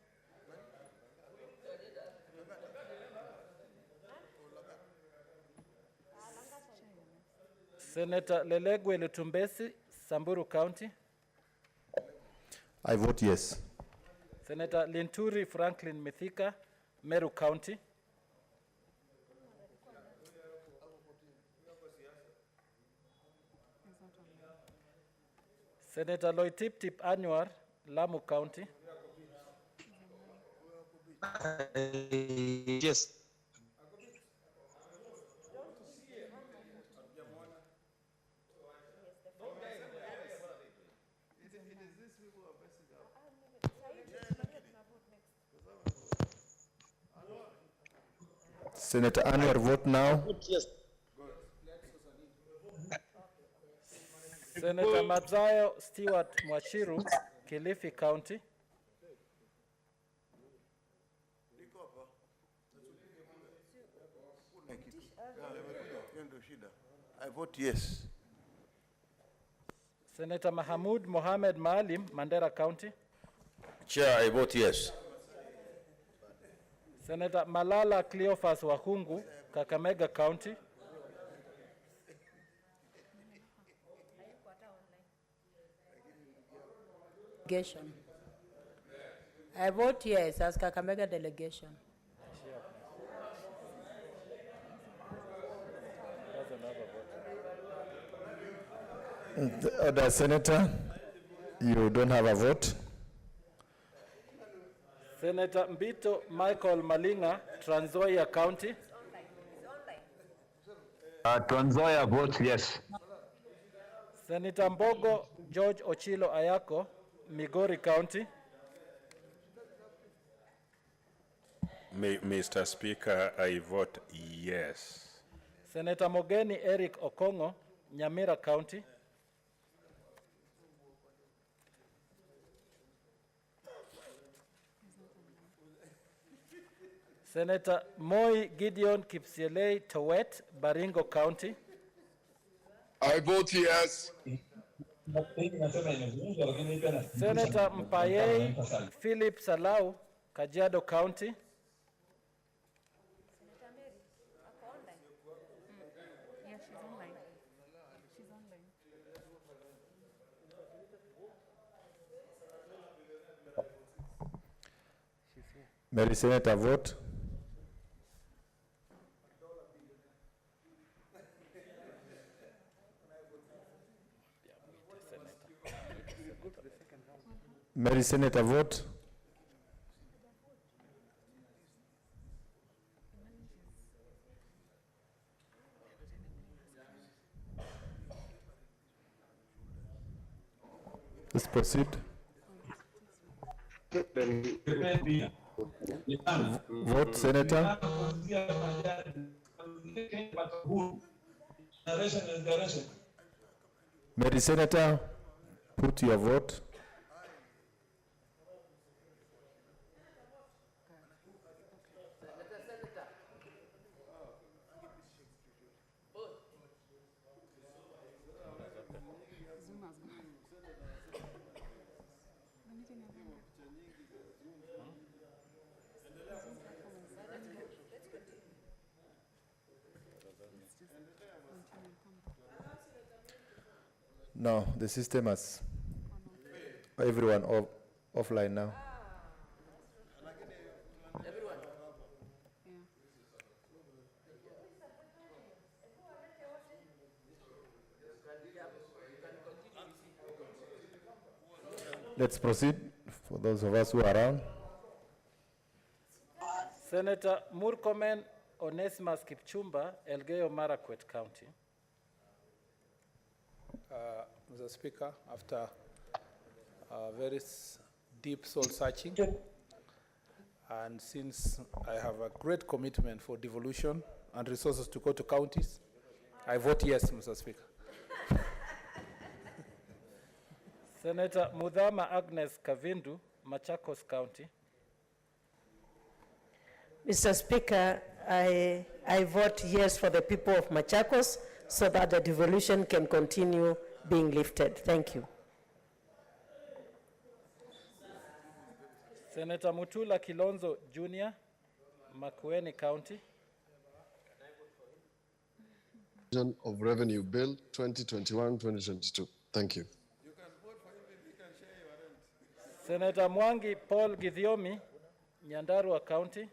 Senator Lelegwe Lutumbesi, Samburu County. I vote yes. Senator Linturi Franklin Mithika, Meru County. Senator Loitip Anwar, Lamu County. Yes. Senator Anwar, vote now. Yes. Senator Mazayo Stewart Mwachiru, Kilifi County. I vote yes. Senator Mahamud Mohamed Maalim, Mandera County. Chair, I vote yes. Senator Malala Cleophas Wahungu, Kakamega County. Delegation. I vote yes as Kakamega delegation. Order, Senator. You don't have a vote. Senator Mbito Michael Malinga, Trans Nzoia County. Trans Nzoia votes yes. Senator Mbogo George Ochilo Ayako, Migori County. Mr. Speaker, I vote yes. Senator Mogeni Eric Okongo, Nyamira County. Senator Moi Gideon Kipsielei Towet, Baringo County. I vote yes. Senator Mpayei Philip Salau, Kajiado County. Yeah, she's online. She's online. Mary Senator, vote. Mary Senator, vote. Let's proceed. Vote, Senator. Mary Senator, put your vote. No, the system has everyone offline now. Let's proceed for those of us who are around. Senator Murkomen Onesimus Kipchumba, Elgeyo Marakwet County. Mr. Speaker, after very deep soul searching, and since I have a great commitment for devolution and resources to go to counties, I vote yes, Mr. Speaker. Senator Mudhama Agnes Kavindu, Machakos County. Mr. Speaker, I vote yes for the people of Machakos so that the devolution can continue being lifted. Thank you. Senator Mutula Kilonzo Jr., Makueni County. Of Revenue Bill 2021-2022. Thank you. Senator Mwangi Paul Githiomi, Nyandarua County.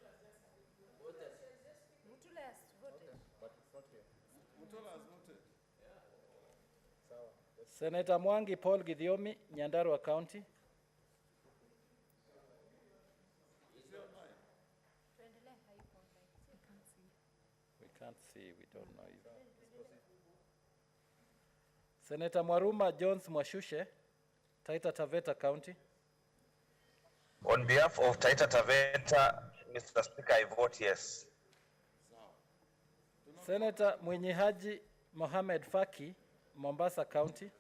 Senator Mwangi Paul Githiomi, Nyandarua County. We can't see, we don't know either. Senator Mwaruma Jones Mwashushe, Taita Taveta County. On behalf of Taita Taveta, Mr. Speaker, I vote yes. Senator Mwenyehaji Mohamed Faki, Mombasa County.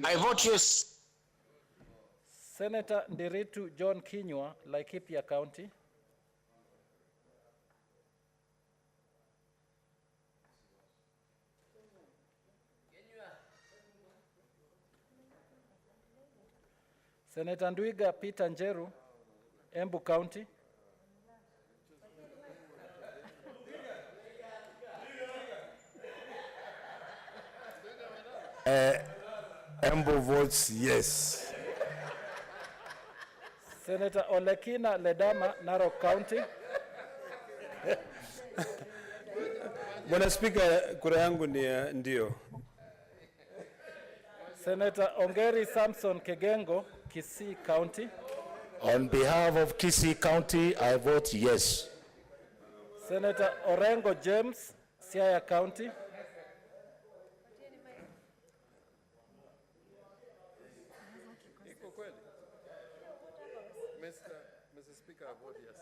I vote yes. Senator Ndiritu John Kinyua, Laikipia County. Senator Ndwiga Peter Njeru, Embu County. Embu votes yes. Senator Olekina Ledama, Narok County. Bwana Speaker, kura yangu ni ndio. Senator Ongeri Samson Kegengo, Kisii County. On behalf of Kisii County, I vote yes. Senator Orengo James, Siaya County. Mr. Speaker, I vote yes.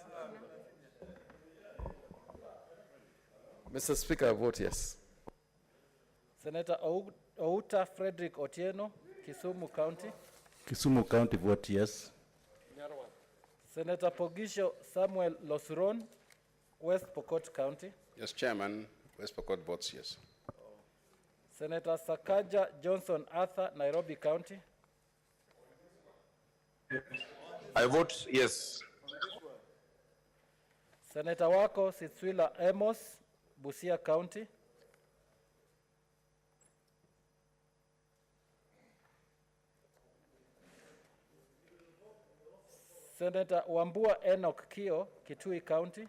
Mr. Speaker, I vote yes. Senator Outa Frederick Otieno, Kisumu County. Kisumu County vote yes. Senator Pogisho Samuel Losuron, West Pokot County. Yes, Chairman. West Pokot votes yes. Senator Sakaja Johnson Arthur, Nairobi County. I vote yes. Senator Wako Sitswila Amos, Busia County. Senator Wambua Enoch Kio, Kitui County.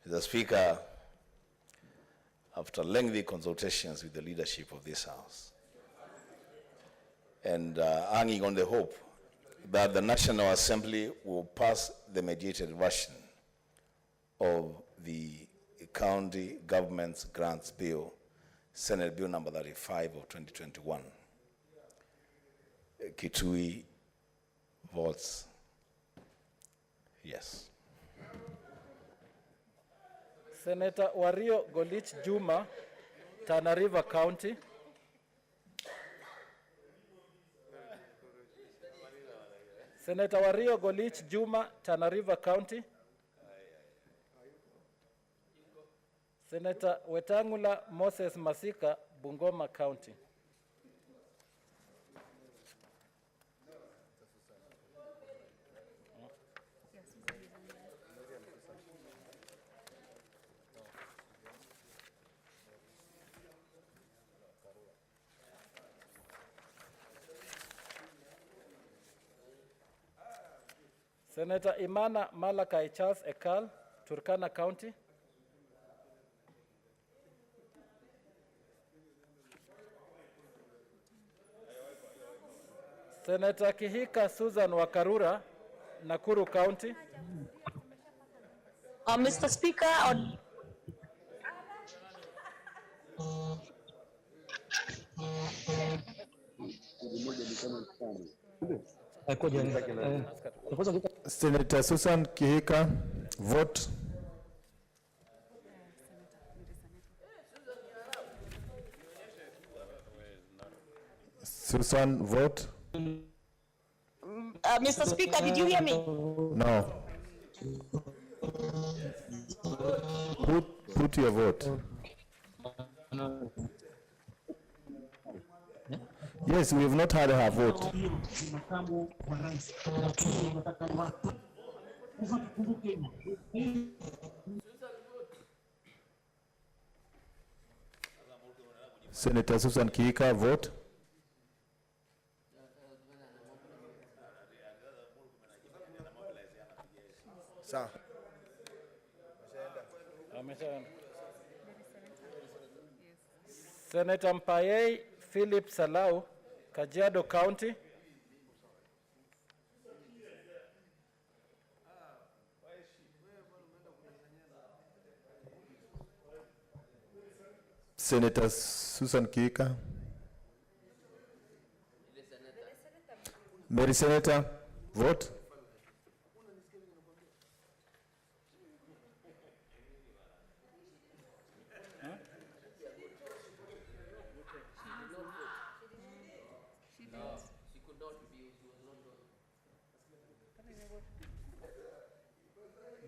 Mr. Speaker, after lengthy consultations with the leadership of this House, and hanging on the hope that the National Assembly will pass the mediated version of the County Government's Grants Bill, Senate Bill number 35 of 2021, Kitui votes yes. Senator Wario Golich Juma, Tana River County. Senator Wario Golich Juma, Tana River County. Senator Wetangula Moses Masika, Bungoma County. Senator Imana Malakai Charles Ekal, Turkana County. Senator Kihika Susan Wakarura, Nakuru County. Mr. Speaker, Senator Susan Kihika vote. Susan vote. Mr. Speaker, did you hear me? No. Put your vote. Yes, we have not had her vote. Senator Susan Kihika vote. Sir. Senator Mpaye Philip Salau, Kajiado County. Senator Susan Kihika. Mary Senator, vote.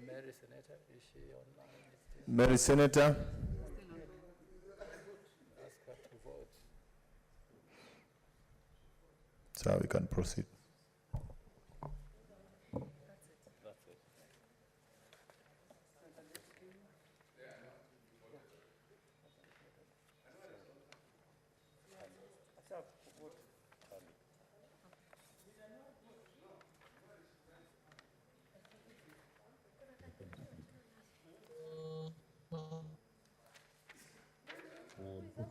Mary Senator, is she online? Mary Senator. Ask her to vote. So we can proceed. That's it.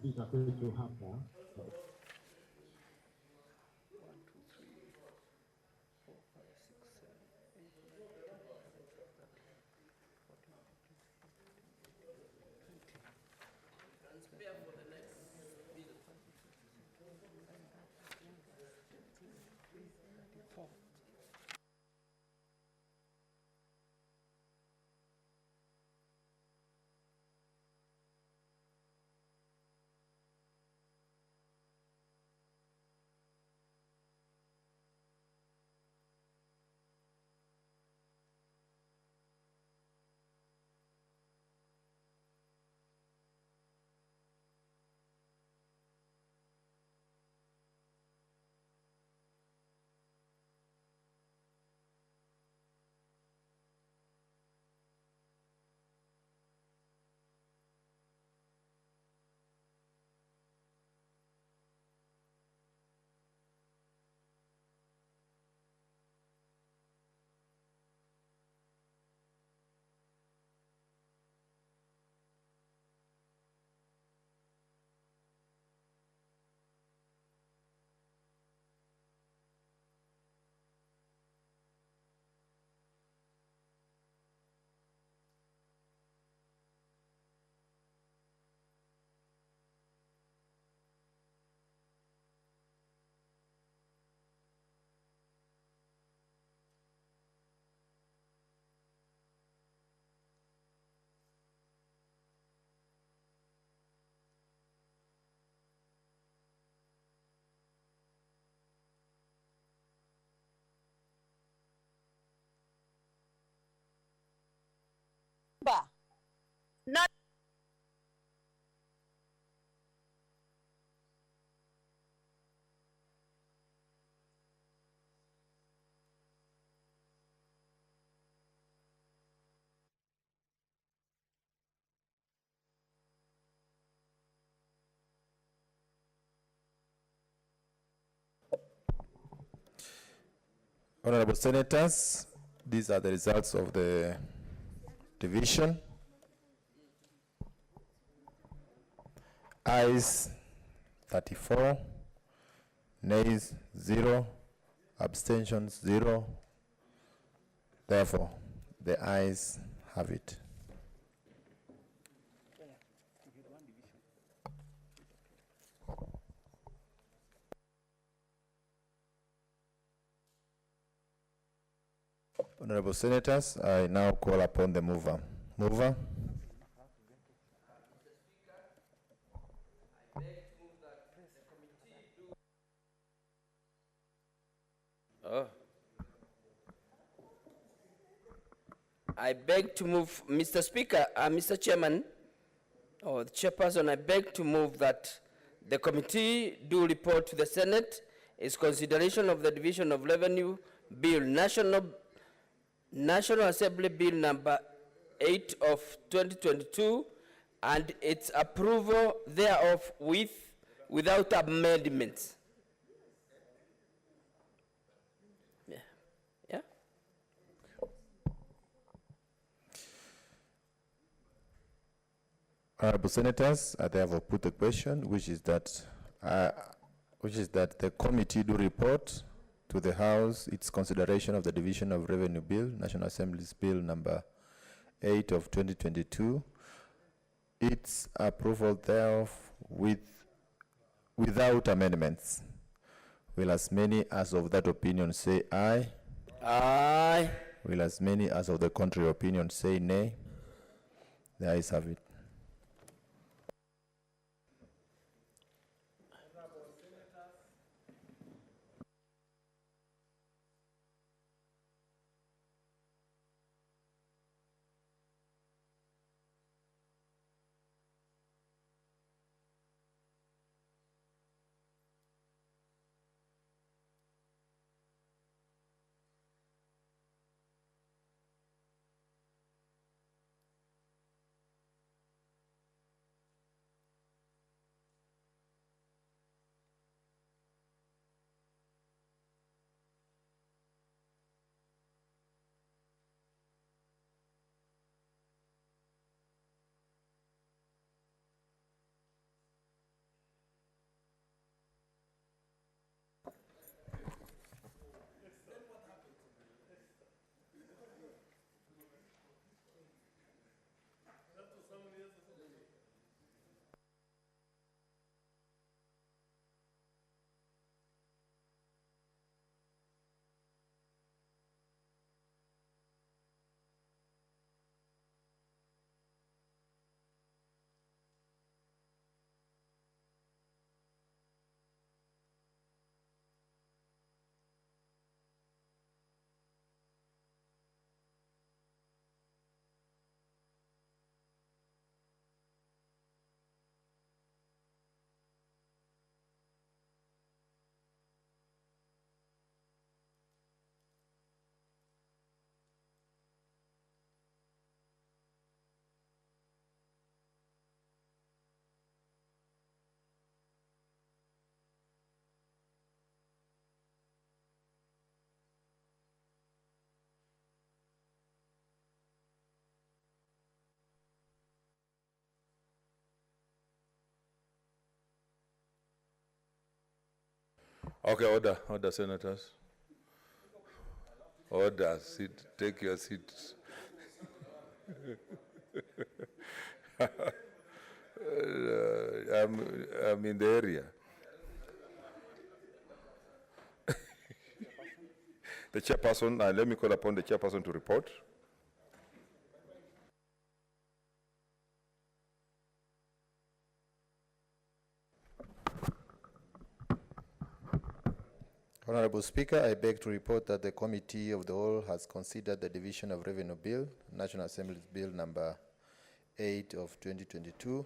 kufika kwetu hapa. Not Honorable Senators, these are the results of the division. Ayes 34, nays 0, abstentions 0. Therefore, the ayes have it. Honorable Senators, I now call upon the mover. Mover. Oh. I beg to move, Mr. Speaker, Mr. Chairman, or the chairperson, I beg to move that the committee do report to the Senate its consideration of the Division of Revenue Bill, National Assembly Bill number 8 of 2022, and its approval thereof without amendments. Yeah. Honorable Senators, I therefore put the question, which is that the committee do report to the House its consideration of the Division of Revenue Bill, National Assembly's Bill number 8 of 2022, its approval thereof without amendments. Will as many as of that opinion say aye? Aye. Will as many as of the contrary opinion say nay? The ayes have it. Okay, order, senators. Order, take your seats. I'm in the area. The chairperson, let me call upon the chairperson to report. Honorable Speaker, I beg to report that the Committee of the Whole has considered the Division of Revenue Bill, National Assembly Bill number 8 of 2022,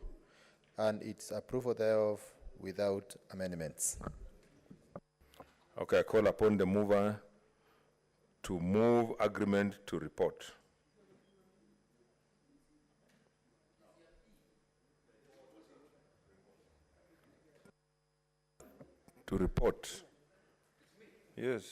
and its approval thereof without amendments. Okay, I call upon the mover to move agreement to report. To report. Yes.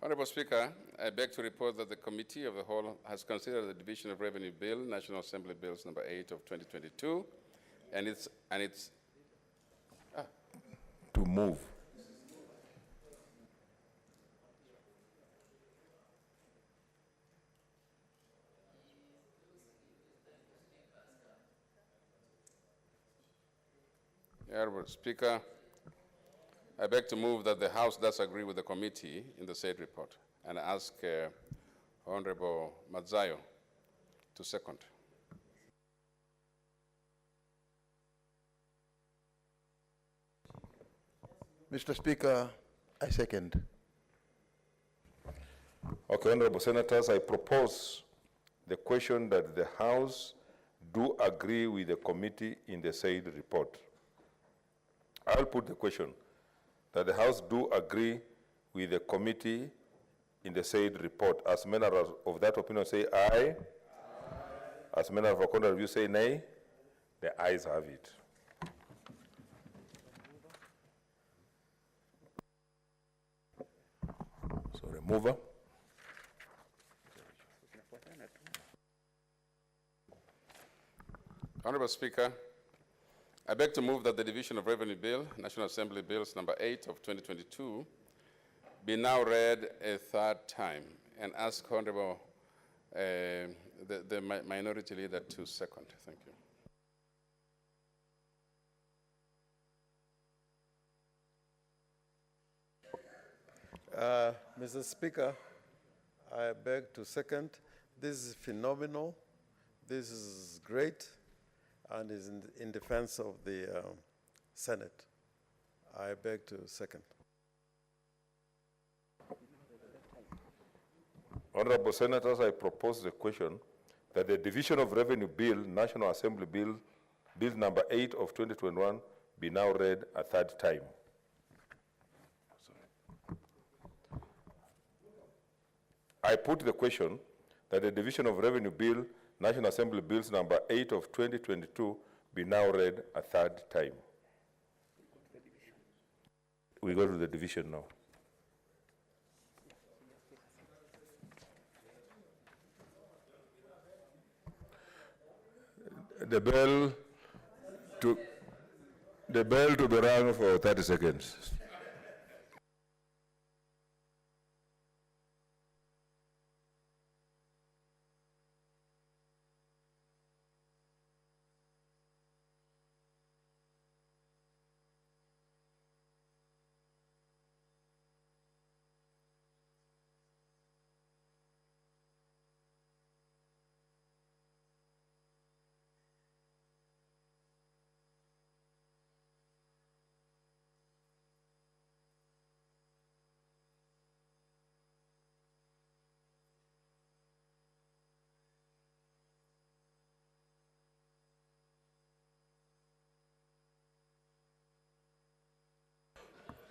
Honorable Speaker, I beg to report that the Committee of the Whole has considered the Division of Revenue Bill, National Assembly Bills number 8 of 2022, and it's to move. Honorable Speaker, I beg to move that the House does agree with the committee in the said report, and ask Honorable Mazzayo to second. Mr. Speaker, I second. Okay, honorable senators, I propose the question that the House do agree with the committee in the said report. I'll put the question that the House do agree with the committee in the said report. As many of that opinion say aye. Aye. As many of our contrary view say nay. The ayes have it. So the mover. Honorable Speaker, I beg to move that the Division of Revenue Bill, National Assembly Bills number 8 of 2022, be now read a third time, and ask Honorable the Minority Leader to second. Thank you. Mr. Speaker, I beg to second. This is phenomenal. This is great, and is in defense of the Senate. I beg to second. Honorable Senators, I propose the question that the Division of Revenue Bill, National Assembly Bill, Bill number 8 of 2021, be now read a third time. I put the question that the Division of Revenue Bill, National Assembly Bills number 8 of 2022, be now read a third time. We go to the division now. The bell to be rung for 30 seconds.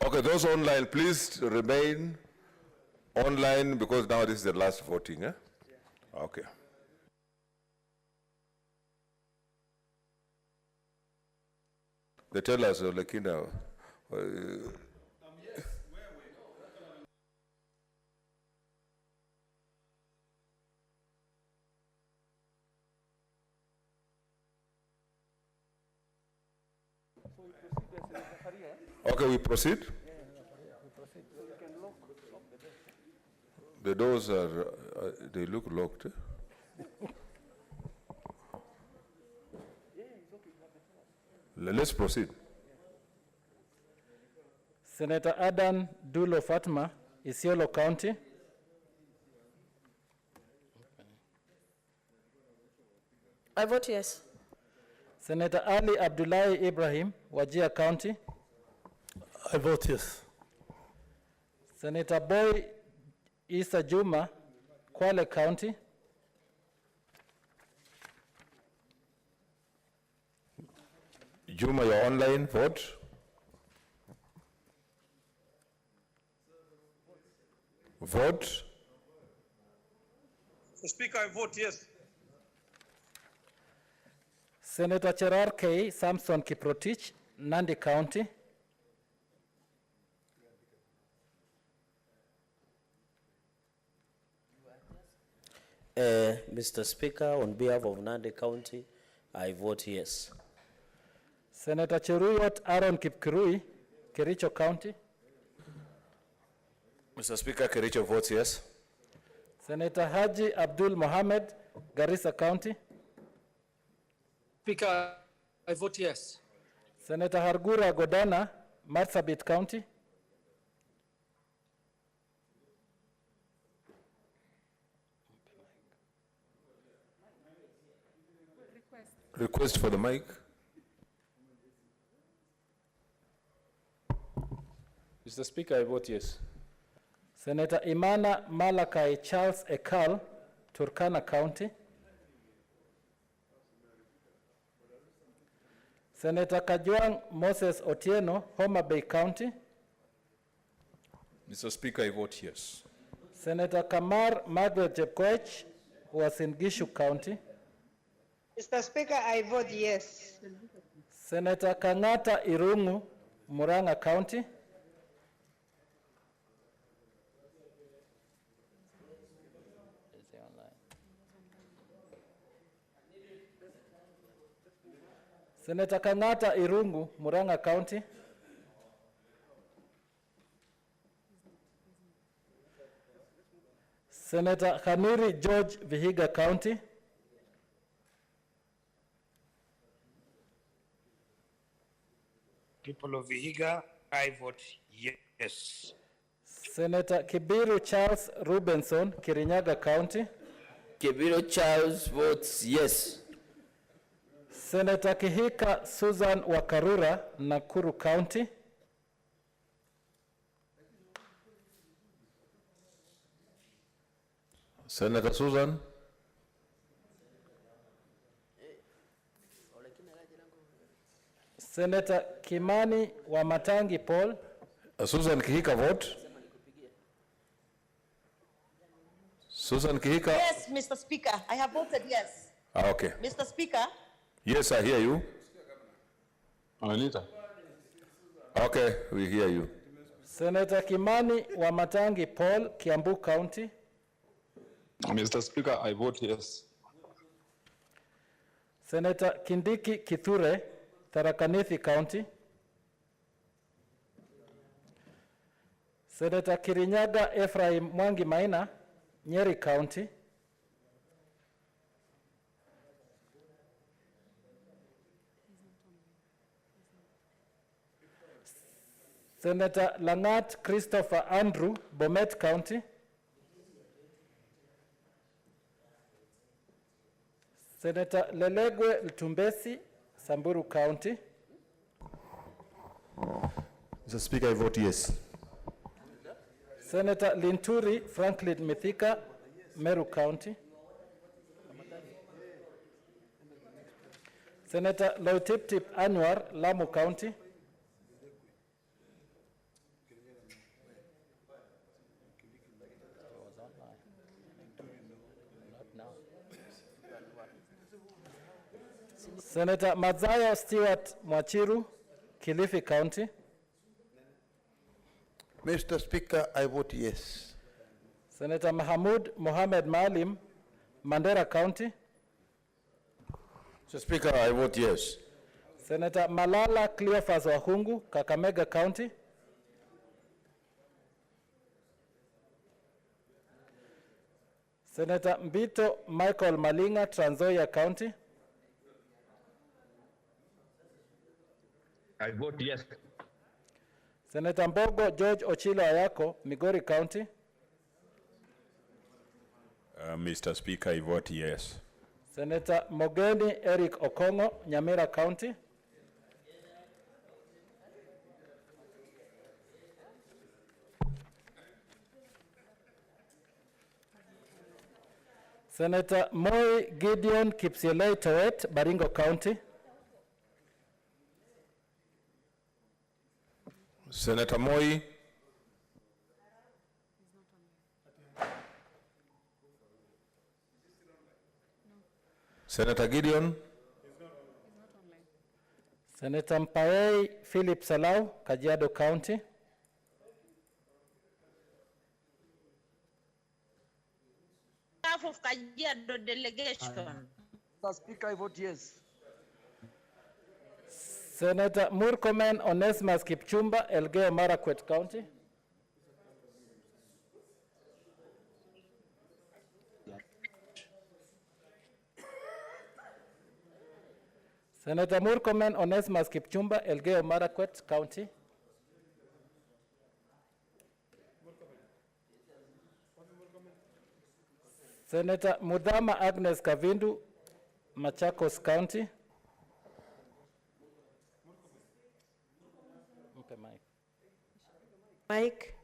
Okay, those online, please remain online because now this is the last voting. Eh? Okay. They tell us, like, you know, Okay, we proceed. The doors are, they look locked. Let's proceed. Senator Adan Dulo Fatma, Isiolo County. I vote yes. Senator Ali Abdullahi Ibrahim, Wajir County. I vote yes. Senator Boy Isa Juma, Kwale County. Juma, your online vote. Vote. Mr. Speaker, I vote yes. Senator Cherar K. Samson Kiprotich, Nandi County. Mr. Speaker, on behalf of Nandi County, I vote yes. Senator Cheruyot Aaron Kipkirui, Kericho County. Mr. Speaker, Kericho votes yes. Senator Haji Abdul Mohammed, Garissa County. Speaker, I vote yes. Senator Hargura Godana, Marsabit County. Request for the mic. Mr. Speaker, I vote yes. Senator Imana Malakai Charles Ekal, Turkana County. Senator Kajwang Moses Otieno, Homa Bay County. Mr. Speaker, I vote yes. Senator Kamar Margaret Jepkoech, Uasin Gishu County. Mr. Speaker, I vote yes. Senator Kangata Irungu, Muranga County. Senator Kangata Irungu, Muranga County. Senator Khanuri George, Vihiga County. People of Vihiga, I vote yes. Senator Kibiru Charles Rubenson, Kirinyaga County. Kibiru Charles votes yes. Senator Kihika Susan Wakarura, Nakuru County. Senator Susan. Senator Kimani Wamatangi Paul. Susan Kihika vote. Susan Kihika. Yes, Mr. Speaker, I have voted yes. Okay. Mr. Speaker, Yes, I hear you. Anita. Okay, we hear you. Senator Kimani Wamatangi Paul, Kiambu County. Mr. Speaker, I vote yes. Senator Kindiki Kithure, Tharaka-Nithi County. Senator Kirinyaga Ephraim Mwangi Maina, Nyeri County. Senator Langat Christopher Andrew, Bomet County. Senator Lelegwe Lutumbesi, Samburu County. Mr. Speaker, I vote yes. Senator Linturi Franklin Mithika, Meru County. Senator Loitiptip Anwar, Lamu County. Senator Mazaya Stewart Mwachiru, Kilifi County. Mr. Speaker, I vote yes. Senator Mahmoud Mohamed Maalim, Mandera County. Mr. Speaker, I vote yes. Senator Malala Cleophas Wahungu, Kakamega County. Senator Mbito Michael Malinga, Trans Nzoia County. I vote yes. Senator Mbogo George Ochilo Ayako, Migori County. Mr. Speaker, I vote yes. Senator Mogeni Eric Okongo, Nyamira County. Senator Moi Gideon Kipsielei Towet, Baringo County. Senator Moi. Senator Gideon. Senator Mpaei Philip Salau, Kajiado County. Of Kajiado delegation. Mr. Speaker, I vote yes. Senator Murkomen Onesmus Kipchumba, Elgeyo Marakwet County. Senator Murkomen Onesmus Kipchumba, Elgeyo Marakwet County. Senator Mudama Agnes Kavindu, Machakos County. Mike.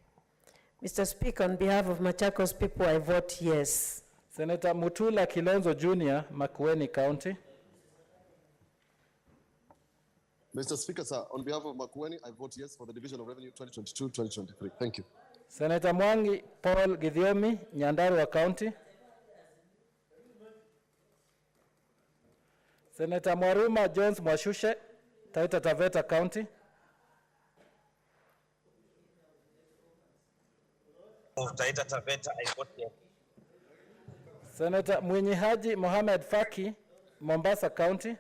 Mr. Speaker, on behalf of Machakos people, I vote yes. Senator Mutula Kilonzo Jr., Makueni County. Mr. Speaker, sir, on behalf of Makueni, I vote yes for the Division of Revenue 2022-2023. Thank you. Senator Mwangi Paul Githiomi, Nyandarua County. Senator Mwaruma Jones Mwashushe, Taita Taveta County. Of Taita Taveta, I vote yes. Senator Mwinyi Haji Mohamed Faki, Mombasa County.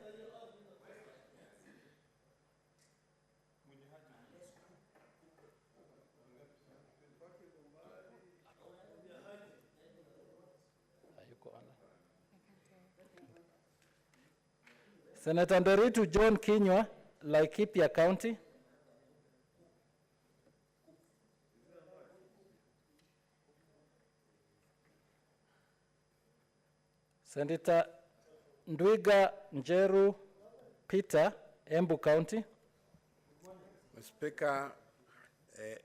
Senator Nderitu John Kinywa, Laikipia County. Senator Ndwiga Njeru Peter, Embu County. Mr. Speaker,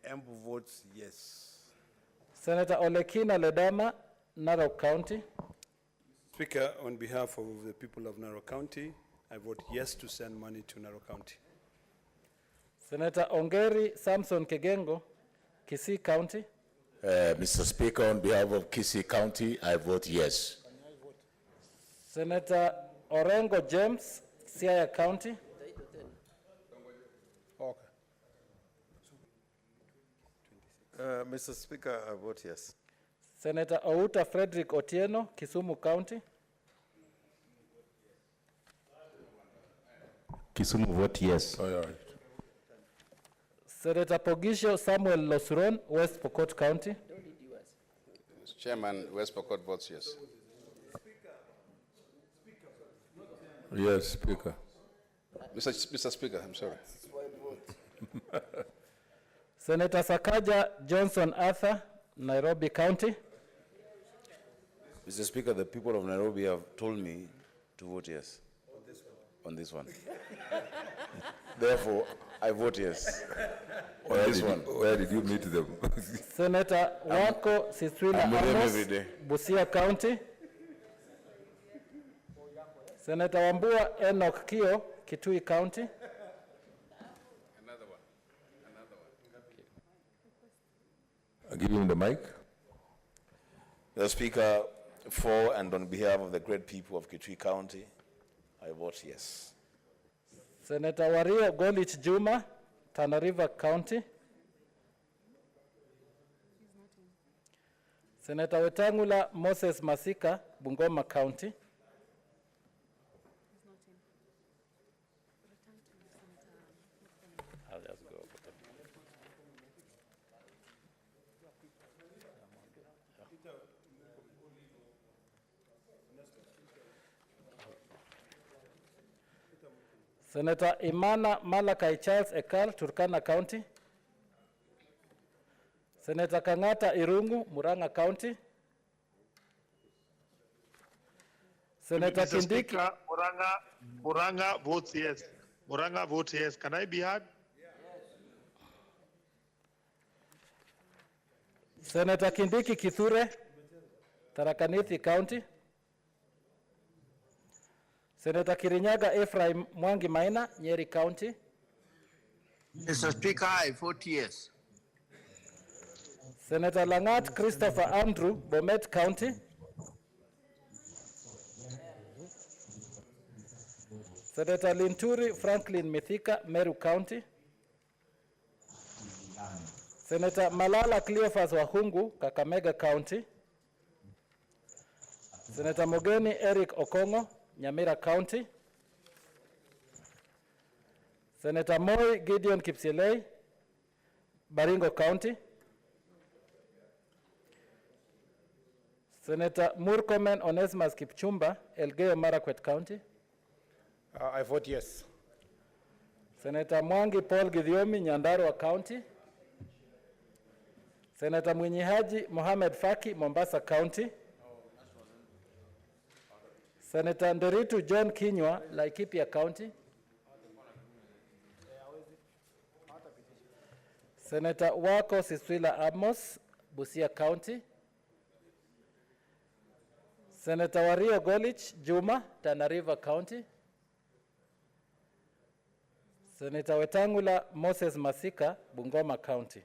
Embu votes yes. Senator Olekina Ledama, Narok County. Speaker, on behalf of the people of Narok County, I vote yes to send money to Narok County. Senator Ongeri Samson Kegengo, Kisii County. Mr. Speaker, on behalf of Kisii County, I vote yes. Senator Orengo James, Siaya County. Okay. Mr. Speaker, I vote yes. Senator Outa Frederick Otieno, Kisumu County. Kisumu vote yes. All right. Senator Pogisho Samuel Losuron, West Pokot County. Mr. Chairman, West Pokot votes yes. Yes, Speaker. Mr. Speaker, I'm sorry. Senator Sakaja Johnson Arthur, Nairobi County. Mr. Speaker, the people of Nairobi have told me to vote yes on this one. Therefore, I vote yes on this one. Where did you meet them? Senator Wako Siswila I'm with them Amos, every day. Busia County. Senator Wambua Enoch Kio, Kitui County. Another one. I'll give him the mic. The Speaker, for and on behalf of the great people of Kitui County, I vote yes. Senator Wario Golich Juma, Tana River County. Senator Wetangula Moses Masika, Bungoma County. Senator Imana Malakai Charles Ekal, Turkana County. Senator Kangata Irungu, Murang'a County. Senator Mr. Kindiki. Speaker, Murang'a votes yes. Murang'a votes yes. Can I be heard? Senator Kindiki Kithure, Tharaka-Nithi County. Senator Kirinyaga Ephraim Mwangi Maina, Nyeri County. Mr. Speaker, I vote yes. Senator Langat Christopher Andrew, Bomet County. Senator Linturi Franklin Mithika, Meru County. Senator Malala Cleophas Wahungu, Kakamega County. Senator Mogeni Eric Okongo, Nyamira County. Senator Moi Gideon Kipsielei, Baringo County. Senator Murkomen Onesimus Kipchumba, Elgeyo Marakwet County. I vote yes. Senator Mwangi Paul Githiomi, Nyandarua County. Senator Mwinyihaji Mohamed Faki, Mombasa County. Senator Nderitu John Kinywa, Laikipia County. Senator Wako Siswila Amos, Busia County. Senator Wario Golich Juma, Tana River County. Senator Wetangula Moses Masika, Bungoma County.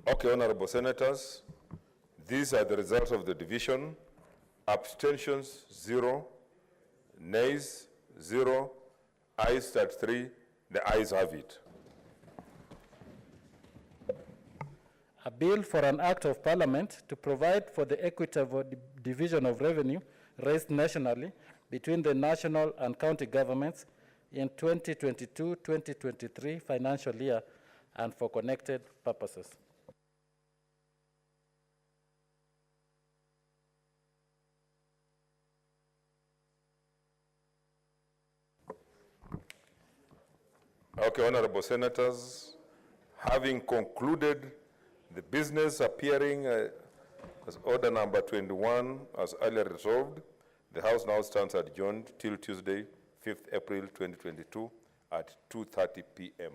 Okay, honorable senators, these are the results of the division. Abstentions 0, nays 0, ayes at 3. The ayes have it. A bill for an act of parliament to provide for the equitable division of revenue raised nationally between the national and county governments in 2022-2023 financial year and for connected purposes. Okay, honorable senators, having concluded the business appearing as order number 21 as earlier resolved, the House now stands adjourned till Tuesday, 5th April 2022 at 2:30 p.m.